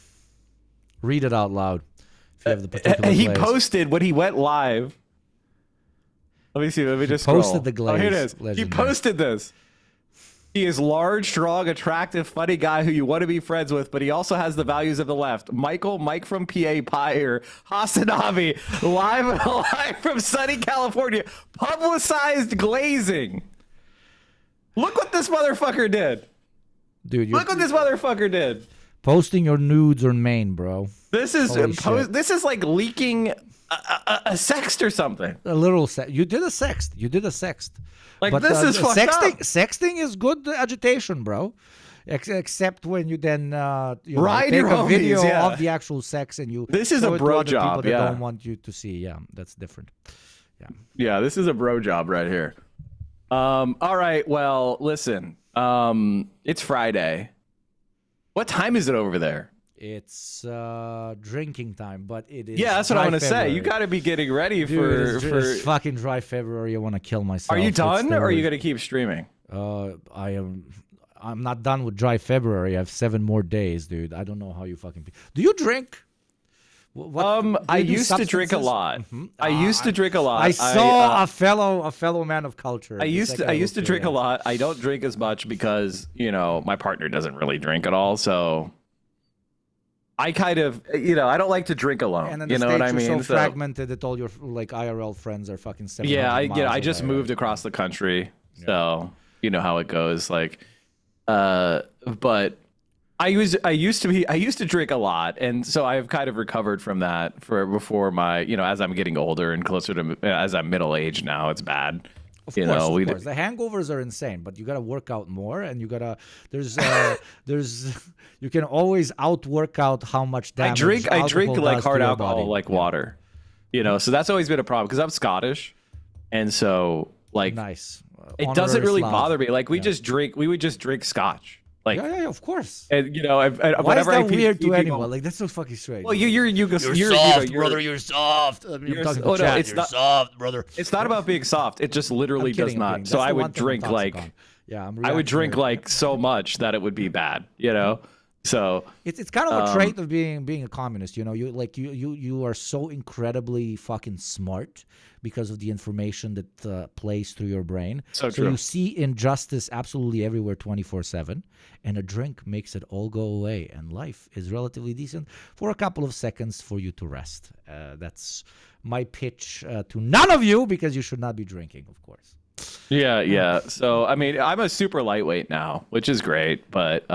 Read it out loud. If you have the particular he glaze. posted when he went live. Let me see. Let me just posted scroll. the glaze. Oh, here it is. Legendary. He posted this. He is large, strong, attractive, funny guy who you want to be friends with, but he also has the values of the left. Mike from PA Pyre, Hasanavi, live from sunny California, publicized glazing. Look what this motherfucker did. Dude, look what this motherfucker did. Posting your nudes on Maine, bro. This is this is like leaking a sext or something. A little sext. You did a sext. Like, but, this is fucked sexting, up. Sexting is good agitation, bro. Except when you then Ride take your a video homies, of the actual sex and you. This is a bro job. People that don't want you to see. Yeah, that's different. Yeah, this is a bro job right here. All right. Well, listen. It's Friday. What time is it over there? It's drinking time, but it is. Yeah, that's what I want to say. You got to be getting ready it's fucking dry February. I want to kill myself. Are you done, or are you gonna keep streaming? I'm not done with dry February. I have 7 more days, dude. I don't know how you fucking. Do you drink? I used to drink a lot. I used to drink a lot. I saw a fellow man of culture. I used to drink a lot. I don't drink as much because my partner doesn't really drink at all. So I kind of I don't like to drink alone. And then you know what I mean? So fragmented that all your like IRL friends are fucking 700 miles I just moved across the country, so you know how it goes. Like, but. I used to drink a lot, and so I've kind of recovered from that before my as I'm getting older and closer to as I'm middle aged now. It's bad. Of course. The hangovers are insane, but you gotta work out more, and you gotta you can always outwork out how much damage. I drink like hard alcohol, like water. So that's always been a problem because I'm Scottish, and so like nice. It doesn't really bother me. Like we would just drink scotch. Like, yeah, of course. And Why whenever is that I see weird to people- anyone? Like that's so fucking strange. Well, you're soft, brother. You're soft. I mean, I'm talking to chat. You're soft, brother. It's not about being soft. It just literally I'm kidding, does I'm not. kidding. So That's I the one would thing I'm drink toxic like, on. Yeah, I would drink like so much that it would be bad. So it's kind of a trait of being a communist. You are so incredibly fucking smart because of the information that plays through your brain. So true. You see injustice absolutely everywhere 24/7, and a drink makes it all go away, and life is relatively decent for a couple of seconds for you to rest. That's my pitch to none of you, because you should not be drinking, of course. Yeah. So I mean, I'm a super lightweight now, which is great, but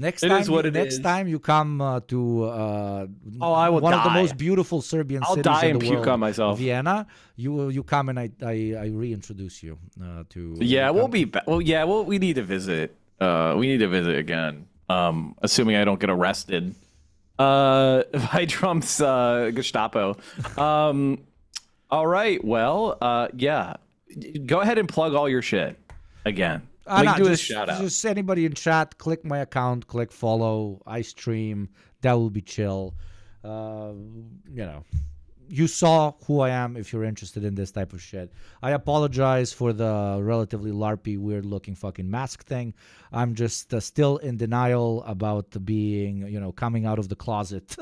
Next it time, is what it is. time you come to I will one of the die. most beautiful Serbian I'll cities die in and the puke world, on myself. Vienna. You come and I reintroduce you to. Yeah, we'll be back. Well, yeah, we need to visit. We need to visit again. Assuming I don't get arrested by Trump's Gestapo. All right. Well, yeah. Go ahead and plug all your shit again. Do a shout out. Just anybody in chat, click my account, click follow. I stream. That will be chill. You saw who I am if you're interested in this type of shit. I apologize for the relatively LARPy, weird-looking fucking mask thing. I'm just still in denial about being, coming out of the closet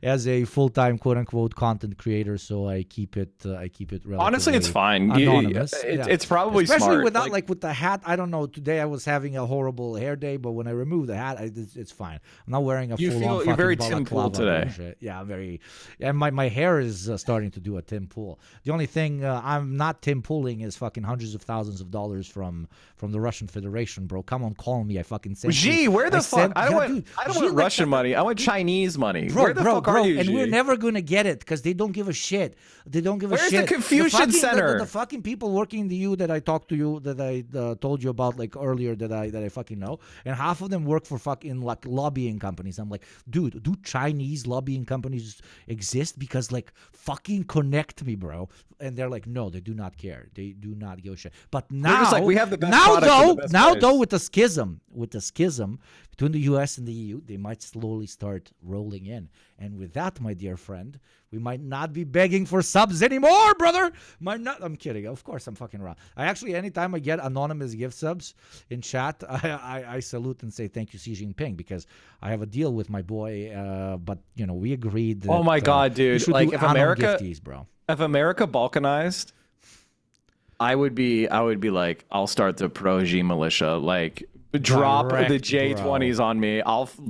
as a full-time quote-unquote content creator. So I keep it relatively Honestly, it's fine. Anonymous. It's probably especially smart. without with the hat. I don't know. Today I was having a horrible hair day, but when I remove the hat, it's fine. I'm not wearing a full-on. You're very fucking Tim Pool balaclava today. bullshit. Yeah, I'm very. And my hair is starting to do a Tim Pool. The only thing I'm not Tim Pooling is fucking hundreds of thousands of dollars from the Russian Federation, bro. Come on, call me. I fucking sent Gee, you. where the fuck? I don't want Gee, Russian money. I want Chinese money. Bro, where the fuck are you? And Gee? we're never gonna get it because they don't give a shit. They don't give a Where's shit. the Confucian fucking, Center? The fucking people working in the U that I talked to you, that I told you about earlier, that I fucking know, and half of them work for fucking lobbying companies. I'm like, dude, do Chinese lobbying companies exist? Because fucking connect me, bro. And they're like, no, they do not care. They do not give a shit. But now, just like, we have the best product at the best price. though, with the schism between the U.S. and the EU, they might slowly start rolling in. And with that, my dear friend, we might not be begging for subs anymore, brother. I'm kidding. Of course, I'm fucking around. I actually, anytime I get anonymous gift subs in chat, I salute and say thank you, Xi Jinping, because I have a deal with my boy. But we agreed. That, Oh my god, we dude! should Like do if anon America, gifties, bro. if America balkanized, I would be like, I'll start the pro-G militia. Like, drop Direct, the J20s on me.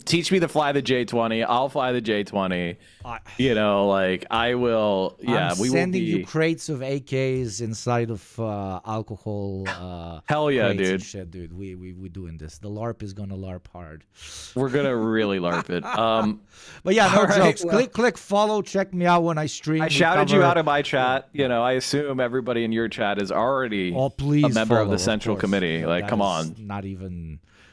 Teach me to fly the J20. I'll fly the J20. I will. Yeah, I'm we will sending be. you crates of AKs inside of alcohol. Hell yeah, crates and dude. shit, dude. We doing this. The LARP is gonna LARP hard. We're gonna really LARP it. But yeah, no all right, jokes. well. Click follow. Check me out when I stream. I shouted you out of my chat. I assume everybody in your chat is already please a member follow, of the Central course. Committee. Like, That come is on.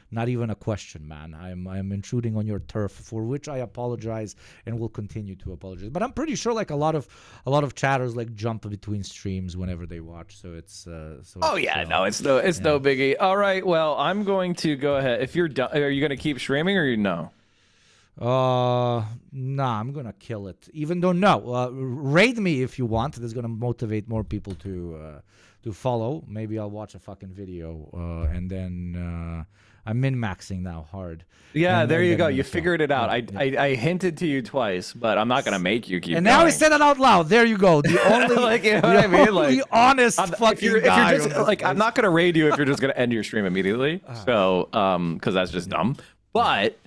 Not even a question, man. I'm intruding on your turf, for which I apologize and will continue to apologize. But I'm pretty sure a lot of chatters jump between streams whenever they watch. So it's No, it's no biggie. All right, well, I'm going to go ahead. If you're done, are you going to keep streaming or no? Nah, I'm gonna kill it. Even though raid me if you want. That's gonna motivate more people to follow. Maybe I'll watch a fucking video and then I'm min-maxing now hard. Yeah, and there then you go. I'm You gonna figured it out. Yeah. I hinted to you twice, but I'm not gonna make you keep. And going. now I said it out loud. There you go. The only, you know what I mean? only honest fucking guy. If you're just, I'm not gonna raid you if you're just gonna end your stream immediately. So, because that's just dumb. But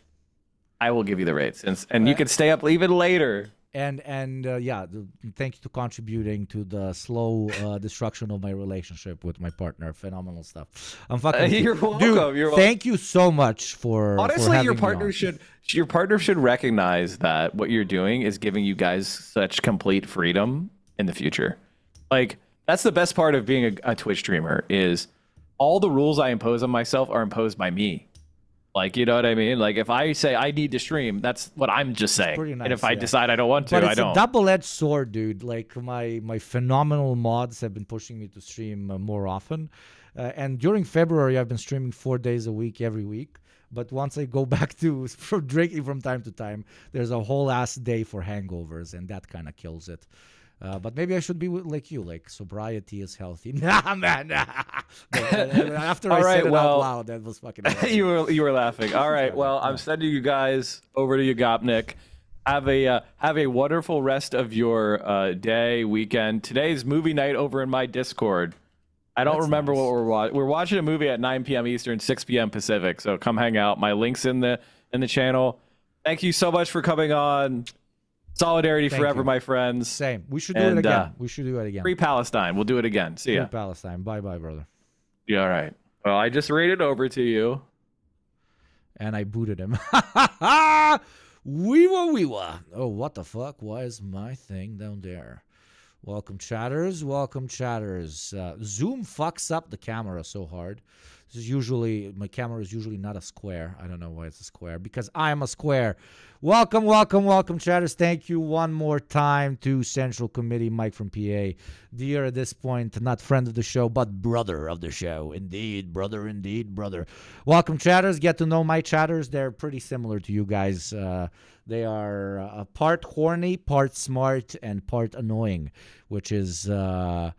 I will give you the raid and you can stay up even later. And thank you to contributing to the slow destruction of my relationship with my partner. Phenomenal stuff. I'm fucking. You're welcome. Dude, You're welcome. thank you so much for. Honestly, for your having partner should recognize that what you're doing is giving you guys such complete freedom in the future. Like, that's the best part of being a Twitch streamer is all the rules I impose on myself are imposed by me. Like, you know what I mean? Like, if I say I need to stream, that's what I'm just saying. Nice, and if I decide I don't want to, but I don't. It's a double-edged sword, dude. Like, my phenomenal mods have been pushing me to stream more often. And during February, I've been streaming 4 days a week, every week. But once I go back to for drinking from time to time, there's a whole ass day for hangovers, and that kind of kills it. But maybe I should be like you, like sobriety is healthy. Nah, man. Nah. After I said it out loud, that was fucking. you were laughing. All right, well, I'm sending you guys over to Yugopnik. Have a wonderful rest of your day, weekend. Today's movie night over in my Discord. I don't remember what we're watching. We're watching a movie at 9 p.m. Eastern, 6 p.m. Pacific. So come hang out. My link's in the channel. Thank you so much for coming on. Solidarity forever, my friends. Same. We should do it again. We should do it again. Free Palestine. We'll do it again. See ya. Free Palestine. Bye-bye, brother. Yeah, all right. Well, I just rated over to you. And I booted him. Weewa. Oh, what the fuck? Why is my thing down there? Welcome, chatters. Welcome, chatters. Zoom fucks up the camera so hard. This is usually, my camera is usually not a square. I don't know why it's a square. Because I am a square. Welcome, chatters. Thank you one more time to Central Committee, Mike from PA. Dear, at this point, not friend of the show, but brother of the show. Indeed, brother. Welcome, chatters. Get to know my chatters. They're pretty similar to you guys. They are part horny, part smart, and part annoying, which is the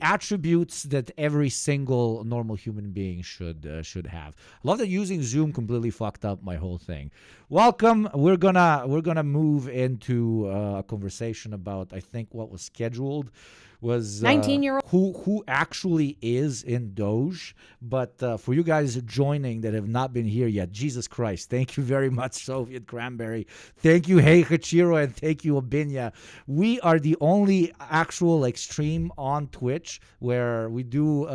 attributes that every single normal human being should have. I love that using Zoom completely fucked up my whole thing. Welcome. We're gonna move into a conversation about, I think what was scheduled was 19-year-old who actually is in Doge. But for you guys joining that have not been here yet, Jesus Christ, thank you very much, Soviet Cranberry. Thank you, Hey Hachiro, and thank you, Obinya. We are the only actual stream on Twitch where we do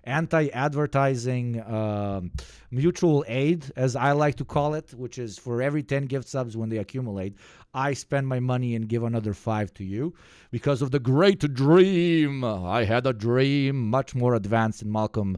anti-advertising mutual aid, as I like to call it, which is for every 10 gift subs when they accumulate, I spend my money and give another 5 to you because of the great dream. I had a dream much more advanced than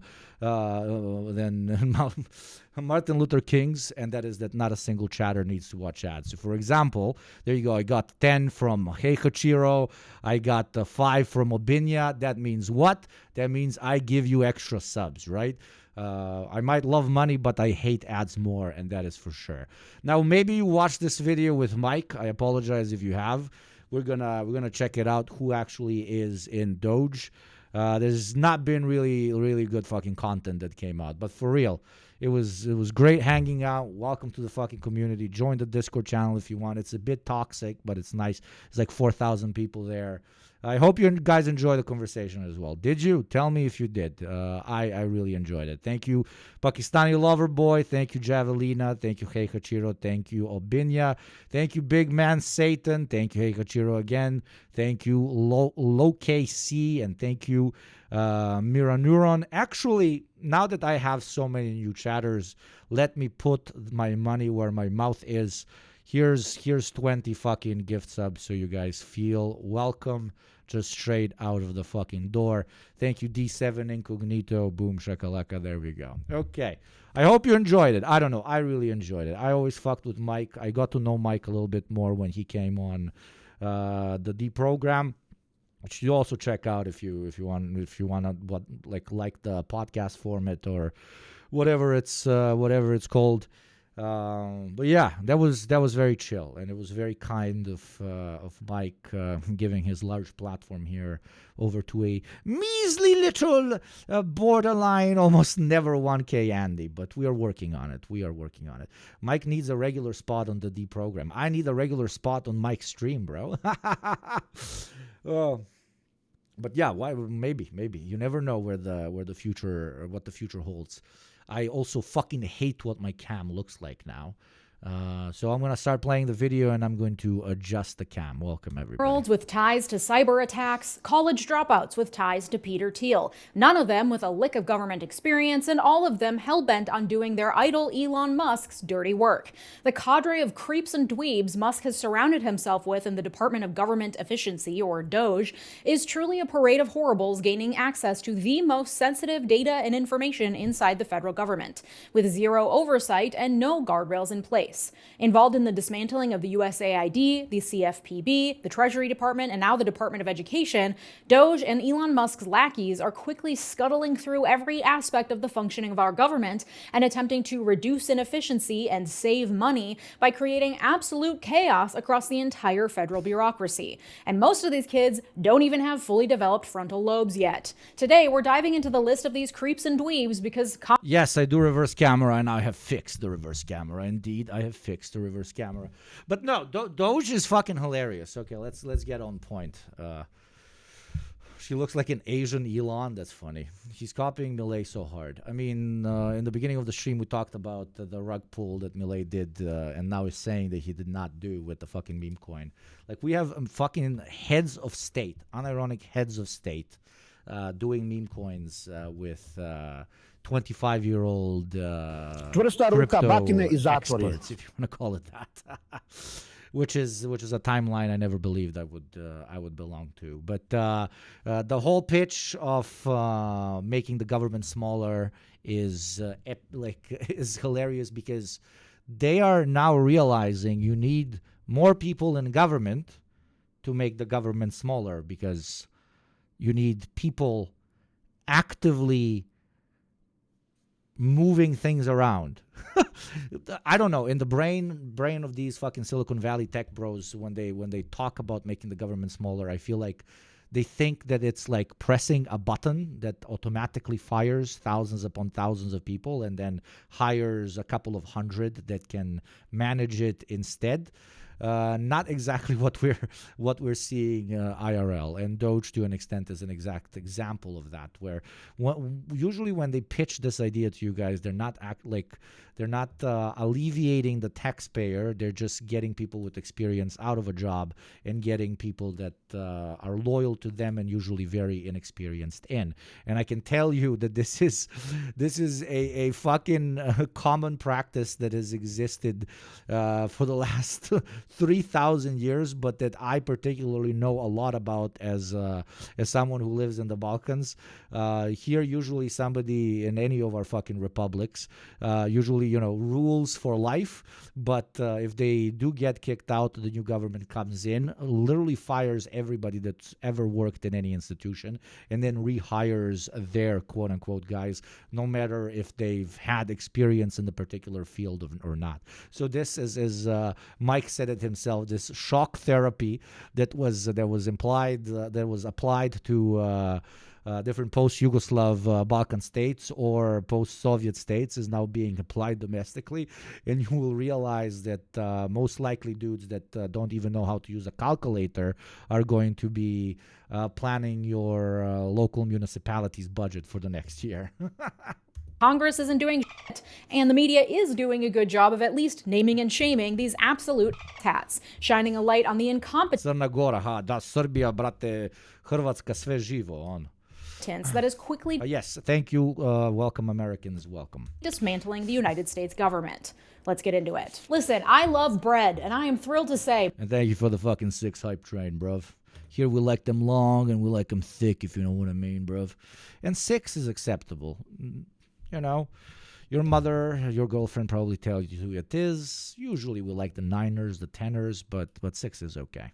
than Martin Luther King's, and that is that not a single chatter needs to watch ads. So, for example, there you go. I got 10 from Hey Hachiro. I got 5 from Obinya. That means what? That means I give you extra subs, right? I might love money, but I hate ads more, and that is for sure. Now, maybe you watched this video with Mike. I apologize if you have. We're gonna check it out. Who actually is in Doge? There's not been really good fucking content that came out, but for real, it was great hanging out. Welcome to the fucking community. Join the Discord channel if you want. It's a bit toxic, but it's nice. It's like 4,000 people there. I hope you guys enjoy the conversation as well. Did you? Tell me if you did. I really enjoyed it. Thank you, Pakistani Lover Boy. Thank you, Javelina. Thank you, Hey Hachiro. Thank you, Obinya. Thank you, Big Man Satan. Thank you, Hey Hachiro again. Thank you, Low KC. And thank you, Mira Neuron. Actually, now that I have so many new chatters, let me put my money where my mouth is. Here's 20 fucking gift subs so you guys feel welcome just straight out of the fucking door. Thank you, D7 Incognito. Boom, shakalaka. There we go. Okay. I hope you enjoyed it. I don't know. I really enjoyed it. I always fucked with Mike. I got to know Mike a little bit more when he came on the D program, which you also check out if you want to like the podcast format or whatever it's called. But yeah, that was very chill, and it was very kind of Mike giving his large platform here over to a measly little borderline almost never 1K Andy, but we are working on it. Mike needs a regular spot on the D program. I need a regular spot on Mike's stream, bro. But yeah, why? Maybe you never know where the future, what the future holds. I also fucking hate what my cam looks like now. So I'm going to start playing the video and I'm going to adjust the cam. Welcome, everybody. with ties to cyber attacks, college dropouts with ties to Peter Thiel, none of them with a lick of government experience, and all of them hell-bent on doing their idol Elon Musk's dirty work. The cadre of creeps and dweebs Musk has surrounded himself with in the Department of Government Efficiency, or DOGE, is truly a parade of horribles gaining access to the most sensitive data and information inside the federal government, with zero oversight and no guardrails in place. space. Involved in the dismantling of the USAID, the CFPB, the Treasury Department, and now the Department of Education, Doge and Elon Musk's lackeys are quickly scuttling through every aspect of the functioning of our government and attempting to reduce inefficiency and save money by creating absolute chaos across the entire federal bureaucracy. And most of these kids don't even have fully developed frontal lobes yet. Today, we're diving into the list of these creeps and dweebs because yes, I do reverse camera, and I have fixed the reverse camera. Indeed, I have fixed the reverse camera. But no, Doge is fucking hilarious. Okay, let's get on point. She looks like an Asian Elon. That's funny. He's copying MILEI so hard. I mean, in the beginning of the stream, we talked about the rug pull that MILEI did, and now he's saying that he did not do with the fucking meme coin. Like, we have fucking heads of state, unironic heads of state, doing meme coins with 25-year-old crypto experts, if you want to call it that. Which is a timeline I never believed I would belong to. But the whole pitch of making the government smaller is is hilarious because they are now realizing you need more people in government to make the government smaller because you need people actively moving things around. I don't know, in the brain of these fucking Silicon Valley tech bros, when they talk about making the government smaller, I feel like they think that it's like pressing a button that automatically fires thousands upon thousands of people and then hires a couple of hundred that can manage it instead. Not exactly what we're seeing IRL, and Doge to an extent is an exact example of that. Where usually when they pitch this idea to you guys, they're not alleviating the taxpayer. They're just getting people with experience out of a job and getting people that are loyal to them and usually very inexperienced in. And I can tell you that this is a fucking common practice that has existed for the last 3,000 years, but that I particularly know a lot about as someone who lives in the Balkans. Here, usually somebody in any of our fucking republics, usually, rules for life. But if they do get kicked out, the new government comes in, literally fires everybody that's ever worked in any institution, and then rehires their quote unquote guys, no matter if they've had experience in the particular field or not. So this is, as Mike said it himself, this shock therapy that was applied to different post-Yugoslav Balkan states or post-Soviet states is now being applied domestically, and you will realize that most likely dudes that don't even know how to use a calculator are going to be planning your local municipality's budget for the next year. Congress isn't doing shit, and the media is doing a good job of at least naming and shaming these absolute hats, shining a light on the incompetence Crna Gora, da Srbija, brate, Hrvatska, sve živo, on. That is quickly yes, thank you. Welcome, Americans. Welcome. Dismantling the United States government. Let's get into it. Listen, I love bread, and I am thrilled to say... And thank you for the fucking 6 hype train, bruv. Here we like them long, and we like them thick, if you know what I mean, bruv. And 6 is acceptable. Your mother, your girlfriend probably tells you who it is. Usually we like the 9ers, the 10ers, but 6 is okay.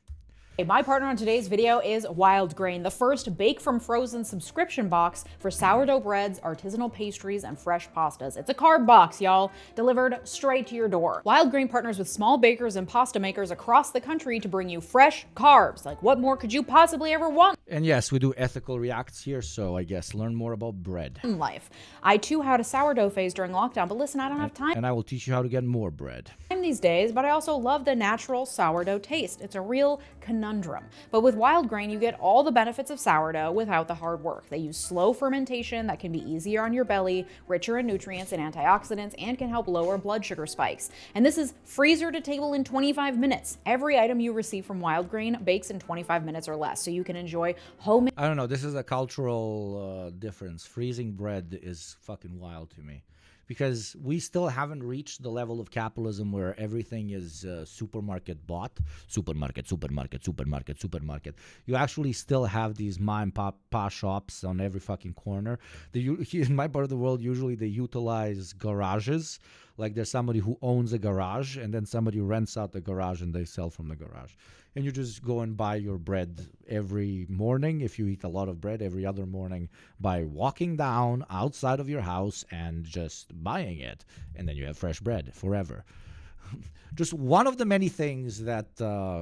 My partner on today's video is Wild Grain, the first bake from frozen subscription box for sourdough breads, artisanal pastries, and fresh pastas. It's a carb box, y'all, delivered straight to your door. Wild Grain partners with small bakers and pasta makers across the country to bring you fresh carbs. Like, what more could you possibly ever want? And yes, we do ethical reacts here, so I guess learn more about bread. In life. I too had a sourdough phase during lockdown, but listen, I don't have time. And I will teach you how to get more bread these days, but I also love the natural sourdough taste. It's a real conundrum. But with Wild Grain, you get all the benefits of sourdough without the hard work. They use slow fermentation that can be easier on your belly, richer in nutrients and antioxidants, and can help lower blood sugar spikes. And this is freezer to table in 25 minutes. Every item you receive from Wild Grain bakes in 25 minutes or less, so you can enjoy homemade... I don't know, this is a cultural difference. Freezing bread is fucking wild to me. because we still haven't reached the level of capitalism where everything is supermarket bought. Supermarket. You actually still have these mom and pop shops on every fucking corner. In my part of the world, usually they utilize garages. Like there's somebody who owns a garage, and then somebody rents out the garage and they sell from the garage. And you just go and buy your bread every morning. If you eat a lot of bread, every other morning by walking down outside of your house and just buying it. And then you have fresh bread forever. Just one of the many things that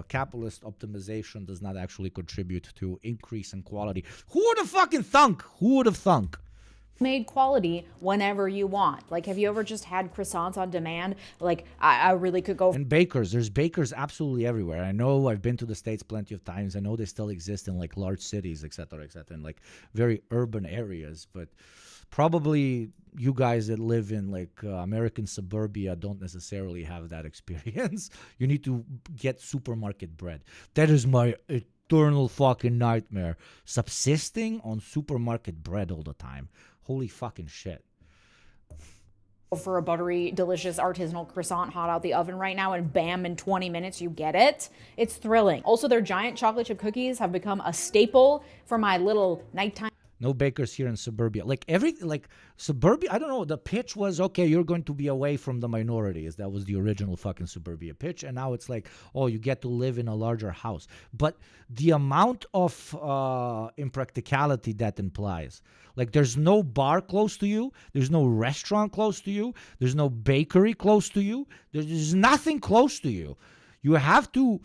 capitalist optimization does not actually contribute to increase in quality. Who would have fucking thunk? Who would have thunk? Made quality whenever you want. Like, have you ever just had croissants on demand? Like, I really could go. And bakers, there's bakers absolutely everywhere. I know I've been to the States plenty of times. I know they still exist in like large cities, etc., in like very urban areas. But probably you guys that live in like American suburbia don't necessarily have that experience. You need to get supermarket bread. That is my eternal fucking nightmare. Subsisting on supermarket bread all the time. Holy fucking shit. For a buttery, delicious artisanal croissant hot out the oven right now, and bam, in 20 minutes you get it. It's thrilling. Also, their giant chocolate chip cookies have become a staple for my little nighttime. No bakers here in suburbia. Like suburbia, I don't know. The pitch was, okay, you're going to be away from the minorities. That was the original fucking suburbia pitch. And now it's like, oh, you get to live in a larger house. But the amount of impracticality that implies. Like there's no bar close to you. There's no restaurant close to you. There's no bakery close to you. There's nothing close to you. You have to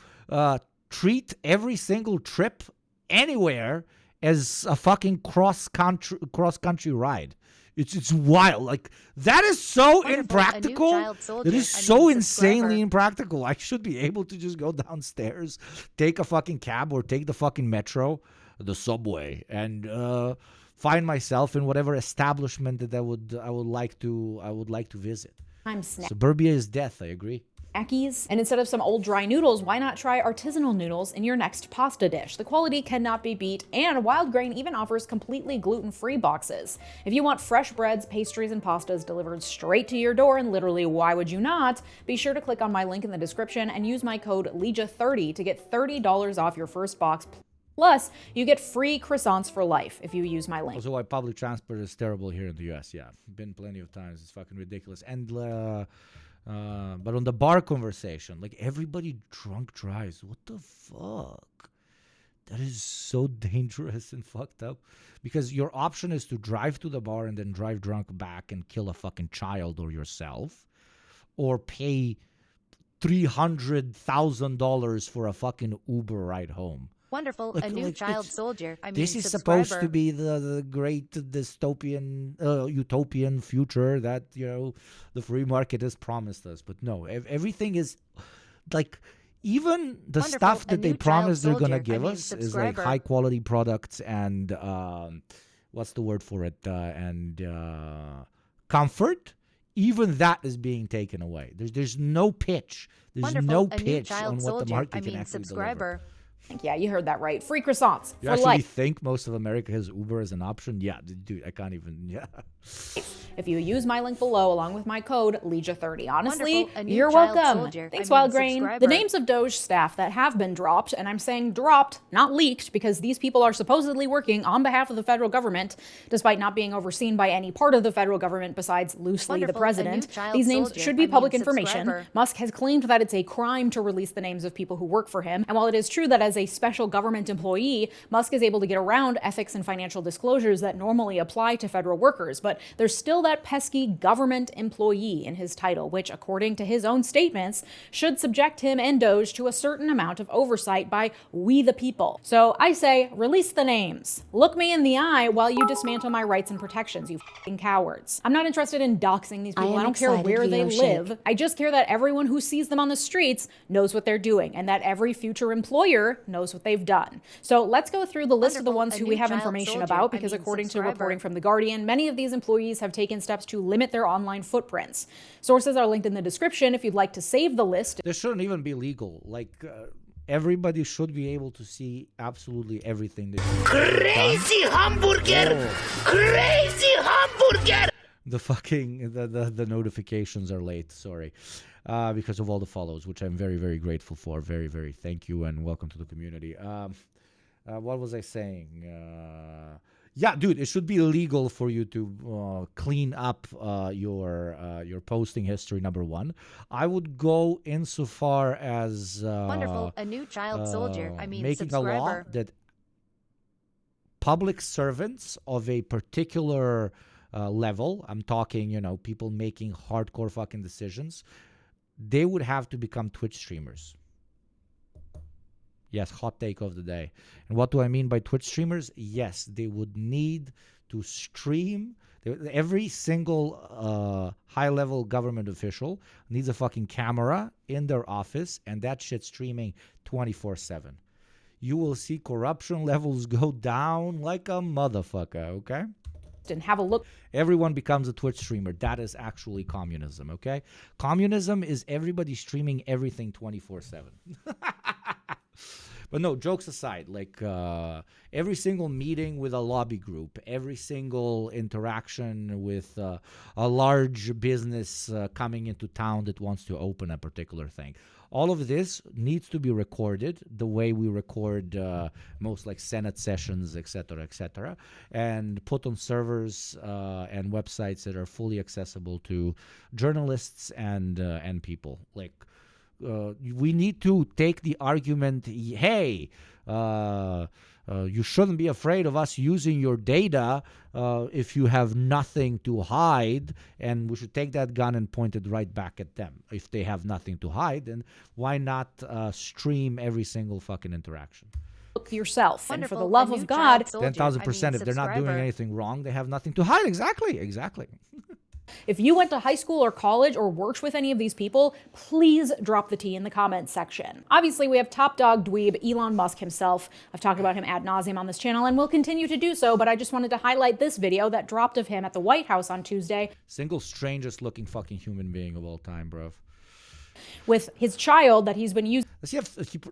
treat every single trip anywhere as a fucking cross country ride. It's wild. Like that is so impractical. It is so insanely impractical. I should be able to just go downstairs, take a fucking cab or take the fucking metro, the subway, and find myself in whatever establishment that I would like to visit. Suburbia is death, I agree. Snackies. And instead of some old dry noodles, why not try artisanal noodles in your next pasta dish? The quality cannot be beat, and Wild Grain even offers completely gluten-free boxes. If you want fresh breads, pastries, and pastas delivered straight to your door, and literally why would you not, be sure to click on my link in the description and use my code LEJA30 to get $30 off your first box. Plus, you get free croissants for life if you use my link. Also, why public transport is terrible here in the US. Yeah, been plenty of times. It's fucking ridiculous. And but on the bar conversation, like everybody drunk drives. What the fuck? That is so dangerous and fucked up. Because your option is to drive to the bar and then drive drunk back and kill a fucking child or yourself, or pay $300,000 for a fucking Uber ride home. Wonderful, a new child soldier. This is supposed to be the great dystopian, utopian future that, you know, the free market has promised us. But no, everything is like, even the stuff that they promise they're going to give us is like high quality products and, what's the word for it? And comfort. Even that is being taken away. There's no pitch. There's no pitch on what the market can actually deliver. Yeah, you heard that right. Free croissants you for actually life. Think most of America has Uber as an option? Yeah, dude, I can't even, yeah. If you use my link below along with my code LEJA30. Honestly, Wonderful, you're welcome. Thanks, Wild Grain. The names of Doge staff that have been dropped, and I'm saying dropped, not leaked, because these people are supposedly working on behalf of the federal government, despite not being overseen by any part of the federal government besides loosely the president. These names should be public information. Musk has claimed that it's a crime to release the names of people who work for him, and while it is true that as a special government employee, Musk is able to get around ethics and financial disclosures that normally apply to federal workers, but there's still that pesky government employee in his title, which, according to his own statements, should subject him and Doge to a certain amount of oversight by we the people. So I say, release the names. Look me in the eye while you dismantle my rights and protections, you f***ing cowards. I'm not interested in doxing these people. I don't care where they live. I just care that everyone who sees them on the streets knows what they're doing, and that every future employer knows what they've done. So let's go through the list of the ones who we have information about, because according to reporting from The Guardian, many of these employees have taken steps to limit their online footprints. Sources are linked in the description if you'd like to save the list. This shouldn't even be legal. Like, everybody should be able to see absolutely everything that Crazy hamburger! Crazy hamburger! the notifications are late. Sorry, because of all the follows, which I'm very, very grateful for. Very, very thank you and welcome to the community. What was I saying? Yeah, dude, it should be illegal for you to clean up your posting history. Number one, I would go insofar as Wonderful, a new child soldier. I mean, making subscriber. a law that public servants of a particular level, I'm talking, people making hardcore fucking decisions, they would have to become Twitch streamers. Yes, hot take of the day. And what do I mean by Twitch streamers? Yes, they would need to stream. Every single high-level government official needs a fucking camera in their office, and that shit's streaming 24/7. You will see corruption levels go down like a motherfucker, okay? And have a look. Everyone becomes a Twitch streamer. That is actually communism, okay? Communism is everybody streaming everything 24/7. But no, jokes aside, like every single meeting with a lobby group, every single interaction with a large business coming into town that wants to open a particular thing, all of this needs to be recorded the way we record most like Senate sessions, etc., and put on servers and websites that are fully accessible to journalists and people. Like, we need to take the argument, hey, you shouldn't be afraid of us using your data if you have nothing to hide, and we should take that gun and point it right back at them. If they have nothing to hide, then why not stream every single fucking interaction? Look yourself. Wonderful, and for the love of God, 10,000%. If they're not doing anything wrong, they have nothing to hide. Exactly. if you went to high school or college or worked with any of these people, please drop the tea in the comments section. Obviously, we have top dog dweeb Elon Musk himself. I've talked about him ad nauseum on this channel and will continue to do so, but I just wanted to highlight this video that dropped of him at the White House on Tuesday. Single strangest looking fucking human being of all time, bruv. With his child that he's been using.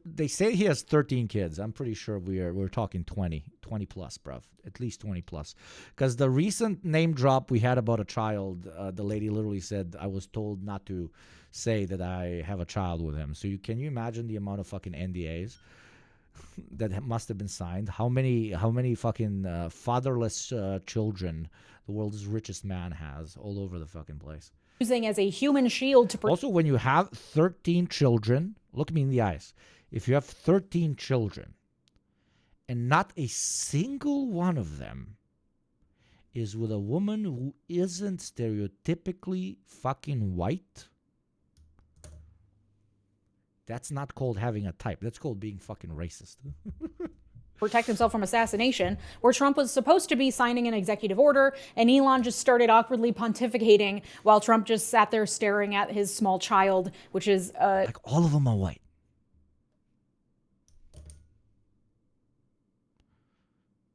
They say he has 13 kids. I'm pretty sure we're talking 20 plus, bruv. At least 20 plus. Because the recent name drop we had about a child, the lady literally said, I was told not to say that I have a child with him. So can you imagine the amount of fucking NDAs that must have been signed? How many fucking fatherless children the world's richest man has all over the fucking place? Using as a human shield to Also, when you have 13 children, look me in the eyes. If you have 13 children and not a single one of them is with a woman who isn't stereotypically fucking white, that's not called having a type. That's called being fucking racist. protect himself from assassination, where Trump was supposed to be signing an executive order, and Elon just started awkwardly pontificating while Trump just sat there staring at his small child, which is... like all of them are white.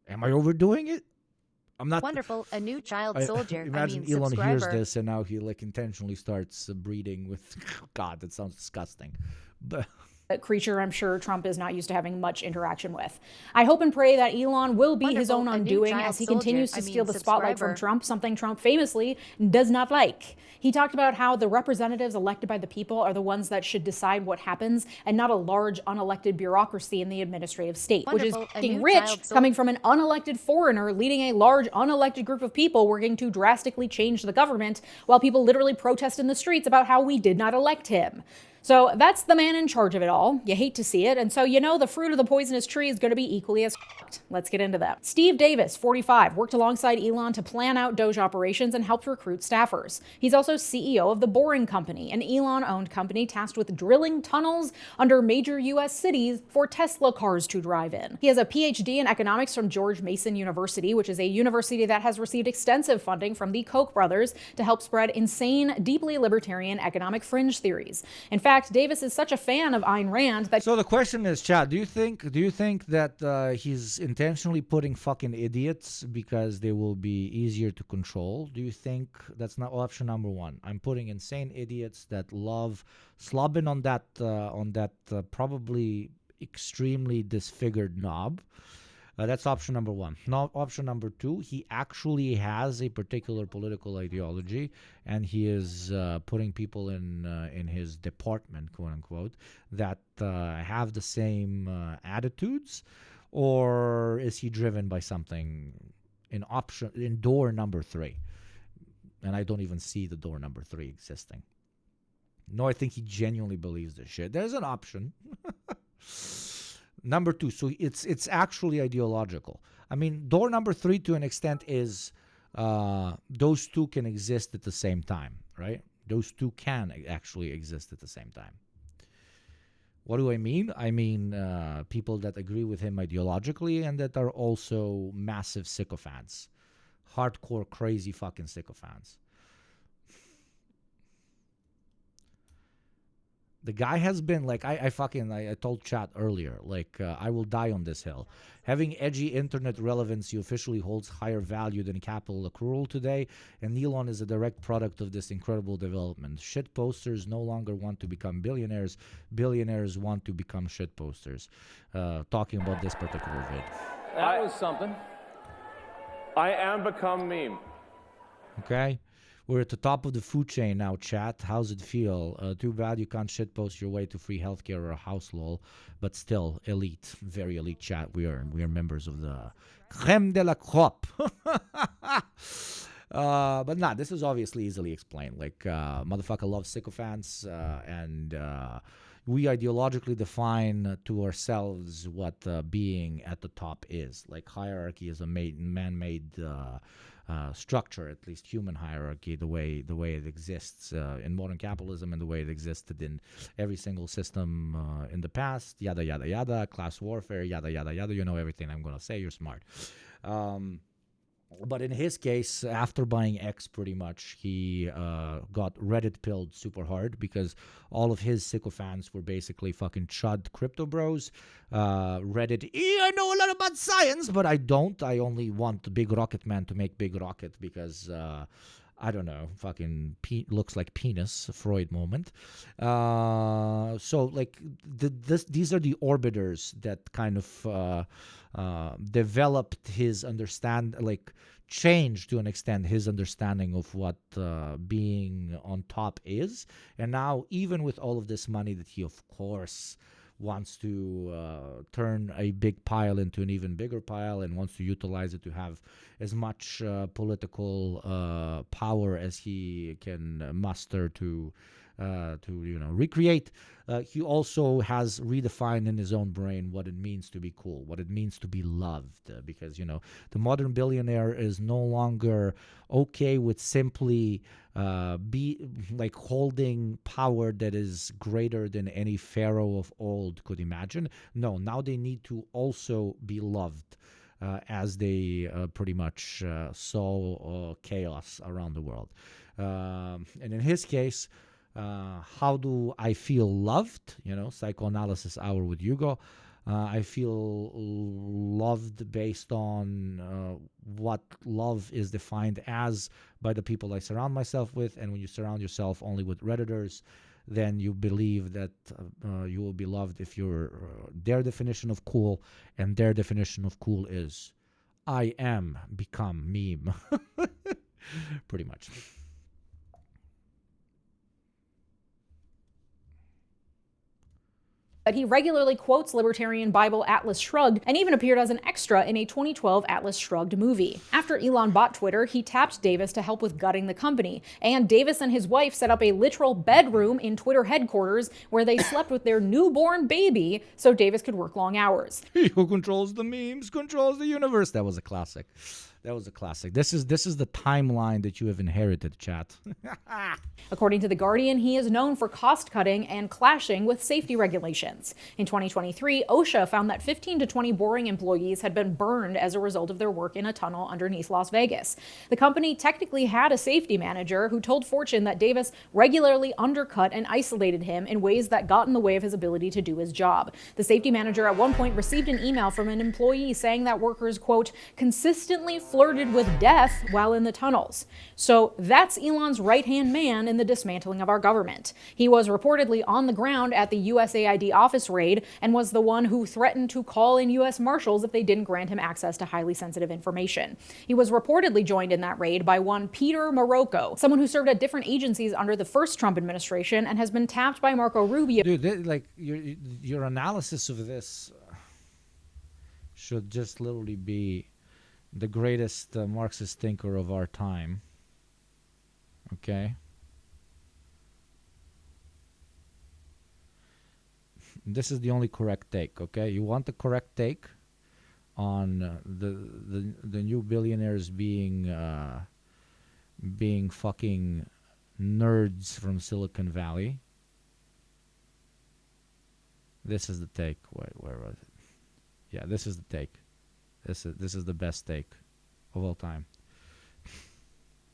Am I overdoing it? I'm not. Wonderful, a new child soldier. Imagine Elon hears this and now he like intentionally starts breeding with... God, that sounds disgusting. But... a creature I'm sure Trump is not used to having much interaction with. I hope and pray that Elon will be his own undoing as he continues to steal the spotlight from Trump, something Trump famously does not like. He talked about how the representatives elected by the people are the ones that should decide what happens and not a large unelected bureaucracy in the administrative state, which is fucking rich coming from an unelected foreigner leading a large unelected group of people working to drastically change the government while people literally protest in the streets about how we did not elect him. So that's the man in charge of it all. You hate to see it. And so, you know, the fruit of the poisonous tree is going to be equally as fucked. Let's get into that. Steve Davis, 45, worked alongside Elon to plan out Doge operations and helped recruit staffers. He's also CEO of The Boring Company, an Elon-owned company tasked with drilling tunnels under major U.S. cities for Tesla cars to drive in. He has a PhD in economics from George Mason University, which is a university that has received extensive funding from the Koch brothers to help spread insane, deeply libertarian economic fringe theories. In fact, Davis is such a fan of Ayn Rand that... So the question is, Chad, do you think that he's intentionally putting fucking idiots because they will be easier to control? Do you think that's not option number one? I'm putting insane idiots that love slobbing on that probably extremely disfigured knob. That's option number one. Now, option number two, he actually has a particular political ideology, and he is putting people in his department, quote unquote, that have the same attitudes, or is he driven by something in door number three? And I don't even see the door number three existing. No, I think he genuinely believes this shit. There's an option. Number two, so it's actually ideological. I mean, door number three to an extent is those two can exist at the same time, right? Those two can actually exist at the same time. What do I mean? I mean people that agree with him ideologically and that are also massive sycophants. Hardcore, crazy fucking sycophants. The guy has been like, I told chat earlier, like, I will die on this hill. Having edgy internet relevancy officially holds higher value than capital accrual today, and Elon is a direct product of this incredible development. Shit posters no longer want to become billionaires. Billionaires want to become shit posters. Talking about this particular vid. That was something. I am become meme. Okay? We're at the top of the food chain now, chat. How's it feel? Too bad you can't shitpost your way to free healthcare or a house, lol. But still, elite, very elite chat. We are members of the creme de la crop. But nah, this is obviously easily explained. Like, motherfucker loves sycophants, and we ideologically define to ourselves what being at the top is. Like, hierarchy is a man-made structure, at least human hierarchy, the way it exists in modern capitalism and the way it existed in every single system in the past, yada yada yada, class warfare, yada yada yada. You know everything I'm gonna say. You're smart. But in his case, after buying X, pretty much, he got Reddit pilled super hard because all of his sycophants were basically fucking chud crypto bros. Reddit, I know a lot about science, but I don't. I only want the Big Rocket Man to make Big Rocket because, I don't know, fucking looks like penis, Freud moment. So, like, these are the orbiters that kind of developed his changed to an extent his understanding of what being on top is. And now, even with all of this money that he, of course, wants to turn a big pile into an even bigger pile and wants to utilize it to have as much political power as he can muster to recreate. He also has redefined in his own brain what it means to be cool, what it means to be loved, because, the modern billionaire is no longer okay with simply be like holding power that is greater than any pharaoh of old could imagine. No, now they need to also be loved as they pretty much sow chaos around the world. And in his case, how do I feel loved? Psychoanalysis hour with Yugo. I feel loved based on what love is defined as by the people I surround myself with. And when you surround yourself only with Redditors, then you believe that you will be loved if you're their definition of cool, and their definition of cool is I am become meme. Pretty much. But he regularly quotes libertarian Bible Atlas Shrugged and even appeared as an extra in a 2012 Atlas Shrugged movie. After Elon bought Twitter, he tapped Davis to help with gutting the company, and Davis and his wife set up a literal bedroom in Twitter headquarters where they slept with their newborn baby so Davis could work long hours. He who controls the memes controls the universe. That was a classic. This is the timeline that you have inherited, chat. According to The Guardian, he is known for cost-cutting and clashing with safety regulations. In 2023, OSHA found that 15 to 20 boring employees had been burned as a result of their work in a tunnel underneath Las Vegas. The company technically had a safety manager who told Fortune that Davis regularly undercut and isolated him in ways that got in the way of his ability to do his job. The safety manager at one point received an email from an employee saying that workers, quote, consistently flirted with death while in the tunnels. So that's Elon's right-hand man in the dismantling of our government. He was reportedly on the ground at the USAID office raid and was the one who threatened to call in U.S. Marshals if they didn't grant him access to highly sensitive information. He was reportedly joined in that raid by one Peter Marocco, someone who served at different agencies under the first Trump administration and has been tapped by Marco Rubio. Dude, like your analysis of this should just literally be the greatest Marxist thinker of our time. Okay? This is the only correct take, okay? You want the correct take on the new billionaires being fucking nerds from Silicon Valley. This is the take. Wait, where was it? Yeah, this is the take. This is the best take of all time.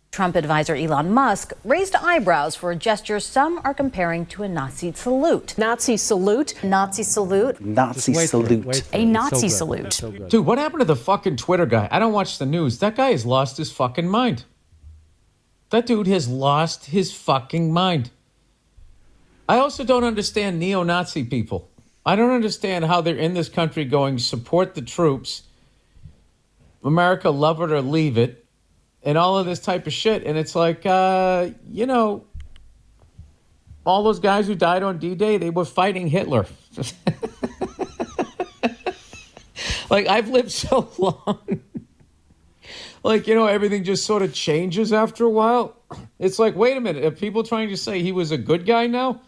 Trump advisor Elon Musk raised eyebrows for a gesture some are comparing to a Nazi salute. Nazi salute? Nazi salute? Nazi salute. A Nazi salute. Dude, what happened to the fucking Twitter guy? I don't watch the news. That guy has lost his fucking mind. That dude has lost his fucking mind. I also don't understand neo-Nazi people. I don't understand how they're in this country going, support the troops, America, love it or leave it, and all of this type of shit. And it's like, you know, all those guys who died on D-Day, they were fighting Hitler. Like, I've lived so long. Like, you know, everything just sort of changes after a while. It's like, wait a minute, are people trying to say he was a good guy now?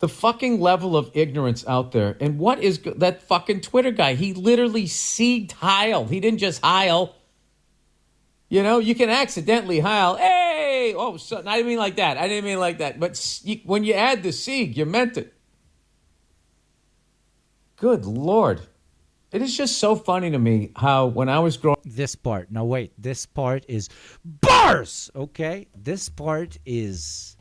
The fucking level of ignorance out there. And what is that fucking Twitter guy? He literally sieged Heil. He didn't just Heil. You know, you can accidentally Heil. Hey! Oh, so, I didn't mean like that. I didn't mean like that. But when you add the sieg, you meant it. Good Lord. It is just so funny to me how when I was growing... This part. Now, wait. This part is bars! Okay? This part is...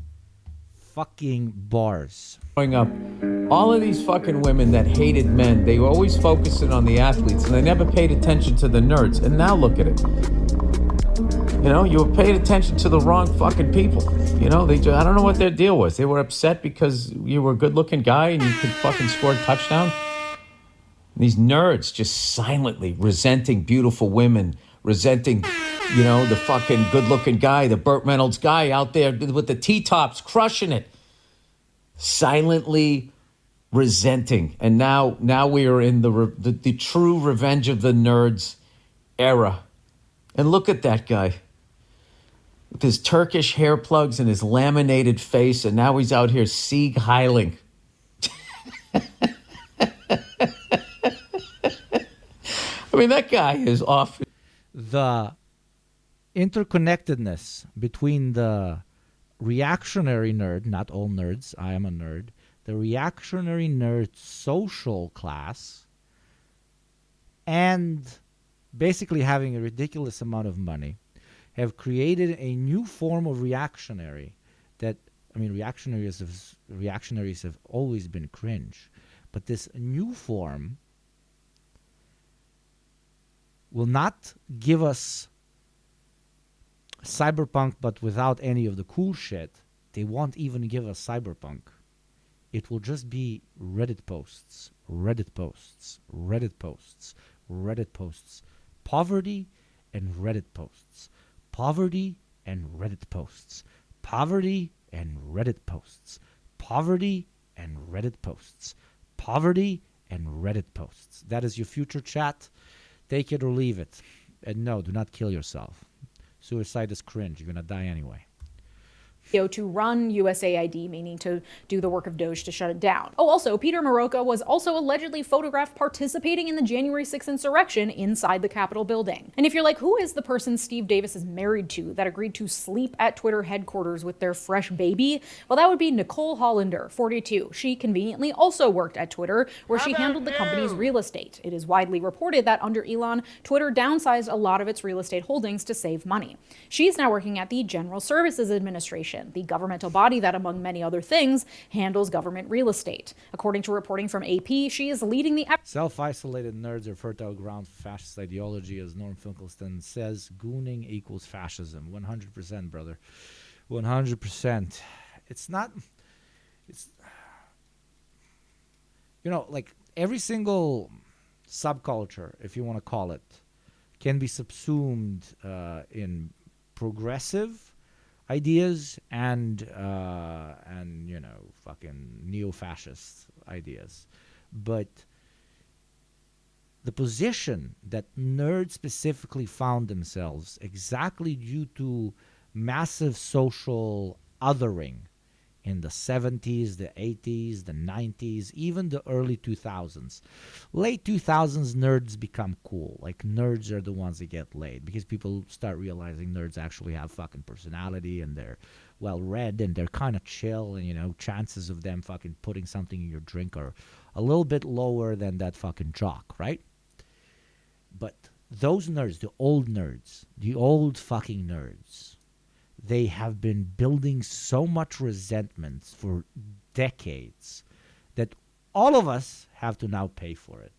fucking bars. Growing up, all of these fucking women that hated men, they were always focusing on the athletes and they never paid attention to the nerds. And now look at it. You know, you were paying attention to the wrong fucking people. You know, I don't know what their deal was. They were upset because you were a good looking guy and you could fucking score a touchdown. And these nerds just silently resenting beautiful women, resenting, you know, the fucking good-looking guy, the Burt Reynolds guy out there with the T-tops, crushing it. Silently resenting. And now we are in the true revenge of the nerds era. And look at that guy. With his Turkish hair plugs and his laminated face, and now he's out here sieg heiling. I mean, that guy is off. The interconnectedness between the reactionary nerd, not all nerds, I am a nerd, the reactionary nerd social class, and basically having a ridiculous amount of money, have created a new form of reactionary that, I mean, reactionaries have always been cringe, but this new form will not give us cyberpunk, but without any of the cool shit. They won't even give us cyberpunk. It will just be Reddit posts, Reddit posts, Reddit posts, Reddit posts. Poverty and Reddit posts. Poverty and Reddit posts. Poverty and Reddit posts. Poverty and Reddit posts. Poverty and Reddit posts. That is your future chat. Take it or leave it. And no, do not kill yourself. Suicide is cringe. You're going to die anyway. To run USAID, meaning to do the work of Doge to shut it down. Oh, also, Peter Marocco was also allegedly photographed participating in the January 6th insurrection inside the Capitol building. And if you're like, who is the person Steve Davis is married to that agreed to sleep at Twitter headquarters with their fresh baby? Well, that would be Nicole Hollander, 42. She conveniently also worked at Twitter, where she handled the company's real estate. It is widely reported that under Elon, Twitter downsized a lot of its real estate holdings to save money. She's now working at the General Services Administration. Corporation, the governmental body that, among many other things, handles government real estate. According to reporting from AP, she is leading the self-isolated nerds are fertile ground for fascist ideology, as Norm Finkelstein says. Gooning equals fascism. 100%, brother. 100%. It's not... It's... You know, like, every single subculture, if you want to call it, can be subsumed in progressive ideas and you know, fucking neo-fascist ideas. But the position that nerds specifically found themselves exactly due to massive social othering in the 70s, the 80s, the 90s, even the early 2000s. Late 2000s, nerds become cool. Like, nerds are the ones that get laid because people start realizing nerds actually have fucking personality and they're well-read and they're kind of chill, and, you know, chances of them fucking putting something in your drink are a little bit lower than that fucking jock, right? But those nerds, the old fucking nerds, they have been building so much resentment for decades that all of us have to now pay for it.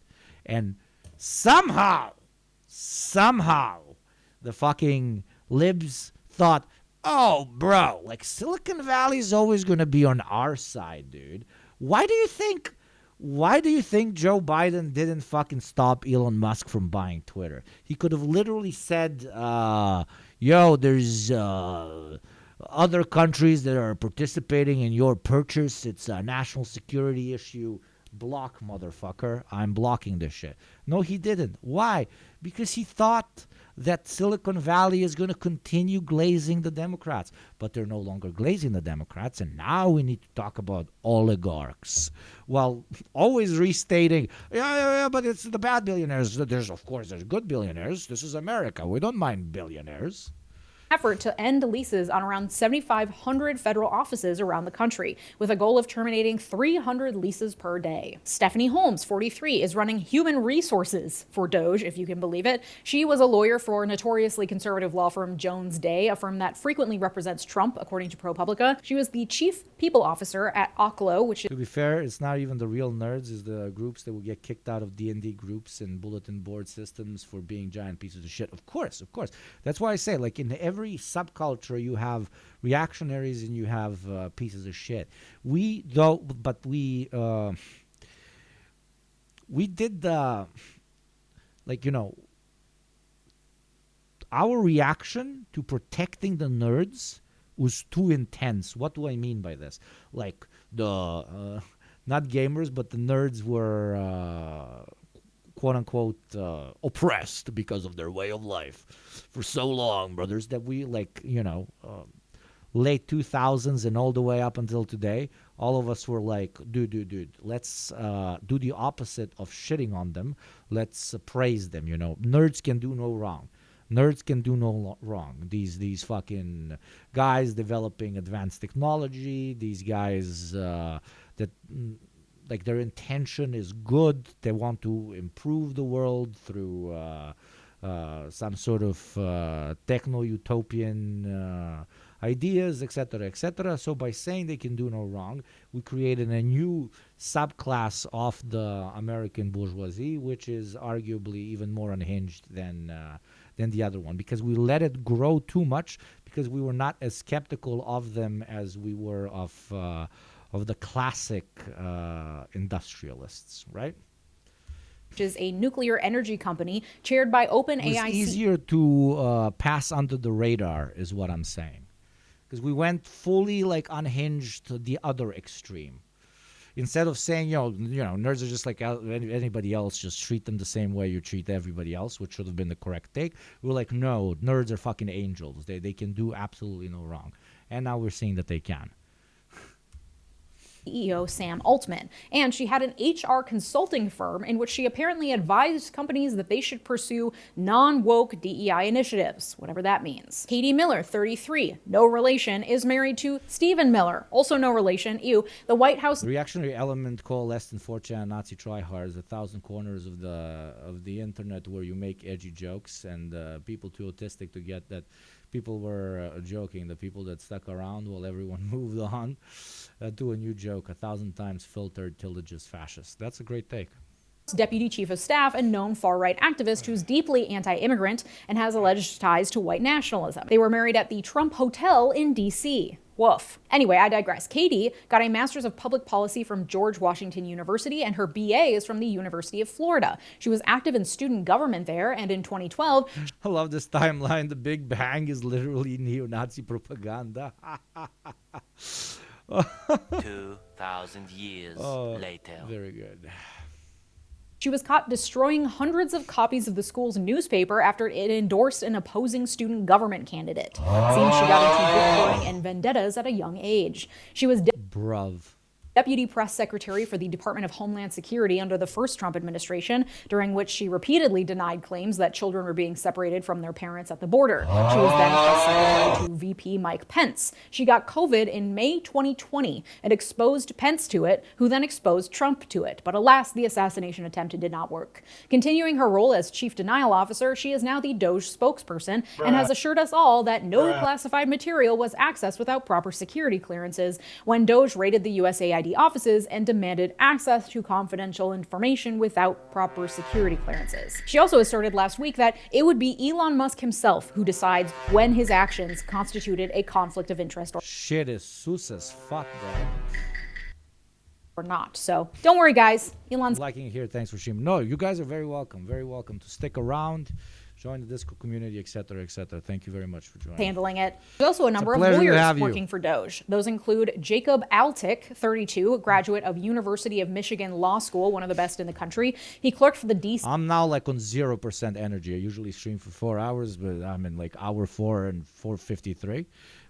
And somehow, the fucking libs thought, oh, bro, like, Silicon Valley is always going to be on our side, dude. Why do you think Joe Biden didn't fucking stop Elon Musk from buying Twitter? He could have literally said, yo, there's other countries that are participating in your purchase. It's a national security issue. Block, motherfucker. I'm blocking this shit. No, he didn't. Why? Because he thought that Silicon Valley is going to continue glazing the Democrats. But they're no longer glazing the Democrats, and now we need to talk about oligarchs. While always restating, yeah, but it's the bad billionaires. There's good billionaires. This is America. We don't mind billionaires. Effort to end leases on around 7,500 federal offices around the country, with a goal of terminating 300 leases per day. Stephanie Holmes, 43, is running human resources for Doge, if you can believe it. She was a lawyer for notoriously conservative law firm Jones Day, a firm that frequently represents Trump, according to ProPublica. She was the chief people officer at Oklo, which is... To be fair, it's not even the real nerds, it's the groups that will get kicked out of D&D groups and bulletin board systems for being giant pieces of shit. Of course. That's why I say, like, in every subculture you have reactionaries and you have pieces of shit. We did the, like, you know, our reaction to protecting the nerds was too intense. What do I mean by this? Like, the not gamers, but the nerds were quote-unquote oppressed because of their way of life for so long, brothers, that we, like, you know, late 2000s and all the way up until today, all of us were like, dude, let's do the opposite of shitting on them. Let's praise them, you know. Nerds can do no wrong. Nerds can do no wrong. These fucking guys developing advanced technology, these guys that... like, their intention is good. They want to improve the world through some sort of techno-utopian ideas, etc., etc. So by saying they can do no wrong, we created a new subclass of the American bourgeoisie, which is arguably even more unhinged than the other one, because we let it grow too much, because we were not as skeptical of them as we were of the classic industrialists, right? Which is a nuclear energy company chaired by OpenAI. It's easier to pass under the radar, is what I'm saying. Because we went fully, like, unhinged to the other extreme. Instead of saying, you know, nerds are just like anybody else, just treat them the same way you treat everybody else, which should have been the correct take. We were like, no, nerds are fucking angels. They can do absolutely no wrong. And now we're seeing that they can. CEO Sam Altman, and she had an HR consulting firm in which she apparently advised companies that they should pursue non-woke DEI initiatives, whatever that means. Katie Miller, 33, no relation, is married to Stephen Miller, also no relation. The White House... The reactionary element coalesced in 4chan Nazi tryhards, 1,000 corners of the internet where you make edgy jokes, and people too autistic to get that people were joking. The people that stuck around while everyone moved on to a new joke, 1,000 times filtered till it's just fascist. That's a great take. Deputy Chief of Staff and known far-right activist who's deeply anti-immigrant and has alleged ties to white nationalism. They were married at the Trump Hotel in D.C. Woof. Anyway, I digress. Katie got a Master's of Public Policy from George Washington University, and her BA is from the University of Florida. She was active in student government there, and in 2012... I love this timeline. The Big Bang is literally neo-Nazi propaganda. 2,000 years later. Very good. She was caught destroying hundreds of copies of the school's newspaper after it endorsed an opposing student government candidate. It seems she got into book burning and vendettas at a young age. She was Deputy Press Secretary for the Department of Homeland Security under the first Trump administration, during which she repeatedly denied claims that children were being separated from their parents at the border. She was then Press Secretary to VP Mike Pence. She got COVID in May 2020 and exposed Pence to it, who then exposed Trump to it. But alas, the assassination attempt did not work. Continuing her role as Chief Denial Officer, she is now the Doge spokesperson and has assured us all that no classified material was accessed without proper security clearances when Doge raided the USAID offices and demanded access to confidential information without proper security clearances. She also asserted last week that it would be Elon Musk himself who decides when his actions constituted a conflict of interest Shit is sus as fuck, bro. or not. So don't worry, guys. Elon's liking it here. Thanks for streaming. No, you guys are very welcome. Very welcome to stick around, join the Discord community, etc., etc. Thank you very much for joining. handling it. There's also a number of lawyers working for Doge. Those include Jacob Altic, 32, a graduate of University of Michigan Law School, one of the best in the country. He clerked for the DC. I'm now like on 0% energy. I usually stream for 4 hours, but I'm in like hour 4 and 4:53.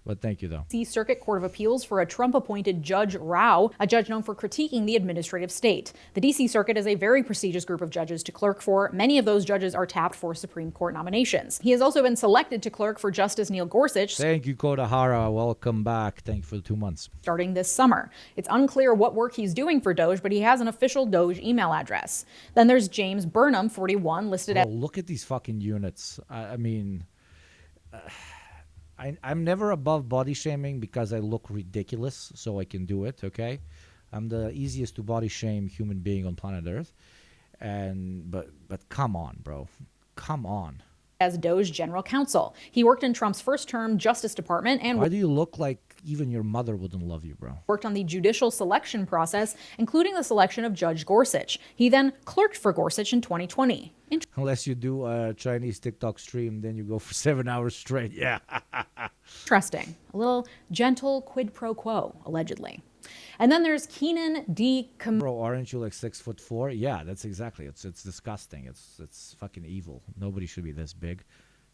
But thank you, though. Circuit Court of Appeals for a Trump-appointed Judge Rao, a judge known for critiquing the administrative state. The D.C. Circuit is a very prestigious group of judges to clerk for. Many of those judges are tapped for Supreme Court nominations. He has also been selected to clerk for Justice Neil Gorsuch. Thank you, Kodahara. Welcome back. Thank you for the 2 months. Starting this summer. It's unclear what work he's doing for Doge, but he has an official Doge email address. Then there's James Burnham, 41, listed Bro, at... look at these fucking units. I mean... I'm never above body shaming because I look ridiculous, so I can do it, okay? I'm the easiest to body shame human being on planet Earth. But come on, bro. Come on. As Doge general counsel. He worked in Trump's first term Justice Department and... Why do you look like even your mother wouldn't love you, bro? Worked on the judicial selection process, including the selection of Judge Gorsuch. He then clerked for Gorsuch in 2020. Unless you do a Chinese TikTok stream, then you go for 7 hours straight. Yeah. Interesting. A little gentle quid pro quo, allegedly. And then there's Keenan D. Bro, aren't you like 6'4"? Yeah, that's exactly. It's disgusting. It's fucking evil. Nobody should be this big.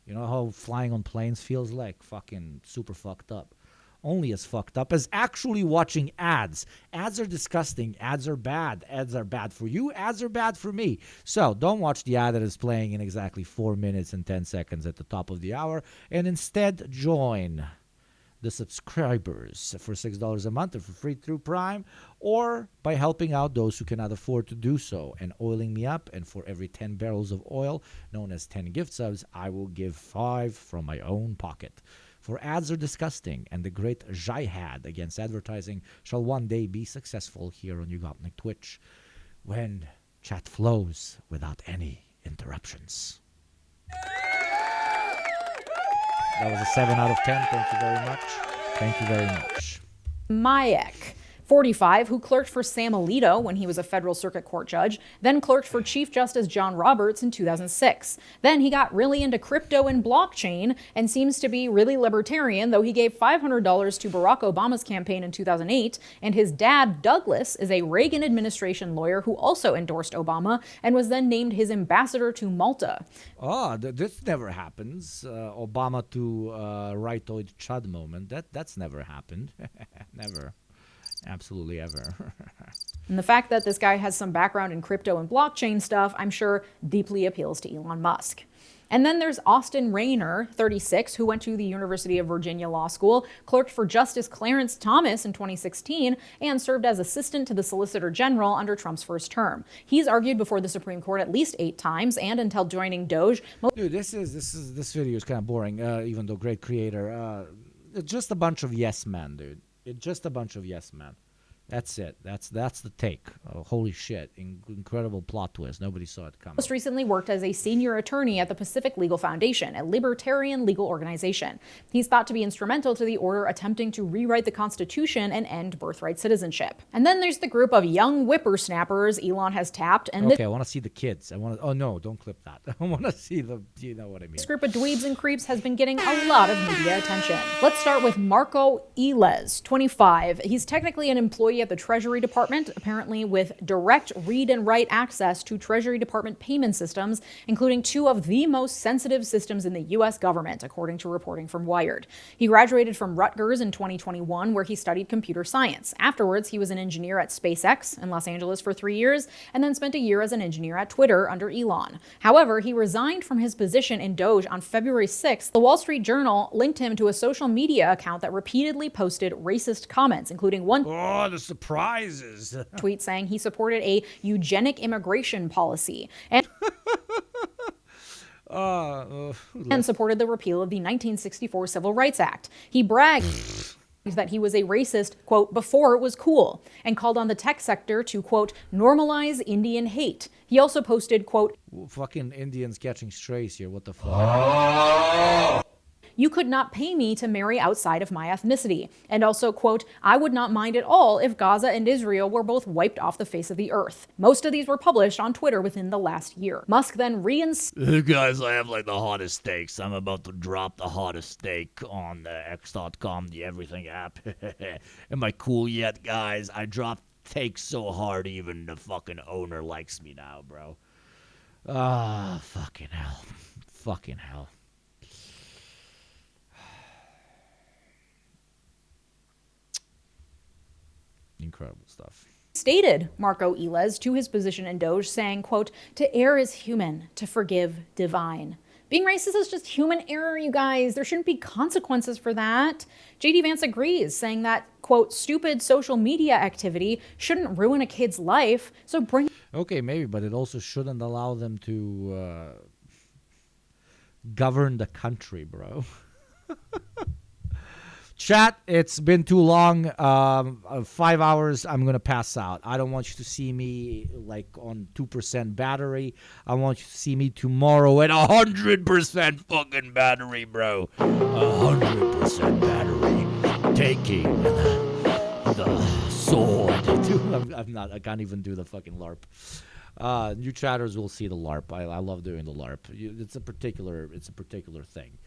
You know how flying on planes feels like? Fucking super fucked up. Only as fucked up as actually watching ads. Ads are disgusting. Ads are bad. Ads are bad for you. Ads are bad for me. So don't watch the ad that is playing in exactly 4 minutes and 10 seconds at the top of the hour, and instead join the subscribers for $6 a month or for free through Prime, or by helping out those who cannot afford to do so and oiling me up. And for every 10 barrels of oil, known as 10 gift subs, I will give 5 from my own pocket. For ads are disgusting, and the great jihad against advertising shall one day be successful here on YugopnikTwitch when chat flows without any interruptions. That was a 7 out of 10. Thank you very much. Thank you very much. Mayek, 45, who clerked for Sam Alito when he was a federal circuit court judge, then clerked for Chief Justice John Roberts in 2006. Then he got really into crypto and blockchain and seems to be really libertarian, though he gave $500 to Barack Obama's campaign in 2008. And his dad, Douglas, is a Reagan administration lawyer who also endorsed Obama and was then named his ambassador to Malta. Oh, this never happens. Obama to rightoid chud moment. That's never happened. Never. Absolutely ever. And the fact that this guy has some background in crypto and blockchain stuff, I'm sure deeply appeals to Elon Musk. And then there's Austin Rayner, 36, who went to the University of Virginia Law School, clerked for Justice Clarence Thomas in 2016, and served as assistant to the Solicitor General under Trump's first term. He's argued before the Supreme Court at least 8 times, and until joining Doge... Dude, this video is kind of boring, even though great creator. It's just a bunch of yes men, dude. It's just a bunch of yes men. That's it. That's the take. Oh, holy shit. Incredible plot twist. Nobody saw it coming. Most recently worked as a senior attorney at the Pacific Legal Foundation, a libertarian legal organization. He's thought to be instrumental to the order attempting to rewrite the Constitution and end birthright citizenship. And then there's the group of young whippersnappers Elon has tapped. And okay, I want to see the kids. Oh no, don't clip that. I want to see the, you know what I mean. This group of dweebs and creeps has been getting a lot of media attention. Let's start with Marco Iles, 25. He's technically an employee at the Treasury Department, apparently with direct read and write access to Treasury Department payment systems, including 2 of the most sensitive systems in the U.S. government, according to reporting from Wired. He graduated from Rutgers in 2021, where he studied computer science. Afterwards, he was an engineer at SpaceX in Los Angeles for 3 years, and then spent a year as an engineer at Twitter under Elon. However, he resigned from his position in Doge on February 6th. The Wall Street Journal linked him to a social media account that repeatedly posted racist comments, including one surprises. tweet saying he supported a eugenic immigration policy and supported the repeal of the 1964 Civil Rights Act. He bragged that he was a racist, quote, before it was cool, and called on the tech sector to, quote, normalize Indian hate. He also posted, quote, fucking Indians catching strays here, what the fuck? You could not pay me to marry outside of my ethnicity. And also, quote, I would not mind at all if Gaza and Israel were both wiped off the face of the earth. Most of these were published on Twitter within the last year. Musk then Hey guys, I have like the hottest steaks. I'm about to drop the hottest steak on the X.com, the everything app. Am I cool yet, guys? I dropped steaks so hard even the fucking owner likes me now, bro. Ah, fucking hell. Fucking hell. Incredible stuff. Stated Marco Iles to his position in Doge, saying, quote, to err is human, to forgive divine. Being racist is just human error, you guys. There shouldn't be consequences for that. JD Vance agrees, saying that, quote, stupid social media activity shouldn't ruin a kid's life, so bring... Okay, maybe, but it also shouldn't allow them to govern the country, bro. Chat, it's been too long. 5 hours, I'm going to pass out. I don't want you to see me like on 2% battery. I want you to see me tomorrow at 100% fucking battery, bro. 100% battery. Taking the sword. I can't even do the fucking LARP. New chatters will see the LARP. I love doing the LARP. It's a particular thing.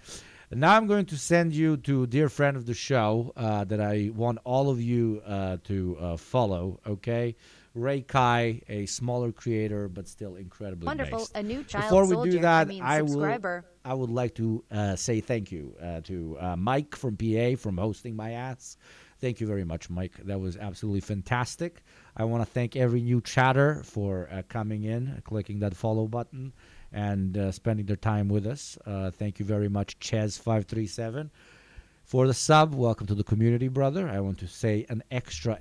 And now I'm going to send you to a dear friend of the show that I want all of you to follow, okay? Ray Kai, a smaller creator, but still incredibly wonderful. based. A new child Before we soldier, do that, subscriber. I would like to say thank you to Mike from PA from hosting my ass. Thank you very much, Mike. That was absolutely fantastic. I want to thank every new chatter for coming in, clicking that follow button, and spending their time with us. Thank you very much, Ches537, for the sub. Welcome to the community, brother. I want to say an extra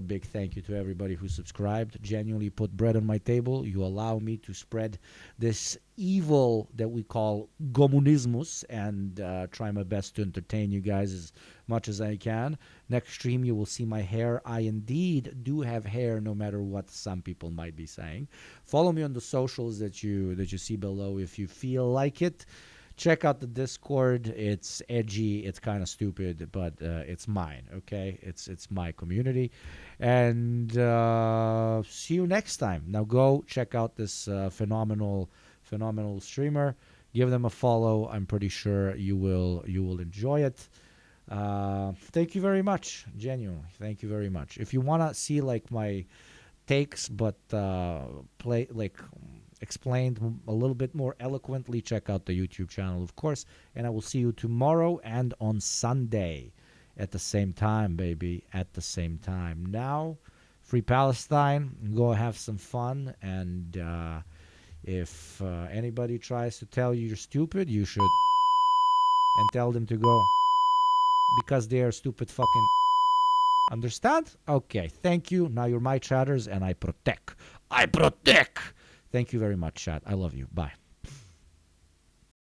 big thank you to everybody who subscribed. Genuinely put bread on my table. You allow me to spread this evil that we call Gomunismus and try my best to entertain you guys as much as I can. Next stream, you will see my hair. I indeed do have hair, no matter what some people might be saying. Follow me on the socials that you see below if you feel like it. Check out the Discord. It's edgy. It's kind of stupid, but it's mine, okay? It's my community. And see you next time. Now go check out this phenomenal streamer. Give them a follow. I'm pretty sure you will enjoy it. Thank you very much. Genuinely, thank you very much. If you want to see like my takes, but explained a little bit more eloquently, check out the YouTube channel, of course. And I will see you tomorrow and on Sunday at the same time, baby, at the same time. Now, free Palestine. Go have some fun and If anybody tries to tell you you're stupid, you should and tell them to go because they are stupid fucking. Understand? Okay, thank you. Now you're my chatters and I protect. Thank you very much, chat. I love you. Bye.